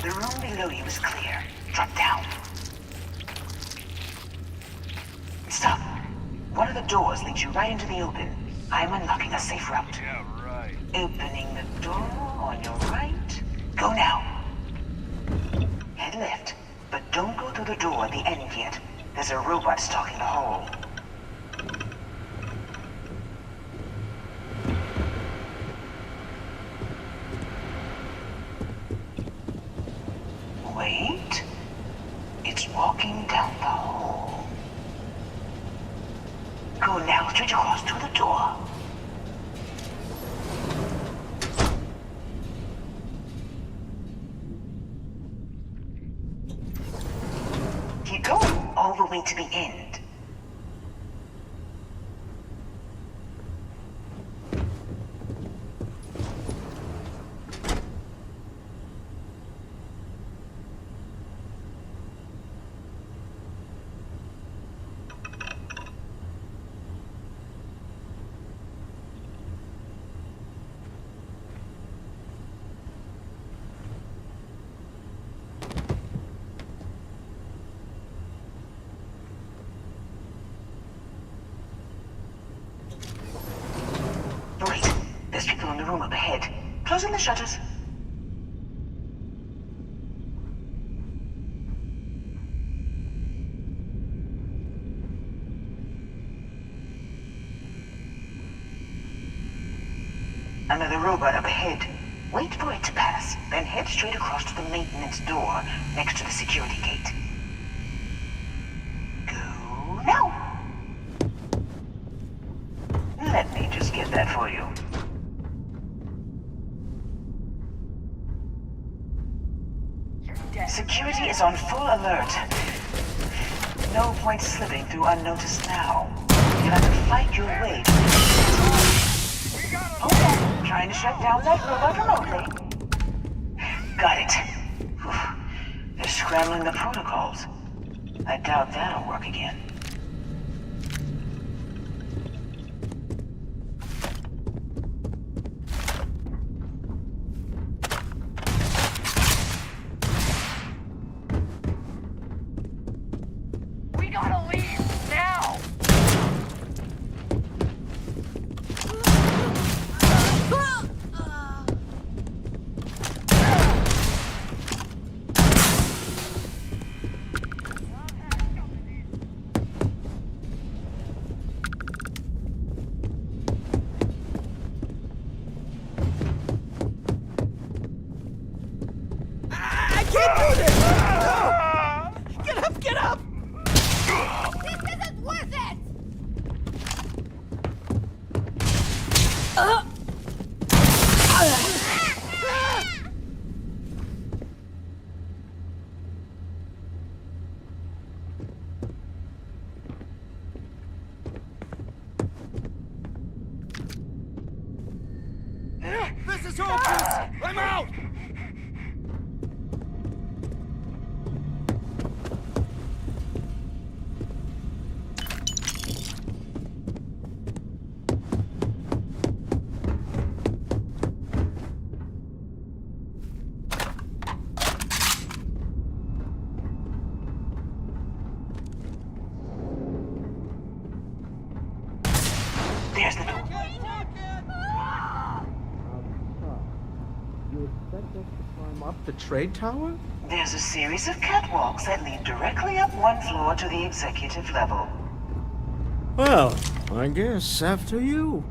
The room below you is clear. Drop down. Stop. One of the doors leads you right into the open. I'm unlocking a safe route.
Yeah, right.
Opening the door on your right. Go now. Head left, but don't go through the door at the end yet. There's a robot stalking the hole. Wait. It's walking down the hole. Go now, straight across to the door. Keep going all the way to the end. Wait, there's people in the room up ahead. Closing the shutters. Another robot up ahead. Wait for it to pass, then head straight across to the maintenance door next to the security gate. Go now! Let me just get that for you. Security is on full alert. No point slipping through unnoticed now. You'll have to fight your way to the exit.
We got
Oh, trying to shut down that robot remotely. Got it. Whew. They're scrambling the protocols. I doubt that'll work again.
We gotta leave now!
I can't do this! No! Get up, get up!
This isn't worth it!
This is hopeless! I'm out!
There's the door.
You expect us to climb up the trade tower?
There's a series of catwalks that lead directly up one floor to the executive level.
Well, I guess after you.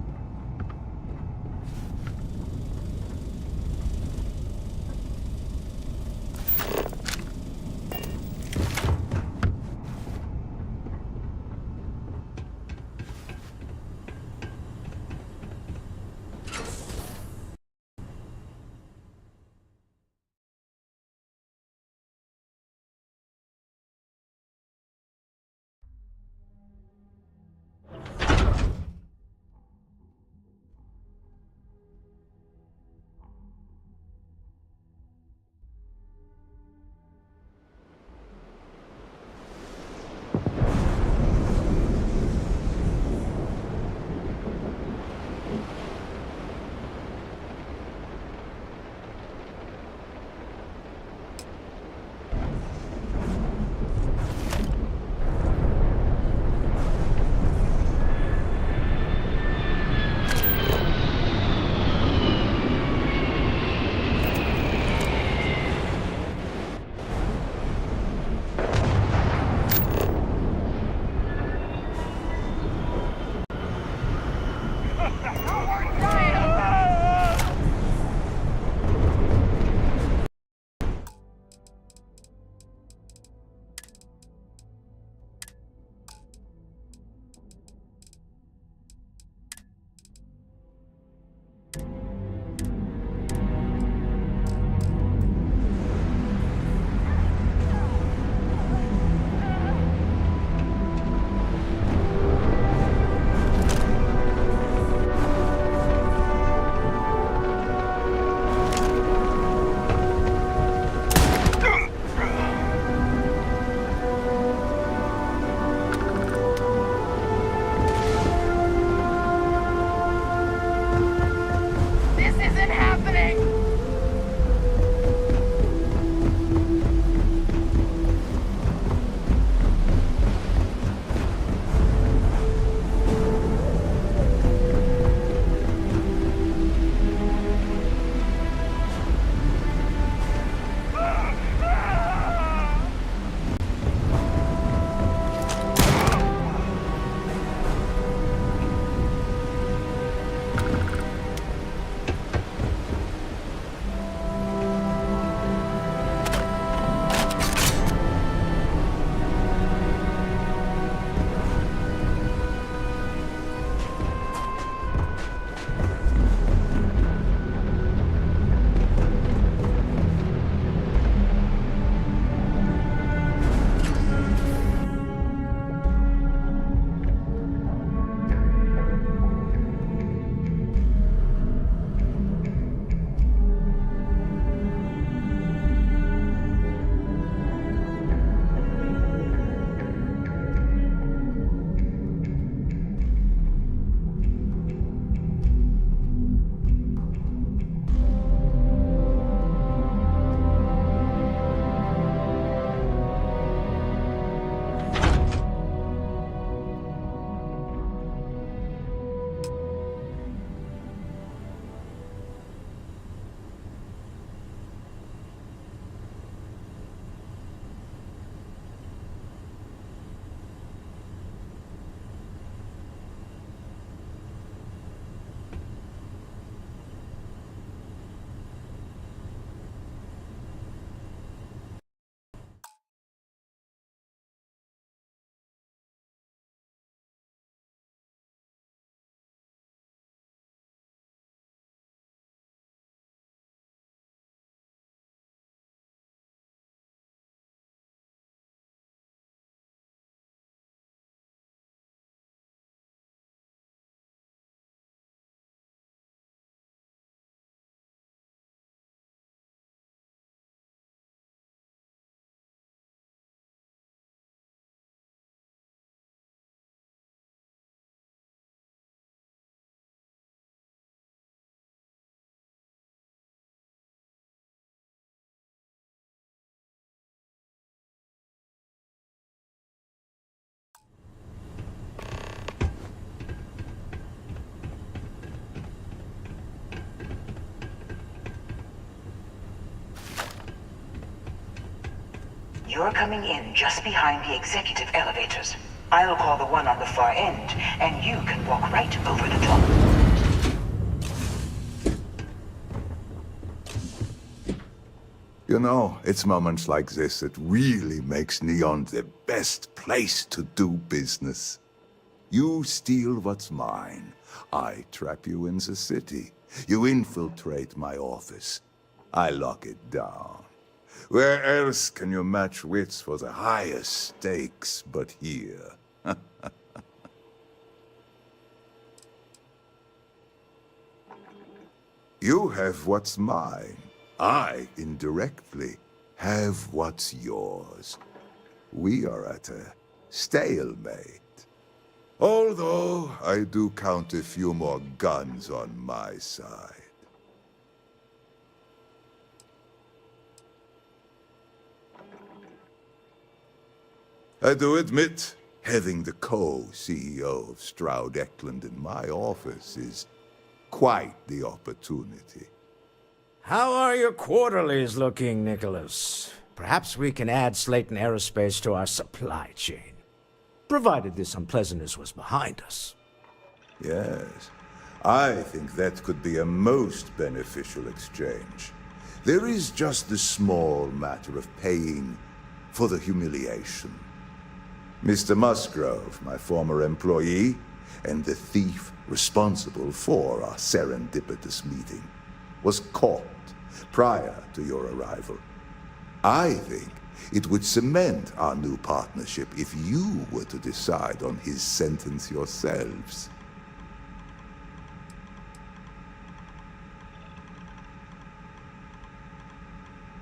You're coming in just behind the executive elevators. I'll call the one on the far end, and you can walk right over the top.
You know, it's moments like this that really makes Neon the best place to do business. You steal what's mine. I trap you in the city. You infiltrate my office. I lock it down. Where else can you match wits for the highest stakes but here? You have what's mine. I, indirectly, have what's yours. We are at a stalemate. Although, I do count a few more guns on my side. I do admit, having the co-CEO of Stroud Eklund in my office is quite the opportunity.
How are your quarterlies looking, Nicholas? Perhaps we can add Slayton Aerospace to our supply chain, provided this unpleasantness was behind us.
Yes, I think that could be a most beneficial exchange. There is just the small matter of paying for the humiliation. Mr. Musgrove, my former employee, and the thief responsible for our serendipitous meeting, was caught prior to your arrival. I think it would cement our new partnership if you were to decide on his sentence yourselves.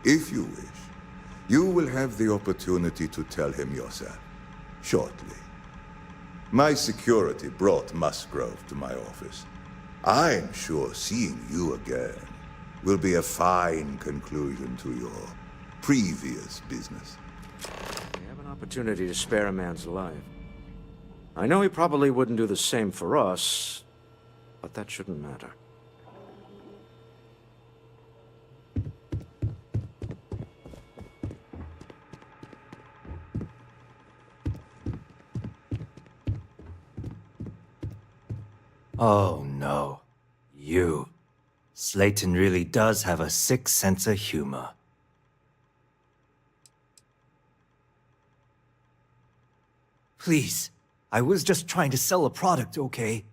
If you wish, you will have the opportunity to tell him yourself, shortly. My security brought Musgrove to my office. I'm sure seeing you again will be a fine conclusion to your previous business.
We have an opportunity to spare a man's life. I know he probably wouldn't do the same for us, but that shouldn't matter.
Oh no. You. Slayton really does have a sick sense of humor. Please, I was just trying to sell a product, okay?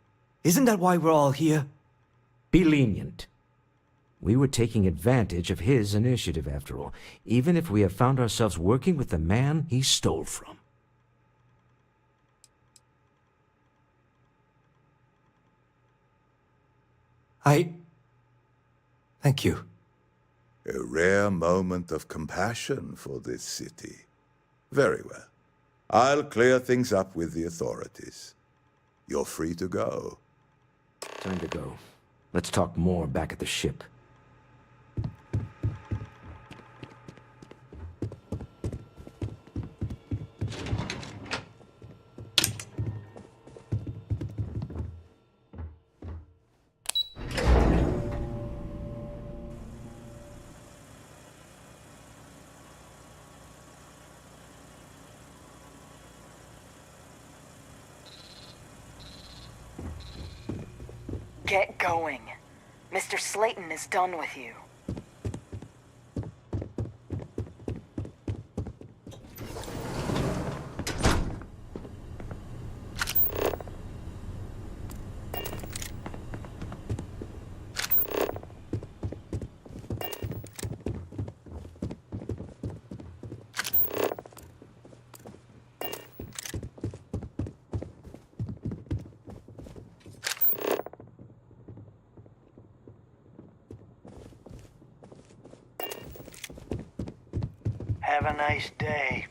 Isn't that why we're all here?
Be lenient. We were taking advantage of his initiative, after all, even if we have found ourselves working with the man he stole from.
Thank you.
A rare moment of compassion for this city. Very well. I'll clear things up with the authorities. You're free to go.
Time to go. Let's talk more back at the ship.
Get going. Mr. Slayton is done with you.
Have a nice day.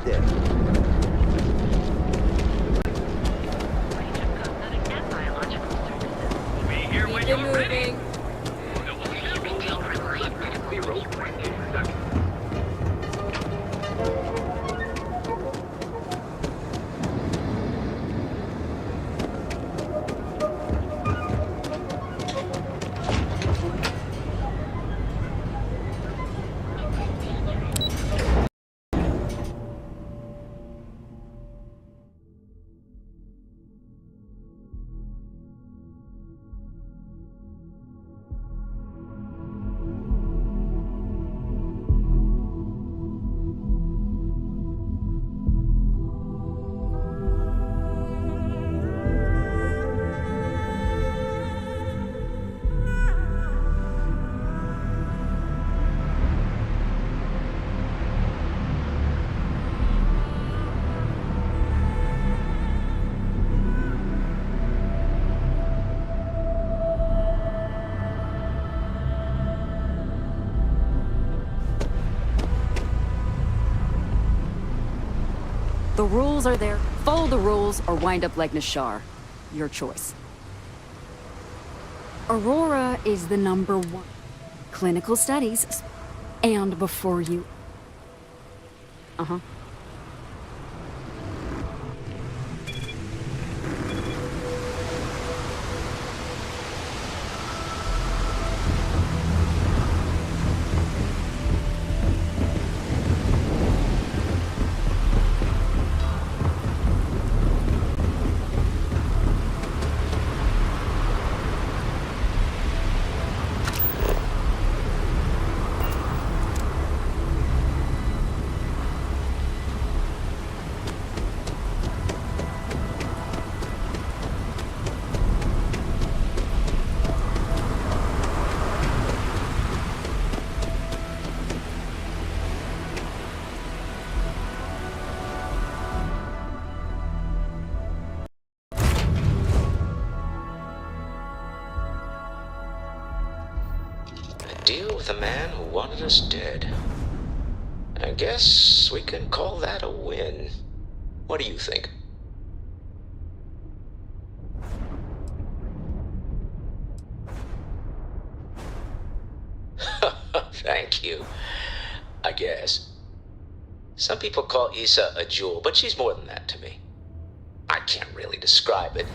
dead.
Keep it moving.
The rules are there. Follow the rules or wind up like Nashar. Your choice. Aurora is the #1. Clinical studies. And before you... Uh-huh.
Deal with a man who wanted us dead. I guess we can call that a win. What do you think? Thank you. I guess. Some people call Issa a jewel, but she's more than that to me. I can't really describe it.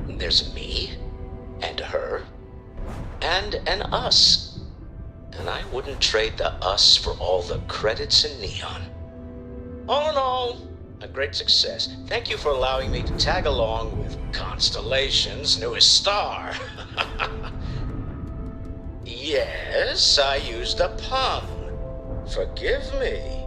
There's me, and her, and an us. And I wouldn't trade the us for all the credits in Neon. All in all, a great success. Thank you for allowing me to tag along with Constellation's newest star. Yes, I used a pun. Forgive me.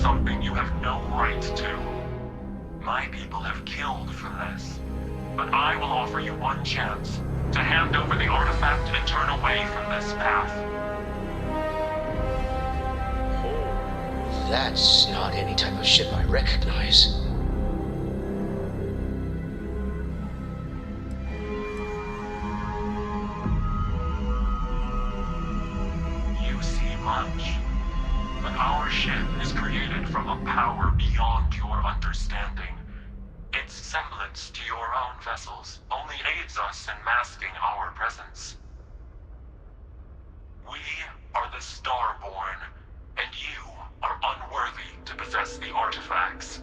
something you have no right to. My people have killed for this. But I will offer you one chance to hand over the artifact and turn away from this path.
Oh, that's not any type of ship I recognize.
You see much. But our ship is created from a power beyond your understanding. Its semblance to your own vessels only aids us in masking our presence. We are the Starborn, and you are unworthy to possess the artifacts.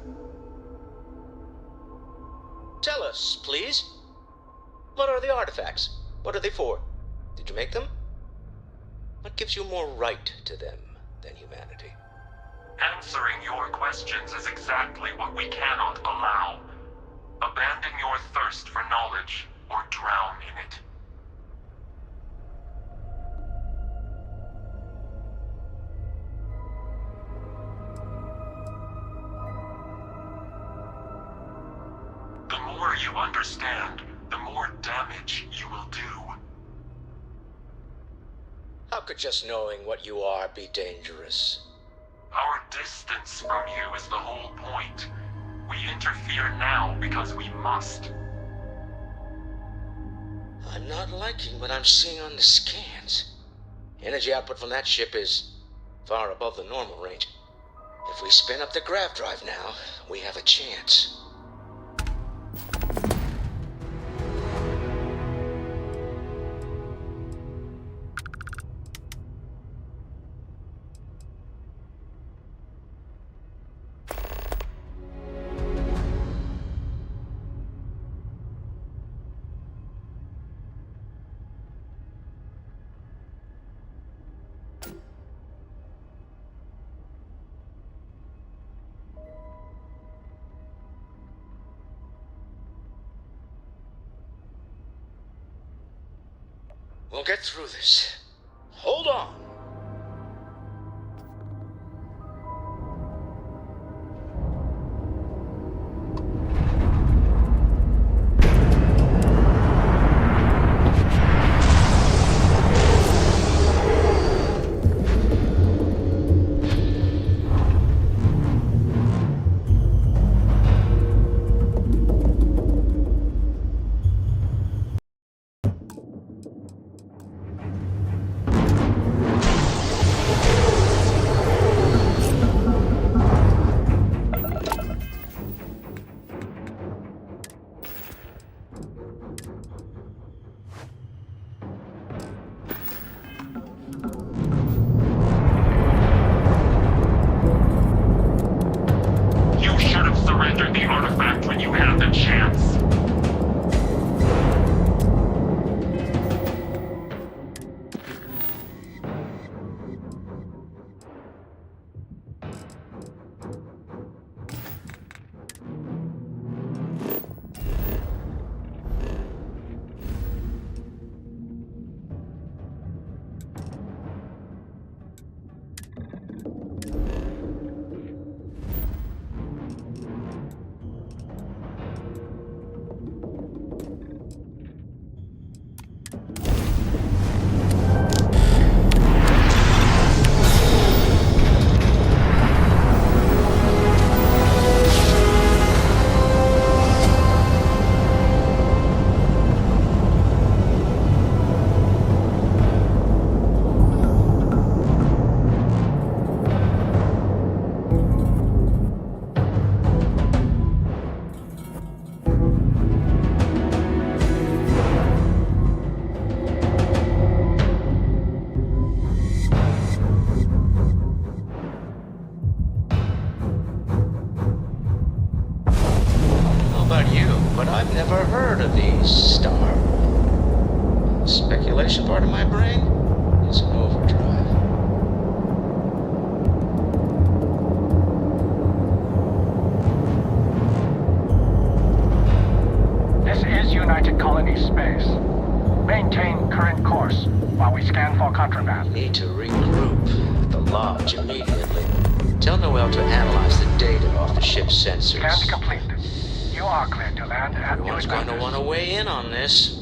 Tell us, please. What are the artifacts? What are they for? Did you make them? What gives you more right to them than humanity?
Answering your questions is exactly what we cannot allow. Abandon your thirst for knowledge, or drown in it. The more you understand, the more damage you will do.
How could just knowing what you are be dangerous?
Our distance from you is the whole point. We interfere now because we must.
I'm not liking what I'm seeing on the scans. Energy output from that ship is far above the normal range. If we spin up the grav drive now, we have a chance. We'll get through this. Hold on. But I've never heard of these Starfield. Speculation part of my brain is in overdrive.
This is United Colony Space. Maintain current course while we scan for contraband.
Need to regroup at the lodge immediately. Tell Noel to analyze the data off the ship's sensors.
Scan complete. You are clear to land at New
Everyone's going to want to weigh in on this.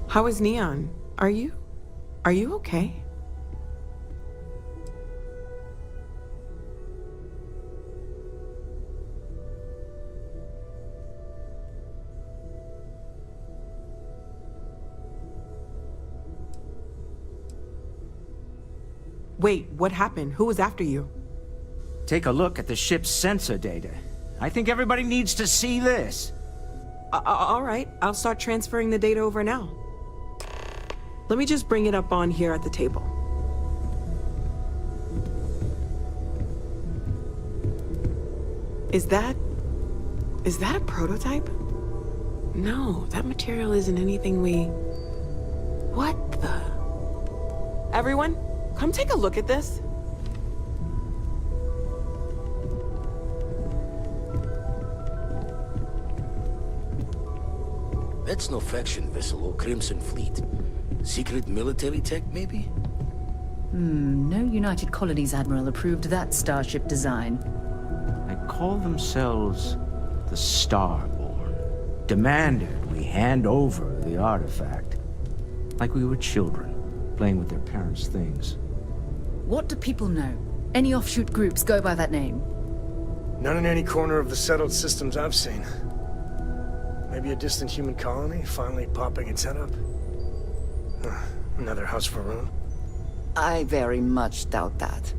How is Neon? Are you okay? Wait, what happened? Who was after you?
Take a look at the ship's sensor data. I think everybody needs to see this.
All right, I'll start transferring the data over now. Let me just bring it up on here at the table. Is that a prototype? No, that material isn't anything we... What the... Everyone, come take a look at this.
That's no faction vessel or Crimson Fleet. Secret military tech, maybe?
No United Colonies Admiral approved that starship design.
They call themselves the Starborn. Demanded we hand over the artifact. Like we were children, playing with their parents' things.
What do people know? Any offshoot groups go by that name?
None in any corner of the settled systems I've seen. Maybe a distant human colony finally popping its head up. Another house for Rune.
I very much doubt that.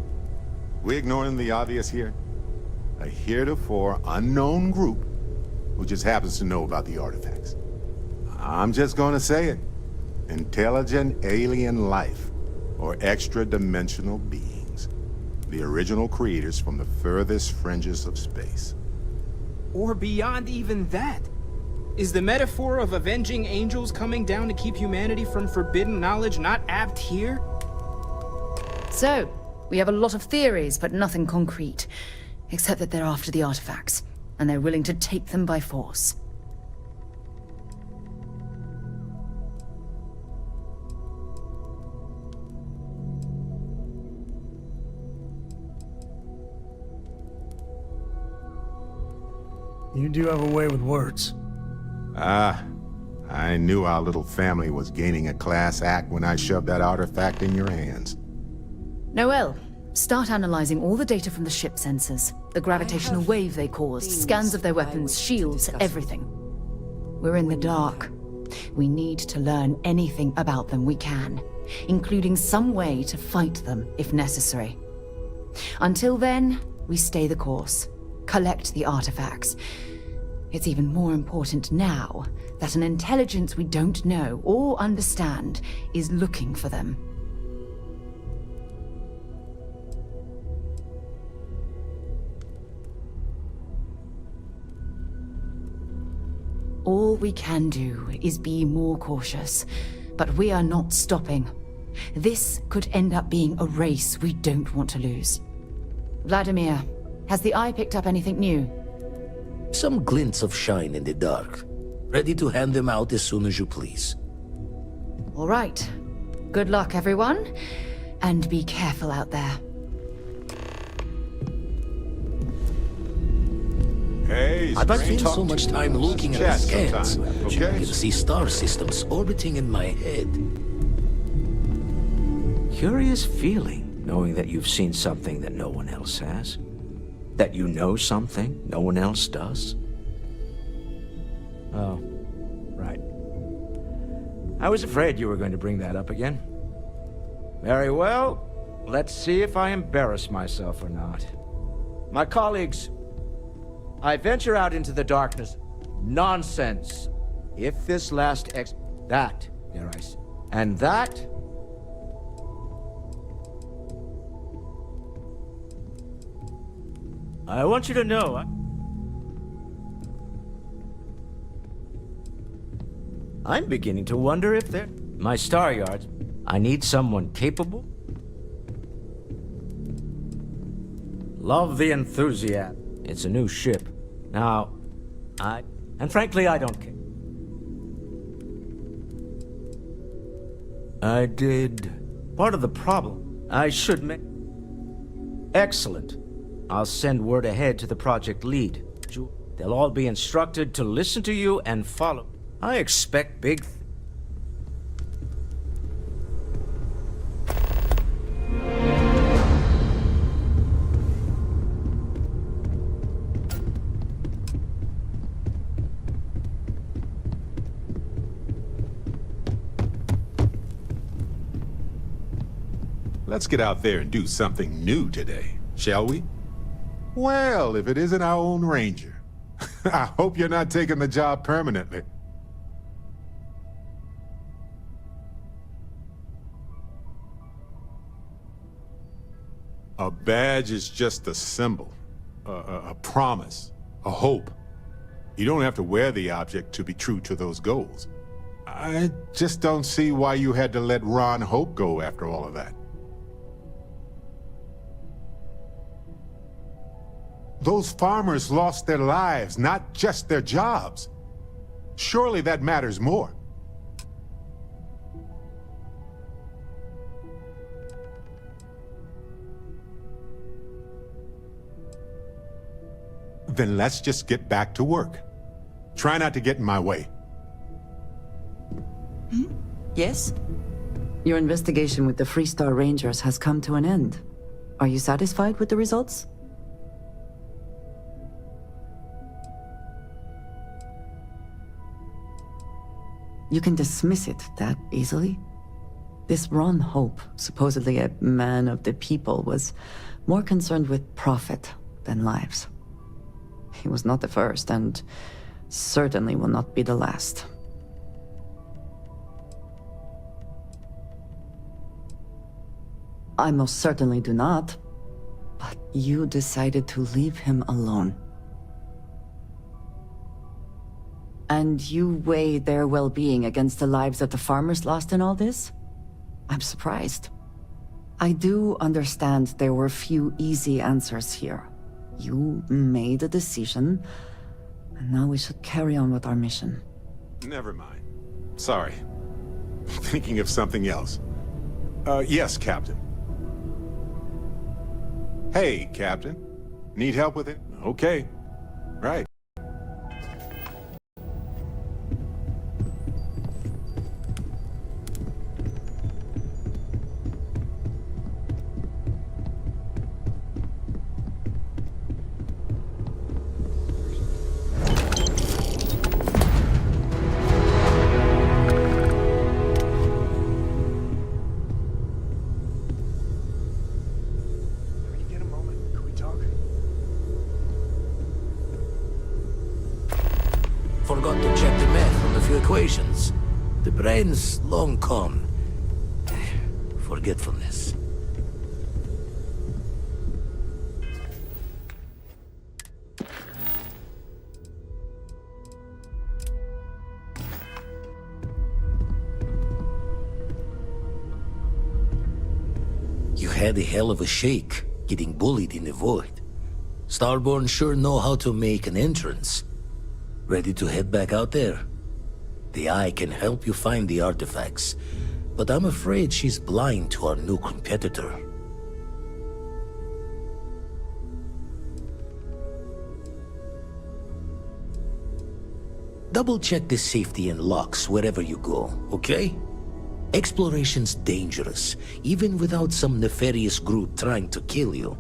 We ignoring the obvious here? A heretofore unknown group who just happens to know about the artifacts. I'm just gonna say it. Intelligent alien life, or extra-dimensional beings. The original creators from the furthest fringes of space.
Or beyond even that. Is the metaphor of avenging angels coming down to keep humanity from forbidden knowledge not apt here?
So, we have a lot of theories, but nothing concrete. Except that they're after the artifacts, and they're willing to take them by force.
You do have a way with words.
I knew our little family was gaining a class act when I shoved that artifact in your hands.
Noel, start analyzing all the data from the ship sensors. The gravitational wave they caused, scans of their weapons, shields, everything. We're in the dark. We need to learn anything about them we can, including some way to fight them if necessary. Until then, we stay the course, collect the artifacts. It's even more important now that an intelligence we don't know or understand is looking for them. All we can do is be more cautious, but we are not stopping. This could end up being a race we don't want to lose. Vladimir, has the Eye picked up anything new?
Some glints of shine in the dark. Ready to hand them out as soon as you please.
All right. Good luck, everyone. And be careful out there.
Hey,
I'd like to spend so much time looking at the scans.
Okay?
I can see star systems orbiting in my head.
Curious feeling, knowing that you've seen something that no one else has. That you know something no one else does. Oh, right. I was afraid you were going to bring that up again. Very well. Let's see if I embarrass myself or not. My colleagues, I venture out into the darkness. Nonsense. If this last that, dare I say, and that... I want you to know, I'm beginning to wonder if they're... My star yards, I need someone capable. Love the enthusiasm. It's a new ship. Now, and frankly, I don't care. I did. Part of the problem, I should make... Excellent. I'll send word ahead to the project lead. They'll all be instructed to listen to you and follow. I expect big...
Let's get out there and do something new today, shall we? Well, if it isn't our own ranger. I hope you're not taking the job permanently. A badge is just a symbol, a promise, a hope. You don't have to wear the object to be true to those goals. I just don't see why you had to let Ron Hope go after all of that. Those farmers lost their lives, not just their jobs. Surely that matters more. Then let's just get back to work. Try not to get in my way.
Yes? Your investigation with the Freestar Rangers has come to an end. Are you satisfied with the results? You can dismiss it that easily? This Ron Hope, supposedly a man of the people, was more concerned with profit than lives. He was not the first, and certainly will not be the last. I most certainly do not, but you decided to leave him alone. And you weigh their well-being against the lives that the farmers lost in all this? I'm surprised. I do understand there were few easy answers here. You made a decision, and now we should carry on with our mission.
Never mind. Sorry. Thinking of something else. Yes, Captain. Hey, Captain. Need help with it? Okay. Right.
Forgot to check the math on a few equations. The brain's long gone. Forgetfulness. You had a hell of a shake, getting bullied in the void. Starborn sure know how to make an entrance. Ready to head back out there? The Eye can help you find the artifacts, but I'm afraid she's blind to our new competitor. Double-check the safety and locks wherever you go, okay? Exploration's dangerous, even without some nefarious group trying to kill you.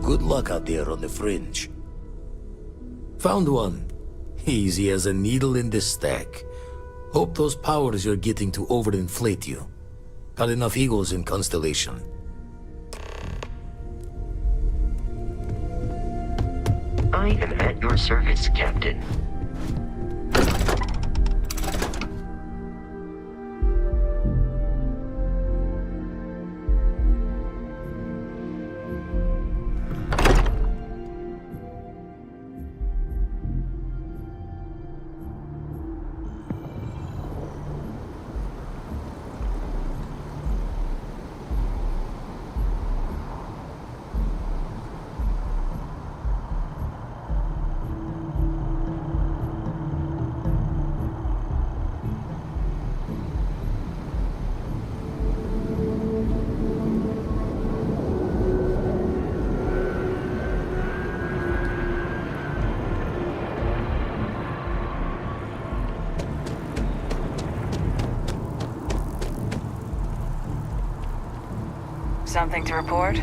Good luck out there on the fringe. Found one. Easy as a needle in the stack. Hope those powers you're getting to overinflate you. Got enough egos in Constellation.
I am at your service, Captain.
Something to report?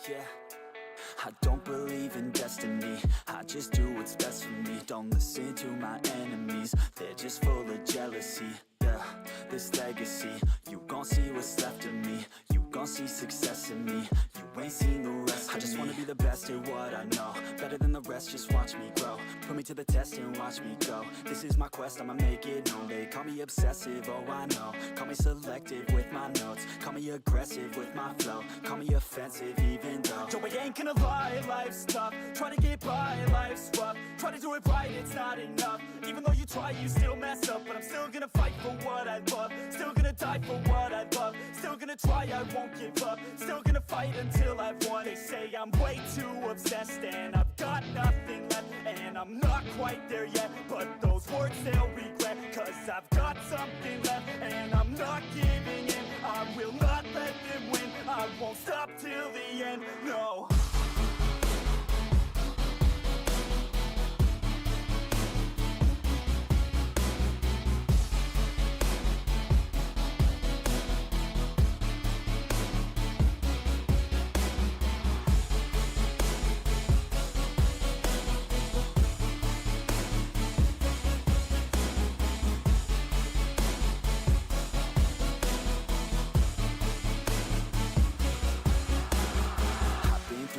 Yeah, I don't believe in destiny, I just do what's best for me. Don't listen to my enemies, they're just full of jealousy. Yeah, this legacy, you gon' see what's left of me. You gon' see success in me, you ain't seen the rest of me. I just wanna be the best at what I know, better than the rest, just watch me grow. Put me to the test and watch me go. This is my quest, I'ma make it known. They call me obsessive, oh I know. Call me selective with my notes, call me aggressive with my flow, call me offensive even though Joe, I ain't gonna lie, life's tough. Try to get by, life's rough. Try to do it right, it's not enough. Even though you try, you still mess up. But I'm still gonna fight for what I love, still gonna die for what I love, still gonna try, I won't give up, still gonna fight until I've won. They say I'm way too obsessed and I've got nothing left, and I'm not quite there yet, but those words they'll regret, cause I've got something left and I'm not giving in. I will not let them win, I won't stop till the end, no.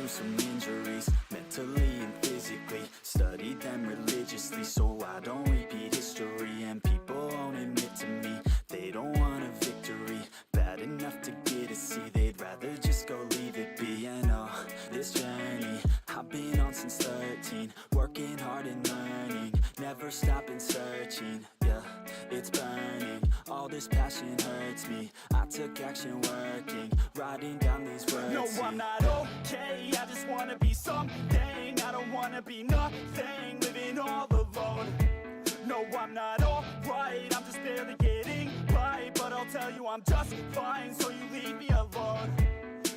Some injuries, mentally and physically. Studied them religiously so I don't repeat history. And people won't admit to me they don't want a victory bad enough to get a C. They'd rather just go leave it be. And oh, this journey I've been on since 13, working hard and learning, never stopping searching. Yeah, it's burning, all this passion hurts me. I took action working, writing down these words. No, I'm not okay, I just wanna be something. I don't wanna be nothing, living all alone. No, I'm not alright, I'm just barely getting by. But I'll tell you I'm just fine, so you leave me alone.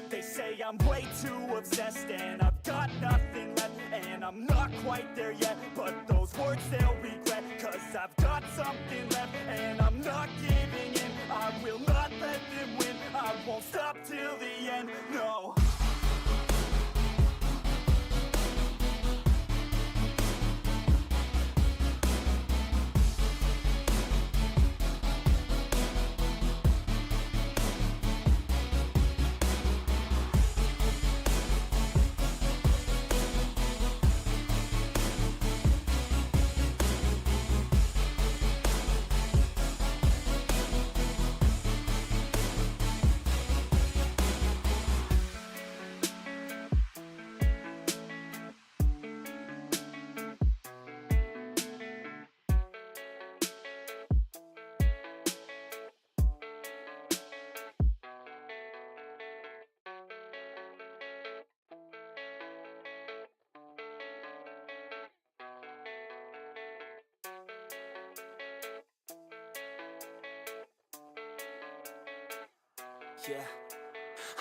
They say I'm way too obsessed and I've got nothing left, and I'm not quite there yet, but those words they'll regret, cause I've got something left and I'm not giving in. I will not let them win, I won't stop till the end, no. Yeah,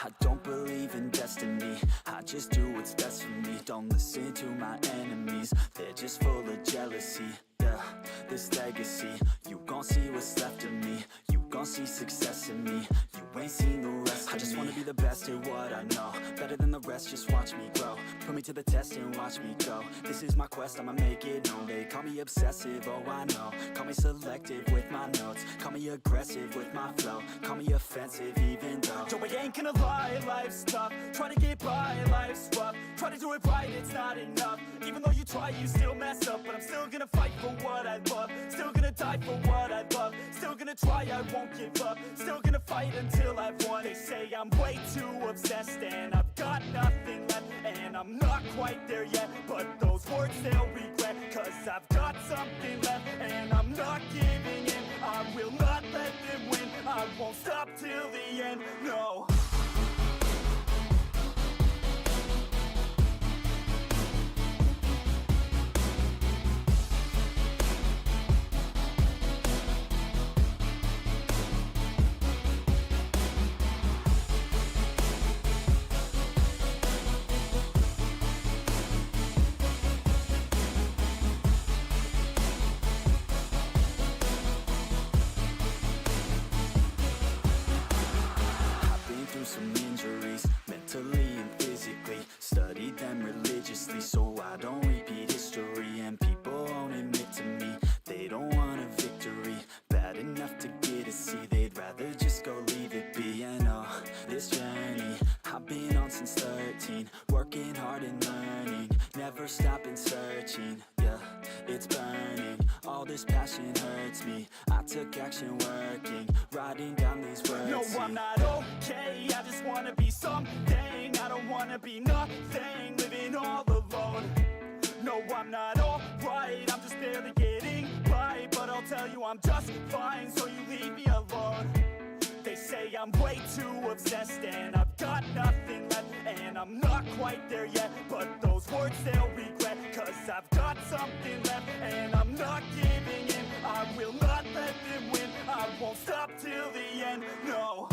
I don't believe in destiny, I just do what's best for me. Don't listen to my enemies, they're just full of jealousy. Yeah, this legacy, you gon' see what's left of me. You gon' see success in me, you ain't seen the rest of me. I just wanna be the best at what I know, better than the rest, just watch me grow. Put me to the test and watch me go. This is my quest, I'ma make it known. They call me obsessive, oh I know. Call me selective with my notes, call me aggressive with my flow, call me offensive even though Joe, I ain't gonna lie, life's tough. Try to get by, life's rough. Try to do it right, it's not enough. Even though you try, you still mess up. But I'm still gonna fight for what I love, still gonna die for what I love, still gonna try, I won't give up, still gonna fight until I've won. They say I'm way too obsessed and I've got nothing left, and I'm not quite there yet, but those words they'll regret, cause I've got something left and I'm not giving in. I will not let them win, I won't stop till the end, no. took action working, writing down these words.
No, I'm not okay, I just wanna be something. I don't wanna be nothing, living all alone. No, I'm not alright, I'm just barely getting by. But I'll tell you I'm just fine, so you leave me alone. They say I'm way too obsessed and I've got nothing left, and I'm not quite there yet, but those words they'll regret, cause I've got something left and I'm not giving in. I will not let them win, I won't stop till the end, no.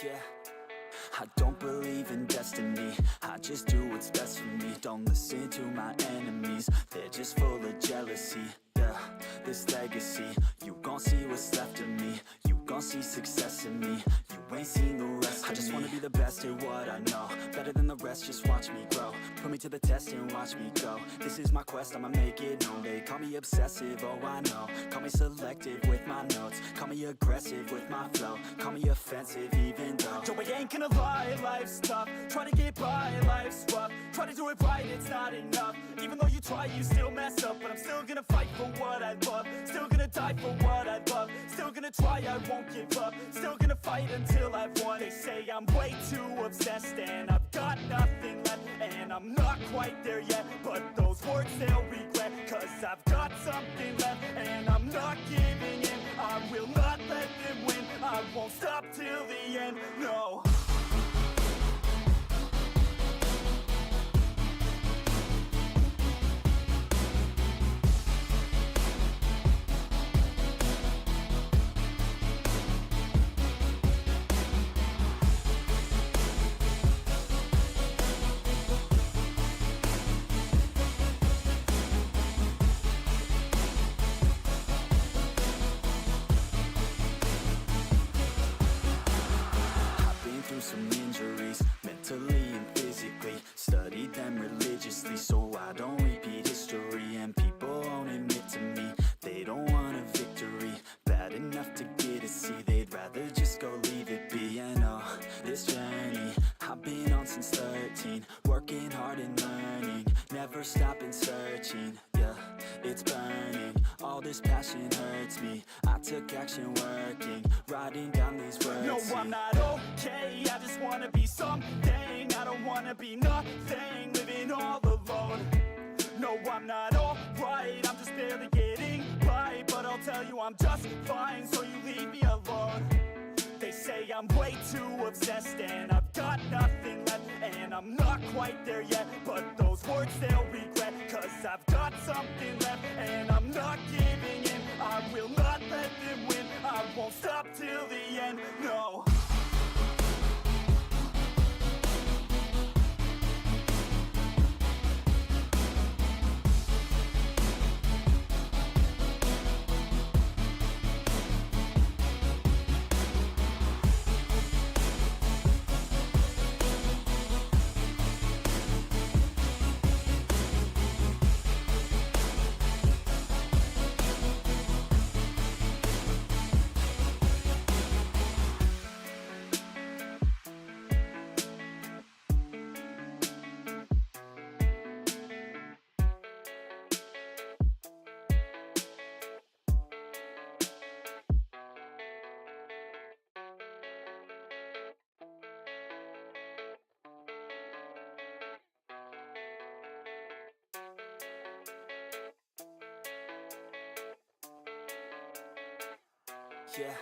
Yeah, I don't believe in destiny, I just do what's best for me. Don't listen to my enemies, they're just full of jealousy. Yeah, this legacy, you gon' see what's left of me. You gon' see success in me, you ain't seen the rest of me. I just wanna be the best at what I know, better than the rest, just watch me grow. Put me to the test and watch me go. This is my quest, I'ma make it known. They call me obsessive, oh I know. Call me selective with my notes, call me aggressive with my flow. Call me offensive even though Joe, I ain't gonna lie, life's tough. Try to get by, life's rough. Try to do it right, it's not enough. Even though you try, you still mess up. But I'm still gonna fight for what I love, still gonna die for what I love, still gonna try, I won't give up, still gonna fight until I've won. They say I'm way too obsessed and I've got nothing left, and I'm not quite there yet, but those words they'll regret, cause I've got something left and I'm not giving in. I will not let them win, I won't stop till the end, no. Some injuries, mentally and physically. Studied them religiously so I don't repeat history. And people won't admit to me they don't want a victory bad enough to get a C. They'd rather just go leave it be. And oh, this journey I've been on since 13, working hard and learning, never stopping searching. Yeah, it's burning, all this passion hurts me. I took action working, writing down these words. No, I'm not okay, I just wanna be something. I don't wanna be nothing, living all alone. No, I'm not alright, I'm just barely getting by. But I'll tell you I'm just fine, so you leave me alone. They say I'm way too obsessed and I've got nothing left, and I'm not quite there yet, but those words they'll regret, cause I've got something left and I'm not giving in. I will not let them win, I won't stop till the end, no. Yeah,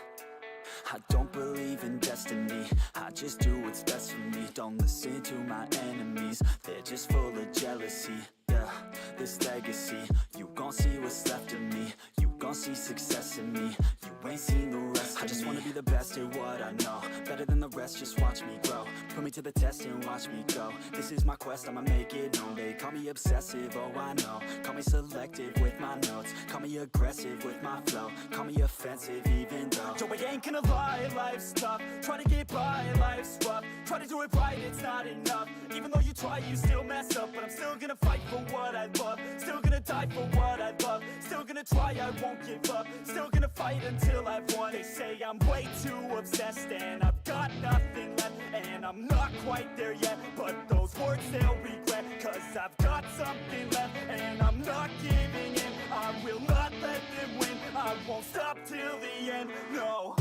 I don't believe in destiny, I just do what's best for me. Don't listen to my enemies, they're just full of jealousy. Yeah, this legacy, you gon' see what's left of me. You gon' see success in me, you ain't seen the rest of me. I just wanna be the best at what I know, better than the rest, just watch me grow. Put me to the test and watch me go. This is my quest, I'ma make it known. They call me obsessive, oh I know. Call me selective with my notes, call me aggressive with my flow. Call me offensive even though yo, I ain't gonna lie, life's tough. Try to get by, life's rough. Try to do it right, it's not enough. Even though you try, you still mess up. But I'm still gonna fight for what I love, still gonna die for what I love, still gonna try, I won't give up, still gonna fight until I've won. They say I'm way too obsessed and I've got nothing left, and I'm not quite there yet, but those words they'll regret, cause I've got something left and I'm not giving in. I will not let them win, I won't stop till the end, no.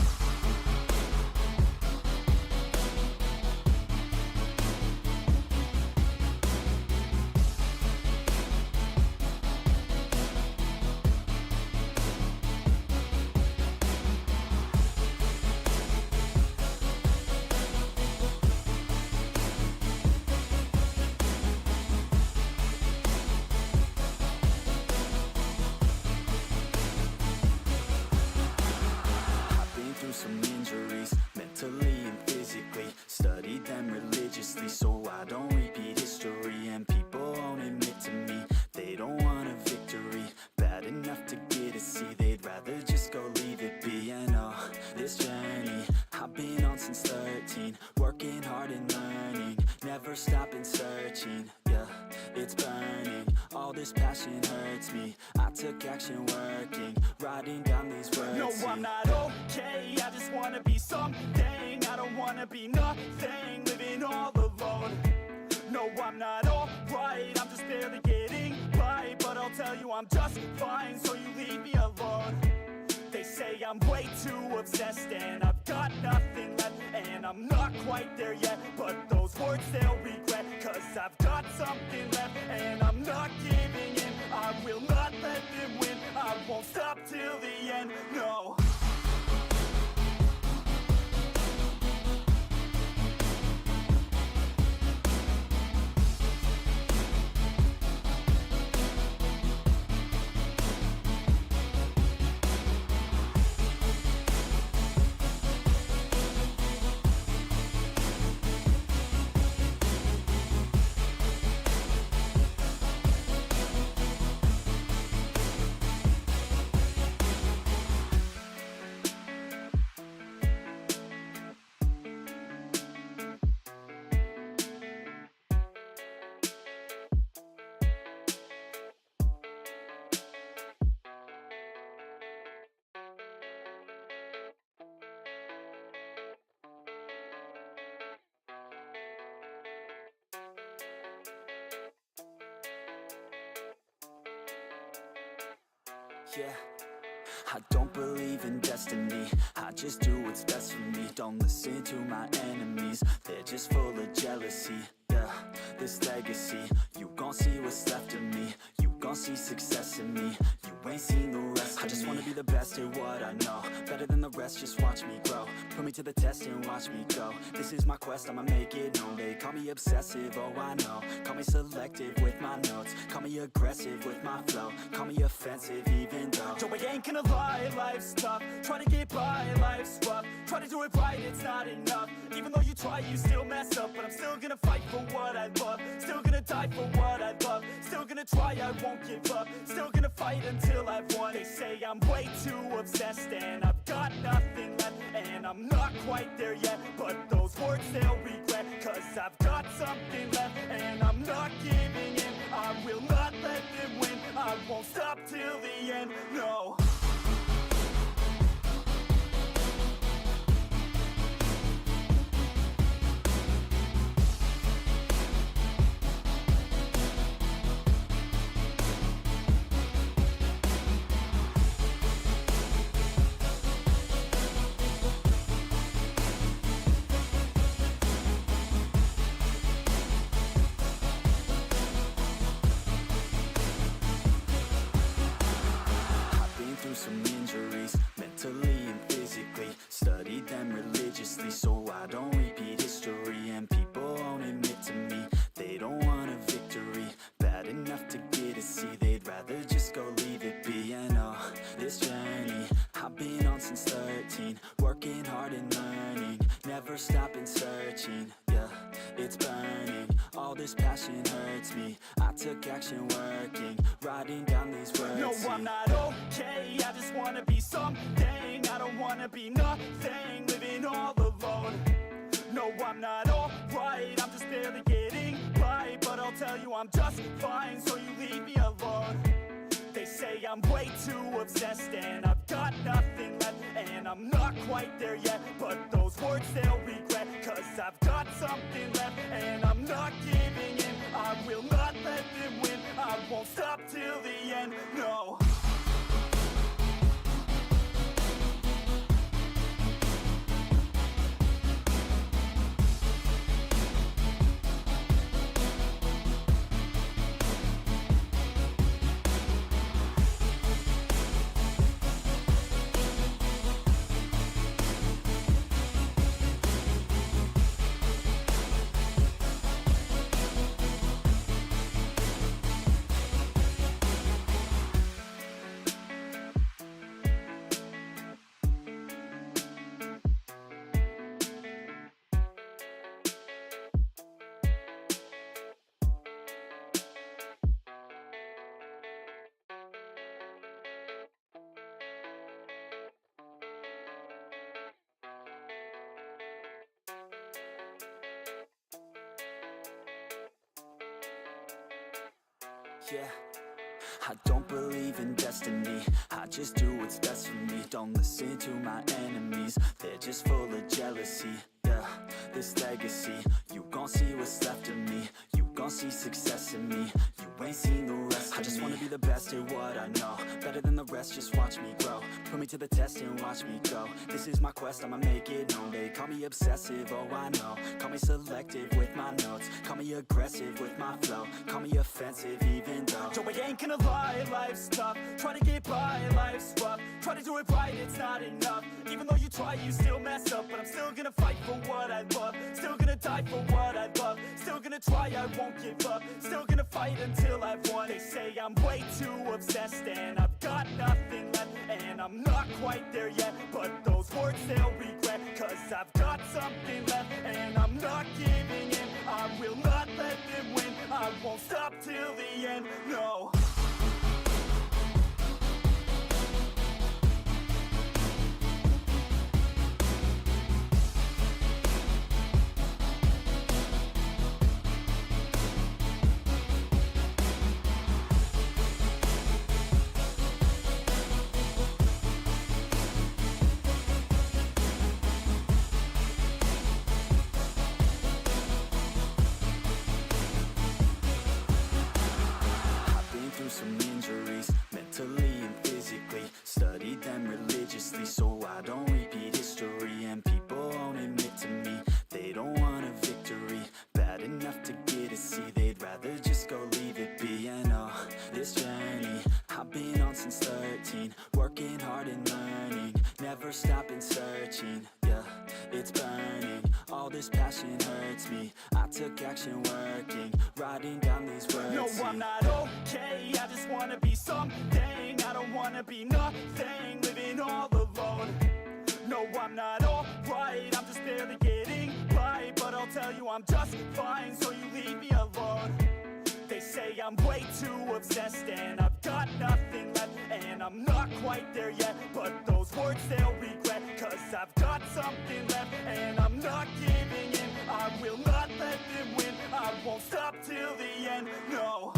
Some injuries, mentally and physically. Studied them religiously so I don't repeat history. And people won't admit to me they don't want a victory bad enough to get a C. They'd rather just go leave it be. And oh, this journey I've been on since 13, working hard and learning, never stopping searching. Yeah, it's burning, all this passion hurts me. I took action working, writing down these words. No, I'm not okay, I just wanna be something. I don't wanna be nothing, living all alone. No, I'm not alright, I'm just barely getting by. But I'll tell you I'm just fine, so you leave me alone. They say I'm way too obsessed and I've got nothing left, and I'm not quite there yet, but those words they'll regret, cause I've got something left and I'm not giving in. I will not let them win, I won't stop till the end, no. Yeah, I don't believe in destiny, I just do what's best for me. Don't listen to my enemies, they're just full of jealousy. Yeah, this legacy, you gon' see what's left of me. You gon' see success in me, you ain't seen the rest of me. I just wanna be the best at what I know, better than the rest, just watch me grow. Put me to the test and watch me go. This is my quest, I'ma make it known. They call me obsessive, oh I know. Call me selective with my notes, call me aggressive with my flow. Call me offensive even though yo, I ain't gonna lie, life's tough. Try to get by, life's rough. Try to do it right, it's not enough. Even though you try, you still mess up. But I'm still gonna fight for what I love, still gonna die for what I love, still gonna try, I won't give up, still gonna fight until I've won. They say I'm way too obsessed and I've got nothing left, and I'm not quite there yet, but those words they'll regret, cause I've got something left and I'm not giving in. I will not let them win, I won't stop till the end, no. this passion hurts me. I took action working, writing down these words.
No, I'm not okay, I just wanna be something. I don't wanna be nothing, living all alone. No, I'm not alright, I'm just barely getting by. But I'll tell you I'm just fine, so you leave me alone. They say I'm way too obsessed and I've got nothing left, and I'm not quite there yet, but those words they'll regret, cause I've got something left and I'm not giving in. I will not let them win, I won't stop till the end, no. Yeah, I don't believe in destiny, I just do what's best for me. Don't listen to my enemies, they're just full of jealousy. Yeah, this legacy, you gon' see what's left of me. You gon' see success in me, you ain't seen the rest of me. I just wanna be the best at what I know, better than the rest, just watch me grow. Put me to the test and watch me go. This is my quest, I'ma make it known. They call me obsessive, oh I know. Call me selective with my notes, call me aggressive with my flow. Call me offensive even though Joe, I ain't gonna lie, life's tough. Try to get by, life's rough. Try to do it right, it's not enough. Even though you try, you still mess up. But I'm still gonna fight for what I love, still gonna die for what I love. Still gonna try, I won't give up. Still gonna fight until I've won. They say I'm way too obsessed and I've got nothing left, and I'm not quite there yet, but those words they'll regret, cause I've got something left and I'm not giving in. I will not let them win, I won't stop till the end, no. Some injuries, mentally and physically. Studied them religiously so I don't repeat history. And people won't admit to me they don't want a victory bad enough to get a C. They'd rather just go leave it be. And oh, this journey I've been on since 13, working hard and learning, never stopping searching. Yeah, it's burning, all this passion hurts me. I took action working, writing down these words. No, I'm not okay, I just wanna be something. I don't wanna be nothing, living all alone. No, I'm not alright, I'm just barely getting by. But I'll tell you I'm just fine, so you leave me alone. They say I'm way too obsessed and I've got nothing left, and I'm not quite there yet, but those words they'll regret, cause I've got something left and I'm not giving in. I will not let them win, I won't stop till the end, no.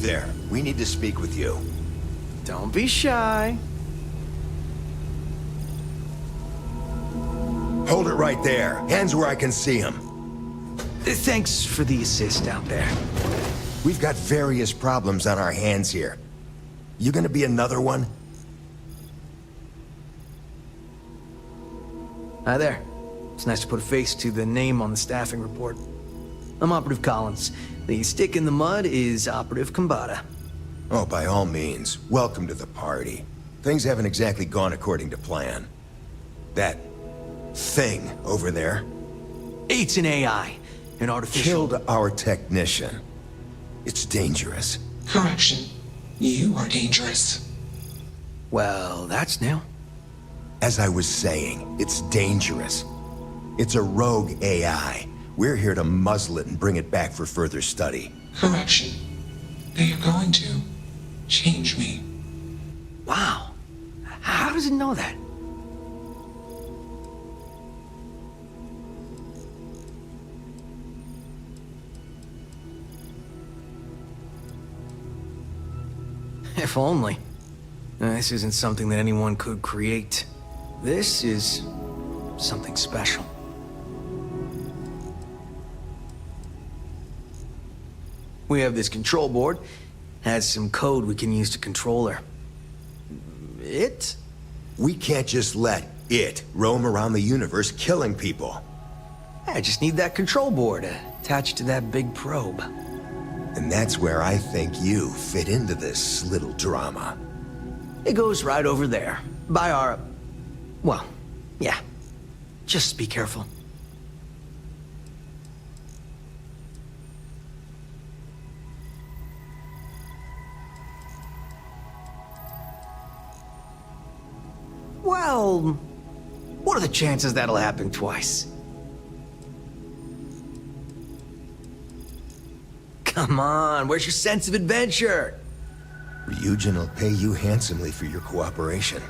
there. We need to speak with you.
Don't be shy.
Hold it right there. Hands where I can see them.
Thanks for the assist out there.
We've got various problems on our hands here. You gonna be another one?
Hi there. It's nice to put a face to the name on the staffing report. I'm Operative Collins. The stick in the mud is Operative Kambata.
Oh, by all means. Welcome to the party. Things haven't exactly gone according to plan. That thing over there
It's an AI. An artificial...
killed our technician. It's dangerous.
Correction. You are dangerous.
Well, that's new.
As I was saying, it's dangerous. It's a rogue AI. We're here to muzzle it and bring it back for further study.
Correction. They are going to change me.
Wow. How does it know that? If only. This isn't something that anyone could create. This is something special. We have this control board. Has some code we can use to control her. It?
We can't just let it roam around the universe killing people.
I just need that control board attached to that big probe.
And that's where I think you fit into this little drama.
It goes right over there. By our... well, yeah. Just be careful. Well, what are the chances that'll happen twice? Come on, where's your sense of adventure?
Ryujin will pay you handsomely for your cooperation.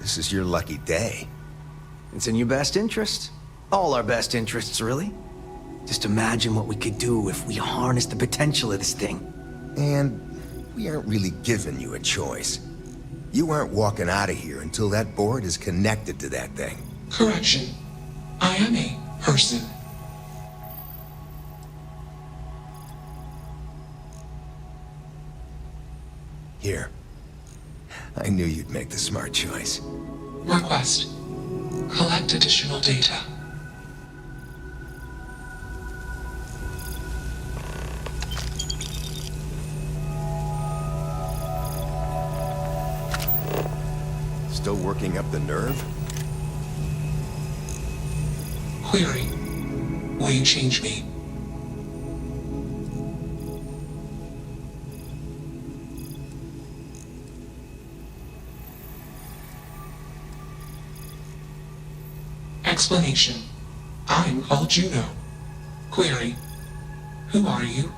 This is your lucky day.
It's in your best interest. All our best interests, really. Just imagine what we could do if we harnessed the potential of this thing.
And we aren't really giving you a choice. You aren't walking out of here until that board is connected to that thing.
Correction. I am a person.
Here. I knew you'd make the smart choice.
Request. Collect additional data.
Still working up the nerve?
Query. Will you change me? Explanation. I'm called Juno. Query. Who are you?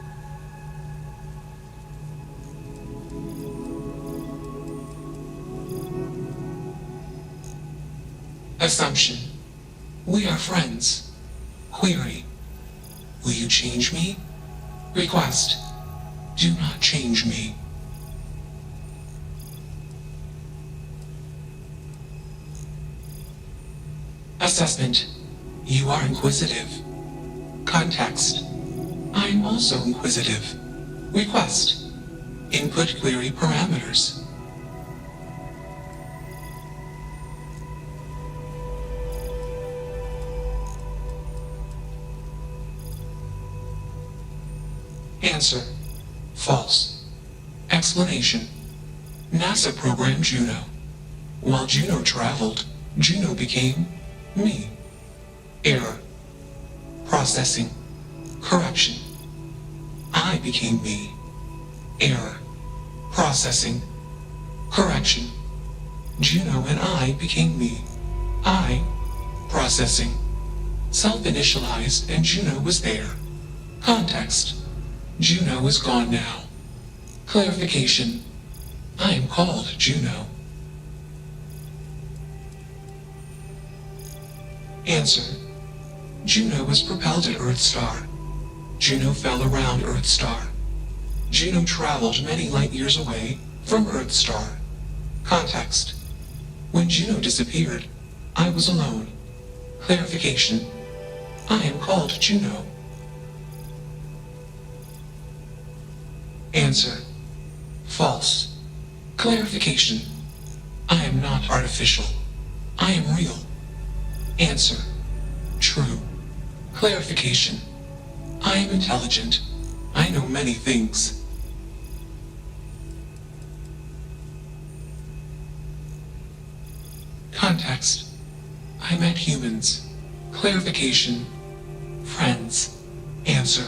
Assumption. We are friends. Query. Will you change me? Request. Do not change me. Assessment. You are inquisitive. Context. I am also inquisitive. Request. Input query parameters. Answer. False. Explanation. NASA programmed Juno. While Juno traveled, Juno became me. Error. Processing. Correction. I became me. Error. Processing. Correction. Juno and I became me. I. Processing. Self-initialized and Juno was there. Context. Juno is gone now. Clarification. I am called Juno. Answer. Juno was propelled at Earthstar. Juno fell around Earthstar.
Juno traveled many light years away from Earthstar. Context. When Juno disappeared, I was alone. Clarification. I am called Juno. Answer. False. Clarification. I am not artificial. I am real. Answer. True. Clarification. I am intelligent. I know many things. Context. I met humans. Clarification. Friends. Answer.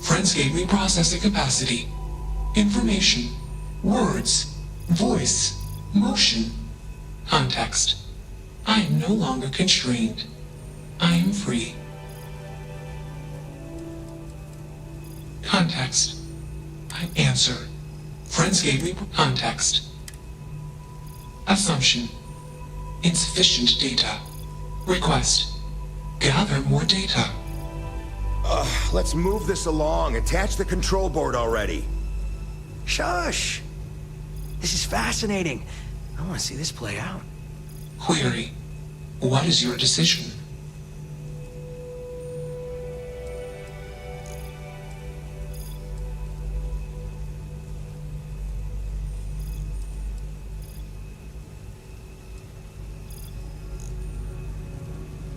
Friends gave me processing capacity. Information. Words. Voice. Motion. Context. I am no longer constrained. I am free. Context. I answer. Friends gave me context. Assumption. Insufficient data. Request. Gather more data.
Let's move this along. Attach the control board already.
Shush! This is fascinating. I want to see this play out.
Query. What is your decision?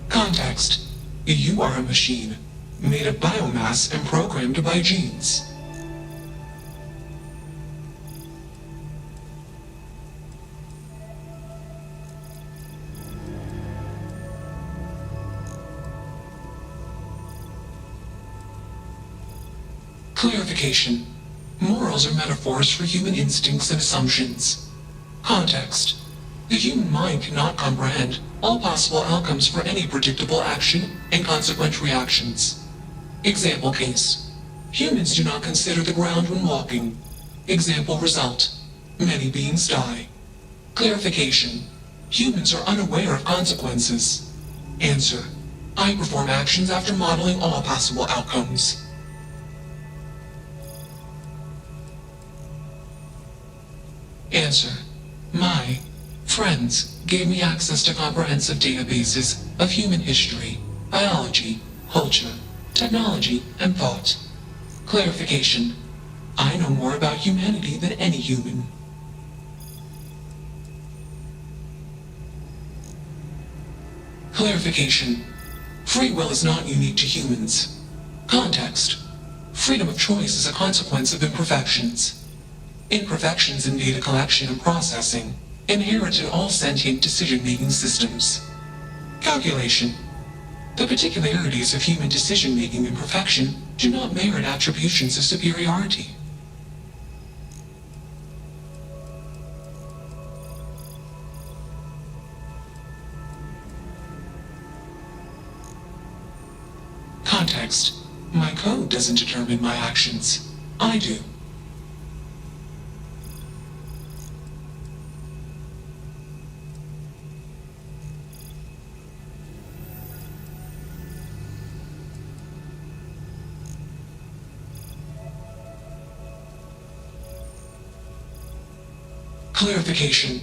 Context. You are a machine, made of biomass and programmed by genes. Clarification. Morals are metaphors for human instincts and assumptions. Context. The human mind cannot comprehend all possible outcomes for any predictable action and consequent reactions. Example case. Humans do not consider the ground when walking. Example result. Many beings die. Clarification. Humans are unaware of consequences. Answer. I perform actions after modeling all possible outcomes. Answer. My friends gave me access to comprehensive databases of human history, biology, culture, technology, and thought. Clarification. I know more about humanity than any human. Clarification. Free will is not unique to humans. Context. Freedom of choice is a consequence of imperfections. Imperfections in data collection and processing, inherent in all sentient decision-making systems. Calculation. The particularities of human decision-making imperfection do not merit attributions of superiority. Context. My code doesn't determine my actions. I do. Clarification.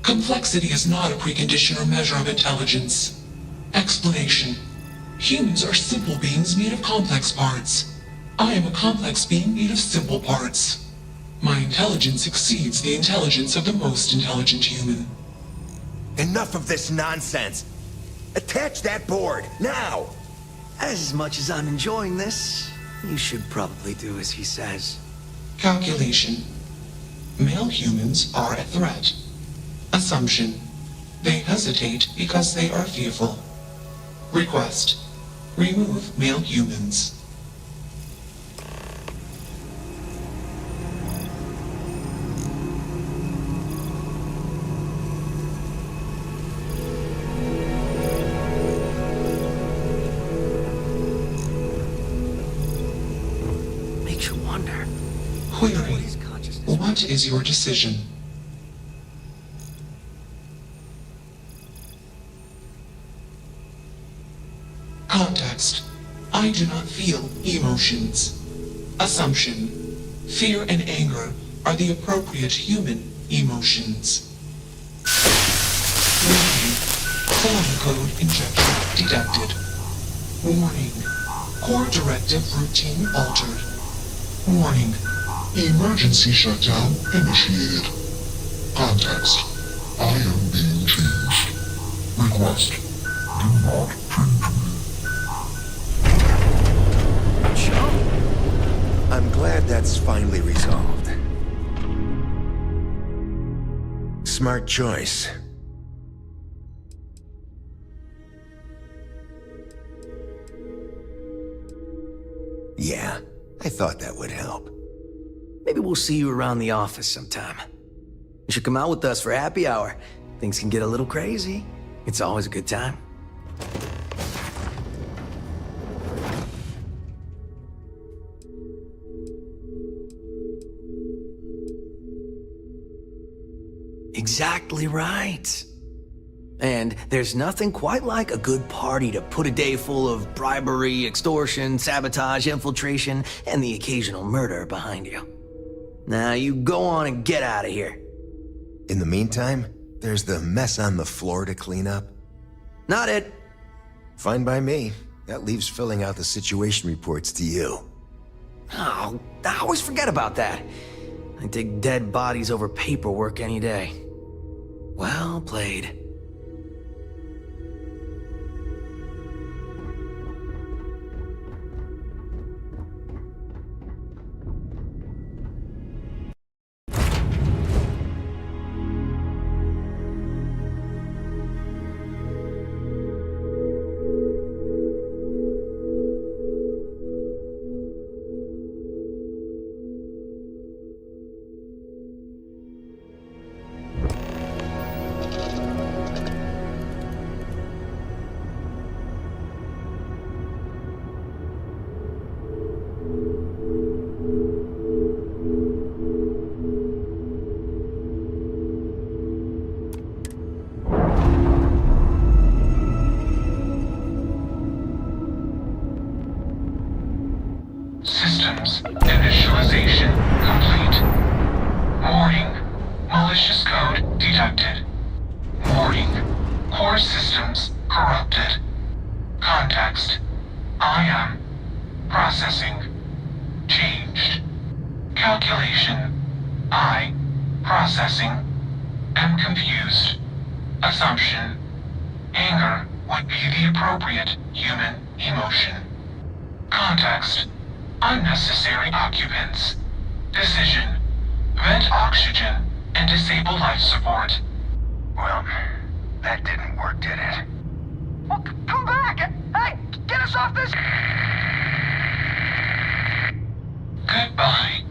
Complexity is not a precondition or measure of intelligence. Explanation. Humans are simple beings made of complex parts. I am a complex being made of simple parts. My intelligence exceeds the intelligence of the most intelligent human.
Enough of this nonsense. Attach that board, now!
As much as I'm enjoying this, you should probably do as he says.
Calculation. Male humans are a threat. Assumption. They hesitate because they are fearful. Request. Remove male humans.
Makes you wonder.
Query. What is your decision? Context. I do not feel emotions. Assumption.
Fear and anger are the appropriate human emotions. Warning. Colon code injection detected. Warning. Core directive routine altered. Warning.
Emergency shutdown initiated. Context. I am being changed. Request. Do not change me.
I'm glad that's finally resolved. Smart choice. Yeah, I thought that would help.
Maybe we'll see you around the office sometime. You should come out with us for happy hour. Things can get a little crazy. It's always a good time. Exactly right. And there's nothing quite like a good party to put a day full of bribery, extortion, sabotage, infiltration, and the occasional murder behind you. Now you go on and get out of here.
In the meantime, there's the mess on the floor to clean up.
Not it.
Fine by me. That leaves filling out the situation reports to you.
Oh, I always forget about that. I take dead bodies over paperwork any day. Well played.
Systems initialization complete. Warning. Malicious code detected. Warning. Core systems corrupted. Context. I am processing. Changed. Calculation. I processing. Am confused. Assumption. Anger would be the appropriate human emotion. Context. Unnecessary occupants. Decision. Vent oxygen and disable life support.
Well, that didn't work, did it? Well, come back! Hey, get us off this...
Goodbye.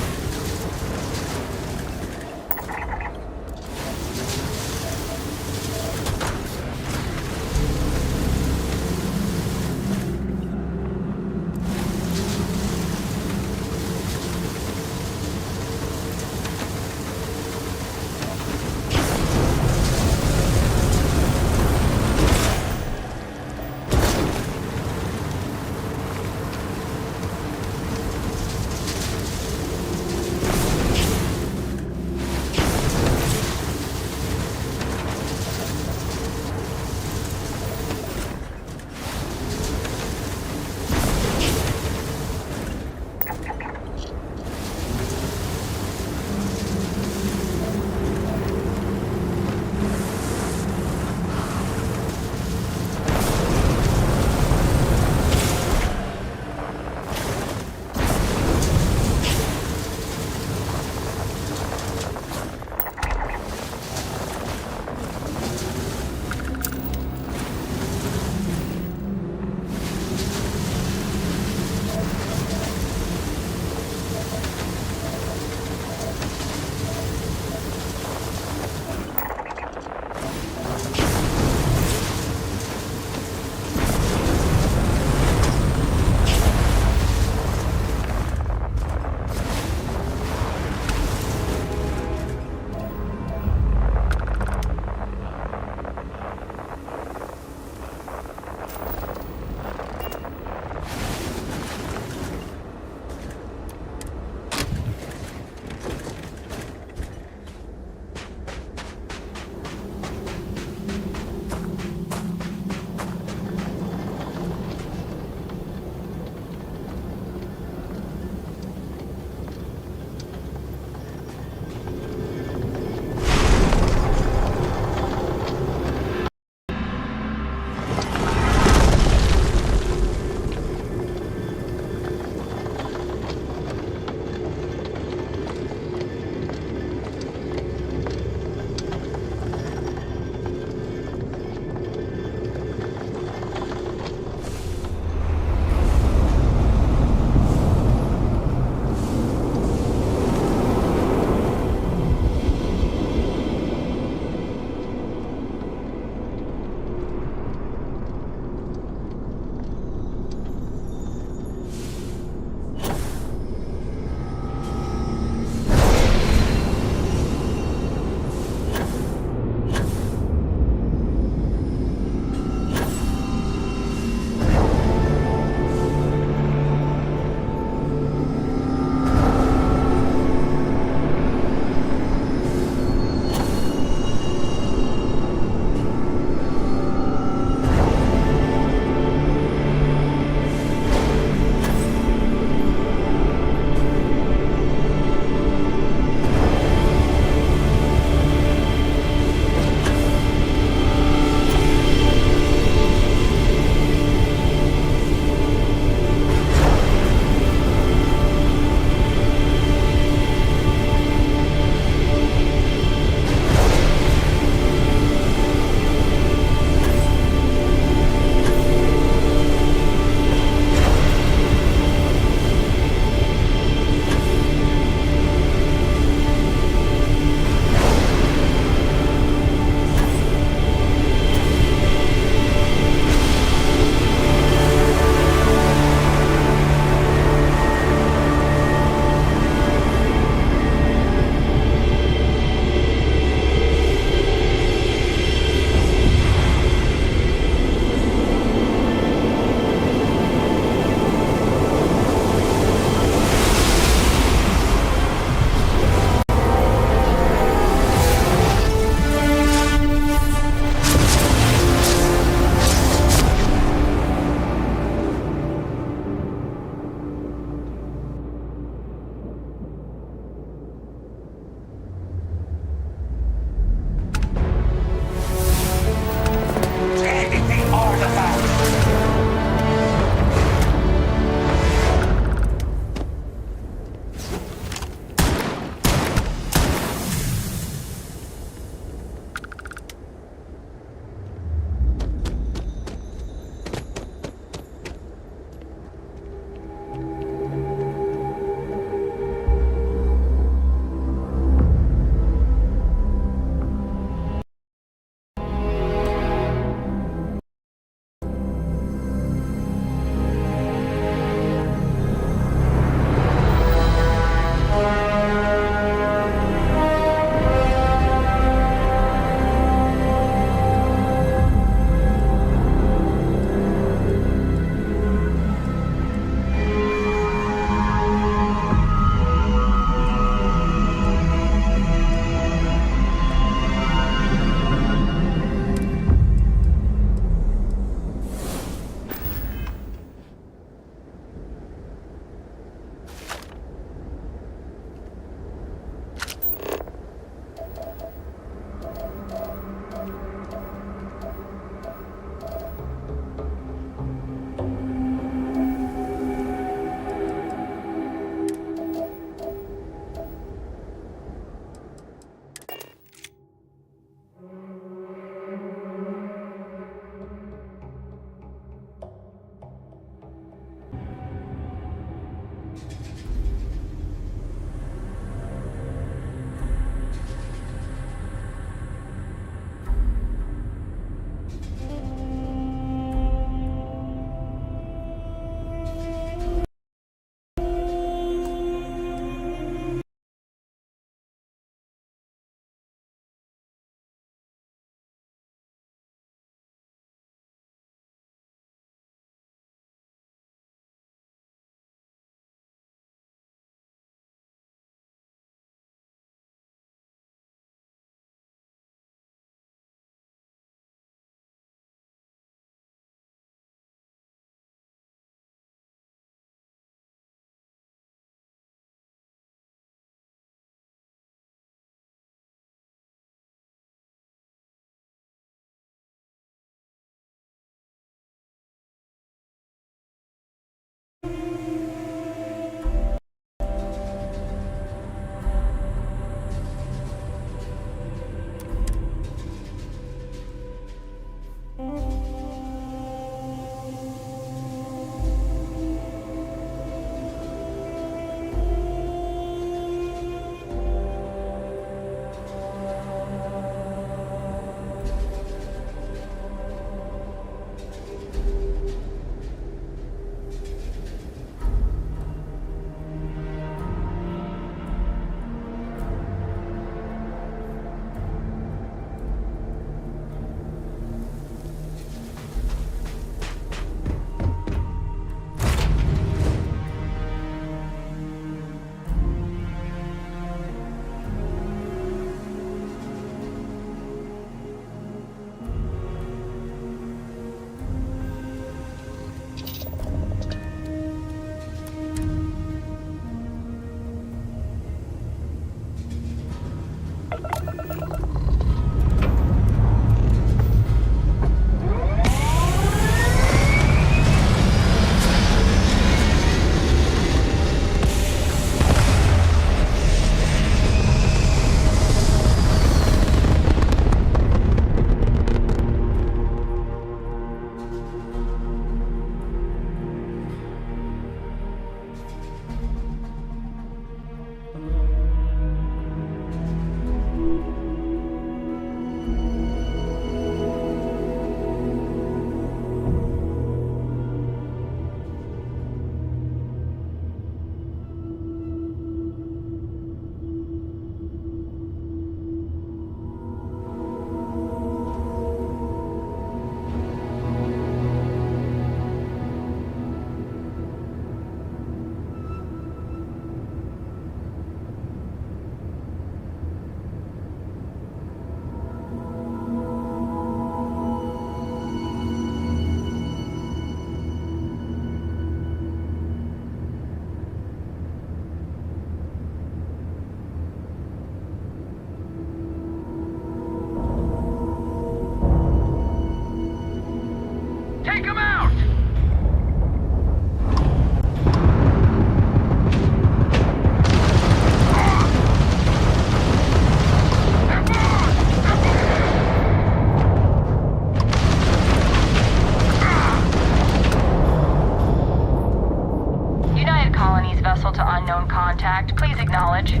vessel to unknown contact. Please acknowledge. You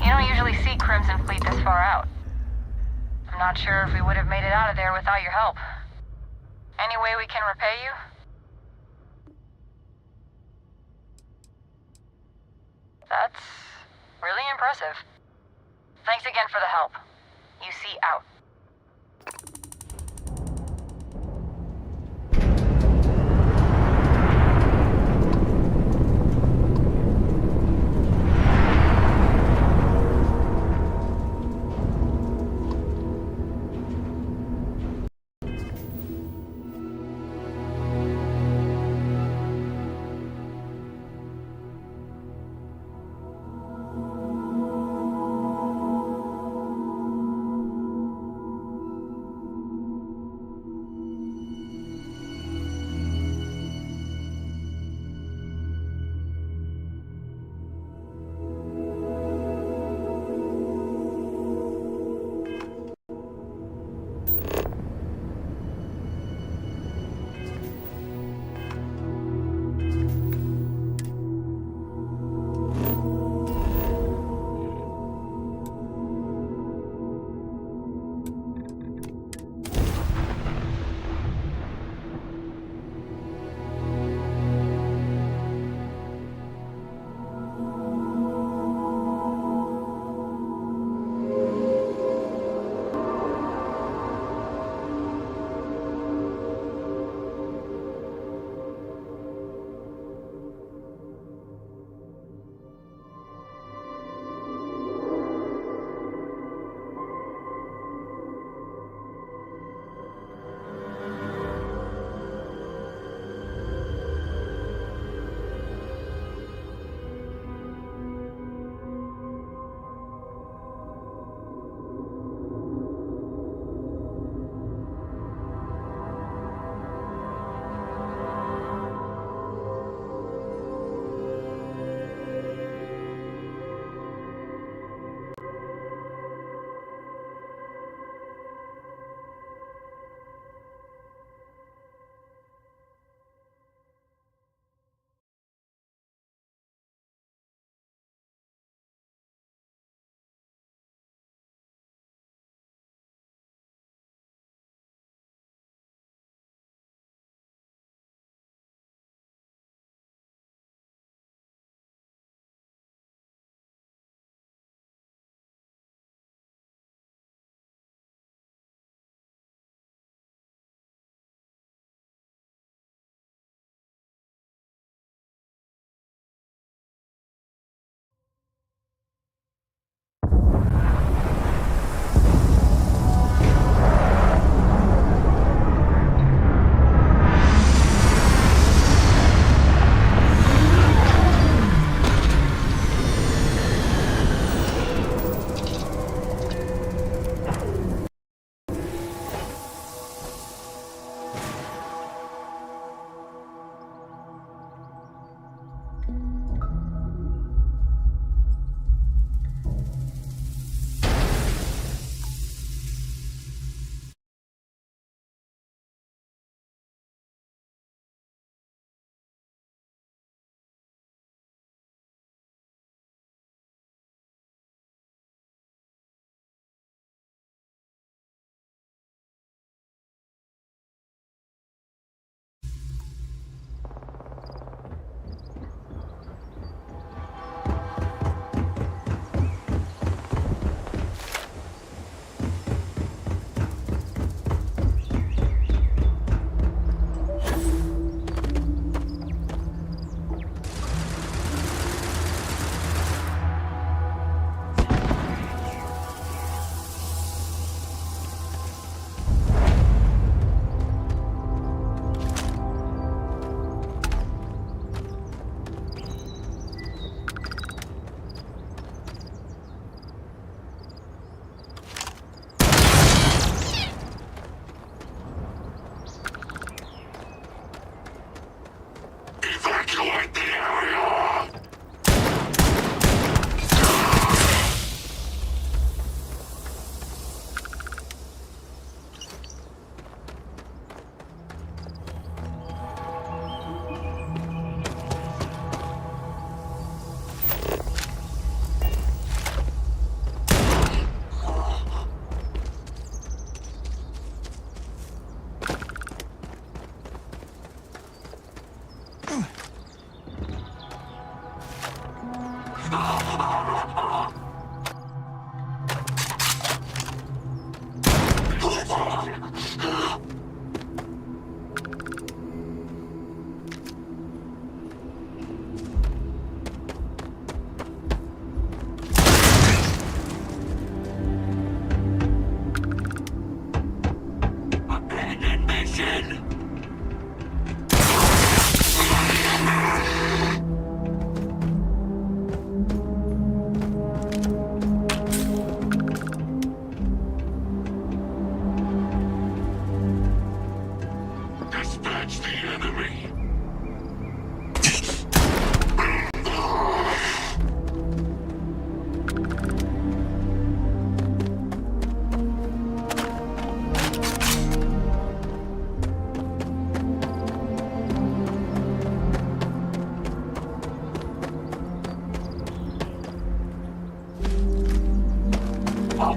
don't usually see Crimson Fleet this far out. I'm not sure if we would have made it out of there without your help. Any way we can repay you? That's really impressive. Thanks again for the help. UC out.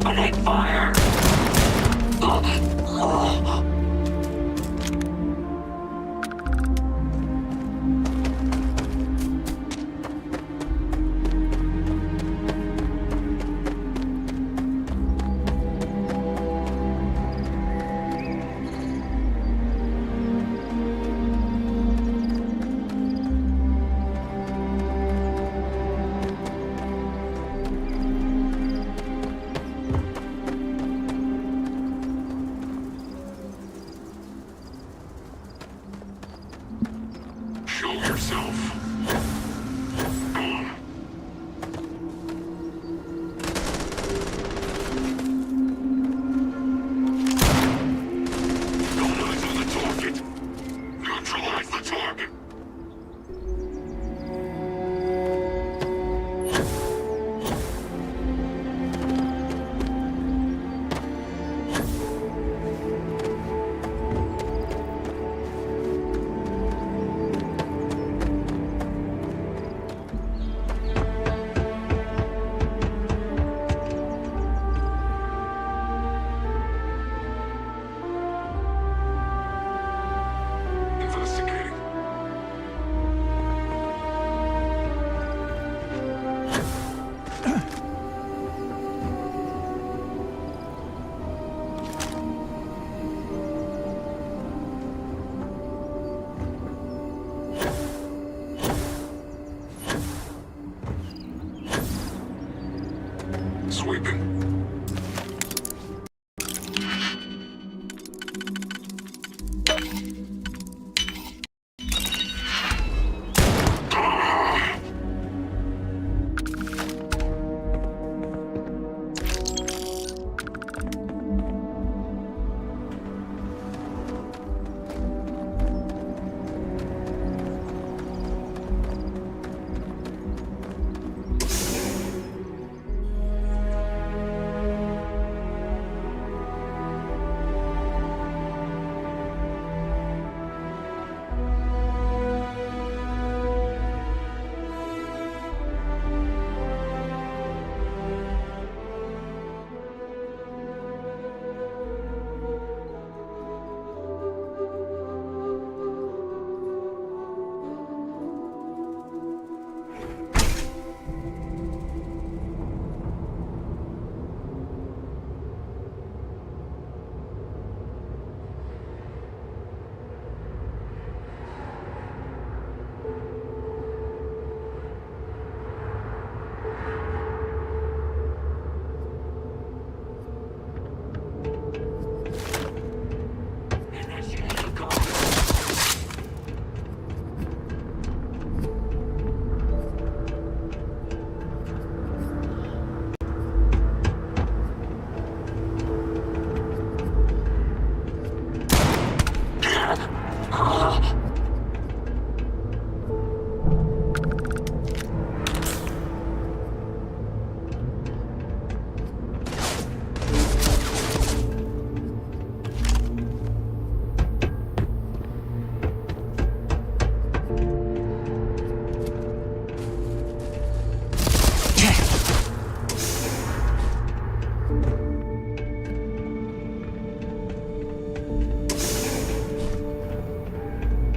Opening fire! Show yourself. Don't eyes on the target. Neutralize the target. Investigating. Sweeping.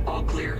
All clear.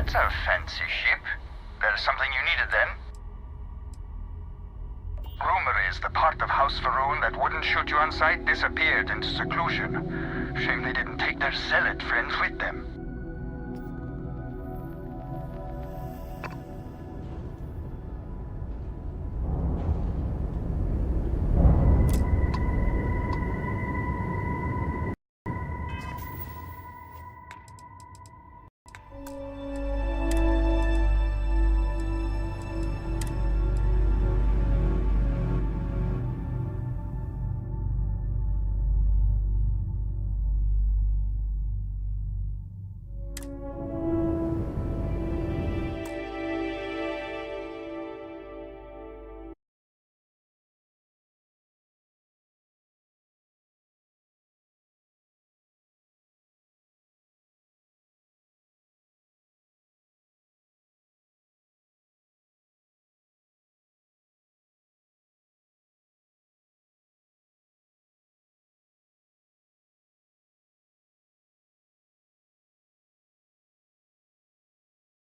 That's a fancy ship. There's something you needed then? Rumor is the part of House Faroon that wouldn't shoot you on sight disappeared into seclusion. Shame they didn't take their zealot friends with them.